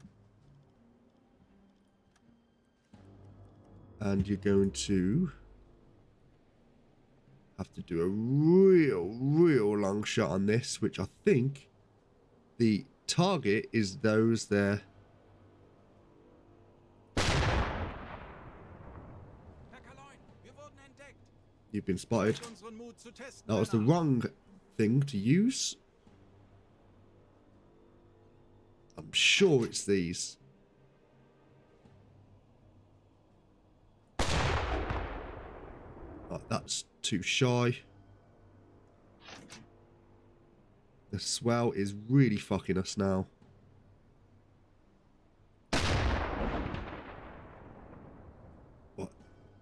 And you're going to have to do a real long shot on this, which I think the target is those there. Herr Kaloin, wir wurden entdeckt. You've been spotted. Unseren Mut zu testen, That was the Männer. wrong thing to use. I'm sure it's these. Right, that's too shy. The swell is really fucking us now.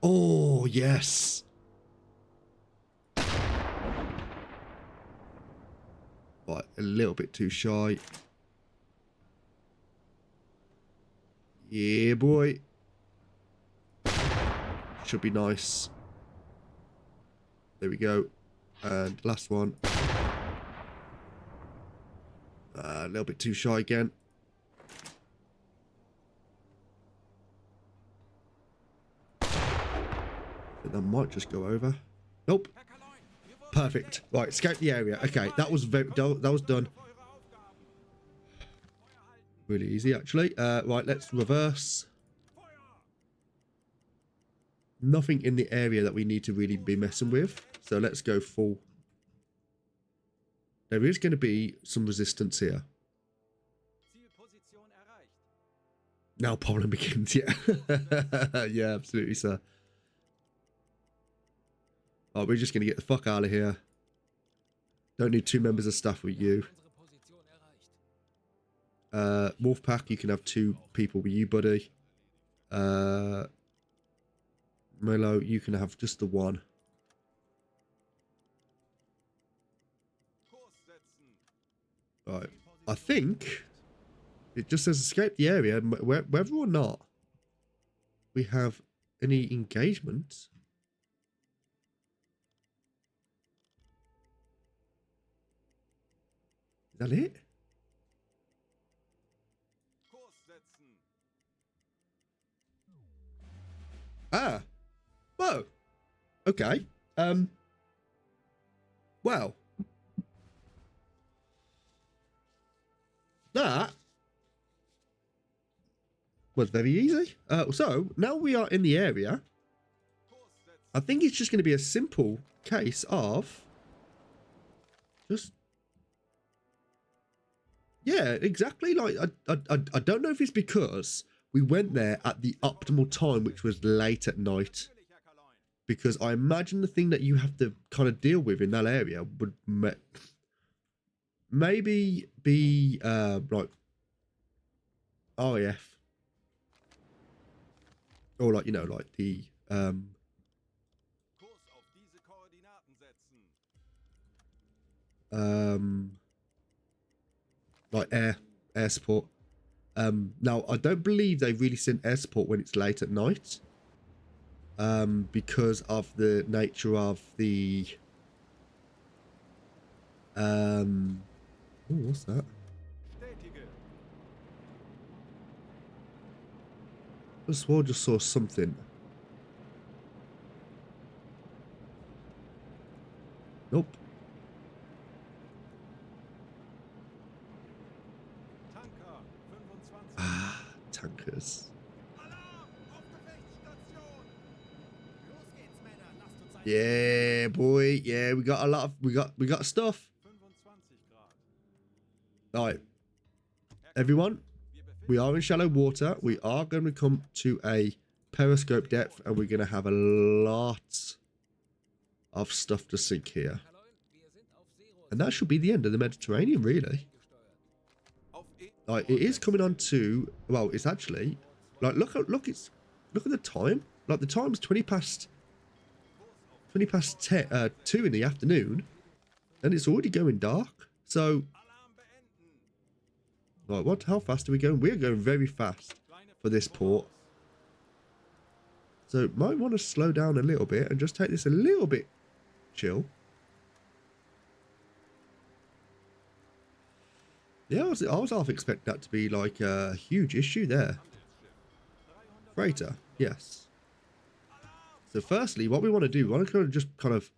Oh, yes. Right, a little bit too shy. Yeah, boy. Should be nice. There we go. And last one. A little bit too shy again. But that might just go over. Nope. Herr Kaloin, wir wurden Perfect. Right, escape the area. Okay, that was that was done. auf eure Aufgaben. Feuer halten. Really easy, actually. Right, let's reverse. Feuer. Nothing in the area that we need to really be messing with. So let's go full. There is going to be some resistance here. Zielposition erreicht. Now problem begins, yeah. Yeah, absolutely, sir. Oh, we're just going to get the fuck out of here. Don't need 2 members of staff with you. Unsere Position erreicht. Wolfpack, you can have 2 people with you, buddy. Melo, you can have just the 1. Kurs setzen. Right. I think it just says escape the area, whether or not we have any engagement. Is that it? Kurs setzen. Ah. Whoa. Okay. Well. That was very easy. So now we are in the area. Kurs setzen. I think it's just going to be a simple case of just, yeah, exactly. Like I don't know if it's because we went there at the optimal time, which was late at night, Natürlich, Herr Kaloin. because I imagine the thing that you have to kind of deal with in that area would maybe be like RAF, or like, you know, like the Kurs auf diese Koordinaten setzen. like air support. Now I don't believe they really send air support when it's late at night, because of the nature of the ooh, what's that? Bestätige. I swore I just saw something. Nope. Tanker. 25. Ah, tankers. Alarm! Auf Gefechtsstation! Los geht's, Männer. Lasst uns ein Yeah, boy. Yeah, we got a lot of we got stuff. 25 Grad. Right, everyone. Wir befinden We are in shallow water. We are going to come to a periscope depth, and we're going to have a lot of stuff to sink here. Kaloin, wir sind auf Seerohr And that should be the end of the Mediterranean, really. gesteuert. auf E. Like, it is coming on to, well, it's actually, like, look at the time. Like, the time's 20 past 10, 2 in the afternoon, and it's already going dark. So, Alarm beenden. like, how fast are we going? We're going very fast Kleine for this port. So might want to slow down a little bit and just take this a little bit chill. Yeah, I was half expecting that to be like a huge issue there. Freighter, yes. So firstly, what we want to do, we want to just kind of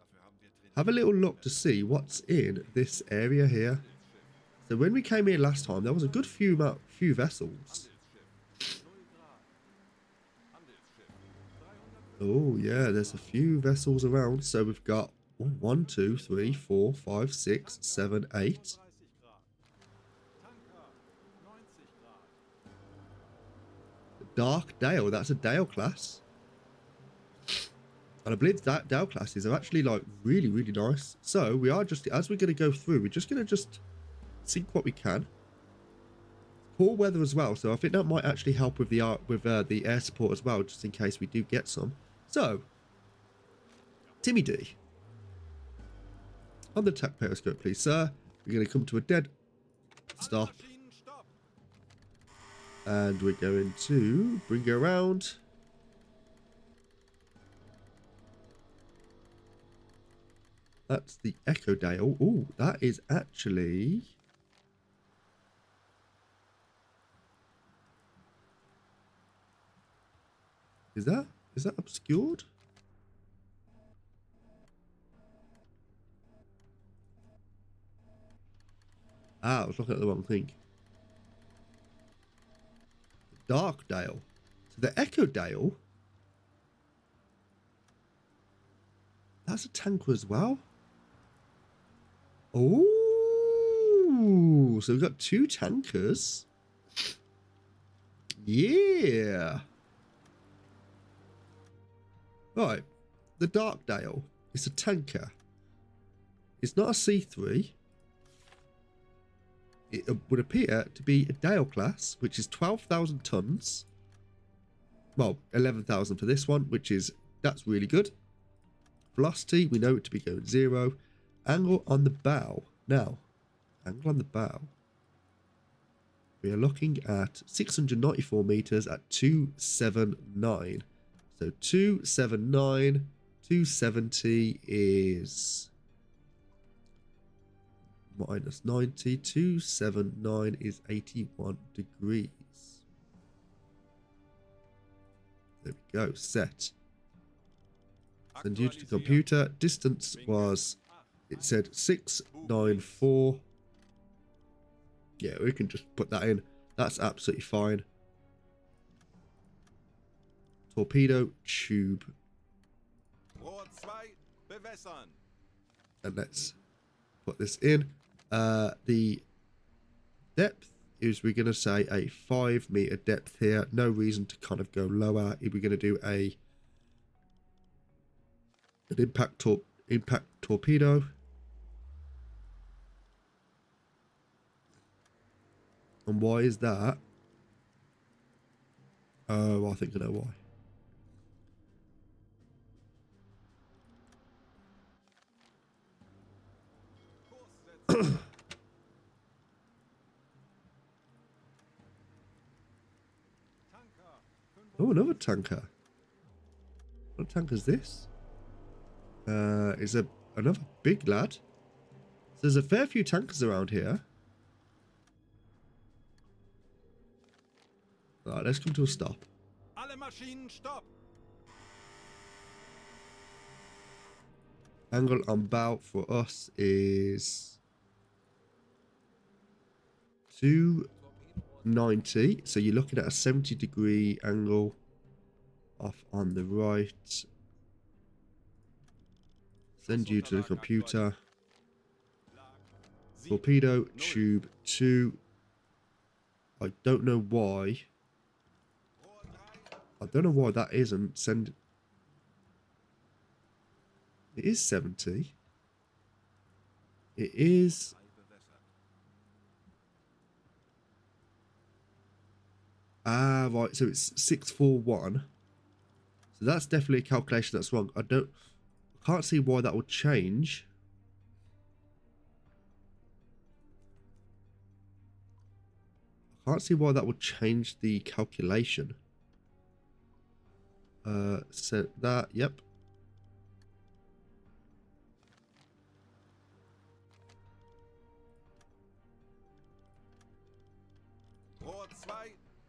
have a little look to see what's in this area here. So when we came here last time, there was a good few vessels. Oh yeah, there's a few vessels around. So we've got 1, 2, 3, 4, 5, 6, 7, 8. 30 Grad. Tanker. 90 Grad. Dark Dale, that's a Dale class. And I believe that Dale classes are actually like really, really nice. So we are just, as we're going to go through, we're just going to just sink what we can. Poor weather as well, so I think that might actually help with the air support as well, just in case we do get some. So, Timmy D. On the attack periscope, please, sir. We're going to come to a dead stop. Alle Maschinen stopp! And we're going to bring you around. That's the Echo Dale. Oh, that is actually... Is that obscured? Ah, I was looking at the wrong thing. The Dark Dale. So the Echo Dale. That's a tanker as well. Oh, so we've got 2 tankers. Yeah. Right. The Dark Dale is a tanker. It's not a C3. It would appear to be a Dale class, which is 12,000 tons. Well, 11,000 for this one, that's really good. Velocity, we know it to be going 0. Angle on the bow. Now, angle on the bow. We are looking at 694 meters at 279. So 279, 270 is minus 90. 279 is 81 degrees. There we go. Set. Send you to the computer. Distance was, it said 694. Yeah, we can just put that in. That's absolutely fine. Torpedo tube. Rohr 2, bewässern. And let's put this in. The depth is, we're going to say a 5 meter depth here. No reason to kind of go lower. We're going to do an impact torpedo. And why is that? Oh, I think I know why. Oh, another tanker. What tanker is this? Is another big lad. So there's a fair few tankers around here. Alright, let's come to a stop. Alle Maschinen stopp! Angle on bow for us is 290. So you're looking at a 70-degree angle off on the right. Send you to the computer. Torpedo tube 2. I don't know why. I don't know why that isn't. Send. It is 70. It is. Ah, right. So it's 641. So that's definitely a calculation that's wrong. I can't see why that would change. I can't see why that would change the calculation. Set that, yep. Rohr 2,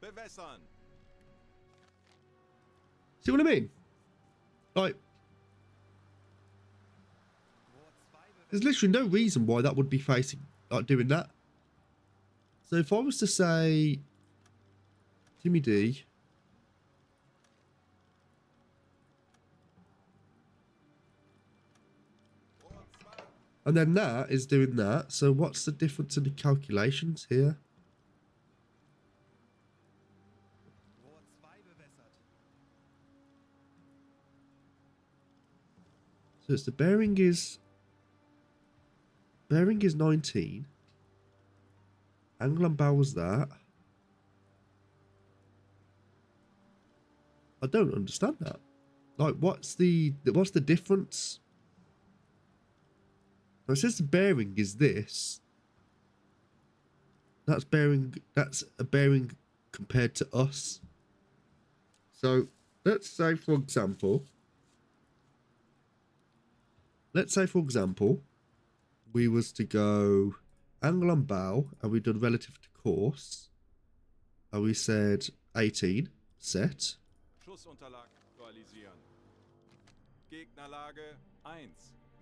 bewässern. See what I mean? Like, there's literally no reason why that would be facing, like, doing that. So if I was to say Timmy D, and then that is doing that. So what's the difference in the calculations here? Rohr 2 bewässert. So it's the bearing is 19. Angle and bow was that. I don't understand that. Like, what's the difference? Well, it says the bearing is this. That's a bearing compared to us. So let's say for example, we was to go angle on bow and we done relative to course. And we said 18, set. Schussunterlag aktualisieren. Gegnerlage 1,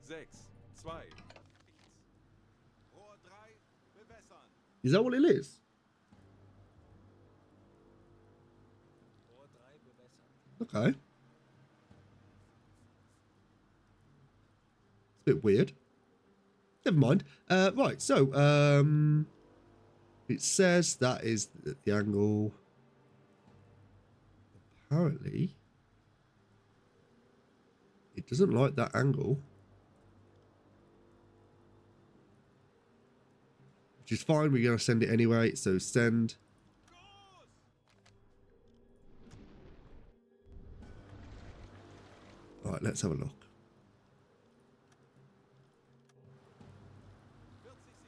6, 2. Rohr 3, bewässern. Is that what it is? Rohr 3 bewässern. Okay. It's a bit weird. Never mind. Right, so it says that is the angle. Apparently, it doesn't like that angle. Which is fine, we're going to send it anyway, so send. Alright, let's have a look.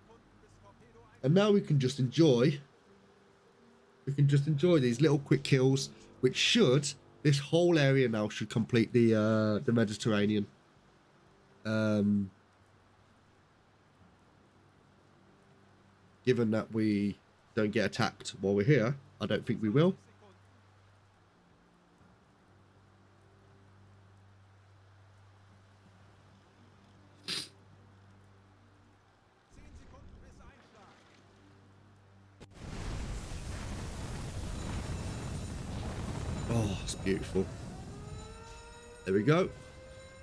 40 Sekunden bis Torpedo ein. And now we can just enjoy. We can just enjoy these little quick kills, which should, this whole area now should complete the Mediterranean. Given that we don't get attacked while we're here, I don't think we will. 10 Sekunden bis Einschlag. Oh, it's beautiful. There we go.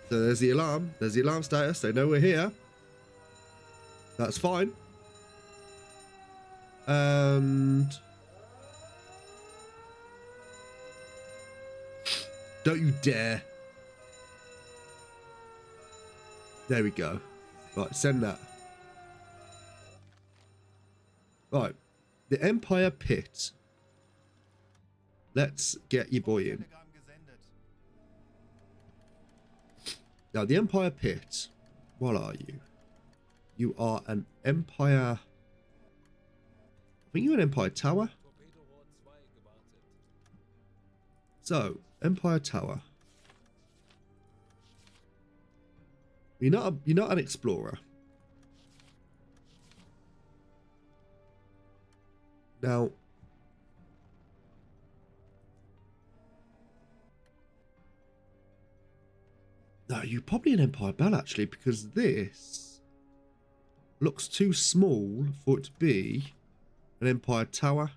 So there's the alarm. There's the alarm status. They know we're here. That's fine. And don't you dare. There we go. Right, send that. Right. The Empire Pit. Let's get your boy in. Telegramm gesendet. Now, the Empire Pit. What are you? You are an Empire. I think you're an Empire Tower. Torpedorohr 2 gewartet. So, Empire Tower. You're not an explorer. Now, no, you're probably an Empire Bell actually, because this looks too small for it to be an Empire Tower.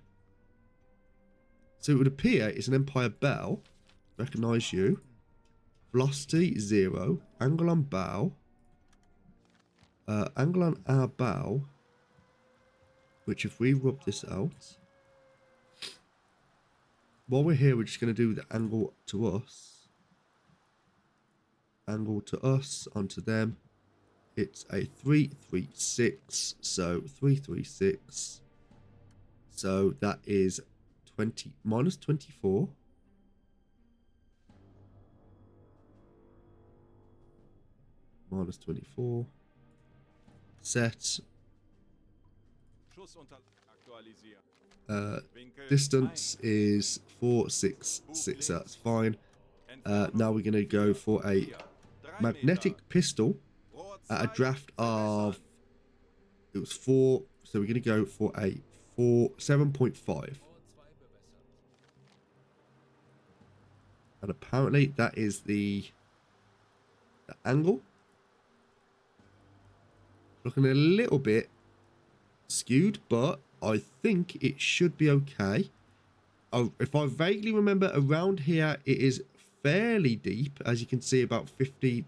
So it would appear it's an Empire Bell. Recognize you. Velocity 0. Angle on bow. Angle on our bow. Which if we rub this out. While we're here, we're just going to do the angle to us. Angle to us, onto them. It's a 336. So 336. So that is 20 minus 24. Minus 24. Set. Schussunterlag aktualisieren. Winkel Distance 1. is 466. That's fine. Now we're going to go for a 3 magnetic Meter. pistol Rohr at a 2 draft of. bewässern. It was 4. So we're going to go for a 7.5. Rohr 2 bewässert. And apparently that is the angle. Looking a little bit skewed, but I think it should be okay. If I vaguely remember, around here it is fairly deep, as you can see, about 20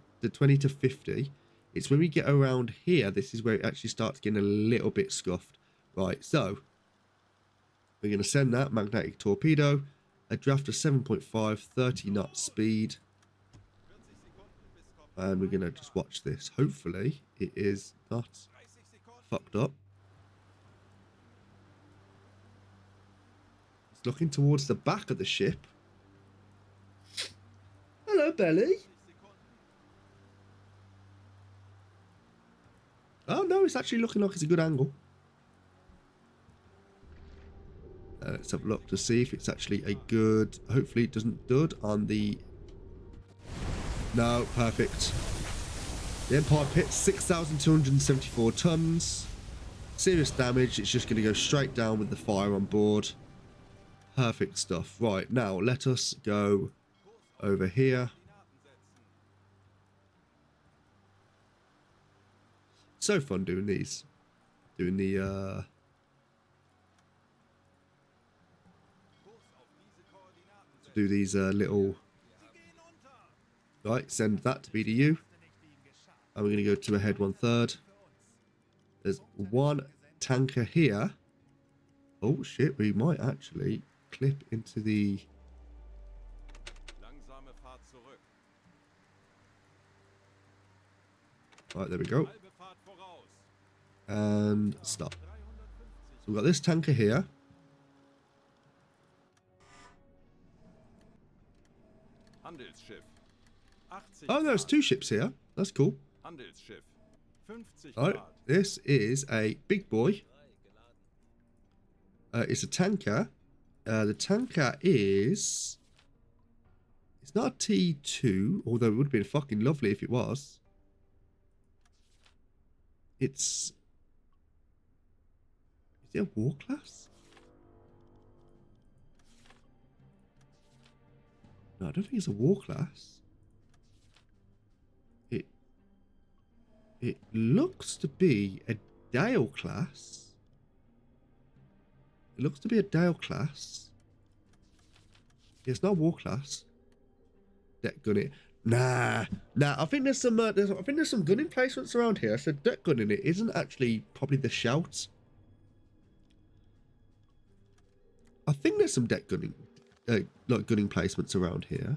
to 50. It's when we get around here, this is where it actually starts getting a little bit scuffed. Right, so we're going to send that magnetic torpedo, a draft of 7.5, 30 knot speed, 40 Sekunden bis Torpedo and we're going to just watch this. Hopefully it is not 30 Sekunden. fucked up. It's looking towards the back of the ship. Hello. belly. Oh no, it's actually looking like it's a good angle. Let's have a look to see if it's actually a good... Hopefully it doesn't dud on the... No, perfect. The Empire Pit, 6,274 tons. Serious damage. It's just going to go straight down with the fire on board. Perfect stuff. Right, now let us go over here. So fun doing these. Doing the... do these little... Right, send that to BDU. And we're going to go to a head 1/3. There's one tanker here. Oh shit, we might actually clip into the... Langsame Fahrt zurück. Right, there we go. Halbe Fahrt voraus. And stop. 350. So we've got this tanker here. Handelsschiff. 80 Oh, there's Grad. two ships here. That's cool. Handelsschiff. 50 All right, Grad. this is a big boy. It's a tanker. The tanker is... It's not a T2, although it would have been fucking lovely if it was. It's... Is it a war class? No, I don't think it's a war class. It looks to be a Dale class. It looks to be a Dale class. It's not a war class. Deck gunning. Nah. I think there's some. I think there's some gun emplacements around here. So deck gunning it isn't actually probably the shout. I think there's some deck gunning, like gunning placements around here.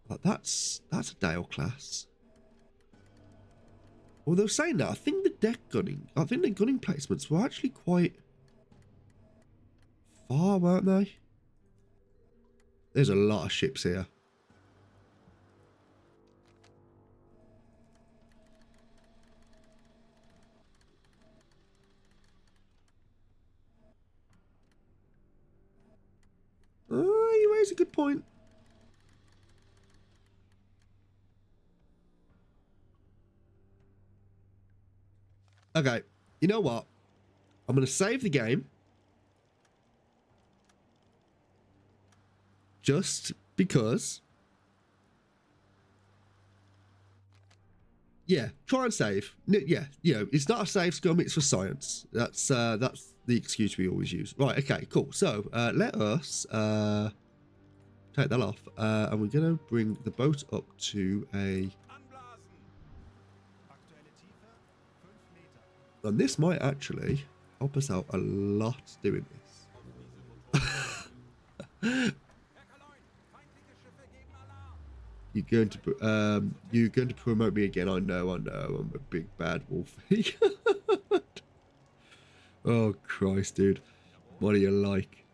But that's a Dale class. Although saying that, I think the gunning placements were actually quite far, weren't they? There's a lot of ships here. You raise a good point. Okay, you know what? I'm going to save the game. Just because. Yeah, try and save. Yeah, you know, it's not a save scum, it's for science. That's the excuse we always use. Right, okay, cool. So, let us take that off. And we're going to bring the boat up to a... Anblasen. Aktuelle Tiefe 5 Meter. And this might actually help us out a lot doing this. Herr Kaloin, feindliche Schiffe geben Alarm. You're going to promote me again. I know. I'm a big bad wolfie. Oh Christ, dude. What do you like?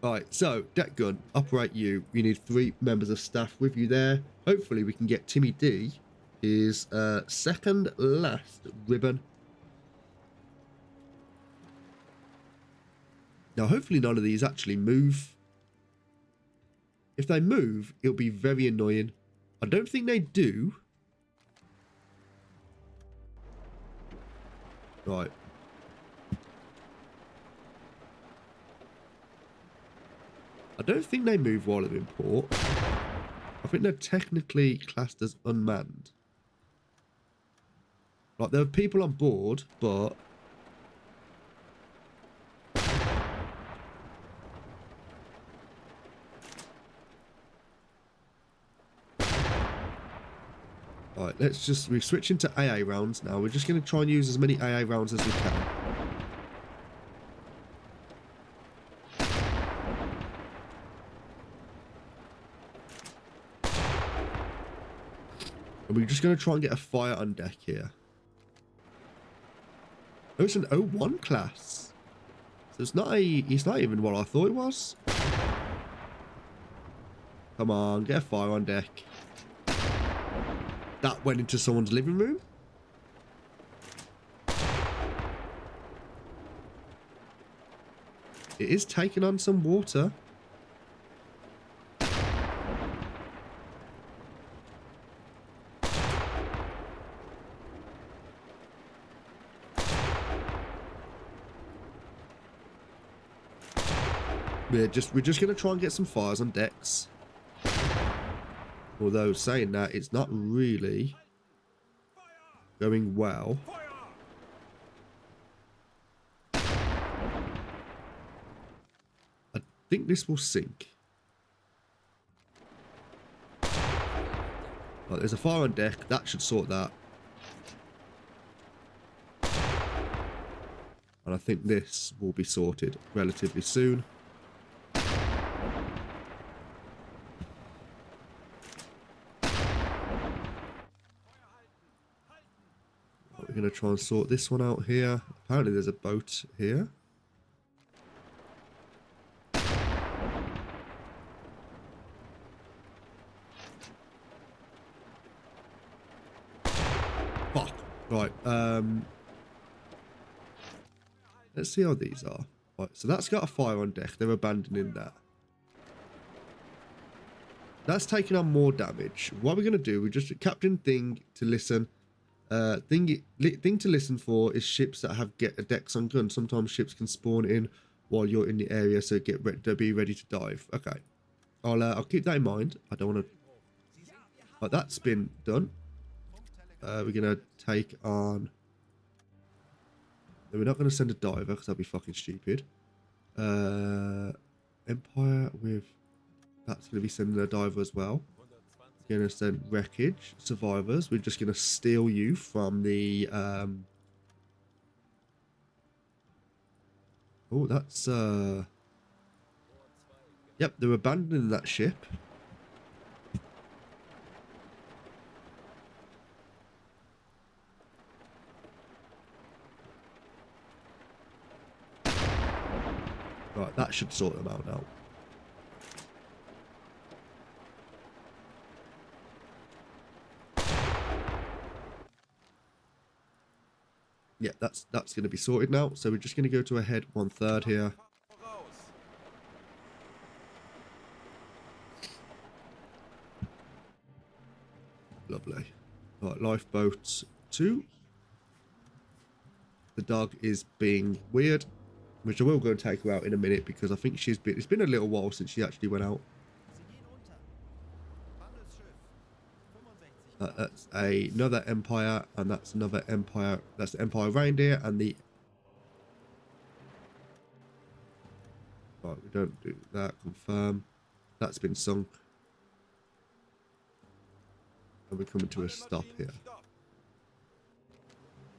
Alright, so deck gun, operate you. You need 3 members of staff with you there. Hopefully we can get Timmy D his second last ribbon. Now hopefully none of these actually move. If they move, it'll be very annoying. I don't think they do. Right. I don't think they move while they're in port. I think they're technically classed as unmanned. Like, there are people on board, but... Alright, we're switching to AA rounds now. We're just going to try and use as many AA rounds as we can. And we're just going to try and get a fire on deck here. Oh, it's an O1 class. It's not a. He's not even what I thought it was. Come on, get a fire on deck. That went into someone's living room. It is taking on some water. We're just gonna try and get some fires on decks. Although saying that, it's not really going well. I think this will sink. Right, there's a fire on deck. That should sort that. And I think this will be sorted relatively soon. We're going to try and sort this one out here. Apparently there's a boat here. Fuck. Right. Let's see how these are. Right, so that's got a fire on deck. They're abandoning that. That's taking on more damage. What we're going to do, we just Captain Thing to listen. Thing to listen for is ships that have decks on guns. Sometimes ships can spawn in while you're in the area, so be ready to dive. Okay, I'll keep that in mind. I don't want to. Right, that's been done. We're gonna take on. No, we're not gonna send a diver because that'd be fucking stupid. Empire with. That's gonna be sending a diver as well. Gonna send wreckage survivors. We're just gonna steal you from the oh, that's yep, they're abandoning that ship. Right, that should sort them out now. Yeah, that's going to be sorted now. So we're just going to go to a head 1/3 here. Lovely. Right, lifeboat 2. The dog is being weird, which I will go and take her out in a minute because I think it's been a little while since she actually went out. That's another Empire, and that's another Empire. That's the Empire Reindeer, and the. Right, we don't do that. Confirm. That's been sunk. And we're coming to a stop here.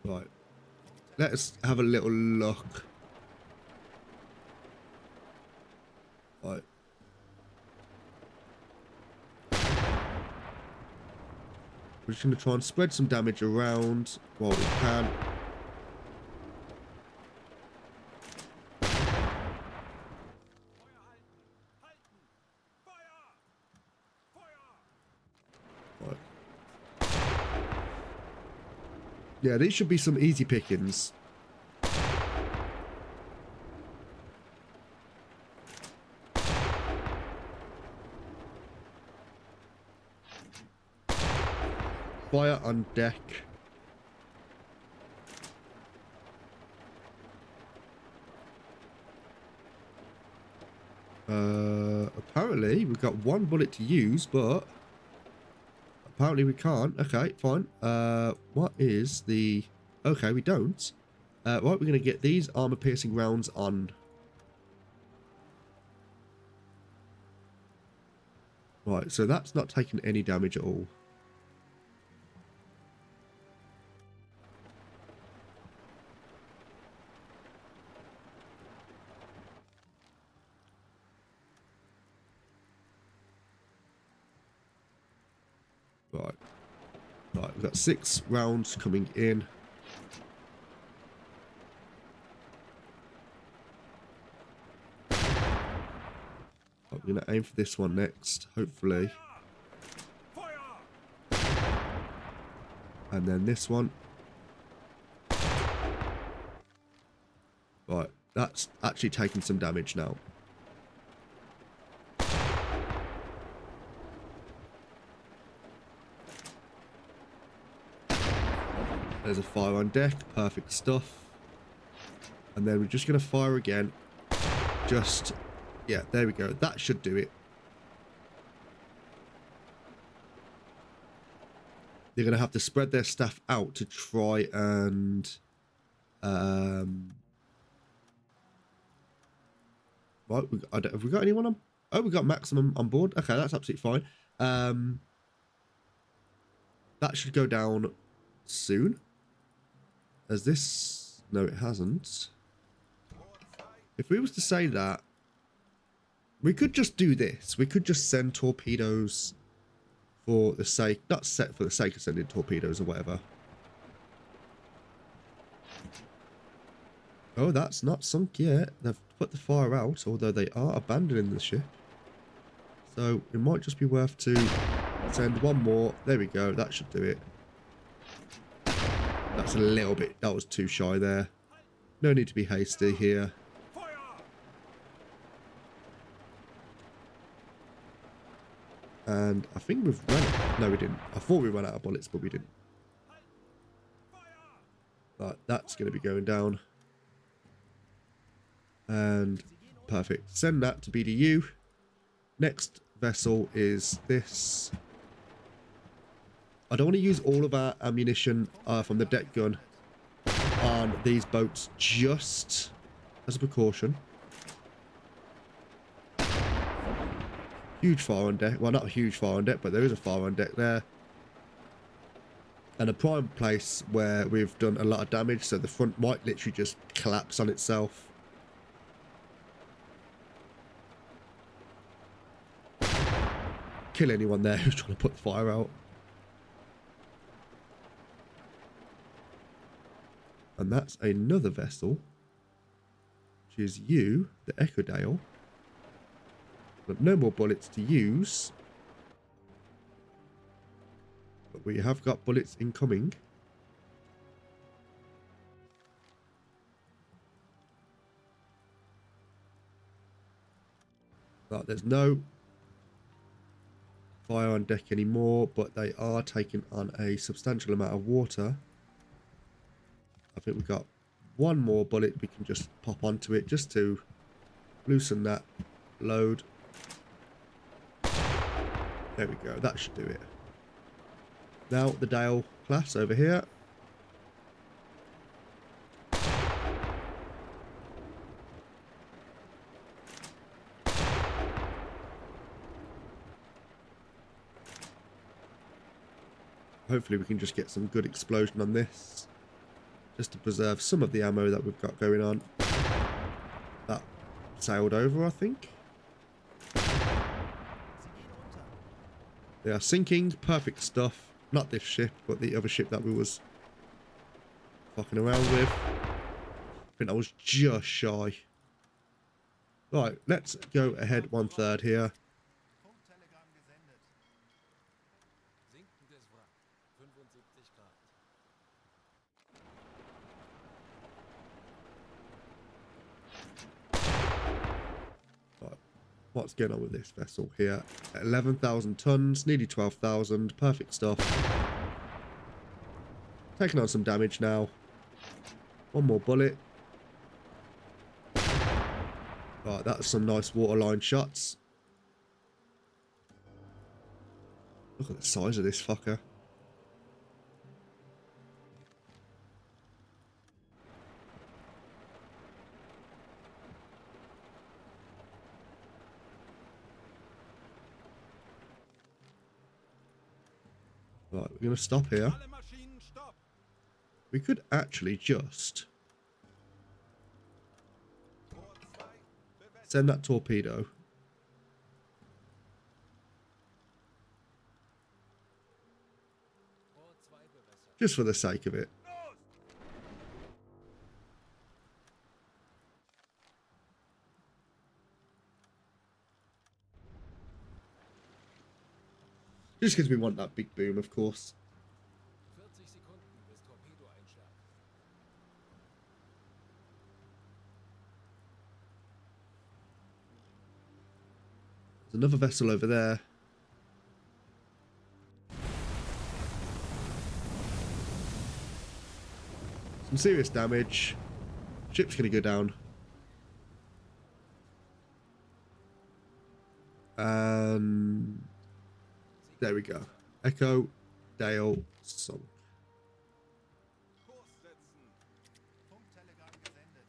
Right. Let's have a little look. Right. We're just going to try and spread some damage around while we can. Right. Yeah, these should be some easy pickings. Fire on deck. Apparently we've got one bullet to use, but apparently we can't. Okay, fine. What is the... Okay, we don't. Right, we're going to get these armor-piercing rounds on. Right, so that's not taking any damage at all. Right. Right, we've got 6 rounds coming in. I'm going to aim for this one next, hopefully. And then this one. Right, that's actually taking some damage now. There's a fire on deck, perfect stuff. And then we're just going to fire again. Just, yeah, there we go. That should do it. They're going to have to spread their staff out to try and... Right, have we got anyone on? Oh, we got Maximum on board. Okay, that's absolutely fine. That should go down soon. Has this... No, it hasn't. If we was to say that, we could just do this. We could just send torpedoes for the sake... Not set for the sake of sending torpedoes or whatever. Oh, that's not sunk yet. They've put the fire out, although they are abandoning the ship. So it might just be worth to send one more. There we go. That should do it. That's a little bit... That was too shy there. No need to be hasty here. And I think we've run... No, we didn't. I thought we ran out of bullets, but we didn't. But that's going to be going down. And perfect. Send that to BDU. Next vessel is this. I don't want to use all of our ammunition from the deck gun on these boats just as a precaution. Huge fire on deck. Well, not a huge fire on deck, but there is a fire on deck there. And a prime place where we've done a lot of damage, so the front might literally just collapse on itself. Kill anyone there who's trying to put the fire out. And that's another vessel, which is you, the Echodale. But no more bullets to use. But we have got bullets incoming. But there's no fire on deck anymore, but they are taking on a substantial amount of water. I think we've got one more bullet we can just pop onto it just to loosen that load. There we go, that should do it. Now the Dale class over here. Hopefully we can just get some good explosion on this, just to preserve some of the ammo that we've got going on. That sailed over, I think. They are sinking, perfect stuff. Not this ship, but the other ship that we was fucking around with. I think I was just shy. Right, let's go ahead 1/3 here. Funktelegramm gesendet. Sinkendes Wrack. 75 Grad. Right, what's going on with this vessel here? 11,000 tons, nearly 12,000. Perfect stuff. Taking on some damage now. One more bullet. Right, that's some nice waterline shots. Look at the size of this fucker. Right, we're going to stop here. Alle Maschinen stopp! We could actually just send that torpedo. Rohr 2 bewässert. Just for the sake of it. Just because we want that big boom, of course. 40 Sekunden bis Torpedoeinschlag. There's another vessel over there. Some serious damage. Ship's going to go down. And there we go. Echo, Dale, Song. Kurs setzen. Funktelegramm gesendet.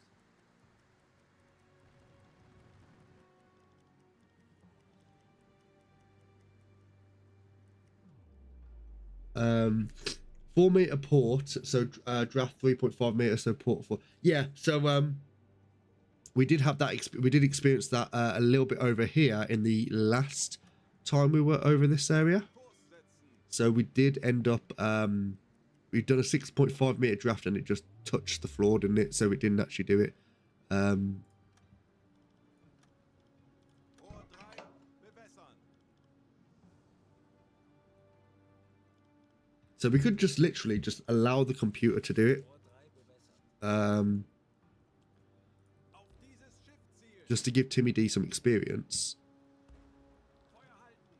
Um, 4 meter port, so draft 3.5 meters, so port 4. Yeah, so we did have that. We did experience that a little bit over here in the last time we were over this area. Kurs setzen. So we did end up. We've done a 6.5 meter draft, and it just touched the floor, didn't it? So it didn't actually do it. Rohr 3 bewässern. So we could just literally just allow the computer to do it. Rohr 3 bewässert. Auf dieses Schiffziel. Just to give Timmy D some experience. Feuer halten.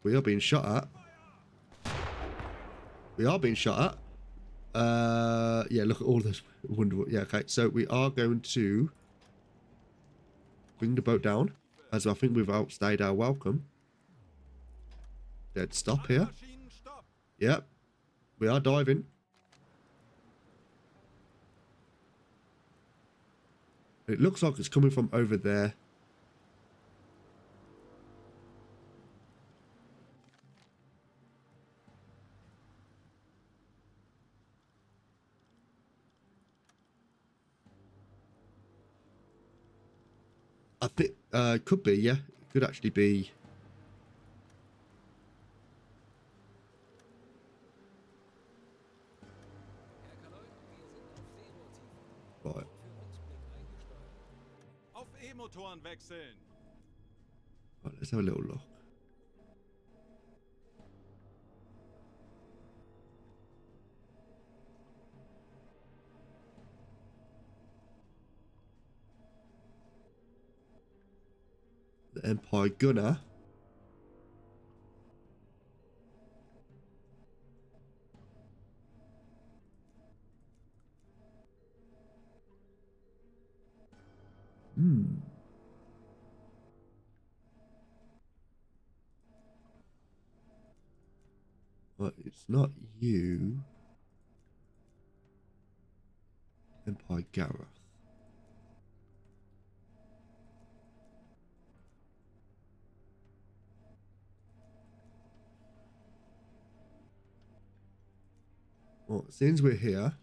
We are being shot at. We are being shot at. Yeah, look at all this. Wonder what. Yeah, okay. So we are going to bring the boat down, as I think we've outstayed our welcome. Dead stop here. Maschinen stopp. Yep. We are diving. It looks like it's coming from over there. I think could be, yeah. It could actually be. Herr Kaloi, wir sind auf Seerohrtiefe. Right. Für Rückblick eingesteuert. Auf E-Motoren wechseln. Right, let's have a little look. The Empire Gunner. But it's not you. Empire Gareth. Well, since we're here.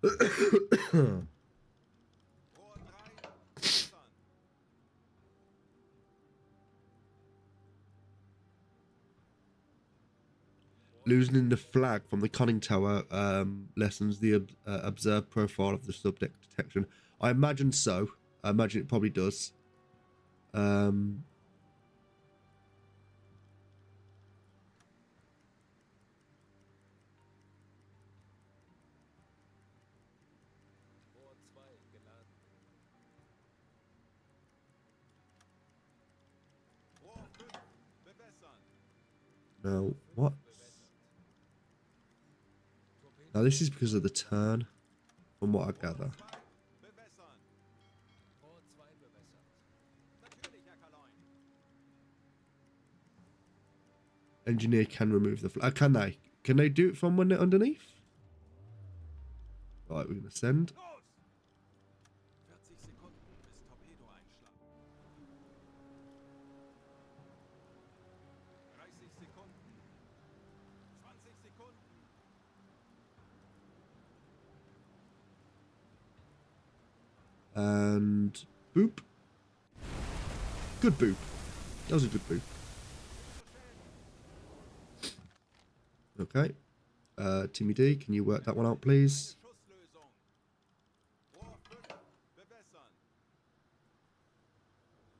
Rohr 3 bewässern. Losing the flag from the conning tower lessens the observed profile of the subdeck detection. I imagine so. I imagine it probably does. Rohr 2 geladen. Rohr 5 bewässern. Now, what? Bewässert. Torpedo Now, this is because of the turn, from what I gather. 2 bewässern. Rohr 2 bewässert. Natürlich, Herr Kaloi. Engineer can remove the flag. Can they? Can they do it from when they're underneath? Right, we're going to send. Los! 40 Sekunden bis Torpedoeinschlag. 30 Sekunden. 20 Sekunden. And boop. Good boop. That was a good boop. Okay. Timmy D, can you work that one out, please? Schusslösung. Rohr 5 bewässern.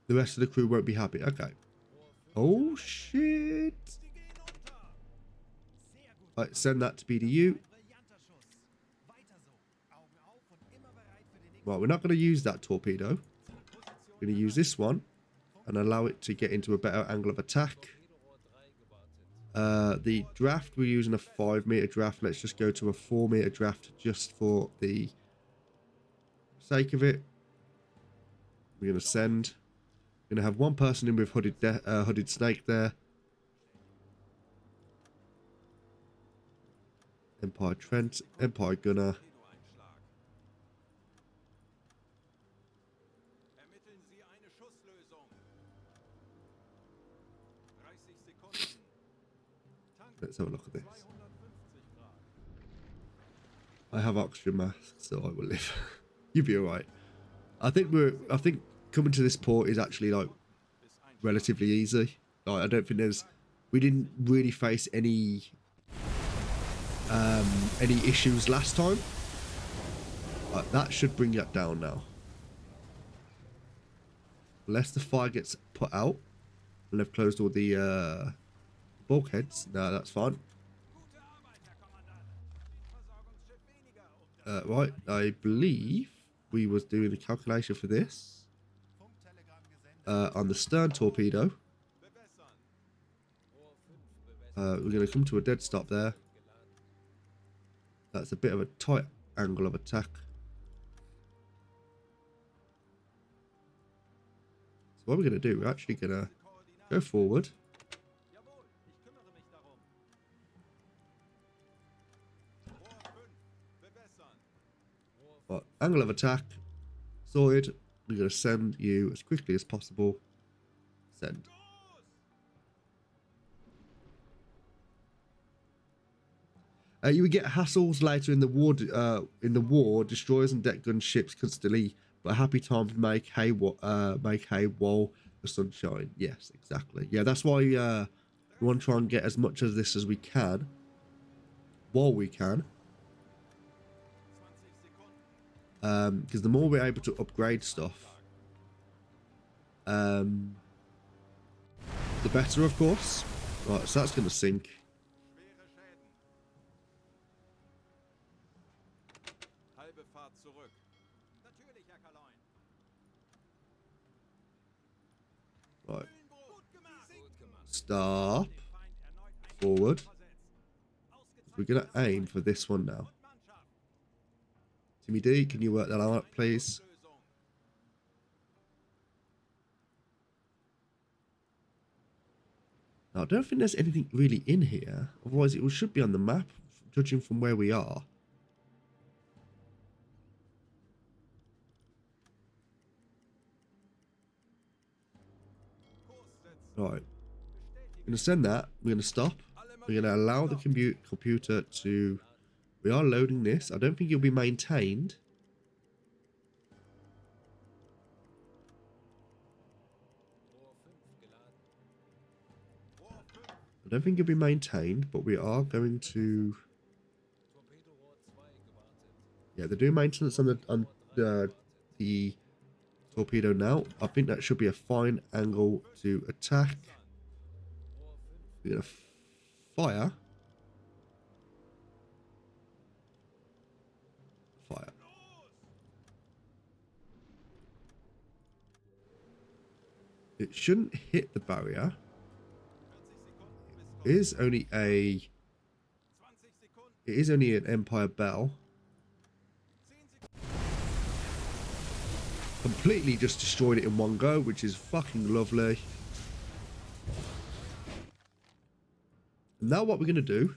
The rest of the crew won't be happy. Okay. Oh, shit. Sie gehen unter. Sehr gut. Right, send that to BDU. Ein brillanter Schuss. Weiter so. Augen auf und immer bereit für den nächsten. Right, we're not going to use that torpedo. We're going to use this one and allow it to get into a better angle of attack. The draft, we're using a 5-meter draft. Let's just go to a 4-meter draft just for the sake of it. We're going to send. We're going to have one person in with hooded snake there. Empire Trent, Empire Gunner. Ermitteln Sie eine Schusslösung. 30 Sekunden. Let's have a look at this. 250 Grad. I have oxygen masks, so I will live. You'll be alright. I think coming to this port is actually like relatively easy. Like I don't think we didn't really face any issues last time. That should bring that down now. Unless the fire gets put out and they've closed all the bulkheads. No, that's fine. Gute Arbeit, Herr Kommandant. Ein Versorgungsschiff weniger, um Right, I believe we was doing the calculation for this Funktelegramm gesendet. on the stern torpedo. bewässern. We're going to come to a dead stop there. That's a bit of a tight angle of attack. So what we're going to do, we're actually going to go forward. Jawohl, ich kümmere mich darum. Rohr 5, bewässern. Right, angle of attack sorted. We're going to send you as quickly as possible. Send. You would get hassles later in the war. Destroyers and deck gun ships constantly, but a happy time to make hay. Make hay while the sun shines. Yes, exactly. Yeah, that's why we want to try and get as much of this as we can, while we can. 20 Sekunden. Because the more we're able to upgrade stuff, the better, of course. Right, so that's going to sink. Schwere Schäden. Halbe Fahrt zurück. Natürlich, Herr Kaloin. Right, Gut gemacht. stop. Den Feind erneut ein Forward. versetzt. We're going to aim for this one now. Und Mannschaft. Timmy D, can you work that out, please? Lösung. Now, I don't think there's anything really in here. Otherwise, it should be on the map, judging from where we are. Kurs setzen. Right, we're Bestätigen. going to send that. We're going to stop. We're going to allow the computer to... We are loading this. I don't think it'll be maintained. Rohr 5. I don't think it'll be maintained, but we are going to... Yeah, they're doing maintenance on the torpedo now. I think that should be a fine angle to attack. We're going to fire. Fire. It shouldn't hit the barrier. 40 Sekunden bis It is only a... 20 Sekunden. It is only an Empire Bell. 10 Sekunden. Completely just destroyed it in one go, which is fucking lovely. And now what we're going to do,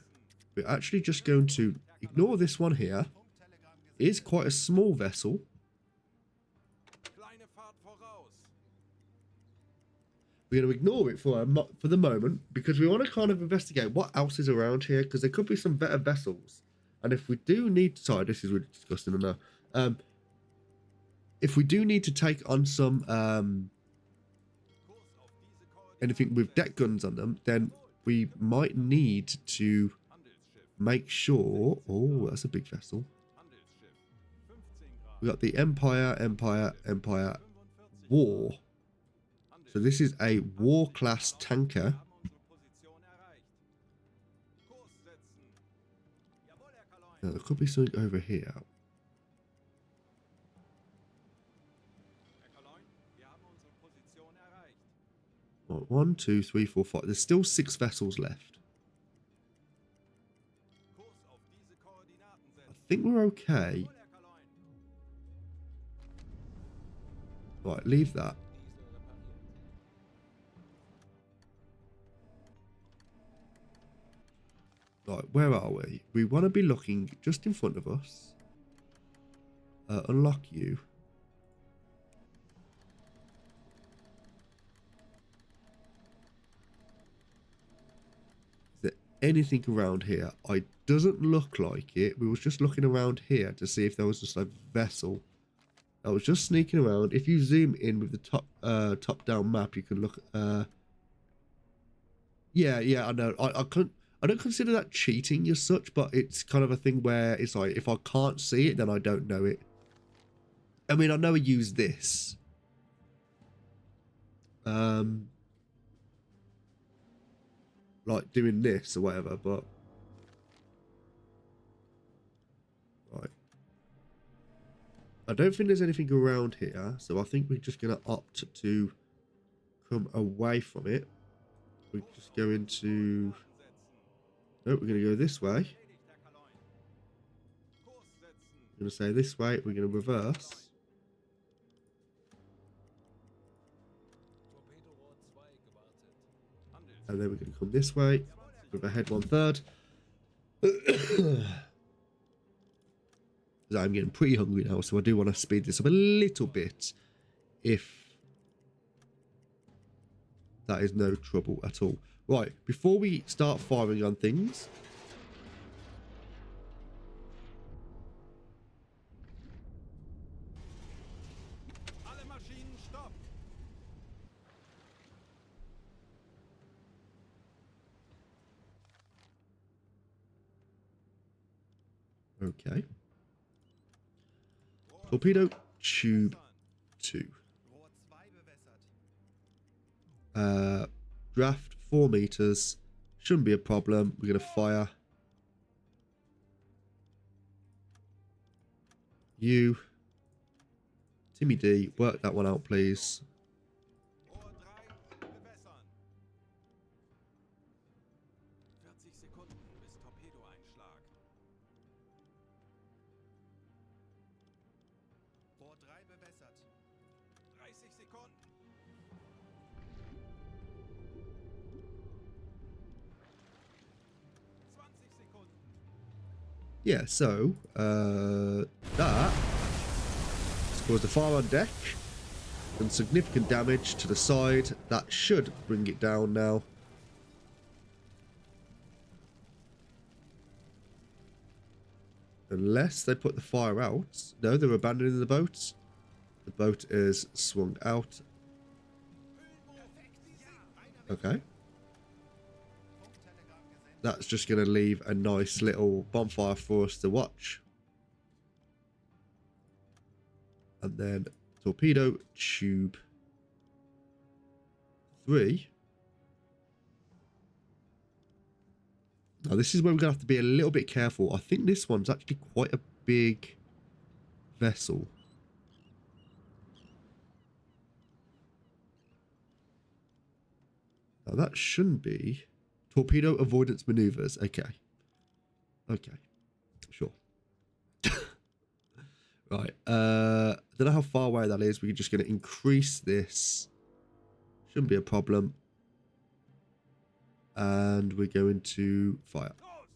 we're actually just going to ignore this one here. It is quite a small vessel. Kleine Fahrt voraus. We're going to ignore it for the moment because we want to kind of investigate what else is around here because there could be some better vessels. And if we do need to, sorry, this is really disgusting, I know. If we do need to take on some Kurs auf diese Koordinaten. anything with deck guns on them, then we might need to Handelsschiff. make sure. Oh, that's a big vessel. Handelsschiff. 15 Grad. We got the Empire 45 War. So this is a war class tanker. Wir haben unsere Position erreicht. Kurs setzen. Jawohl, Herr Kaloin. Now, there could be something over here. Herr Kaloin, wir haben unsere Position erreicht. Right, 1, 2, 3, 4, 5. There's still 6 vessels left. Kurs auf diese Koordinaten I setzen. think we're okay. Jawohl, Herr Kaloin. Right, leave that. Diesel repariert. Right, where are we? We want to be looking just in front of us. Unlock you. Is there anything around here? It doesn't look like it. We was just looking around here to see if there was just a vessel. I was just sneaking around. If you zoom in with the top down map, you can look. Yeah, I know. I don't consider that cheating as such, but it's kind of a thing where it's like, if I can't see it, then I don't know it. I mean, I know I use this. Like doing this or whatever, but... Right. I don't think there's anything around here, so I think we're just going to opt to come away from it. We're just going to... No, we're going to go this way. Erledigt, Herr Kaloin. Kurs setzen. We're going to say this way. We're going to reverse. Torpedorohr 2 gewartet. Handels. And then we're going to come this way. With a head 1/3. I'm getting pretty hungry now, so I do want to speed this up a little bit. If that is no trouble at all. Right, before we start firing on things... Alle Maschinen stopp. Okay. Torpedo tube 2. Rohr 2 bewässert. Draft 4 meters. Shouldn't be a problem. We're going to fire. You. Timmy D, work that one out, please. Rohr 3 bewässern. 40 Sekunden bis Torpedoeinschlag. Rohr 3 bewässert. 30 Sekunden. 20 Sekunden. Yeah, so, that has caused a fire on deck and significant damage to the side. That should bring it down now. Unless they put the fire out. No, they're abandoning the boat. The boat is swung out. Okay. Funktelegramm gesendet. That's just going to leave a nice little bonfire for us to watch. And then torpedo tube 3. Now this is where we're going to have to be a little bit careful. I think this one's actually quite a big vessel. Now that shouldn't be torpedo avoidance maneuvers. Okay. Okay. Sure. Right. I don't know how far away that is. We're just going to increase this. Shouldn't be a problem. And we're going to fire. Los!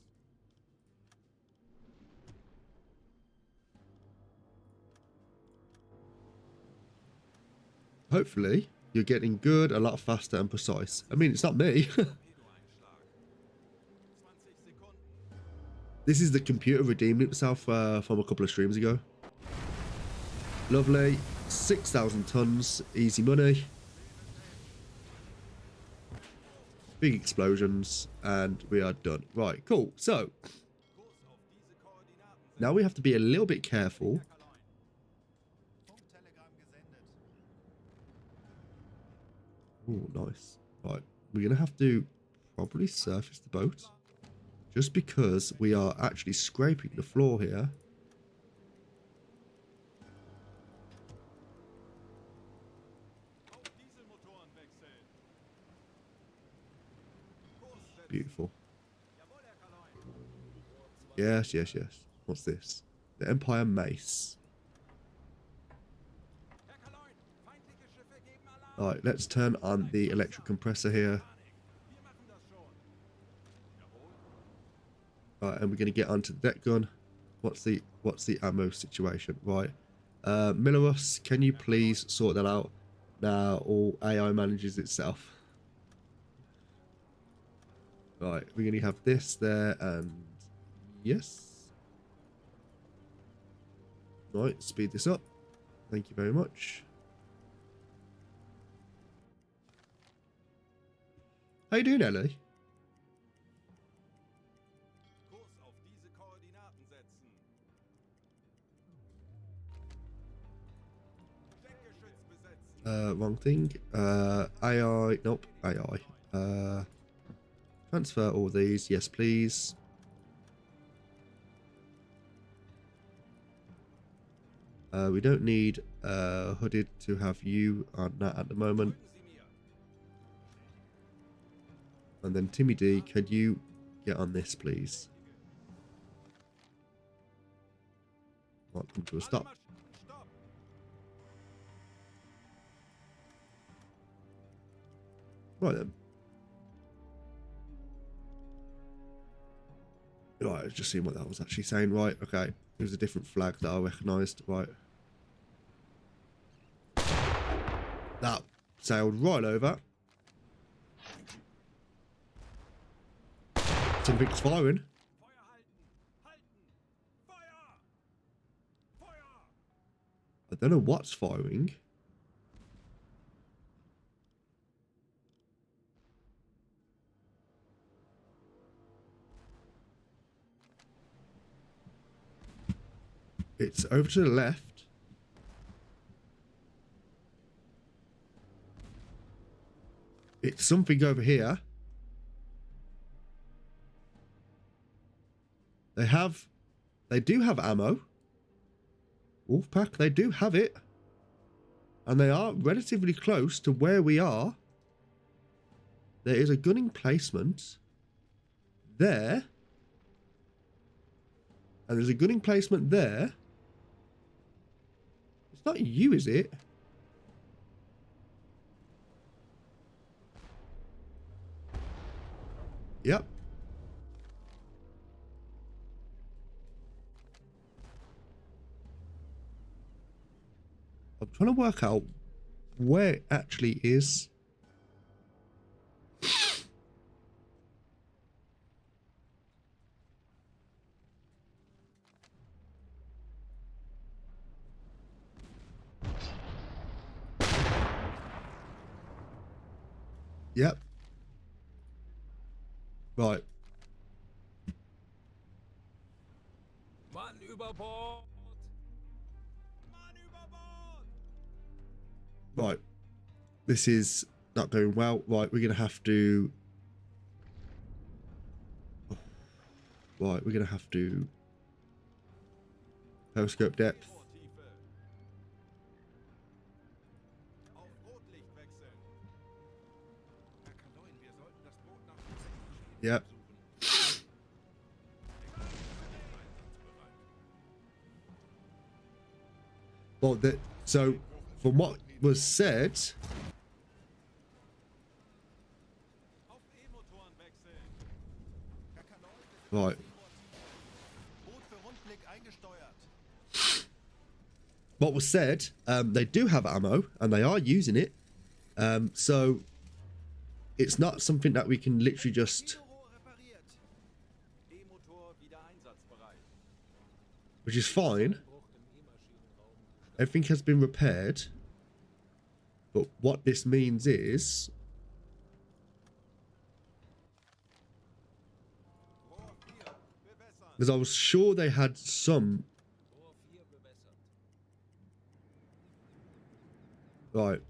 Hopefully, you're getting good, a lot faster and precise. I mean, it's not me. Torpedoeinschlag. 20 Sekunden. This is the computer redeeming itself from a couple of streams ago. Lovely. 6,000 tons. Easy money. Big explosions. And we are done. Right, cool. So, Kurs auf diese Koordinaten setzen. now we have to be a little bit careful. Herr Kaloin. Funktelegramm gesendet. Oh, nice. Right, we're going to have to probably surface the boat. Just because we are actually scraping the floor here. Auf Dieselmotoren wechseln. Kurs setzen. Beautiful. Jawohl, Herr Kaloin. Yes, yes, yes. What's this? The Empire Mace. Herr Kaloin, feindliche Schiffe geben Alarm. Alright, let's turn on the electric compressor here. Wir machen das schon. Jawohl. Right, and we're going to get onto the deck gun. What's the ammo situation? Right. Millerus, can you please sort that out? Now all AI manages itself. Right, we're going to have this there and yes. Right, speed this up. Thank you very much. How you doing, Ellie? Kurs auf diese Koordinaten setzen. Deckgeschütz besetzen. Wrong thing. AI, nope, AI. Transfer all these, yes please. We don't need Hooded to have you on that at the moment. Folgen Sie mir. And then Timmy D, can you get on this please? Right, come to a Alle stop. Maschinen, stopp. Right then. Right, I was just seeing what that was actually saying. Right, okay. It was a different flag that I recognised. Right. That sailed right over. Something's firing. Feuer halten. Halten. Feuer. Feuer. I don't know what's firing. It's over to the left. It's something over here. They do have ammo. Wolfpack, they do have it. And they are relatively close to where we are. There is a gunning placement there. And there's a gunning placement there. It's not you, is it? Yep. I'm trying to work out where it actually is. Yep. Right. Mann über Bord! Mann über Bord. Right. This is not going well. Right, we're going to have to... Right, we're going to have to... Periscope depth. Rohrtiefe. Auf Rotlicht wechseln. Herr Kaloin, wir sollten das Boot nach Maschinen Yep. suchen. Well, so from what was said, Auf E-Motoren wechseln. Herr Kaloin, right, Boot für Rundblick eingesteuert. what was said, they do have ammo and they are using it. So it's not something that we can literally just, Torpedo repariert. E-Motor wieder einsatzbereit. which is fine. Bruch im E-Maschinenraum. Everything has been repaired. But what this means is, Rohr 4. Bewässern. because I was sure they had some, Rohr 4 bewässert. right.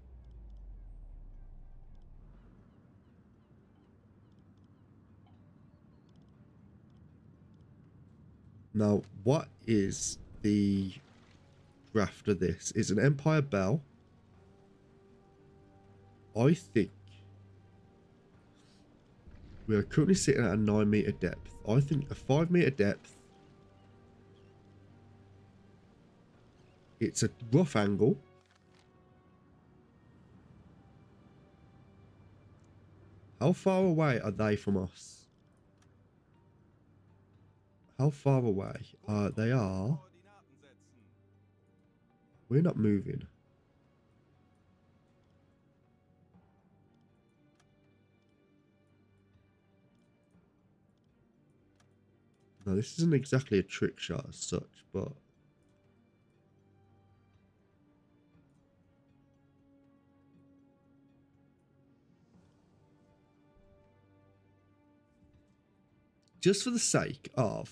Now, what is the draft of this? It's an Empire Bell. I think we are currently sitting at a 9-meter depth. I think a 5-meter depth. It's a rough angle. How far away are they from us? How far away? They are. Koordinaten setzen. We're not moving. No, this isn't exactly a trick shot as such, but just for the sake of,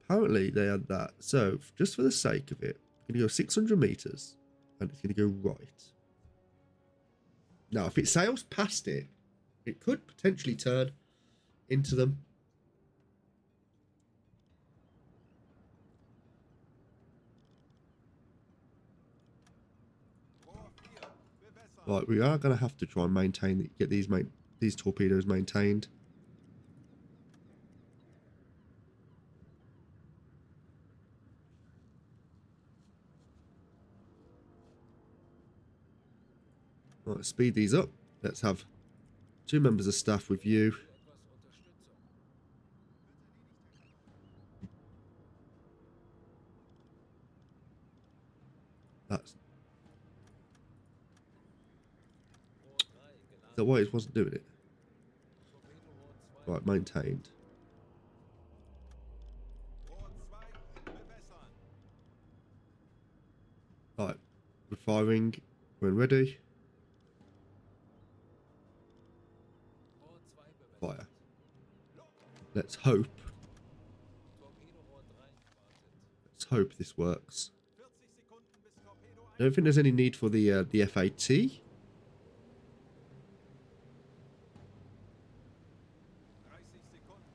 apparently they had that. So just for the sake of it, we're going to go 600 meters and it's going to go right. Now, if it sails past it, it could potentially turn into them. Rohr 4, bewässern. Right, we are going to have to try and maintain, get these torpedoes maintained. Right, speed these up. Let's have 2 members of staff with you. Etwas Unterstützung. That's Rohr 3 geladen. that why it wasn't doing it. Torpedo Rohr 2. Right, maintained. Rohr 2, bewässern. Right, we're firing when ready. Rohr 2 bewässert. Fire. Let's hope. Torpedo Rohr 3 wartet. Let's hope this works. 40 Sekunden bis Torpedo I don't think there's any need for the FAT. 30 Sekunden. 20 Sekunden.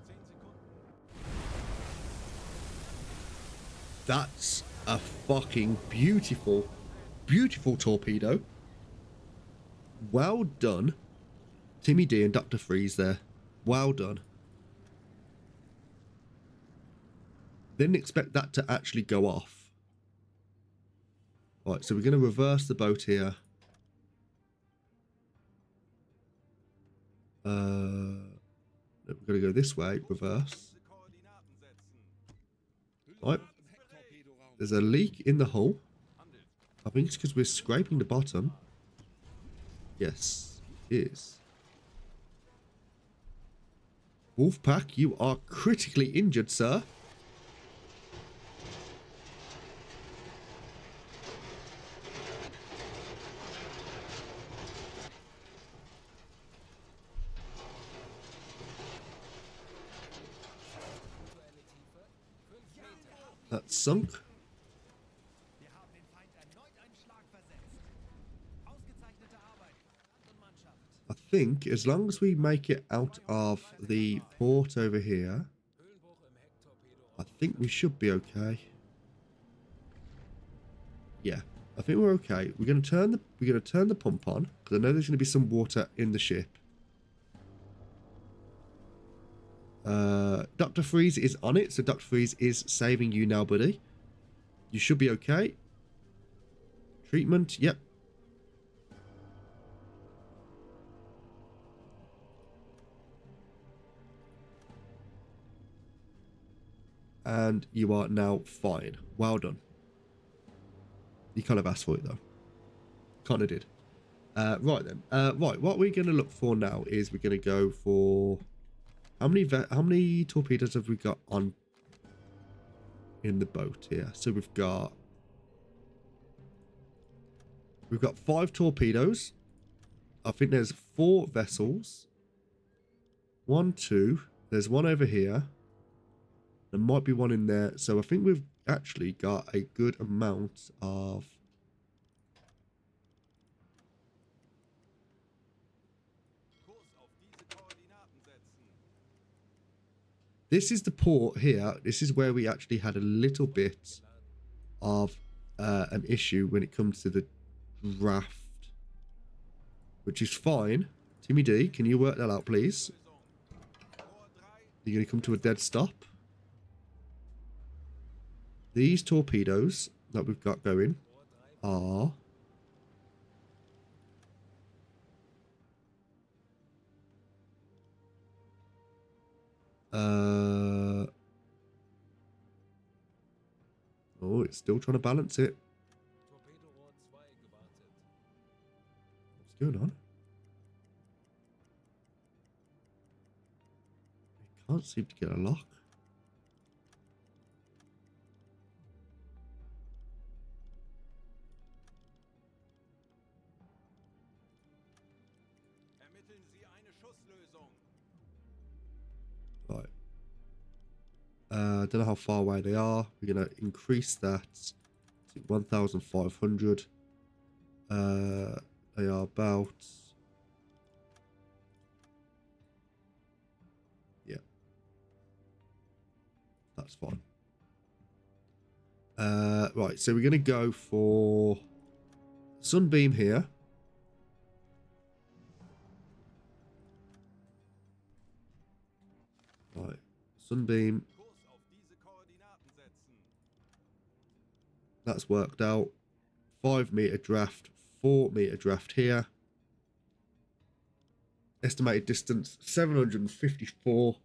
10 Sekunden. That's a fucking beautiful, beautiful torpedo. Well done, Timmy D and Dr. Freeze there. Well done. Didn't expect that to actually go off. Right, so we're going to reverse the boat here. We're going to go this way, reverse. Koordinaten setzen. Right, there's a leak in the hull. Handelt. I think it's because we're scraping the bottom. Yes, it is. Wolfpack, you are critically injured, sir. Aktuelle Tiefe 5 Meter. That's sunk. Wir haben den Feind erneut einen Schlag versetzt. Ausgezeichnete Arbeit. Und Mannschaft. I think as long as we make it out of the port over here, Höhenbruch im Hecktorpedo I think we should be okay. Yeah, I think we're okay. We're gonna turn the pump on because I know there's gonna be some water in the ship. Dr. Freeze is on it, so Dr. Freeze is saving you now, buddy. You should be okay. Treatment, yep. And you are now fine. Well done. You kind of asked for it though. Kind of did. Right then. Right, what we're going to look for now is we're going to go for how many torpedoes have we got on in the boat here? So we've got 5 torpedoes. I think there's 4 vessels. 1, 2. There's one over here. There might be one in there. So I think we've actually got a good amount of Kurs auf this is the port here. This is where we actually had a little bit of an issue when it comes to the draft, which is fine. Timmy D, can you work that out, please? You're going to come to a dead stop. These torpedoes that we've got going are... Oh, it's still trying to balance it. Torpedorohr 2 gewartet. What's going on? I can't seem to get a lock. Ermitteln Sie eine Schusslösung. Right. I don't know how far away they are. We're going to increase that to 1,500. They are about... Yeah. That's fine. Right, so we're going to go for Sunbeam here. Right, Sunbeam. Kurs auf diese Koordinaten setzen. That's worked out. 5-meter draft, 4-meter draft here. Estimated distance 754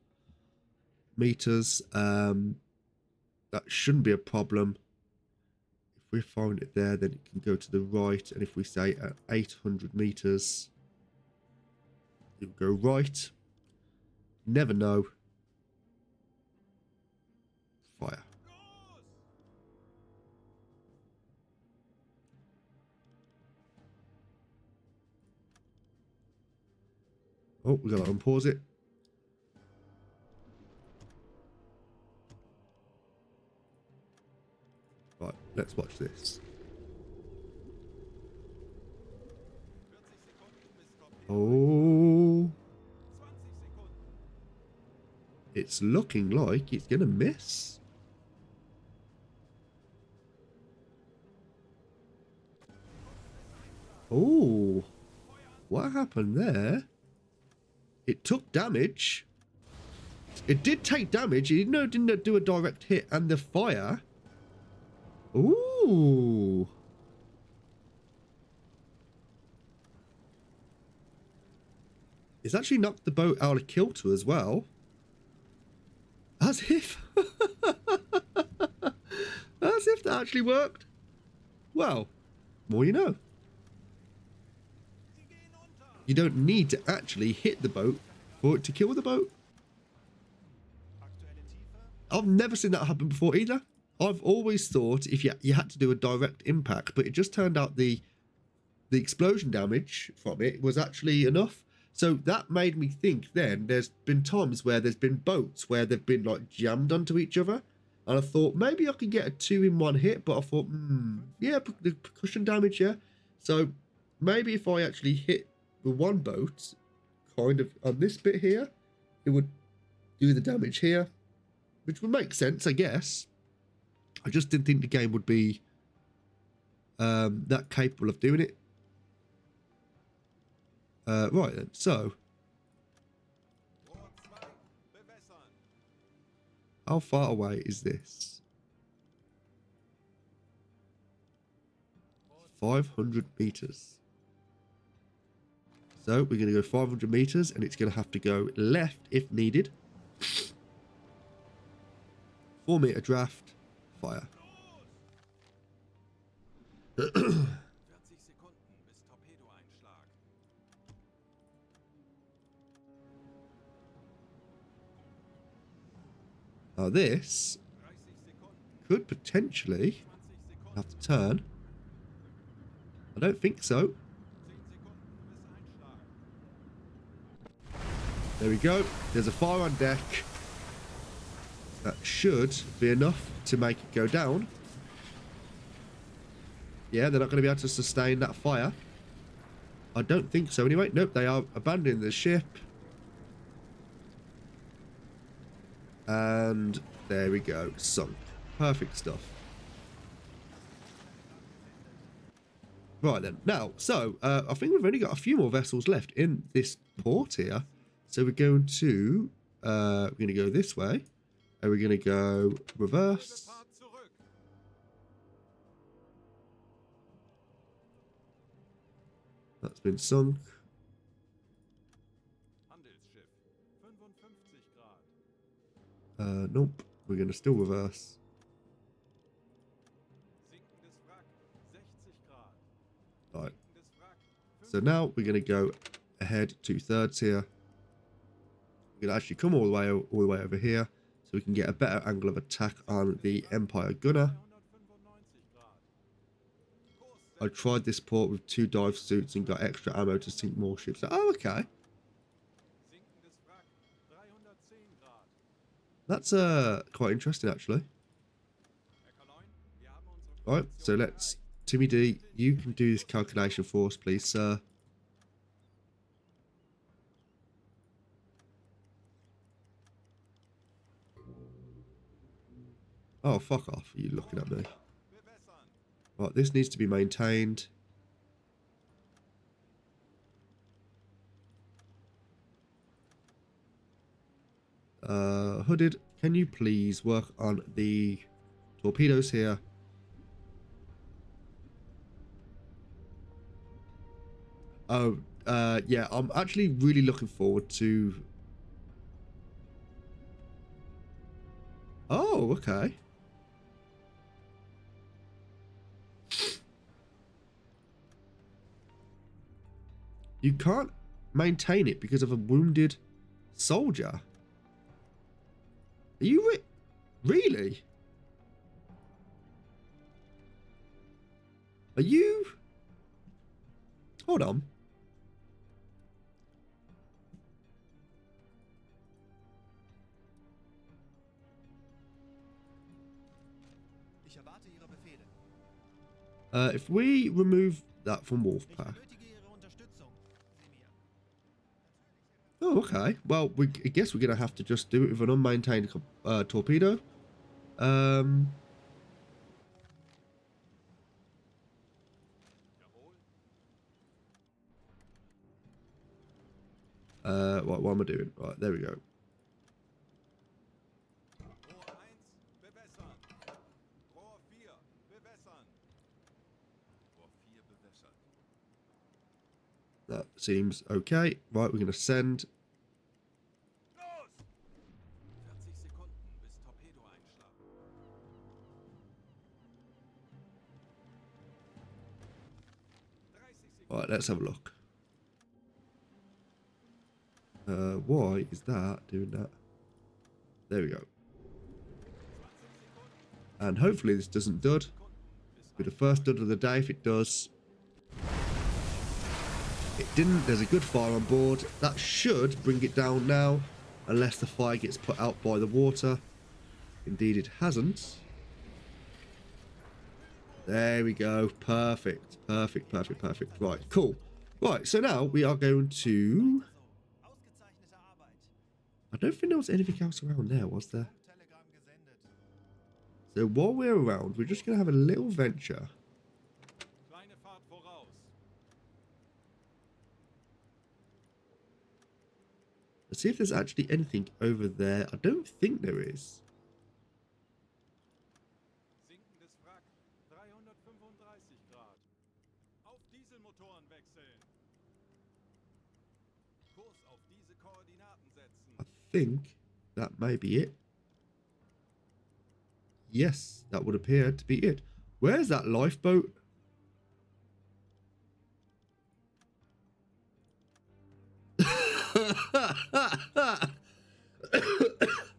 meters. That shouldn't be a problem. If we find it there, then it can go to the right. And if we say at 800 meters, it will go right. Never know. Fire. Oh, we got to unpause it. Right, let's watch this. 40 Sekunden bis Torpedo. Oh, 20 Sekunden. it's looking like it's going to miss. Oh, what happened there? It took damage. It did take damage. It didn't do a direct hit, and the fire. Ooh. It's actually knocked the boat out of kilter as well. As if. As if that actually worked. Well, more you know. Sie gehen unter. You don't need to actually hit the boat for it to kill the boat. Aktuelle Tiefe. I've never seen that happen before either. I've always thought if you had to do a direct impact, but it just turned out the explosion damage from it was actually enough. So that made me think then there's been times where there's been boats where they've been like jammed onto each other. And I thought maybe I could get a 2-in-1 hit, but I thought, yeah, the percussion damage, yeah. So maybe if I actually hit the one boat kind of on this bit here, it would do the damage here, which would make sense, I guess. I just didn't think the game would be that capable of doing it. Right then, so Rohr 2 bewässern. how far away is this? 500 meters. So we're going to go 500 meters, and it's going to have to go left if needed. 4-meter draft, fire. 40 Sekunden bis Torpedoeinschlag. Now this 30 Sekunden. could potentially 20 Sekunden. have to turn. I don't think so. 10 Sekunden bis Einschlag. There we go. There's a fire on deck. That should be enough to make it go down. Yeah, they're not going to be able to sustain that fire. I don't think so anyway. Nope, they are abandoning the ship. And there we go. Sunk. Perfect stuff. Right then. Now, so I think we've only got a few more vessels left in this port here. So we're going to go this way. And we're going to go reverse. Fahrt zurück. That's been sunk. Handelsschiff. 55 Grad. Nope. We're going to still reverse. Sinkendes Wrack. 60 Grad. Right. Sinkendes Wrack. So now we're going to go ahead 2/3 here. We're going to actually come all the way over here, so we can get a better angle of attack on the Empire gunner. 395 Grad. Kurs I tried this port with 2 dive suits and got extra ammo to sink more ships. Oh, okay. Sinkendes Wrack. 310 Grad. That's quite interesting, actually. Herr Kaloin, wir haben unsere All right, so Position let's... erreicht. Timmy D, you can do this calculation for us, please, sir. Oh, fuck off. Are you looking at me? Bewässern. Right, this needs to be maintained. Hooded, can you please work on the torpedoes here? Oh, yeah, I'm actually really looking forward to... Oh, okay. You can't maintain it because of a wounded soldier. Are you really? Are you? Hold on. Ich erwarte Ihre Befehle. If we remove that from Ich Wolfpack. benötige Ihre Unterstützung, Semir. Oh, okay. Well, I guess we're going to have to just do it with an unmaintained torpedo. Jawohl. What am I doing? Right, there we go. Rohr 1. Bewässern. Rohr 4. Bewässern. Rohr 4 bewässert. That seems okay. Right, we're going to send. Los! 40 Sekunden bis Torpedoeinschlag. 30 Sekunden. Right, let's have a look. Why is that doing that? There we go. 20 Sekunden. And hopefully this doesn't dud. Bis Be the first dud of the day if it does. It didn't. There's a good fire on board. That should bring it down now, unless the fire gets put out by the water. Indeed it hasn't. There we go. Perfect. Perfect, perfect, perfect. Right, cool. Right, so now we are going to... So, ausgezeichnete Arbeit. I don't think there was anything else around there, was there? Telegramm gesendet. So while we're around, we're just going to have a little venture. Kleine Fahrt voraus. Let's see if there's actually anything over there. I don't think there is. Sinkendes Wrack. 335 Grad. Auf Dieselmotoren wechseln. Kurs auf diese Koordinaten setzen. I think that may be it. Yes, that would appear to be it. Where's that lifeboat?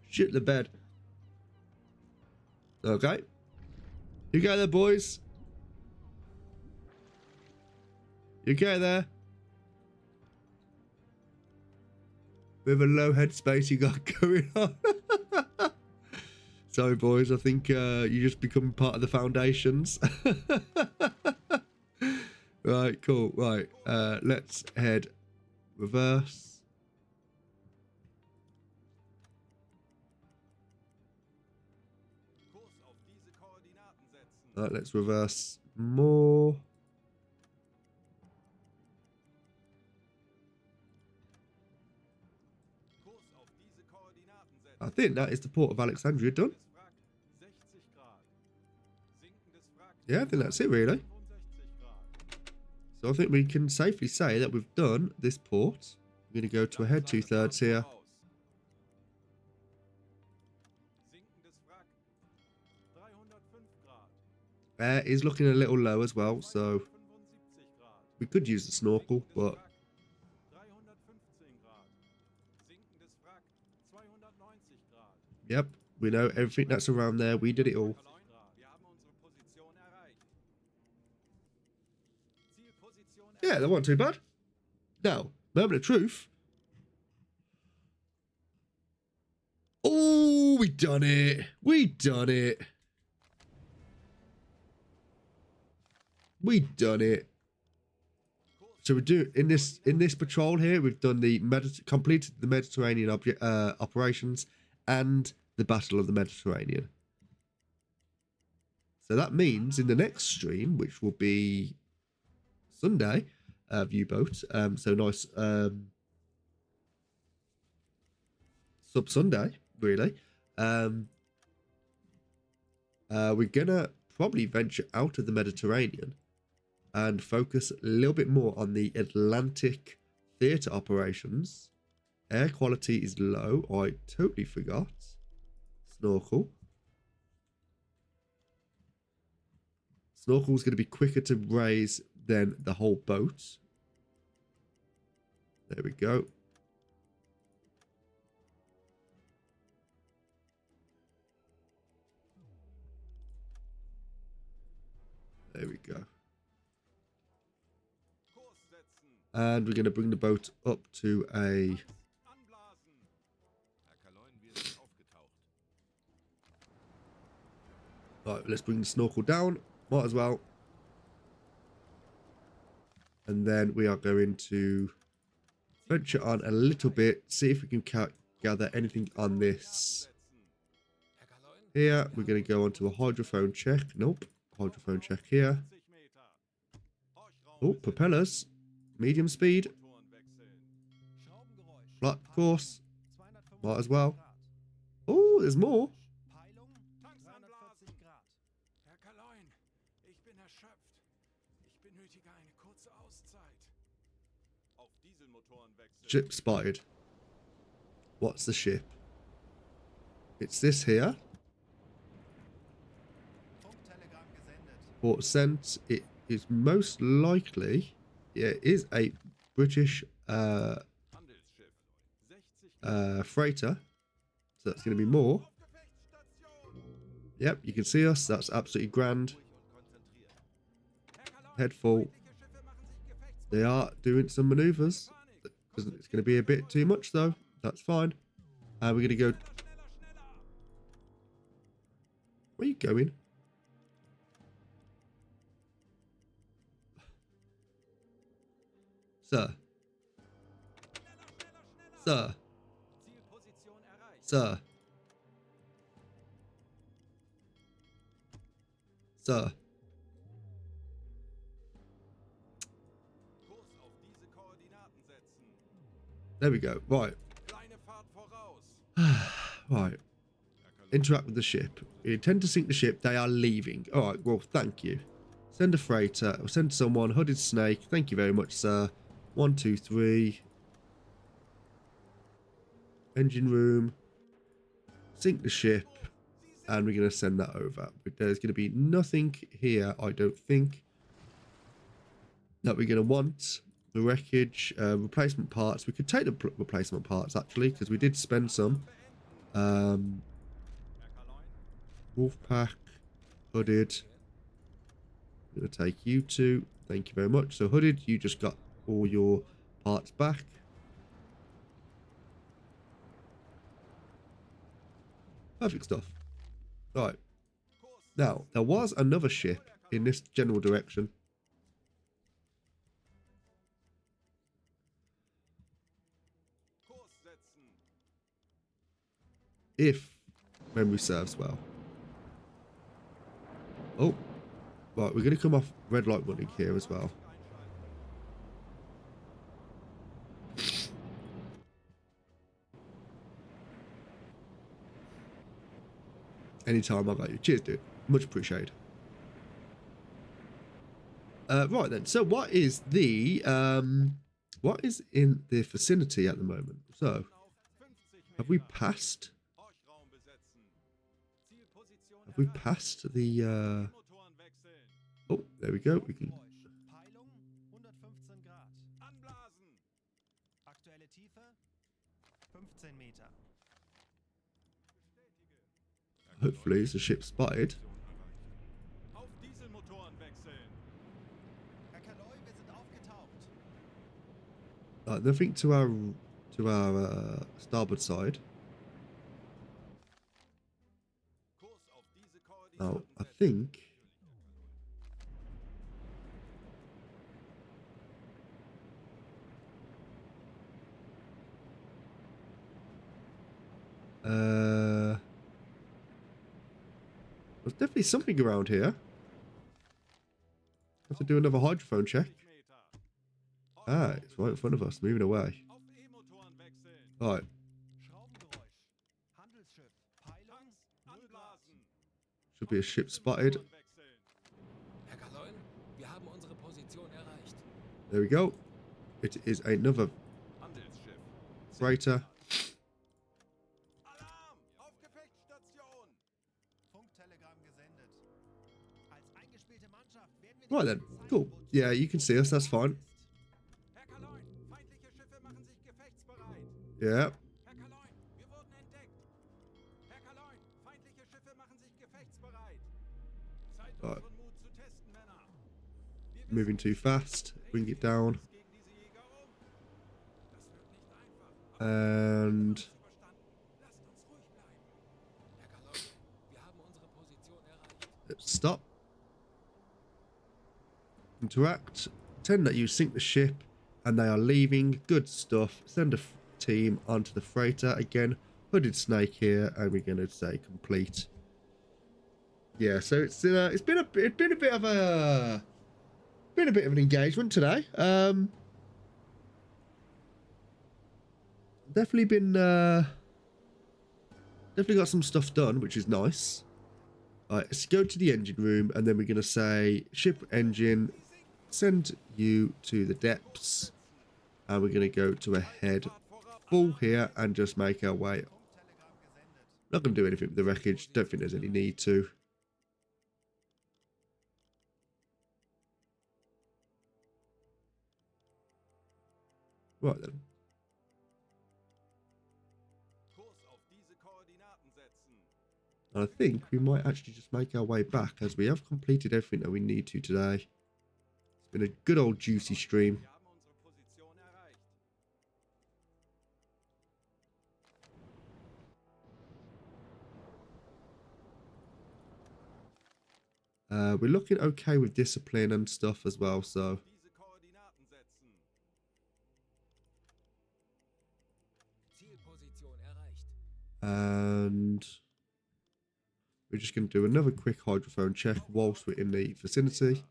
Shit the bed. Okay. You go there, boys. You go there. With a low headspace you got going on. Sorry, boys. I think you just become part of the foundations. Right, cool. Right, let's head reverse. Right, let's reverse more. Kurs auf diese Koordinaten setzen. I think that is the port of Alexandria done. Sinkendes Wrack 60 Grad. Sinkendes Wrack Yeah, I think that's it really. 65 Grad. So I think we can safely say that we've done this port. We're going to go to ahead 2/3 here. Sinkendes Wrack 305 Grad. Air is looking a little low as well, so 275 Grad. we could use the snorkel, but 315 Grad. Sinkendes Wrack 290 Grad. yep, we know everything that's around there. We did it all. Wir haben unsere Position erreicht. Zielposition Yeah, that wasn't too bad. Now, moment of truth. Oh, we done it. We done it. We done it. So we do in this patrol here. We've done the completed the Mediterranean operations and the Battle of the Mediterranean. So that means in the next stream, which will be Sunday, viewboat. So nice sub Sunday, really. We're gonna probably venture out of the Mediterranean and focus a little bit more on the Atlantic theatre operations. Air quality is low. I totally forgot. Snorkel. Snorkel's going to be quicker to raise than the whole boat. There we go. There we go. Kurs setzen. And we're going to bring the boat up to a... Anblasen. Herr Kaloin, wir sind aufgetaucht. Right, let's bring the snorkel down. Might as well. And then we are going to venture on a little bit. See if we can gather anything on this. Herr Kaloin, Here, we're going to go onto a hydrophone check. Nope. Hydrophone check here. 50 Meter. Horchraum Oh, propellers. Medium speed. Motoren wechseln. Schraubengeräusch. Flat course. 275 Might as well. Grad. Oh, there's more. Peilung Tanks 340 Grad. Herr Kaloin, ich bin erschöpft. Ich benötige eine kurze Auszeit. Auf Dieselmotoren wechseln. Ship spotted. What's the ship? It's this here. Funktelegramm gesendet. Port sent. It is most likely, yeah, it is a British Handelsschiff. 60 freighter. So that's going to be more. Aufgefechtsstation. Yep, you can see us. That's absolutely grand. ruhig und konzentriert. Herr Kaloin, Head full. feindliche Schiffe machen sich gefechtsbereit. They are doing some maneuvers. Panik. It's going to be a bit too much though. That's fine. We're going to go. Schneller, schneller, schneller. Where are you going? Sir. Sir. Zielposition erreicht. Sir. Sir. Kurs auf diese Koordinaten setzen. There we go. Right. Kleine Fahrt voraus. Right. Interact with the ship. We intend to sink the ship. They are leaving. All right. Well, thank you. Send a freighter. Or send someone. Hooded snake. Thank you very much, sir. 1, 2, 3. Engine room. Sink the ship. And we're going to send that over. But there's going to be nothing here, I don't think, that we're going to want. The wreckage, replacement parts. We could take the replacement parts, actually, because we did spend some. Herr Kaloin, Wolfpack, Hooded. I'm going to take you two. Thank you very much. So, Hooded, you just got all your parts back. Perfect stuff. Right. Kurs. Now, there was another ship in this general direction. Kurs setzen. If memory serves well. Oh, Right, we're going to come off red light running here as well. Anytime I got you. Cheers, dude. Much appreciated. Right then. So what is in the vicinity at the moment? So have we passed? Have we passed the? Oh, there we go. We can. Peilung 115 Grad. Anblasen! Aktuelle Tiefe 15 Meter. Hopefully, it's a ship spotted. Auf Dieselmotoren wechseln! Herr Kaloi, wir sind aufgetaucht. Nothing to our starboard side. Kurs auf diese Now, Koordinaten I setzen. think. There's definitely something around here. Have to do another hydrophone check. 50 Meter. Ah, it's right in front of us, moving away. Auf E-Motoren wechseln! Right, Schraubengeräusch. Handelsschiff. Peilung Tanks 0 Grad. anblasen! should be a ship spotted. Motoren wechseln! Herr Kaloin, wir haben unsere Position erreicht. There we go. It is another Handelsschiff. freighter. Alarm! Auf Gefechtsstation! Funktelegramm gesendet. Als eingespielte Mannschaft werden wir Right then, cool. Yeah, you can see us. That's fine. Herr Kaloin, feindliche Schiffe machen sich gefechtsbereit! Yeah. Herr Kaloin, wir wurden entdeckt! Herr Kaloin, feindliche Schiffe machen sich gefechtsbereit! Zeit, Right. unseren Mut zu testen, Männer! Wir Moving wissen, too fast. Bring it down. gegen diese Jäger um. Das wird nicht einfach. Aber And wir haben es überstanden. Lasst uns ruhig bleiben. Herr Kaloin, wir haben unsere Position erreicht. let's stop. Interact. Pretend that you sink the ship and they are leaving. Good stuff. Send a team onto the freighter. Again, hooded snake here, and we're going to say complete. Yeah, so it's been a bit of an engagement today. Definitely got some stuff done, which is nice. Alright, let's go to the engine room, and then we're going to say ship engine, send you to the depths, and we're going to go to a head full here and just make our way. Funktelegramm gesendet. Not going to do anything with the wreckage. Don't think there's any need to. Right then. Kurs auf diese Koordinaten setzen. And I think we might actually just make our way back, as we have completed everything that we need to today. It's been a good old juicy stream. Wir haben unsere Position erreicht. We're looking okay with discipline and stuff as well, so Diese Koordinaten setzen. Zielposition erreicht. and we're just going to do another quick hydrophone check whilst we're in the vicinity.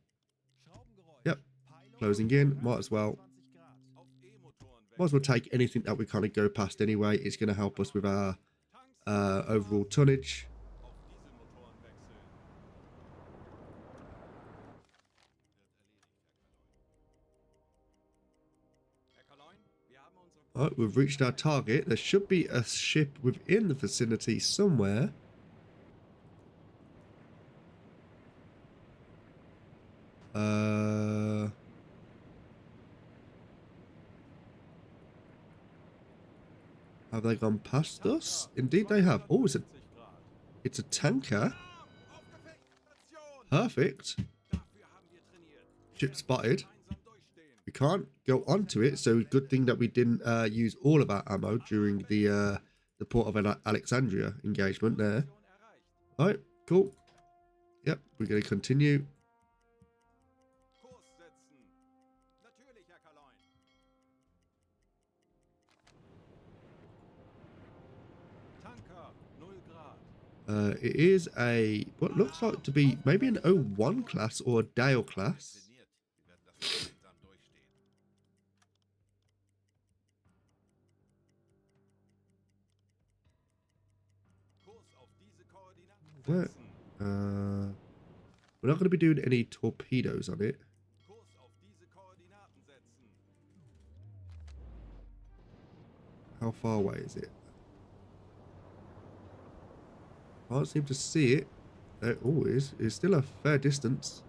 Schraubengeräusch. Yep, Peilung closing in. Might as well 20 Grad. Auf E-Motoren might as well take anything that we kind of go past anyway. It's going to help us with our Tanks overall tonnage. auf Dieselmotoren wechseln. Herr Kaloin, wir haben unsere Alright, we've reached our target. There should be a ship within the vicinity somewhere. Have they gone past us? Indeed they have. Oh, 20 Grad. it's a tanker. Alarm! Auf Gefechtsstation! Perfect. Dafür haben wir trainiert. Ship spotted. Gemeinsam durchstehen. We can't go onto it, so good thing that we didn't use all of our ammo during the port of Alexandria engagement there. Position erreicht. Alright, cool. Yep, we're going to continue. Kurs setzen. Natürlich, Herr Kaloin. Tanker, 0 Grad. It is a what looks like to be maybe an O1 class or a Dale class. Trainiert. Wir werden das gemeinsam durchstehen. Kurs auf diese Koordinaten Where? setzen. We're not going to be doing any torpedoes on it. Kurs auf diese Koordinaten setzen. How far away is it? Can't seem to see it. Oh, it's still a fair distance.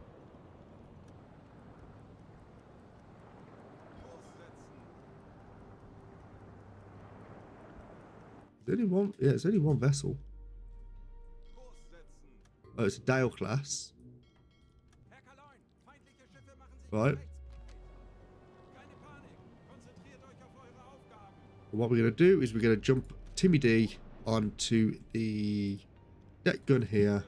Kurs setzen. There's only one. Yeah, it's only one vessel. Kurs setzen. Oh, it's a Dale class. Herr Kaloin, feindliche Schiffe machen sich Right. rechtsbereit. Keine Panik. Konzentriert euch auf eure Aufgaben. What we're going to do is we're going to jump Timmy D onto the deck gun here.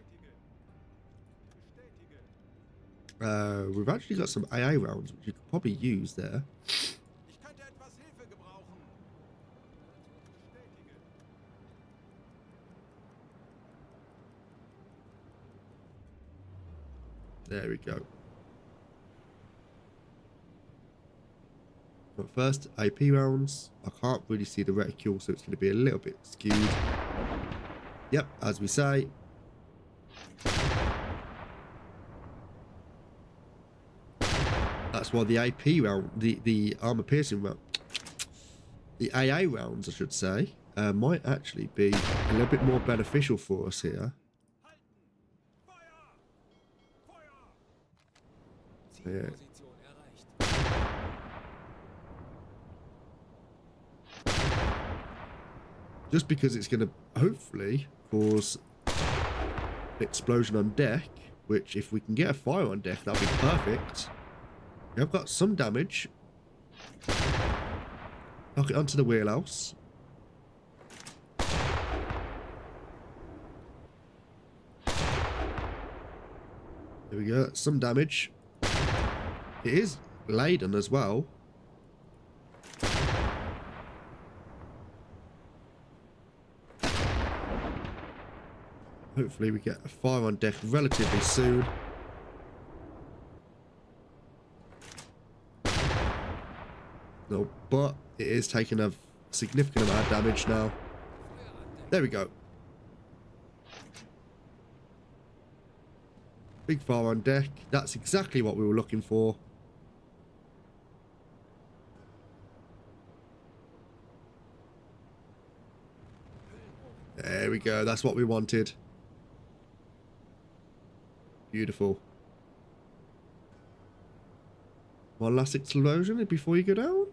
Bestätige. We've actually got some AA rounds which you could probably use there. Ich könnte etwas Hilfe gebrauchen. Bestätige. There we go. But first, AP rounds. I can't really see the reticule, so it's going to be a little bit skewed. Yep, as we say. That's why the AP round, the armor piercing round, the AA rounds, I should say, might actually be a little bit more beneficial for us here. Feuer! Feuer! Zielposition erreicht. Just because it's going to hopefully cause an explosion on deck, which if we can get a fire on deck, that'd be perfect. We have got some damage. Knock it onto the wheelhouse. There we go, some damage. It is laden as well. Hopefully we get a fire on deck relatively soon. No, but it is taking a significant amount of damage now. There we go. Big fire on deck. That's exactly what we were looking for. There we go. That's what we wanted. Beautiful. One last explosion before you go down.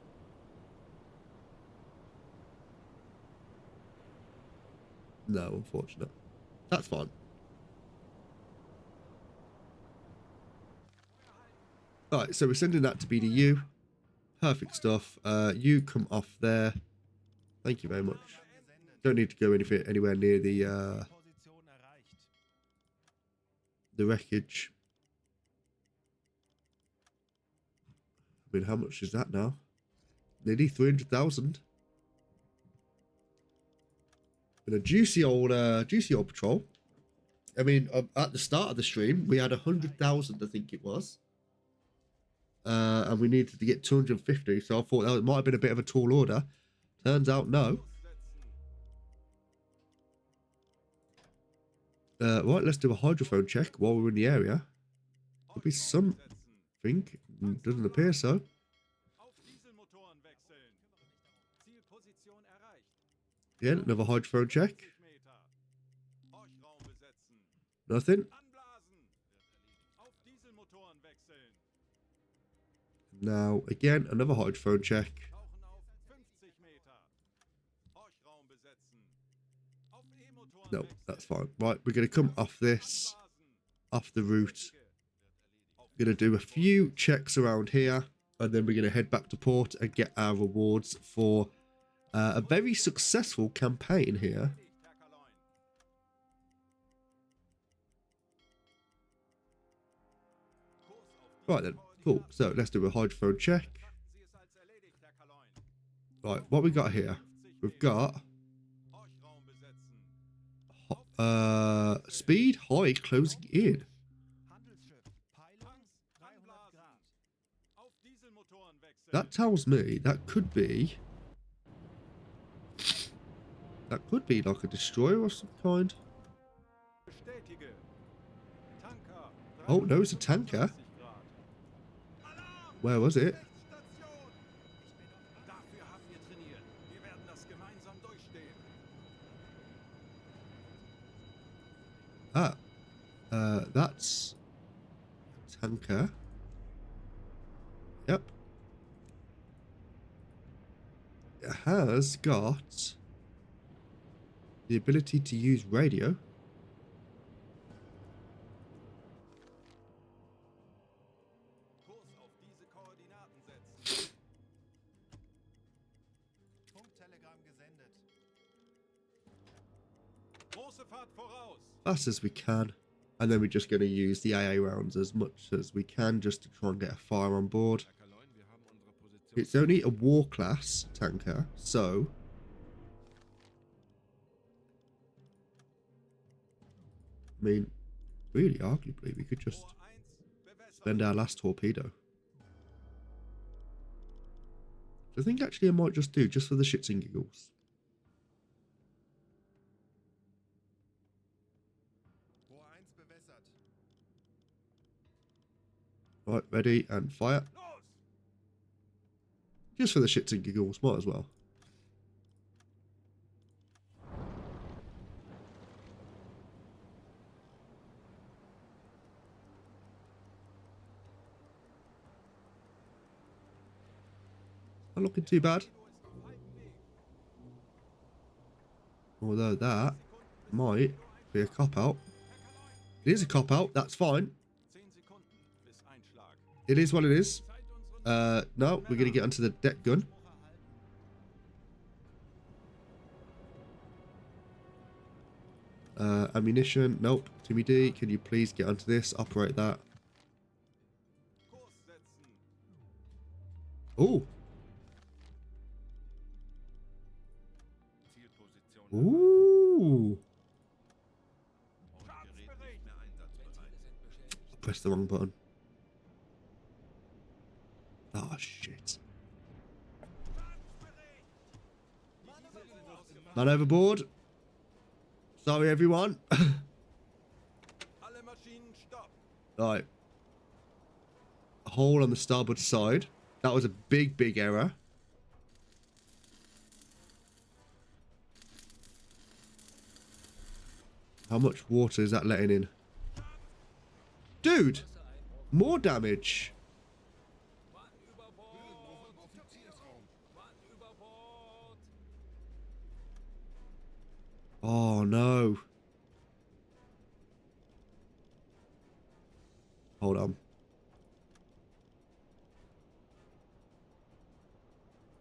No, unfortunate. That's fine. Alright, so we're sending that to BDU. Perfect stuff. You come off there. Thank you very much. Don't need to go anywhere near the Position erreicht. wreckage. I mean, how much is that now? Nearly 300,000. And a juicy old patrol. I mean, at the start of the stream, we had 100,000, I think it was. And we needed to get 250, so I thought that might have been a bit of a tall order. Turns out, no. Right, let's do a hydrophone check while we're in the area. Could be something. Doesn't appear so. Auf Dieselmotoren wechseln. Zielposition erreicht. Again, another hydrophone check. 50 Meter. Horchraum besetzen. Nothing. Anblasen. Auf Dieselmotoren wechseln. Now, again, another hydrophone check. Tauchen auf 50 Meter. Horchraum besetzen. Auf E-Motoren No, wechseln. that's fine. Right, we're going to come off this, Anblasen. off the route. Going to do a few checks around here, and then we're going to head back to port and get our rewards for a very successful campaign here. Erledigt, Herr Kaloin. Kurs auf diese Right then, cool. So let's do a hydrophone check. Betrachten Sie es als erledigt, Herr Kaloin. Right, what we got here? 50 We've Meter. got Horchraum besetzen. Speed high, closing in. Handelsschiff. Peilung Tanks 300 anblasen. Grad. Auf Dieselmotoren wechseln. That tells me that could be like a destroyer of some kind. Bestätige. Tanker. Oh, no, it's a tanker. 335 Grad. Alarm! Where was it? Station! Dafür haben wir trainiert. Wir werden das gemeinsam durchstehen. Ah, that's a tanker. Yep. It has got the ability to use radio. Kurs auf diese Koordinaten setzen. Funktelegramm gesendet. Große Fahrt voraus. Fast as we can. And then we're just going to use the AA rounds as much as we can just to try and get a fire on board. It's only a war class tanker, so I mean, really, arguably, we could just Rohr 1 bewässert. spend our last torpedo. I think actually I might just do, just for the shits and giggles. Rohr 1 bewässert. Right, ready and fire. Los! Just for the shits and giggles, might as well. Not looking too bad. Although that might be a cop-out. It is a cop-out, that's fine. 10 Sekunden bis Einschlag. It is what it is. Zeit unseren No, we're going to get onto the deck gun. Ammunition, nope. Timmy D, can you please get onto this? Operate that. Kurs setzen. Oh. Ooh. Staatsbericht. I pressed the wrong button. Oh, shit. Man overboard. Sorry, everyone. Alle Maschinen stopp. Right. A hole on the starboard side. That was a big, big error. How much water is that letting in? Dude! More damage. Mann über Bord! Mann über Bord! Oh, no. Hold on.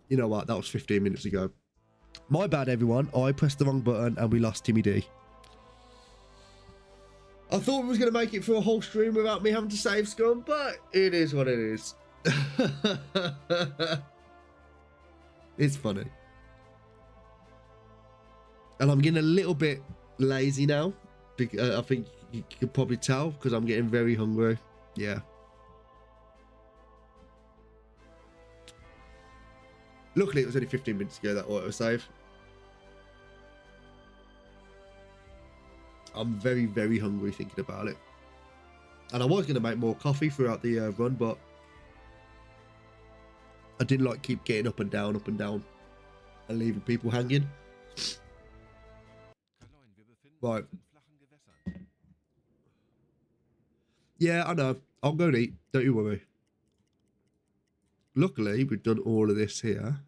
You know what? That was 15 minutes ago. My bad, everyone. I pressed the wrong button and we lost Timmy D. I thought we was going to make it through a whole stream without me having to save scum, but it is what it is. It's funny. And I'm getting a little bit lazy now. I think you could probably tell because I'm getting very hungry. Yeah. Luckily, it was only 15 minutes ago, that autosave. I'm very, very hungry thinking about it. And I was going to make more coffee throughout the run, but I didn't like keep getting up and down, and leaving people hanging. Right. Yeah, I know. I'll go and eat. Don't you worry. Luckily, we've done all of this here.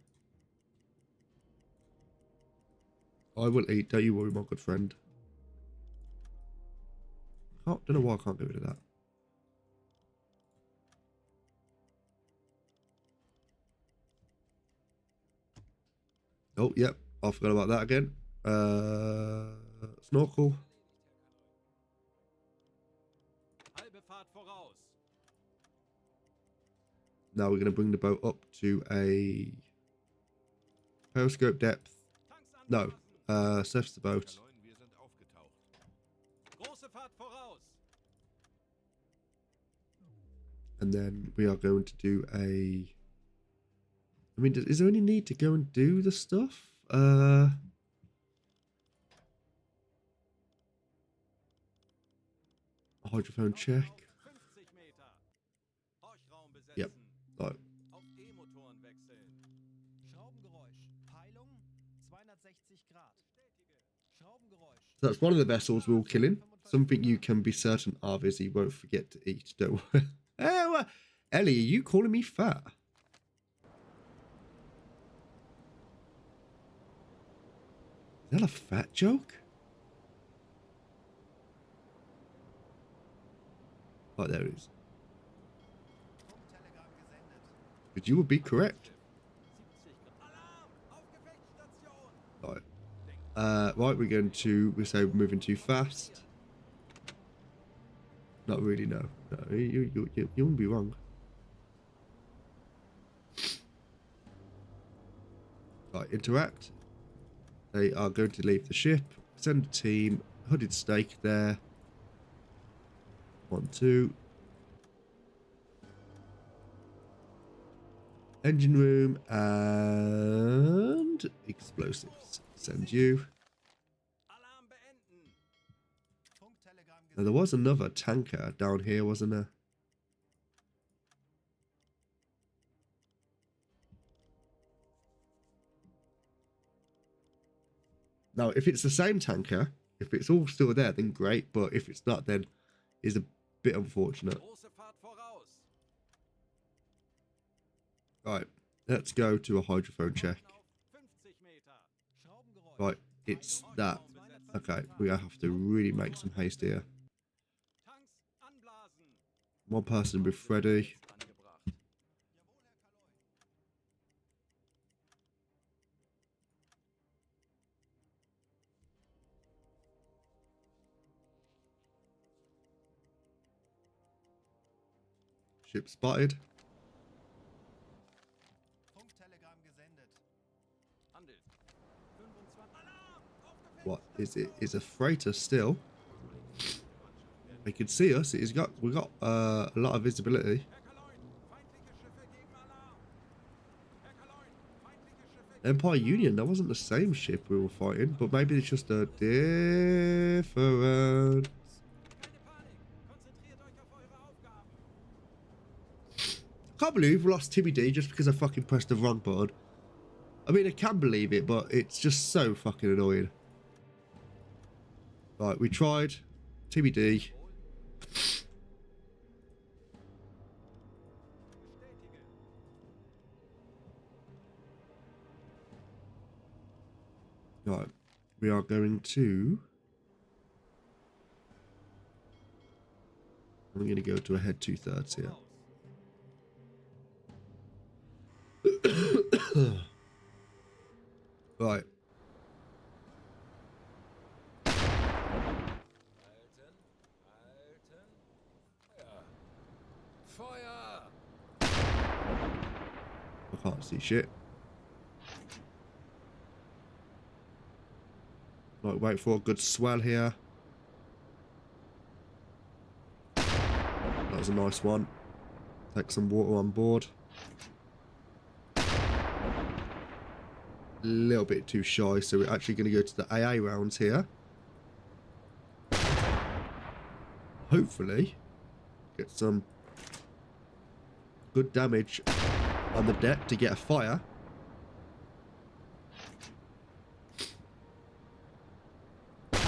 I will eat. Don't you worry, my good friend. Oh, don't know why I can't get rid of that. Oh, yep. I forgot about that again. Snorkel. Halbe Fahrt voraus. Now we're going to bring the boat up to a periscope depth. Tanks No, anblasen. surface the boat. Wir sind aufgetaucht. And then we are going to do a... I mean, is there any need to go and do the stuff? Hydrophone check. 50 Meter. Horchraum besetzen. Yep. Right. Auf E-Motoren wechseln. Schraubengeräusch. Peilung 260 Grad. Schraubengeräusch. So that's one of the vessels we're all killing. Something you can be certain of is he won't forget to eat. Don't worry. Oh, Ellie, are you calling me fat? Is that a fat joke? Oh, there it is. Funktelegramm gesendet. But you would be correct. 70 Grad. Alarm! Auf Gefechtsstation! Right. Right, we're going to... We say we're moving too fast. Not really, no. No, you wouldn't be wrong. Right, interact. They are going to leave the ship. Send a team. Hooded Snake there. 1, 2. Engine room and explosives. Send you. Alarm beenden! Funktelegramm Now, there was another tanker down here, wasn't there? Now, if it's the same tanker, if it's all still there, then great. But if it's not, then it's a bit unfortunate. Große Fahrt voraus! Right, let's go to a hydrophone check. Auf 50 Meter. Schraubengeräusch. Right, it's that. Okay, we have to really make some haste here. Tanks anblasen! One person with Freddy. Angebracht. Ship spotted. Funktelegramm gesendet. Handelt. 25. Alarm! Auf What is it? Is a freighter still? They can see us. We got a lot of visibility. Herr Kaloin, feindliche Schiffe geben Alarm! Herr Kaloin, feindliche Schiffe Empire Union. That wasn't the same ship we were fighting, but maybe it's just a different. Keine Panik! Konzentriert euch auf eure Aufgaben! I can't believe we lost TBD just because I fucking pressed the wrong button. I mean, I can believe it, but it's just so fucking annoying. Right, we tried. TBD. Bestätige! Right, we are going to... I'm going to go to a head 2/3 here. Right. Halten. Halten. Feuer. Feuer. I can't see shit. Right, wait for a good swell here. That was a nice one. Take some water on board. A little bit too shy, so we're actually going to go to the AA rounds here. Hopefully, get some good damage on the deck to get a fire. Wir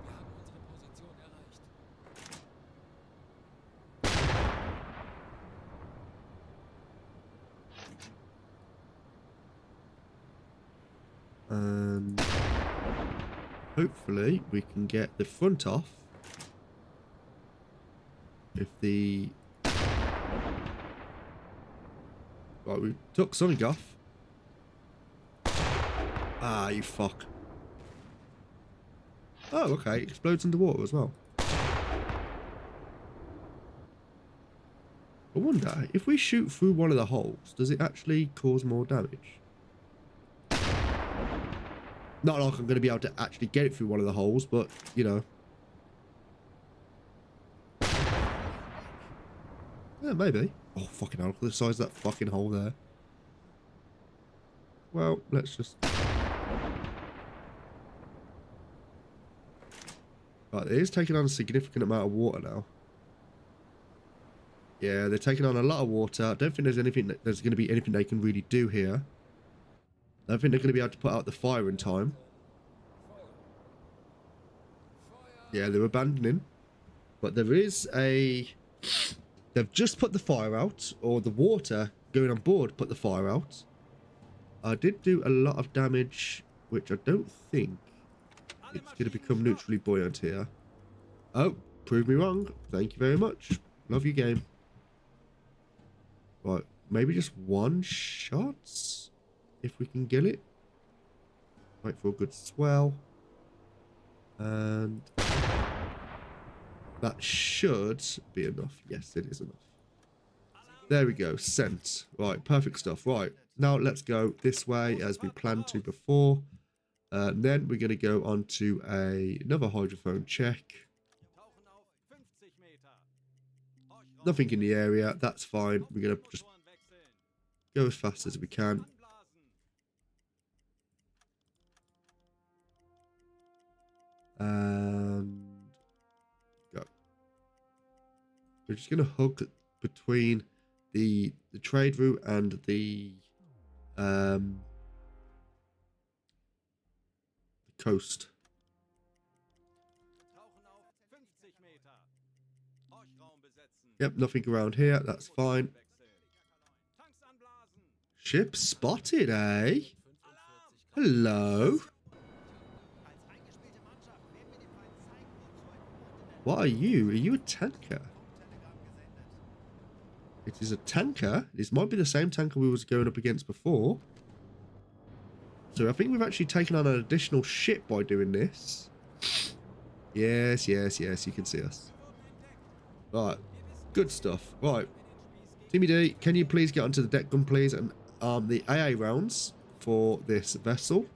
haben unsere Position erreicht. And hopefully we can get the front off. If the... Right, we took something off. Ah, you fuck. Oh, okay. Explodes underwater as well. I wonder, if we shoot through one of the holes, does it actually cause more damage? Not like I'm going to be able to actually get it through one of the holes, but, you know. Yeah, maybe. Oh, fucking hell. Look at the size of that fucking hole there. Well, let's just... Right, it is taking on a significant amount of water now. Yeah, they're taking on a lot of water. I don't think there's going to be anything they can really do here. I don't think they're going to be able to put out the fire in time. Yeah, they're abandoning. But there is a... They've just put the fire out, or the water going on board put the fire out. I did do a lot of damage, which I don't think it's going to become neutrally buoyant here. Oh, prove me wrong. Thank you very much. Love your game. Right, maybe just one shot, if we can get it. Wait for a good swell. And that should be enough. Yes, it is enough. There we go. Sent. Right, perfect stuff. Right, now let's go this way as we planned to before. Then we're going to go on to another hydrophone check. Nothing in the area. That's fine. We're going to just go as fast as we can. And go. We're just going to hook between the trade route and the coast. Yep, nothing around here. That's fine. Ship spotted, eh? Hello. What are you? Are you a tanker? It is a tanker. This might be the same tanker we was going up against before. So I think we've actually taken on an additional ship by doing this. Yes, yes, yes. You can see us. Right. Good stuff. Right. Timmy D, can you please get onto the deck gun, please, and arm the AA rounds for this vessel?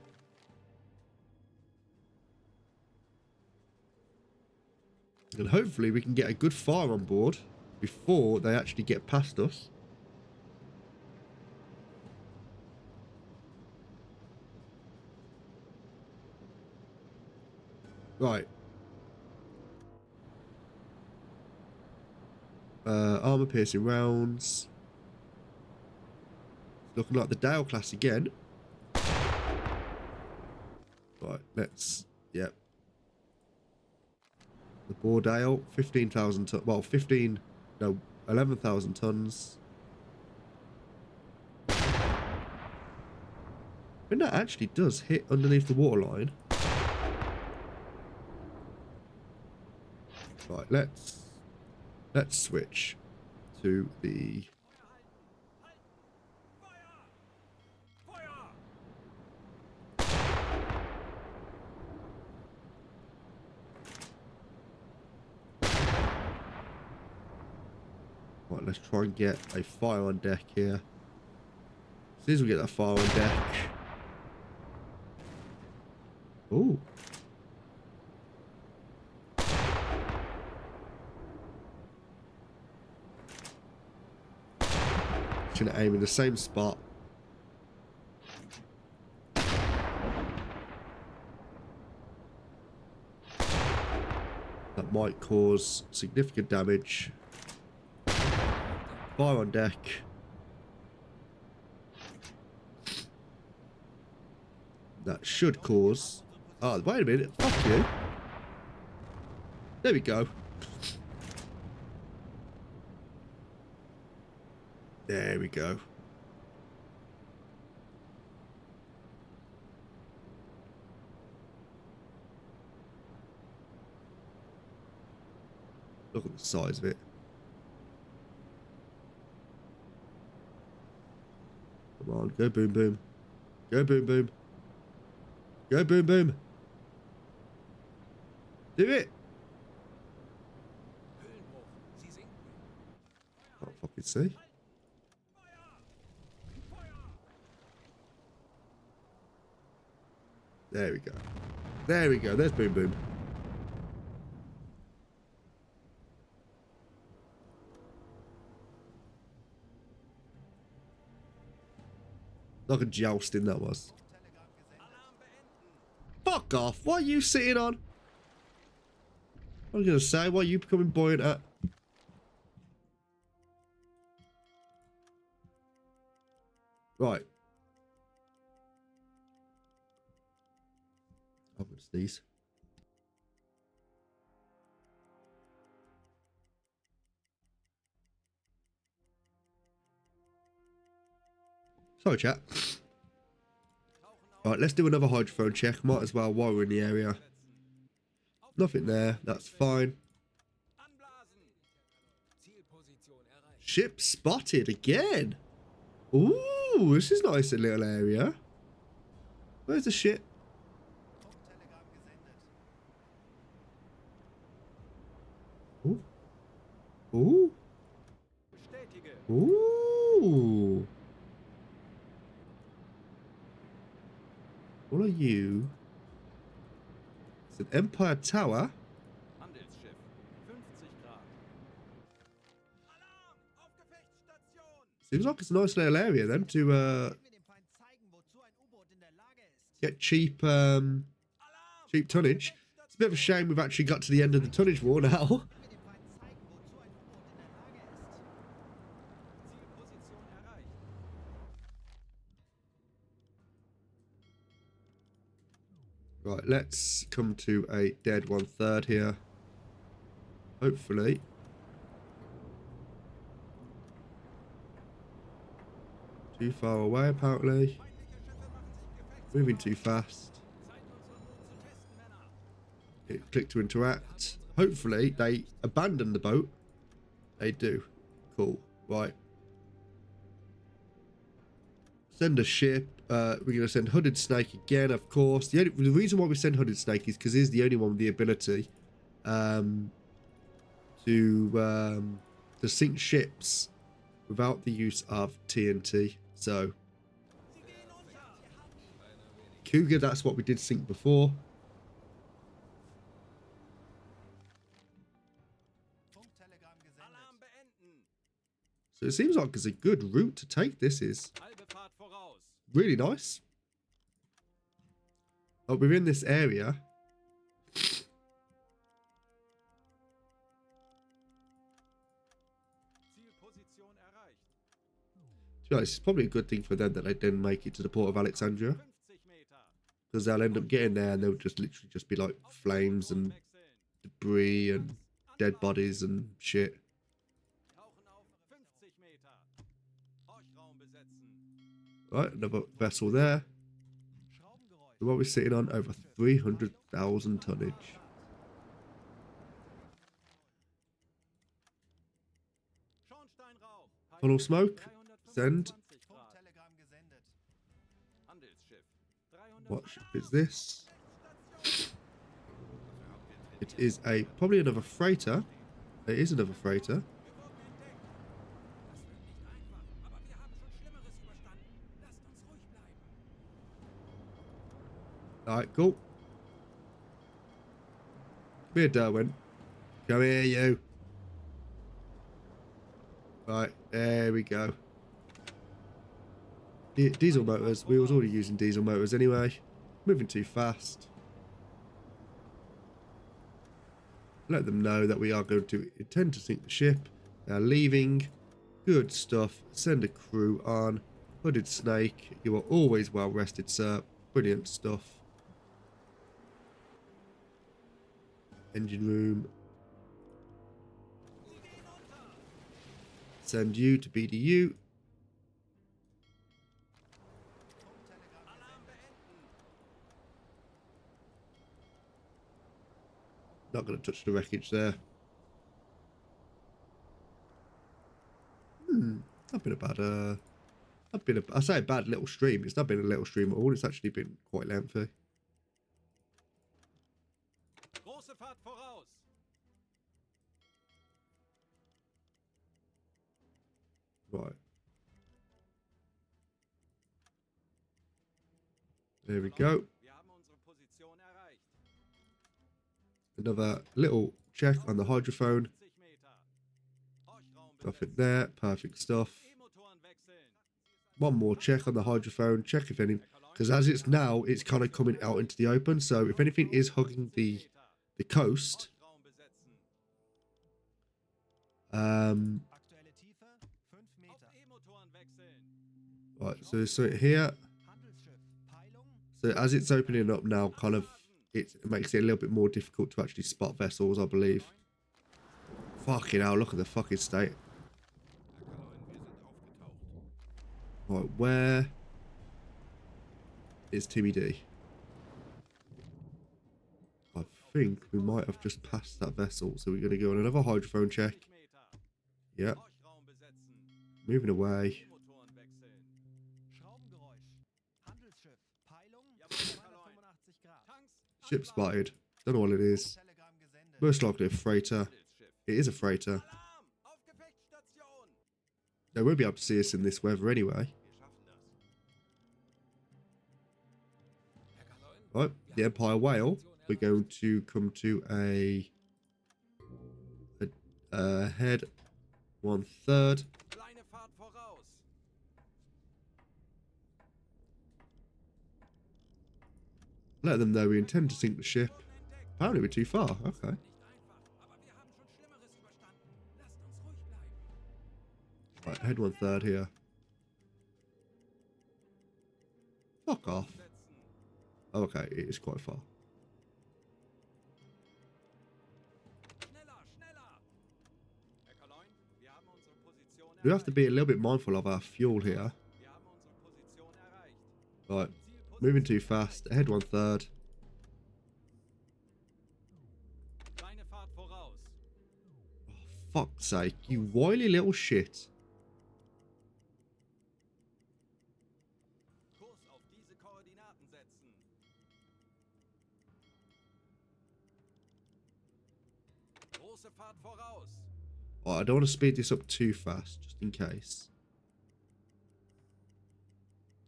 And hopefully we can get a good fire on board before they actually get past us. Right. Armor piercing rounds. Looking like the Dale class again. Right, let's... Yep. The Bordale, 15,000 tons. Well, 11,000 tons. I think that actually does hit underneath the waterline. Right, let's switch to the... Right, let's try and get a fire on deck here. As soon as we get that fire on deck... Ooh. Just gonna aim in the same spot. That might cause significant damage. Fire on deck. That should cause... Oh, wait a minute. Fuck you. There we go. There we go. Look at the size of it. Come on, go boom boom. Go boom boom. Go boom boom. Do it. Can't fucking see. There we go. There we go. There's boom boom. Like a jousting that was. Telegram gesendet. Fuck off. What are you sitting on? I was going to say, what are you becoming buoyant at? Right. I'm going to sneeze. Sorry, chat. Right, let's do another hydrophone check. Might as well while we're in the area. Nothing there. That's fine. Zielposition erreicht. Ship spotted again. Ooh, this is nice, a little area. Where's the ship? Funktelegramm gesendet. Ooh. Ooh. Bestätige. Ooh. What are you? It's an Empire Tower. Handelsschiff. 50 Grad. Alarm! Auf Gefechtsstation! Seems like it's a nice little area then to Können wir dem Feind zeigen, wozu ein U-Boot in der Lage ist? get cheap Alarm! cheap tonnage. It's a bit of a shame we've actually got to the end of the tonnage war now. Können wir dem Feind zeigen, wozu ein U-Boot in der Lage ist? Zielposition erreicht. Right, let's come to a dead 1/3 here. Hopefully. Too far away, apparently. Feindliche Schiffe machen sich gefechtsbereit. Moving too fast. Zeit, unseren Mut zu testen, Männer. Hit click to interact. Hopefully, they abandon the boat. They do. Cool. Right. Send a ship. We're going to send Hooded Snake again, of course. The reason why we send Hooded Snake is because he's the only one with the ability to sink ships without the use of TNT. So, Cougar, that's what we did sink before. Funktelegramm Alarm gesendet. beenden. So it seems like it's a good route to take. This is Halbe Fahrt voraus. really nice. Oh, we're in this area. Zielposition erreicht. To be honest, it's probably a good thing for them that they didn't make it to the port of Alexandria, 50 Meter. because they'll end up getting there and they'll just literally just be like flames and Wechseln. debris and dead bodies and shit. Tauchen auf 50 Meter. Horchraum besetzen. Right, another vessel there. Schraubengeräusch. So what we're sitting on, over 300,000 tonnage. Schornsteinrauch. Funnel smoke. 325 Send. Grad. Funktelegramm gesendet. Handelsschiff. What ship is this? It is a probably another freighter. It is another freighter. Wir wurden entdeckt. Das wird nicht einfach, aber wir haben schon Schlimmeres überstanden. Lasst uns ruhig bleiben. Alright, cool. Come here, Darwin. Come here, you. Right, there we go. Diesel motors. We was already using diesel motors anyway. Moving too fast. Let them know that we are going to intend to sink the ship. They are leaving. Good stuff. Send a crew on. Hooded Snake. You are always well rested, sir. Brilliant stuff. Engine room. Send you to BDU. Not going to touch the wreckage there. Not been a bad, not been a, I say a bad little stream. It's not been a little stream at all. It's actually been quite lengthy. Große Fahrt voraus. Right. There we go. Wir haben unsere Position erreicht. Another little check on the hydrophone. 50 Meter. Horchraum Nothing besetzen. there. Perfect stuff. E-Motoren wechseln. one more check on the hydrophone, check if any, because as it's now, it's kind of coming out into the open. So if anything is hugging the coast, Aktuelle Tiefe 5 Meter. right, so there's something here. Handelsschiff. Peilung. So as it's opening up now, kind of, it makes it a little bit more difficult to actually spot vessels, I believe. Fucking hell, look at the fucking state. Right, where is Timmy D? I think we might have just passed that vessel, so we're going to go on another hydrophone check. Yeah. Moving away. Schraubengeräusch. Handelsschiff. Peilung. 285 Grad. Ship spotted. Don't know what it is. Telegramm gesendet. Most likely a freighter. It is a freighter. They won't be able to see us in this weather anyway. Right, the Empire Whale. We're going to come to a head 1/3. Kleine Fahrt voraus. Let them know we intend to sink the ship. Apparently we're too far. Okay. Nicht einfach, aber wir haben schon Schlimmeres überstanden. Lasst uns ruhig bleiben. Right, head 1/3 here. Fuck off. Oh, okay, it is quite far. Schneller, schneller. Herr Kaloin, wir haben unsere Position erreicht. We have to be a little bit mindful of our fuel here. Wir haben unsere Position erreicht. Right, moving too fast. Head 1/3. Kleine Fahrt voraus. Fuck's sake, you wily little shit. Kurs auf diese Koordinaten setzen. Große Fahrt voraus. Oh, I don't want to speed this up too fast, just in case.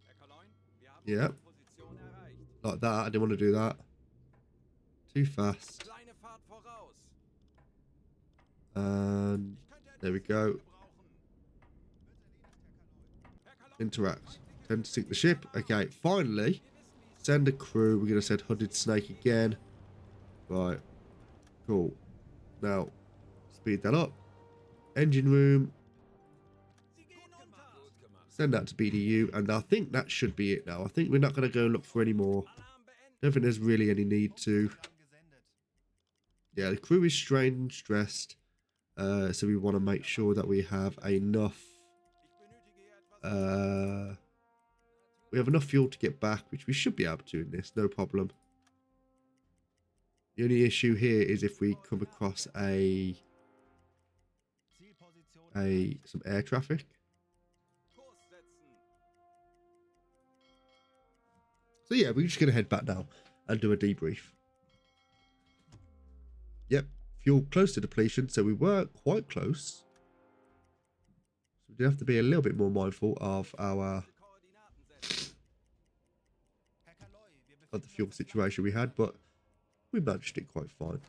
Herr Kaloin, wir haben Yeah. unsere Position erreicht. Like that, I didn't want to do that. Too fast. Kleine Fahrt voraus. And there we go. Herr Kaloin, Interact. Tend to sink the ship. Okay, finally. Send a crew. We're going to send Hooded Snake again. Right. Cool. Now, speed that up. Engine room. Sie gehen unter. Send that to BDU. And I think that should be it now. I think we're not going to go look for any more. Alarm beenden. Don't think there's really any need to. Telegramm gesendet. Yeah, the crew is strained and stressed. So we want to make sure that we have enough. Ich benötige hier etwas. We have enough fuel to get back, which we should be able to in this, no problem. The only issue here is if we come across Zielposition some air traffic. Kurs setzen. So yeah, we're just gonna head back now and do a debrief. Yep, fuel close to depletion, so we were quite close. So we do have to be a little bit more mindful of our Koordinaten setzen. Herr Kaloi, wir of the befinden fuel uns situation we had, but we managed it quite fine.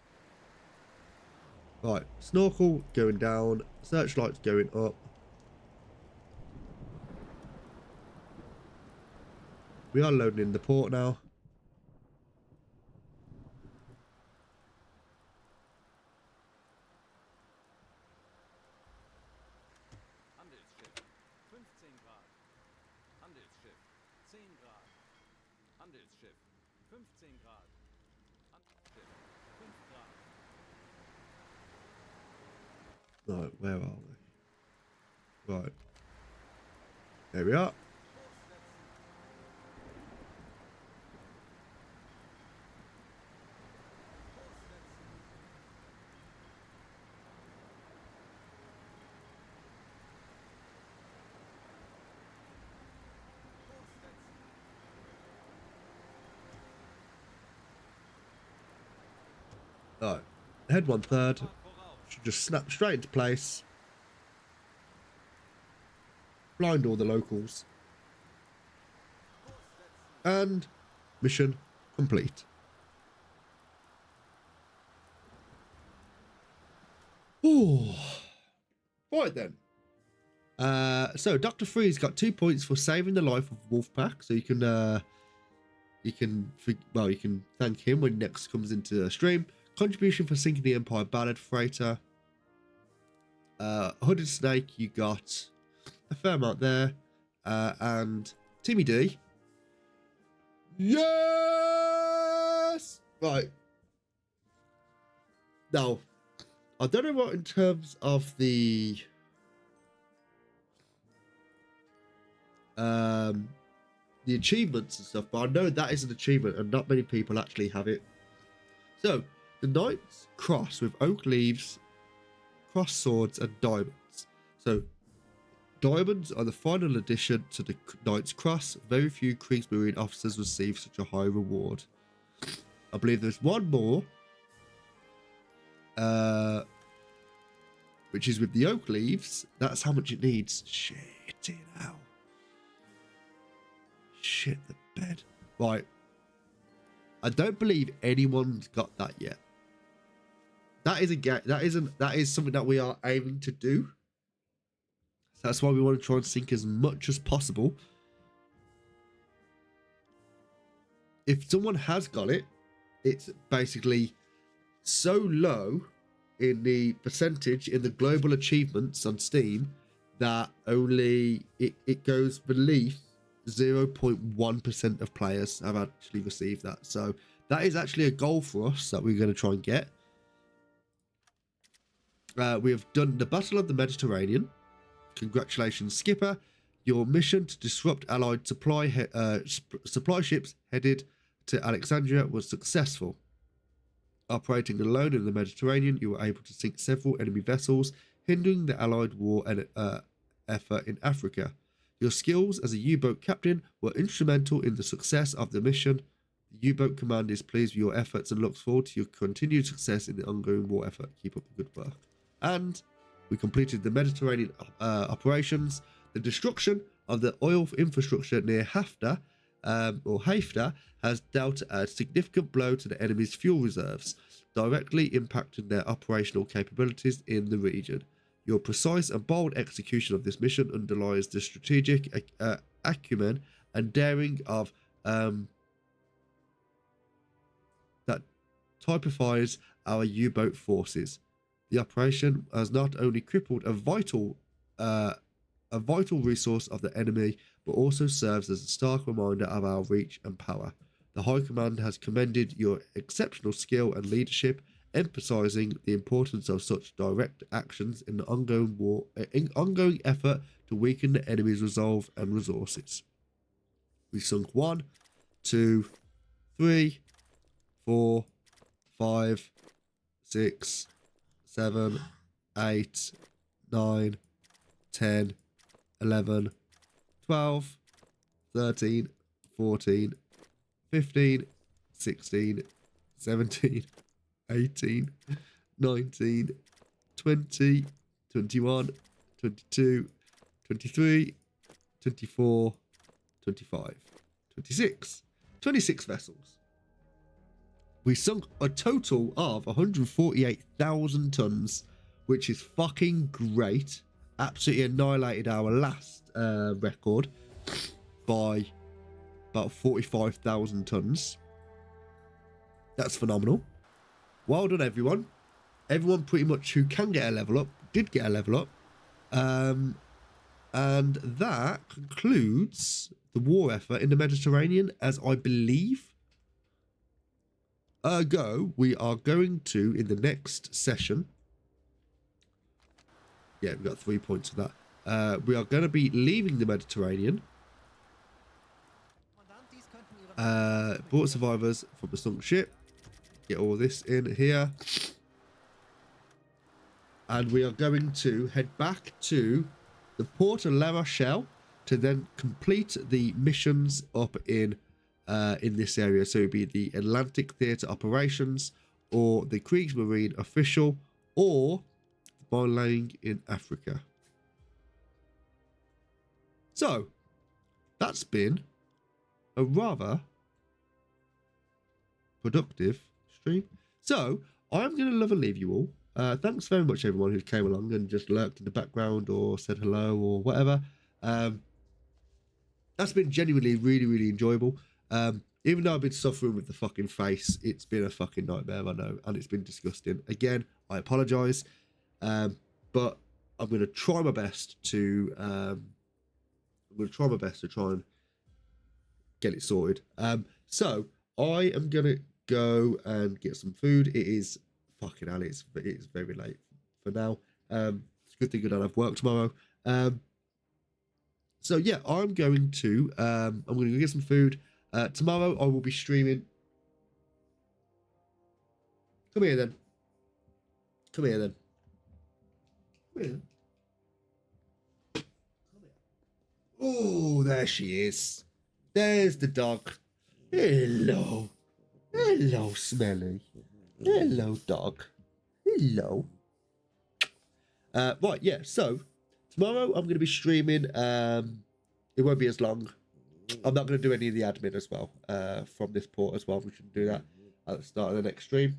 Right, snorkel going down, searchlights going up. We are loading in the port now. Handelsschiff. 15 Grad. Handelsschiff. 10 Grad. Handelsschiff. 15 Grad. Handelsschiff. 5 Grad. Right, where are we? Right. There we are. Right. Head 1/3. Should just snap straight into place. Blind all the locals. And mission complete. Oh. Right then. So Dr. Free's got 2 points for saving the life of Wolfpack. So you can thank him when next comes into the stream. Contribution for sinking the Empire Ballad Freighter. Hooded Snake, you got a fair amount there. And Timmy D. Yes! Right. Now, I don't know what in terms of the achievements and stuff, but I know that is an achievement and not many people actually have it. So, the Knight's Cross with oak leaves, cross swords and diamonds. So, diamonds are the final addition to the Knight's Cross. Very few Kriegsmarine officers receive such a high reward. I believe there's one more, which is with the oak leaves. That's how much it needs. Shit hell. Shit the bed. Right. I don't believe anyone's got that yet. That is something that we are aiming to do. So that's why we want to try and sink as much as possible. If someone has got it, it's basically so low in the percentage in the global achievements on Steam that only it goes beneath 0.1% of players have actually received that. So that is actually a goal for us that we're going to try and get. We have done the Battle of the Mediterranean. Congratulations, Skipper. Your mission to disrupt Allied supply ships headed to Alexandria was successful. Operating alone in the Mediterranean, you were able to sink several enemy vessels, hindering the Allied war effort in Africa. Your skills as a U-boat captain were instrumental in the success of the mission. The U-boat command is pleased with your efforts and looks forward to your continued success in the ongoing war effort. Keep up the good work. And we completed the Mediterranean operations. The destruction of the oil infrastructure near Hafta has dealt a significant blow to the enemy's fuel reserves, directly impacting their operational capabilities in the region. Your precise and bold execution of this mission underlies the strategic acumen and daring of that typifies our U-boat forces. The operation has not only crippled a vital resource of the enemy, but also serves as a stark reminder of our reach and power. The High Command has commended your exceptional skill and leadership, emphasizing the importance of such direct actions in the ongoing effort to weaken the enemy's resolve and resources. We sunk 1, 2, 3, 4, 5, 6, 7, 8, 9, 10, 11, 12, 13, 14, 15, 16, 17, 18, 19, 20, 21, 22, 23, 24, 25, 26 vessels. We sunk a total of 148,000 tons, which is fucking great. Absolutely annihilated our last record by about 45,000 tons. That's phenomenal. Well done, everyone. Everyone pretty much who can get a level up did get a level up. And that concludes the war effort in the Mediterranean, as I believe. Ergo, we are going to, in the next session, yeah, we've got 3 points for that. We are going to be leaving the Mediterranean. Brought survivors from the sunk ship. Get all this in here. And we are going to head back to the port of La Rochelle to then complete the missions up in this area. So it would be the Atlantic Theatre Operations, or the Kriegsmarine Official, or the minelaying in Africa. So that's been a rather productive stream. So I'm going to love and leave you all. Thanks very much, everyone who came along and just lurked in the background or said hello or whatever. That's been genuinely really, really enjoyable. Even though I've been suffering with the fucking face, it's been a fucking nightmare, I know, and it's been disgusting. Again, I apologise, but I'm going to try my best to try and get it sorted. So I am going to go and get some food. It is fucking hell, it's very late for now. It's a good thing I don't have work tomorrow. So yeah, I'm going to go get some food. Tomorrow I will be streaming. Come here then. Come here then. Come here. Oh, there she is. There's the dog. Hello. Hello, Smelly. Hello, dog. Hello. Right, yeah, so tomorrow I'm going to be streaming. It won't be as long. I'm not going to do any of the admin as well from this port as well. We should do that at the start of the next stream,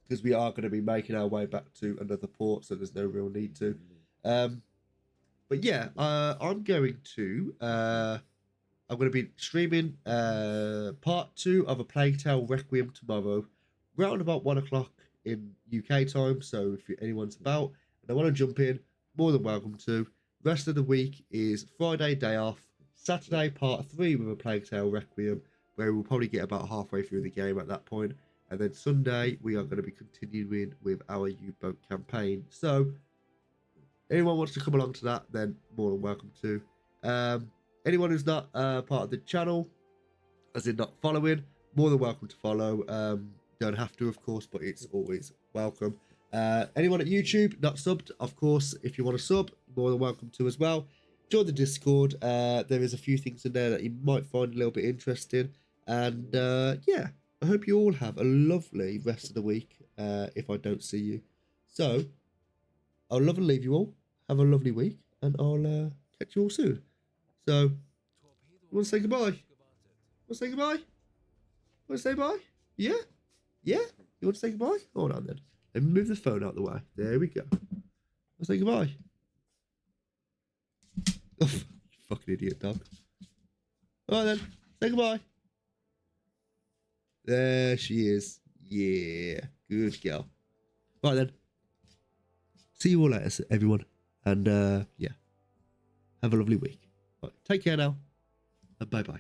because we are going to be making our way back to another port, so there's no real need to. But yeah, I'm going to be streaming part 2 of A Plague Tale Requiem tomorrow, round about 1 o'clock in UK time. So if anyone's about and they want to jump in, more than welcome to. Rest of the week is Friday, day off. Saturday, part 3 with A Plague Tale Requiem, where we'll probably get about halfway through the game at that point. And then Sunday, we are going to be continuing with our U-boat campaign. So, anyone wants to come along to that, then more than welcome to. Anyone who's not part of the channel, as in not following, more than welcome to follow. Don't have to, of course, but it's always welcome. Anyone at YouTube not subbed, of course, if you want to sub, more than welcome to as well. Join the Discord. There is a few things in there that you might find a little bit interesting. And yeah, I hope you all have a lovely rest of the week if I don't see you. So, I'll love and leave you all. Have a lovely week, and I'll catch you all soon. So, you want to say goodbye? Want to say goodbye? Want to say bye? Yeah? Yeah? You want to say goodbye? Hold on then. Let me move the phone out of the way. There we go. I'll say goodbye. Oh, you fucking idiot, dog. Alright then. Say goodbye. There she is. Yeah. Good girl. Right then. See you all later, everyone. And yeah. Have a lovely week. Right, take care now. And bye-bye.